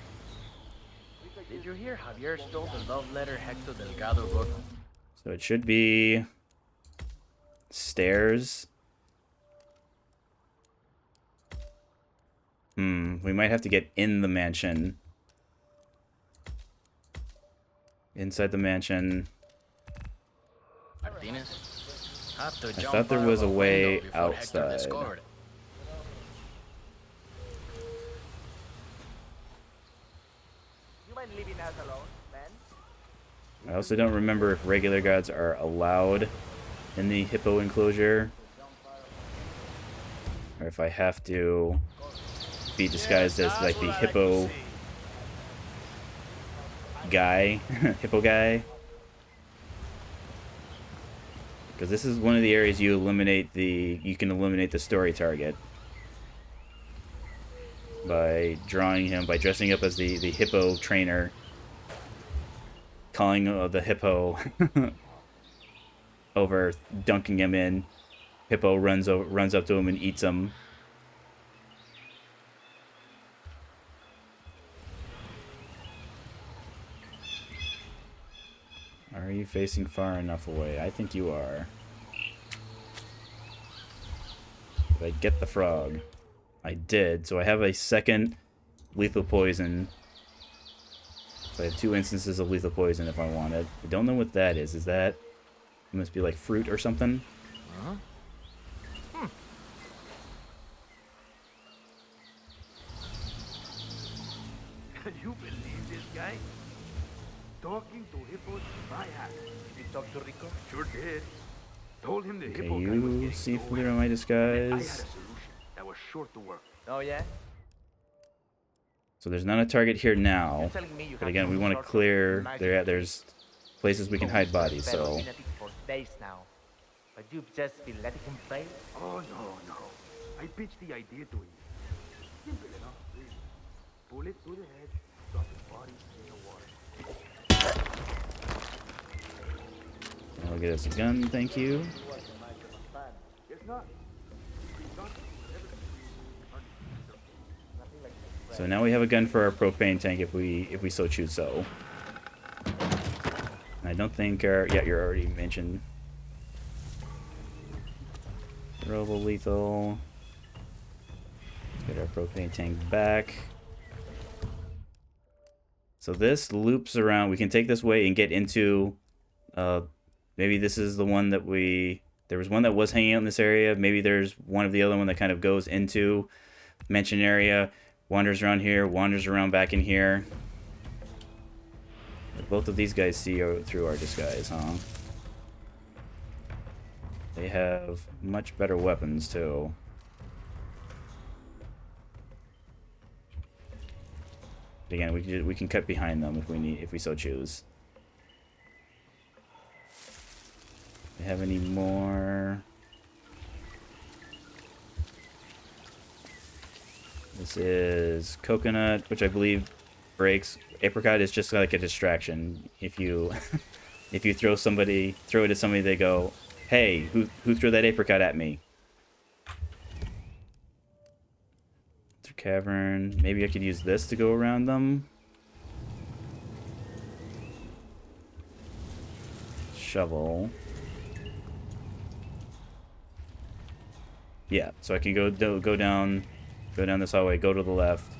Did you hear Javier stole the love letter Hector Delgado wrote? So it should be stairs. We might have to get in the mansion. Inside the mansion. I thought there was a way outside. I also don't remember if regular guards are allowed in the hippo enclosure, or if I have to be disguised as like the hippo guy, hippo guy. Because this is one of the areas you can eliminate the story target. By drawing him, by dressing up as the hippo trainer. Calling the hippo over, dunking him in. Hippo runs up to him and eats him. Are you facing far enough away? I think you are. Did I get the frog? I did. So I have a second lethal poison. So I have 2 instances of lethal poison if I want it. I don't know what that is. Is that... It must be like fruit or something? Huh? Can you believe this guy? Talking to hippos in my hat. Did you talk to Rico? Sure did. Told him the Okay, hippo guy was you see through my disguise. I had a solution that was sure to work. Oh yeah? So there's not a target here now. You're telling me you But have again, some we want to sort of clear... magic? There's places we can hide bodies, so... For days now. But you've just been letting him play? Oh no. I pitched the idea to him. Simple enough, really. Pull it to the head, drop the body in the water. I'll get us a gun, thank you. Guess not. So now we have a gun for our propane tank if we so choose so. I don't think our... Yeah, you're already mentioned. Robo lethal. Let's get our propane tank back. So this loops around. We can take this way and get into... maybe this is the one that we... There was one that was hanging out in this area. Maybe there's one of the other one that kind of goes into mention area. Wanders around here. Wanders around back in here. Both of these guys see through our disguise, huh? They have much better weapons, too. But again, we can cut behind them if we so choose. Do they have any more? This is coconut, which I believe breaks. Apricot is just like a distraction. If you if you throw it at somebody, they go, "Hey, who threw that apricot at me?" Through cavern. Maybe I could use this to go around them. Shovel. Yeah, so I can go down this hallway, go to the left.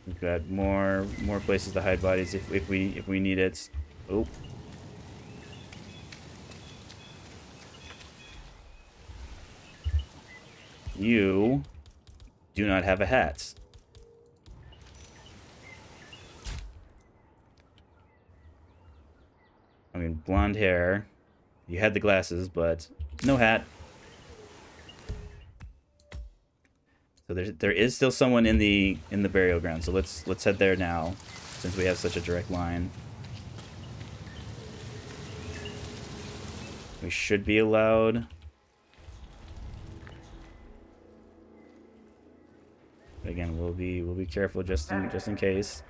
We've got more places to hide bodies if we need it. Oh. You do not have a hat. I mean, blonde hair. You had the glasses, but no hat. So there is still someone in the burial ground. So let's head there now, since we have such a direct line. We should be allowed. But again, we'll be careful just in case.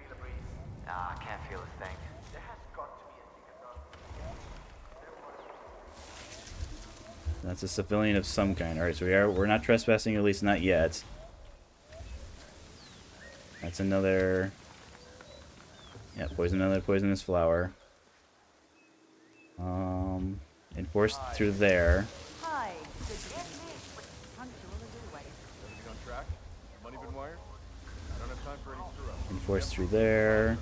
I can't feel a thing. That's a civilian of some kind. All right, so we're not trespassing, at least not yet. That's another... Yeah, another poisonous flower. Enforced through there. Hi. Everything on track? Money been wired? I don't have time for any screw-up. Enforced through there.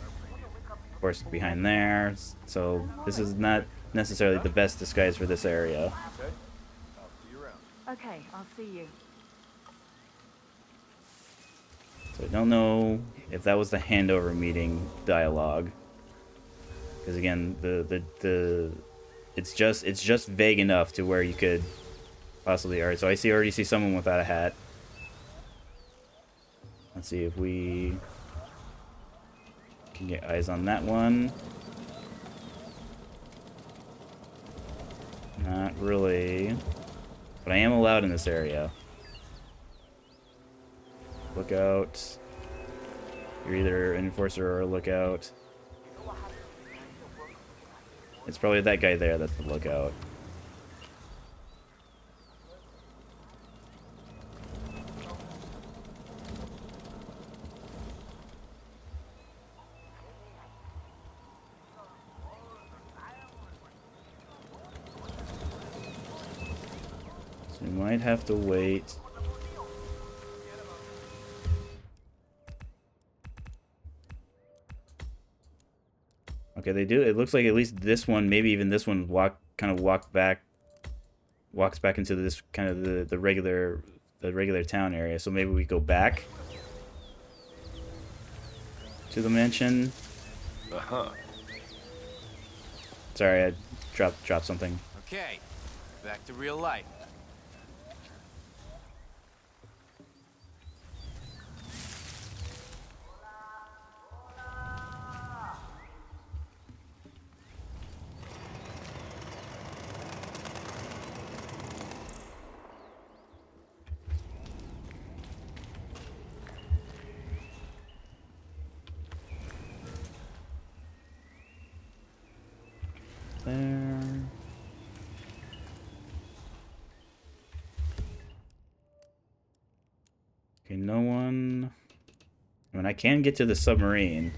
Enforced behind there. So this is not necessarily the best disguise for this area. Okay. I'll see you around. Okay, I'll see you. So I don't know if that was the handover meeting dialogue. Because again, it's just vague enough to where you could possibly... Alright, so I already see someone without a hat. Let's see if we... Can get eyes on that one. Not really. But I am allowed in this area. Lookout. You're either an enforcer or a lookout. It's probably that guy there that's the lookout. So we might have to wait. Okay, they do. It looks like at least this one, maybe even this one, walks back into this kind of the regular town area. So maybe we go back to the mansion. Sorry, I dropped something. Okay, back to real life. There. Okay, no one. I mean, I can get to the submarine.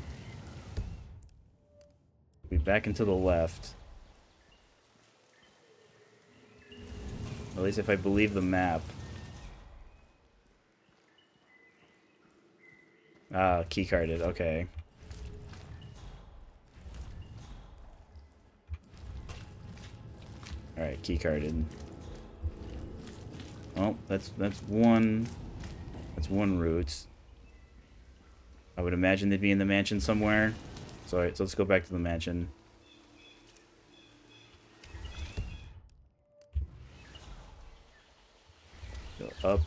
Be back and to the left. At least if I believe the map. Ah, keycarded. Okay. All right, keycarded. Oh, that's one route. I would imagine they'd be in the mansion somewhere. So, all right, so let's go back to the mansion. Go up.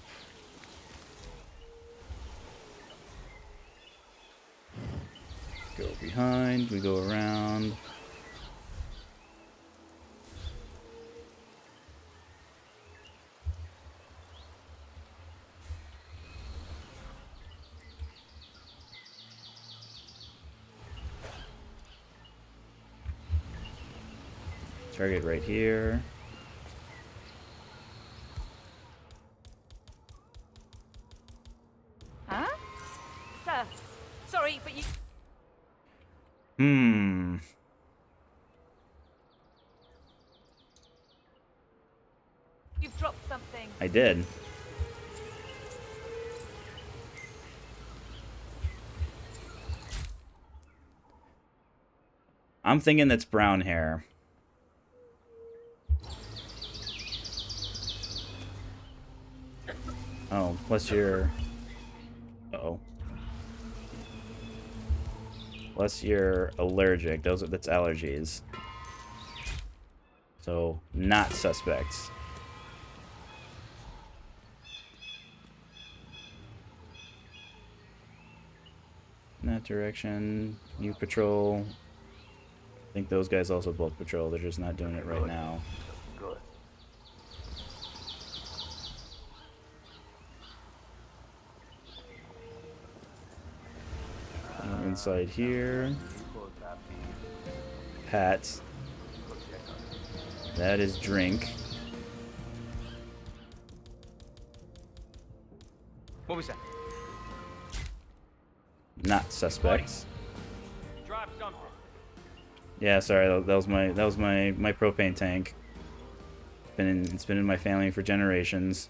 Go behind. We go around. Target right here. Huh? Sir, sorry, but you... You've dropped something. I did. I'm thinking that's brown hair. Oh, plus you're... Uh-oh. Plus you're allergic. That's allergies. So, not suspects. In that direction. You patrol. I think those guys also both patrol. They're just not doing it right now. Good. Inside here. Pat. That is drink. What was that? Not suspects. Drop something. Yeah, sorry, that was my propane tank. It's been in my family for generations.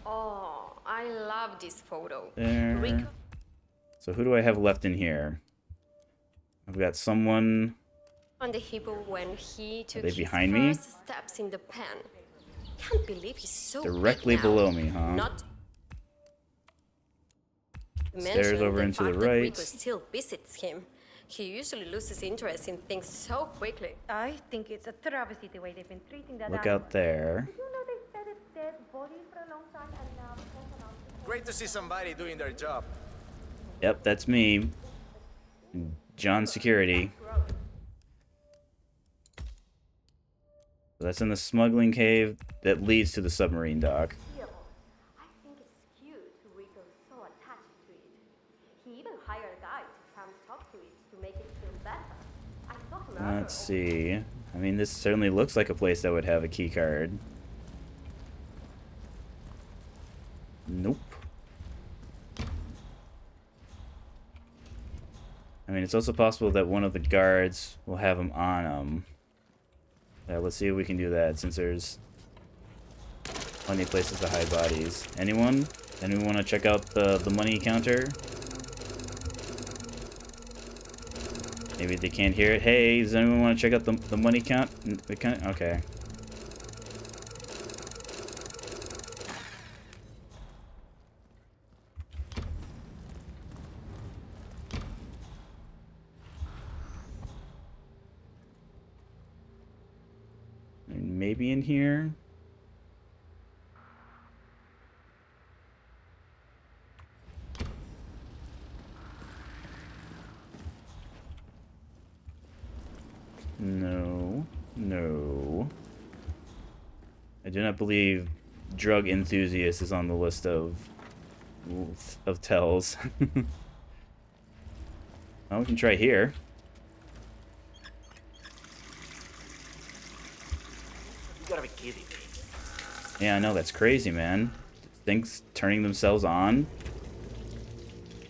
Oh, I love this photo. There. So who do I have left in here? I've got someone. On the hippo when he took they his behind me? first steps in the pen. Can't believe he's so Directly big now. below me, huh? Not Stairs over into the fact that right. Rico still visits him. He usually loses interest in things so quickly. I think it's a travesty the way they've been treating that Look animal. out there. Did you know they fed it dead body for a long time and now Great to see somebody doing their job. Yep, that's me. John Security. That's in the smuggling cave that leads to the submarine dock. I think it's cute Rico's so attached to it. He even hired a guy to come talk to it to make it feel better. I thought Let's see. I mean, this certainly looks like a place that would have a key card. Nope. I mean, it's also possible that one of the guards will have him on him. Yeah, let's see if we can do that, since there's plenty of places to hide bodies. Anyone? Anyone want to check out the money counter? Maybe they can't hear it. Hey, does anyone want to check out the money count? Okay. Maybe in here. No. No. I do not believe drug enthusiast is on the list of tells. Well, we can try here. You gotta be kidding me. Yeah, I know, that's crazy, man. Things turning themselves on?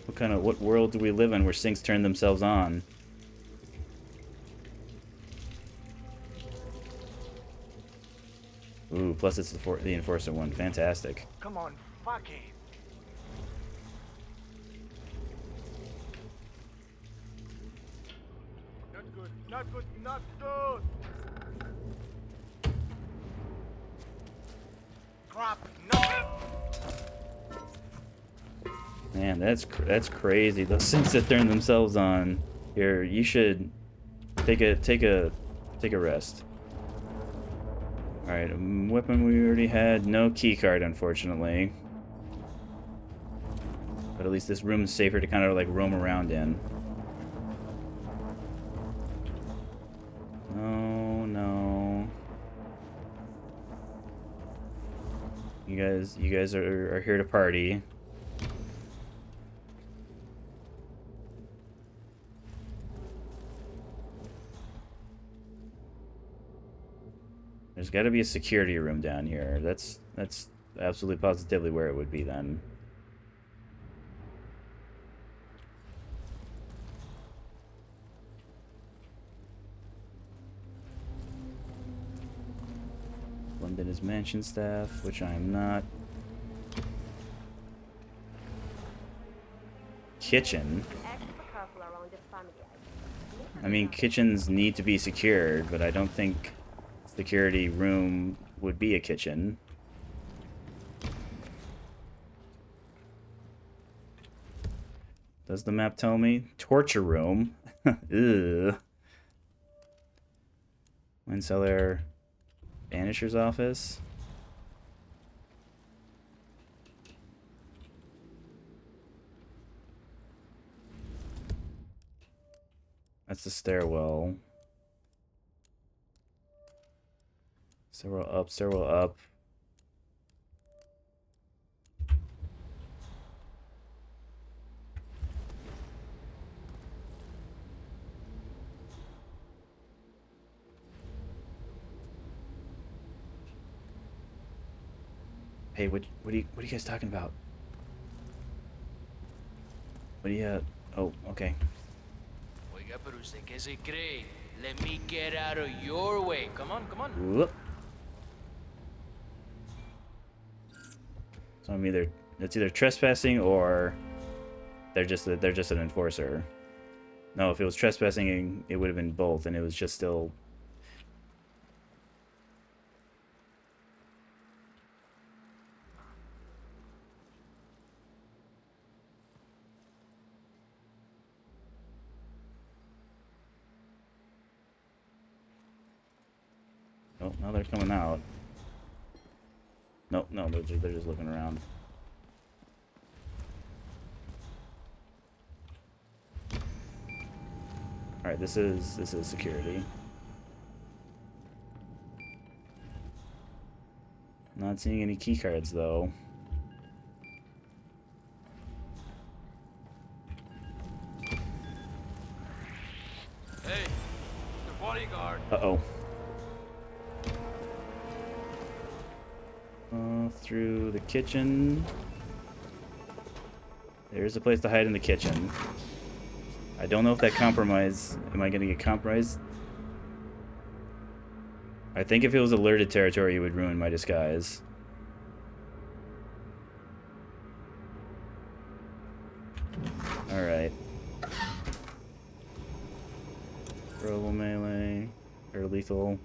What world do we live in where things turn themselves on? Ooh, plus it's the Enforcer one. Fantastic. Come on, fuck it. Not good, not good, not good. Crap, no. Man, that's crazy. Those things that turn themselves on. Here, you should take a rest. All right, weapon we already had. No key card, unfortunately. But at least this room is safer to kind of like roam around in. Oh no. You guys are here to party. There's got to be a security room down here. That's absolutely positively where it would be then. London is mansion staff, which I am not. Kitchen. I mean, kitchens need to be secured, but I don't think security room would be a kitchen. Does the map tell me? Torture room. Ugh. Wine cellar. Banisher's office. That's the stairwell. Stairwell up, stairwell up. Hey, what are you guys talking about? What do you oh, okay. Oiga, pero usted qué se cree? Let me get out of your way. Come on, come on. Whoop. So I'm it's either trespassing or they're just an enforcer. No, if it was trespassing, it would have been both, and it was just still. Oh, now they're coming out. Nope, no, they're just looking around. Alright, this is security. Not seeing any key cards though. Hey, the bodyguard. Uh-oh. Through the kitchen. There's a place to hide in the kitchen. I don't know if that compromise... Am I going to get compromised? I think if it was alerted territory, it would ruin my disguise. Alright. Throwable melee. Or lethal.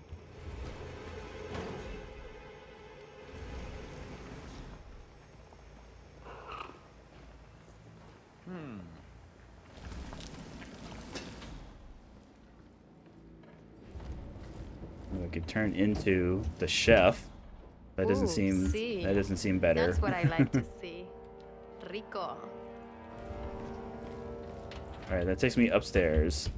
I could turn into the chef. That doesn't seem see. that doesn't seem better. That's what I like to see. Rico. All right, that takes me upstairs.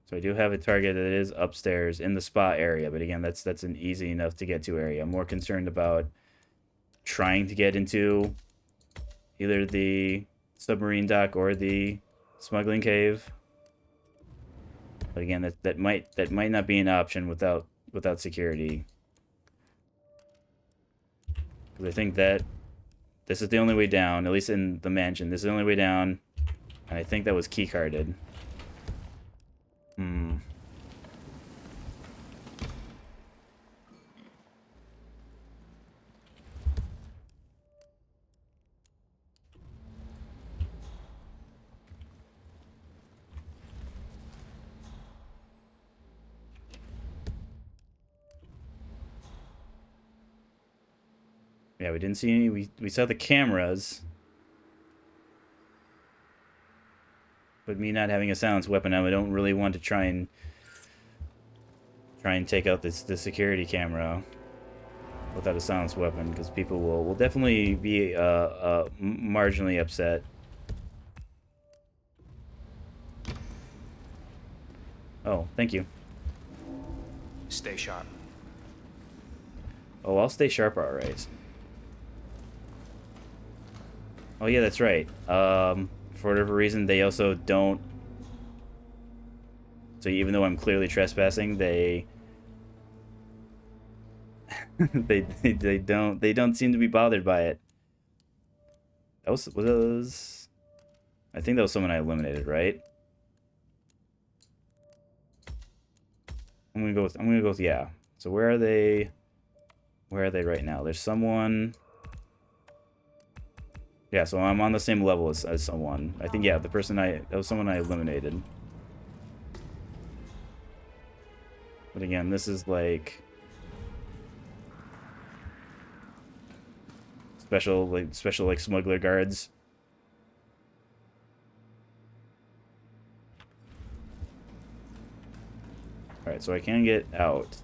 So I do have a target that is upstairs in the spa area, but again, that's an easy enough to get to area. I'm more concerned about trying to get into either the submarine dock or the smuggling cave. But again, that might not be an option without security. Because I think that this is the only way down, at least in the mansion. This is the only way down, and I think that was keycarded. Yeah, we didn't see any. We saw the cameras. But me not having a silenced weapon, I don't really want to try and take out the security camera without a silenced weapon, because people will definitely be marginally upset. Oh, thank you. Stay sharp. Oh, I'll stay sharp, all right. Oh yeah, that's right. For whatever reason, they also don't. So even though I'm clearly trespassing, they they don't seem to be bothered by it. That was I think that was someone I eliminated, right? I'm gonna go with yeah. So where are they? Where are they right now? There's someone. Yeah, so I'm on the same level as someone. I think, yeah, that was someone I eliminated. But again, this is like special smuggler guards. Alright, so I can get out.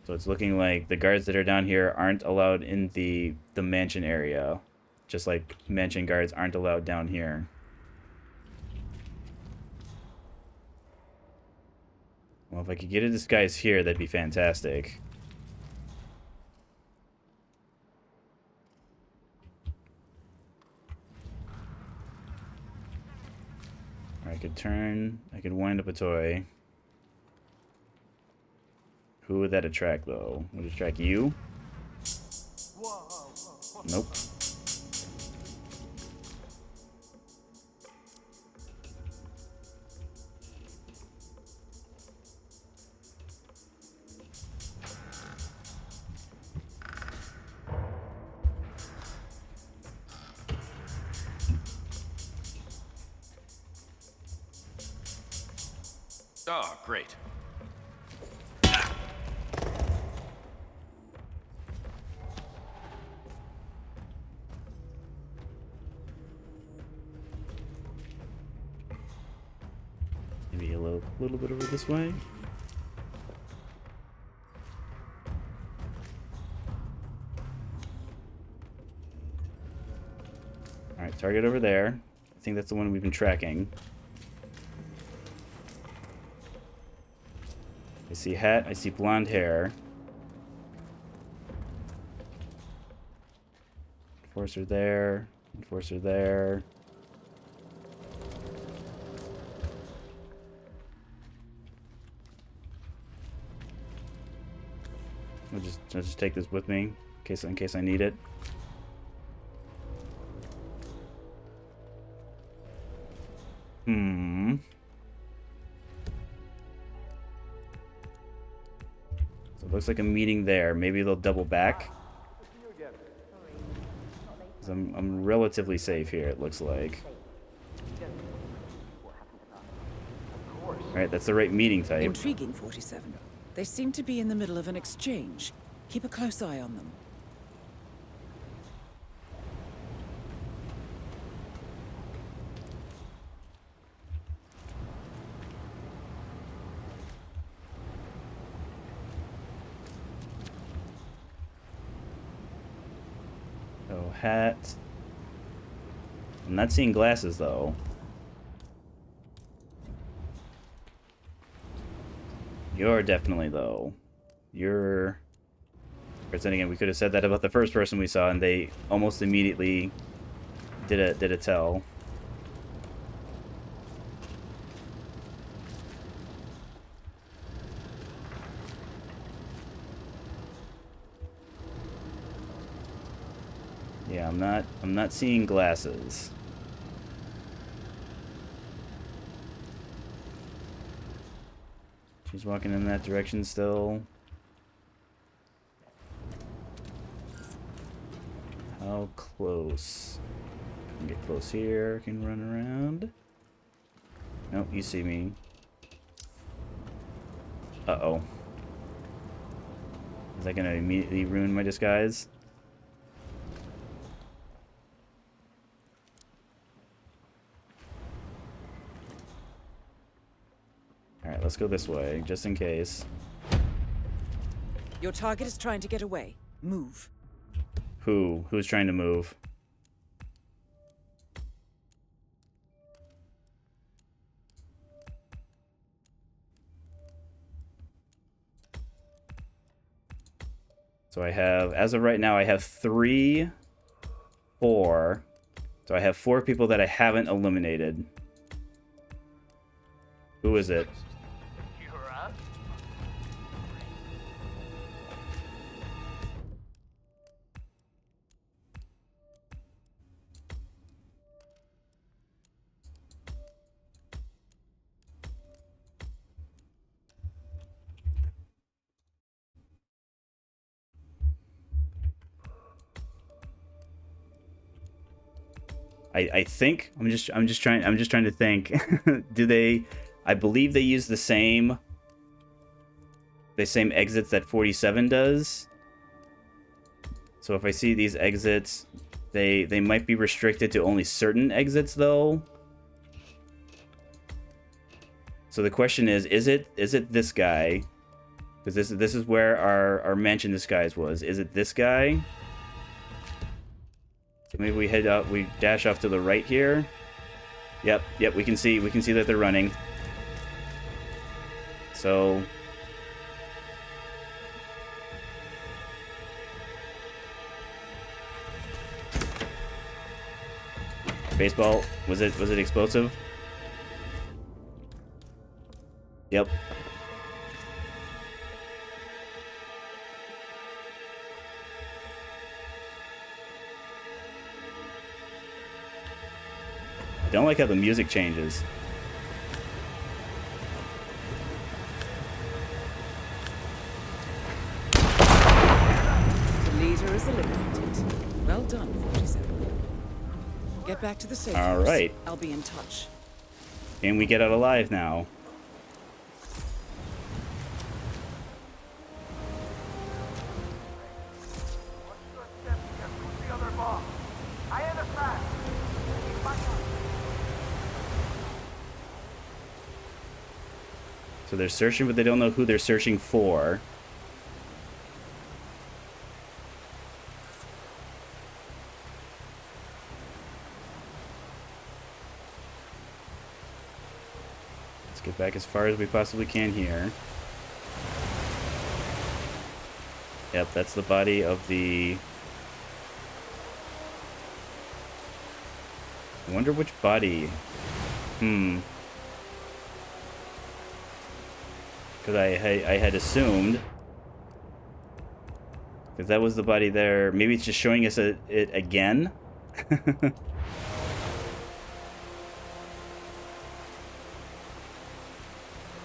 So it's looking like the guards that are down here aren't allowed in the mansion area. Just like mansion guards aren't allowed down here. Well, if I could get a disguise here, that'd be fantastic. I could wind up a toy. Who would that attract, though? Would it attract you? Nope. Oh, great. Maybe a little bit over this way. Alright, target over there. I think that's the one we've been tracking. I see hat, I see blonde hair. Enforcer there. Enforcer there. I'll just take this with me in case I need it. So it looks like a meeting there. Maybe they'll double back. 'Cause I'm relatively safe here, it looks like. Alright, that's the right meeting type. Intriguing, 47. They seem to be in the middle of an exchange. Keep a close eye on them. Oh, hat. I'm not seeing glasses, though. You're definitely, though. You're... But then again, we could have said that about the first person we saw, and they almost immediately did a tell. Yeah, I'm not seeing glasses. She's walking in that direction still. How close? Can get close here, can run around. Nope, you see me. Uh-oh. Is that gonna immediately ruin my disguise? Alright, let's go this way, just in case. Your target is trying to get away. Move. Who's trying to move? So I have, as of right now, I have 3, 4. So I have 4 people that I haven't eliminated. Who is it? I think I'm just trying to think. Do they? I believe they use the same exits that 47 does. So if I see these exits, they might be restricted to only certain exits though. So the question is it this guy? Because this is where our mansion disguise was. Is it this guy? So maybe we head up, we dash off to the right here. Yep, we can see that they're running. So baseball, was it explosive? Yep. I don't like how the music changes. The leader is eliminated. Well done, 47. Get back to the safe house. All right. I'll be in touch. Can we get out alive now? So they're searching, but they don't know who they're searching for. Let's get back as far as we possibly can here. Yep, that's the body of the... I wonder which body. Because I had assumed... Because that was the body there. Maybe it's just showing us it again?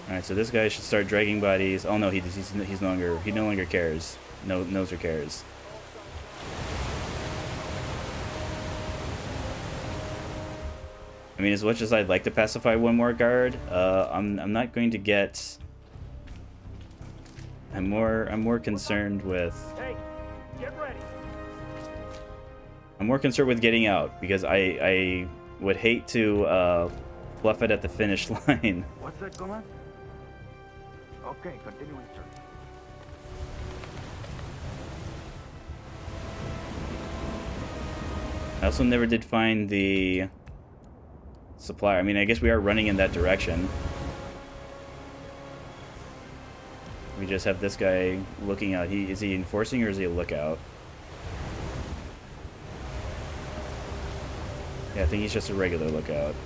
Alright, so this guy should start dragging bodies. Oh no, he no longer cares. Knows or cares. I mean, as much as I'd like to pacify one more guard, I'm not going to get. I'm more concerned with. Hey, get ready. I'm more concerned with getting out because I would hate to fluff it at the finish line. What's that, command? Okay, continue, sir. I also never did find the supplier. I mean, I guess we are running in that direction. We just have this guy looking out. Is he enforcing or is he a lookout? Yeah, I think he's just a regular lookout.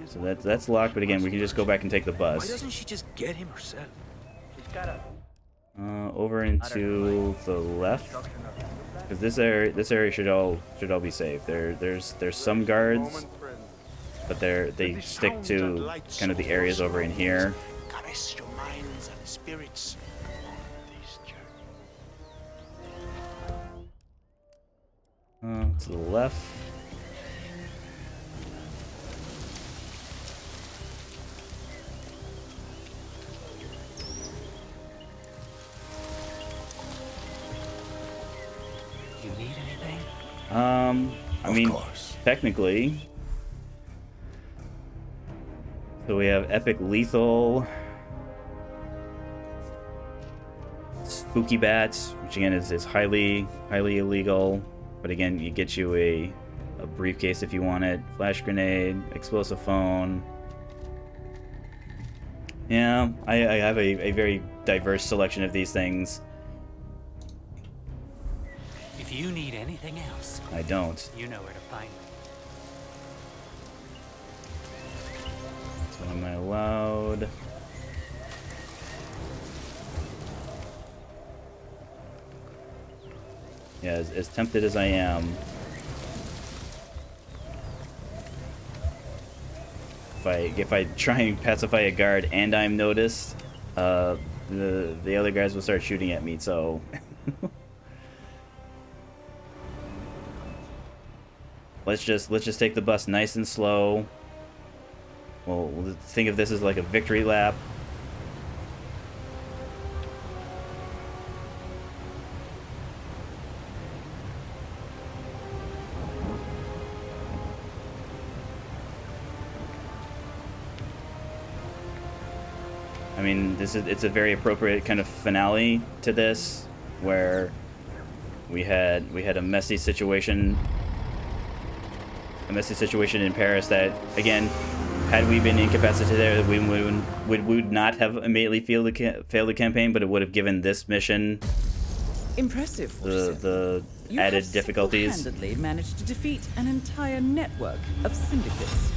So that's locked, but again, we can just go back and take the bus. Why doesn't she just get him herself? She's gotta... Over into the left, because this area should all be safe. There's some guards, but they stick to kind of the areas over in here. Caress your minds and spirits. To the left. I mean, technically. So we have Epic Lethal, Spooky Bats, which again is highly illegal, but again, it gets you a briefcase if you want it, Flash Grenade, Explosive Phone. Yeah, I have a very diverse selection of these things. If you need anything else, I don't. You know where to find me. So am I allowed? Yeah, as tempted as I am, if I try and pacify a guard and I'm noticed, the other guys will start shooting at me. So. Let's just take the bus nice and slow. We'll think of this as like a victory lap. I mean, it's a very appropriate kind of finale to this, where we had a messy situation. A messy situation in Paris that, again, had we been incapacitated there, we would not have immediately failed the campaign, but it would have given this mission impressive. The added difficulties. You have single-handedly managed to defeat an entire network of syndicates.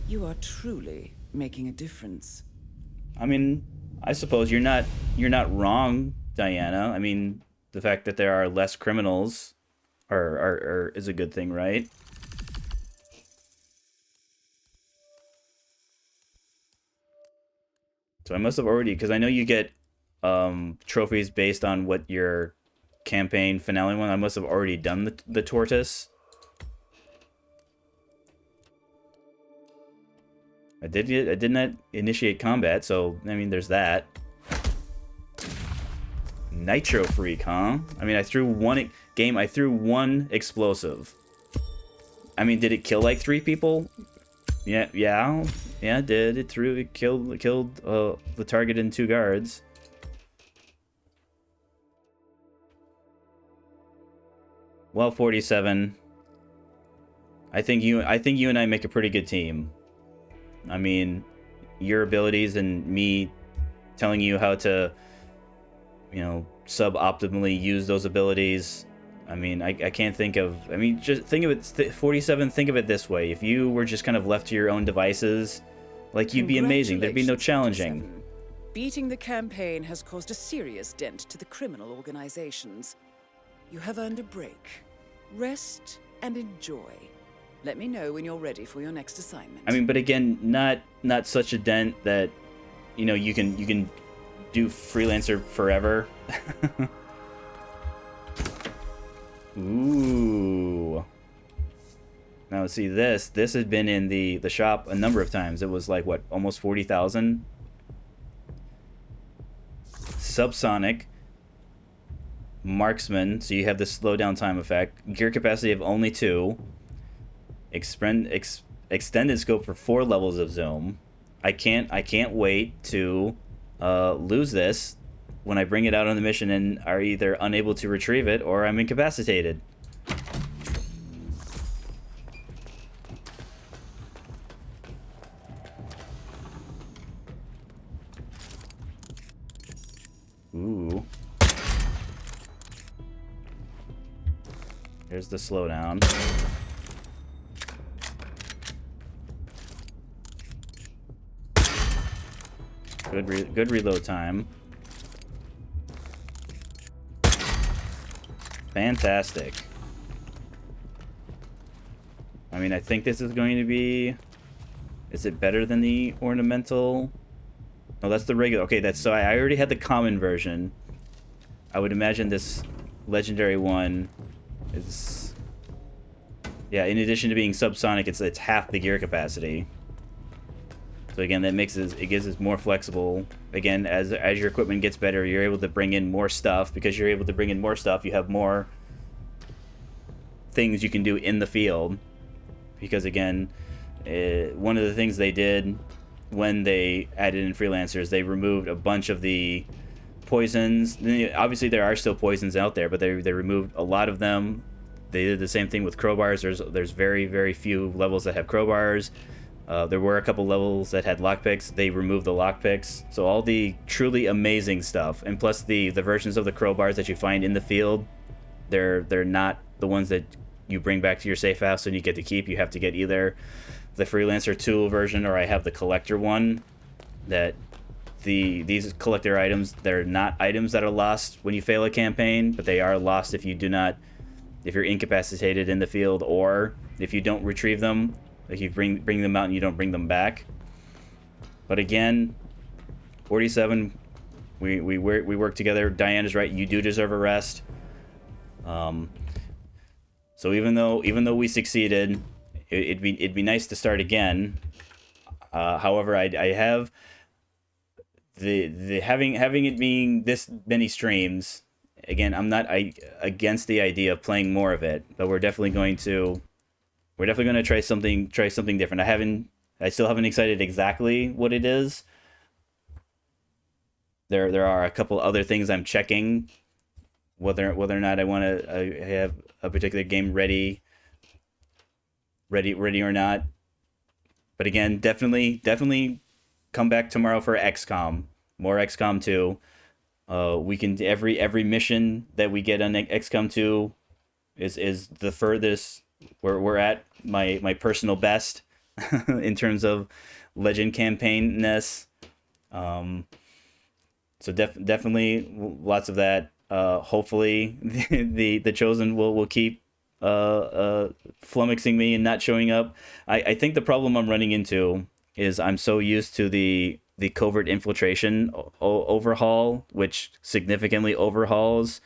You are truly making a difference. I mean, I suppose you're not wrong, Diana. I mean, the fact that there are less criminals is a good thing, right? So I must have already, because I know you get trophies based on what your campaign finale one. I must have already done the tortoise. I did not initiate combat, so I mean there's that. Nitro freak, huh? I mean, I threw one explosive. I mean, did it kill like 3 people? Yeah. Yeah, it did. It killed the target and 2 guards. Well, 47. I think you and I make a pretty good team. I mean, your abilities and me telling you how to, you know, sub-optimally use those abilities. I mean, I can't think of... I mean, just think of it... 47, think of it this way. If you were just kind of left to your own devices, like, you'd be amazing. There'd be no challenging. 47. Beating the campaign has caused a serious dent to the criminal organizations. You have earned a break. Rest and enjoy. Let me know when you're ready for your next assignment. I mean, but again, not such a dent that, you know, you can do Freelancer forever. Ooh. Now let's see, this had been in the shop a number of times. It was like, what, almost 40,000? Subsonic. Marksman, so you have the slowdown time effect. Gear capacity of only 2. Extended scope for 4 levels of zoom. I can't wait to lose this when I bring it out on the mission and are either unable to retrieve it or I'm incapacitated. Ooh. Here's the slowdown. Good reload time. Fantastic. I mean, I think this is going to be... Is it better than the ornamental? No, that's the regular. Okay, that's... So I already had the common version. I would imagine this legendary one is... Yeah, in addition to being subsonic, it's half the gear capacity. So again, that it gives us more flexible. Again, as your equipment gets better, you're able to bring in more stuff. Because you're able to bring in more stuff, you have more things you can do in the field. Because again, one of the things they did when they added in Freelancers, they removed a bunch of the poisons. Obviously, there are still poisons out there, but they removed a lot of them. They did the same thing with crowbars. There's very, very few levels that have crowbars. There were a couple levels that had lockpicks. They removed the lockpicks. So all the truly amazing stuff, and plus the versions of the crowbars that you find in the field, they're not the ones that you bring back to your safe house and you get to keep. You have to get either the Freelancer tool version or I have the collector one. That these collector items, they're not items that are lost when you fail a campaign, but they are lost if you're incapacitated in the field or if you don't retrieve them. Like you bring them out and you don't bring them back. But again, 47, we work together. Diane is right. You do deserve a rest. So even though we succeeded, it'd be nice to start again. However, I have the having it being this many streams. Again, I'm not against the idea of playing more of it, but we're definitely going to try something different. I still haven't decided exactly what it is. There are a couple other things I'm checking, whether or not I want to have a particular game ready or not. But again, definitely come back tomorrow for XCOM, more XCOM 2. We can every mission that we get on XCOM 2 is the furthest we're at my personal best in terms of legend campaign-ness. So definitely lots of that. Hopefully the Chosen will keep flummoxing me and not showing up. I think the problem I'm running into is I'm so used to the covert infiltration overhaul, which significantly overhauls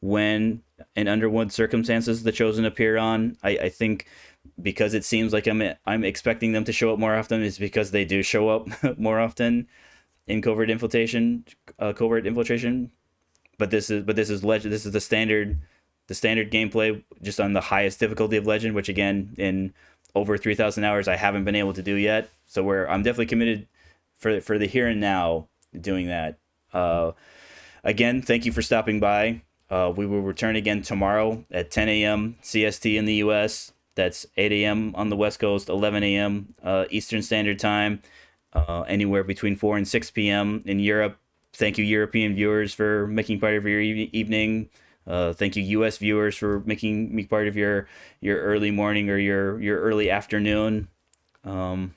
when and under what circumstances the Chosen appear on. I think because it seems like I'm expecting them to show up more often is because they do show up more often in covert infiltration. But this is Legend. This is the standard gameplay, just on the highest difficulty of Legend, which again in over 3,000 hours I haven't been able to do yet. So I'm definitely committed for the here and now doing that. Again, thank you for stopping by. We will return again tomorrow at 10 a.m. CST in the U.S. That's 8 a.m. on the West Coast, 11 a.m. Eastern Standard Time, anywhere between 4 and 6 p.m. in Europe. Thank you, European viewers, for making part of your evening. Thank you, U.S. viewers, for making me part of your early morning or your early afternoon. The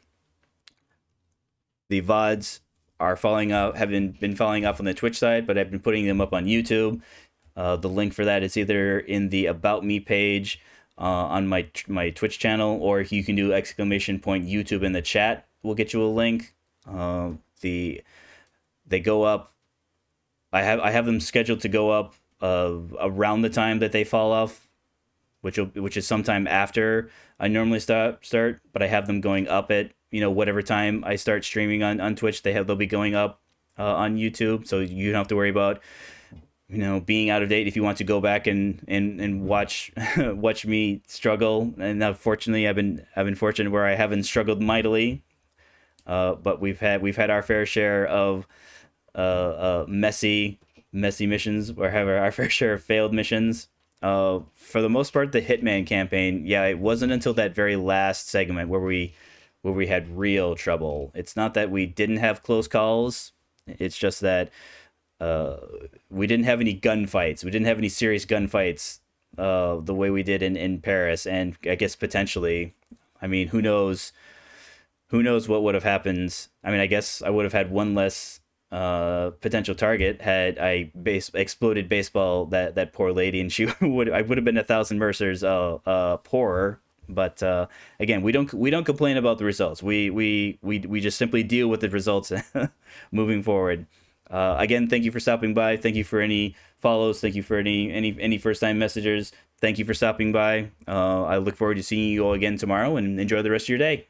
VODs are falling out, have been falling off on the Twitch side, but I've been putting them up on YouTube. The link for that is either in the About Me page on my Twitch channel, or you can do !YouTube in the chat. We'll get you a link. They go up. I have them scheduled to go up around the time that they fall off, which is sometime after I normally start. But I have them going up at whatever time I start streaming on Twitch. They'll be going up on YouTube, so you don't have to worry about being out of date if you want to go back and watch watch me struggle. And fortunately, I've been fortunate where I haven't struggled mightily. But we've had our fair share of messy missions, or have our fair share of failed missions. For the most part, the Hitman campaign, it wasn't until that very last segment where we had real trouble. It's not that we didn't have close calls. It's just that we didn't have any gunfights. We didn't have any serious gunfights the way we did in Paris. And I guess potentially, who knows what would have happened. I guess I would have had one less potential target had I exploded baseball that poor lady, and I would have been 1,000 Mercers poorer. But again, we don't complain about the results. We just simply deal with the results moving forward. Again, thank you for stopping by. Thank you for any follows. Thank you for any first time messengers. Thank you for stopping by. I look forward to seeing you all again tomorrow, and enjoy the rest of your day.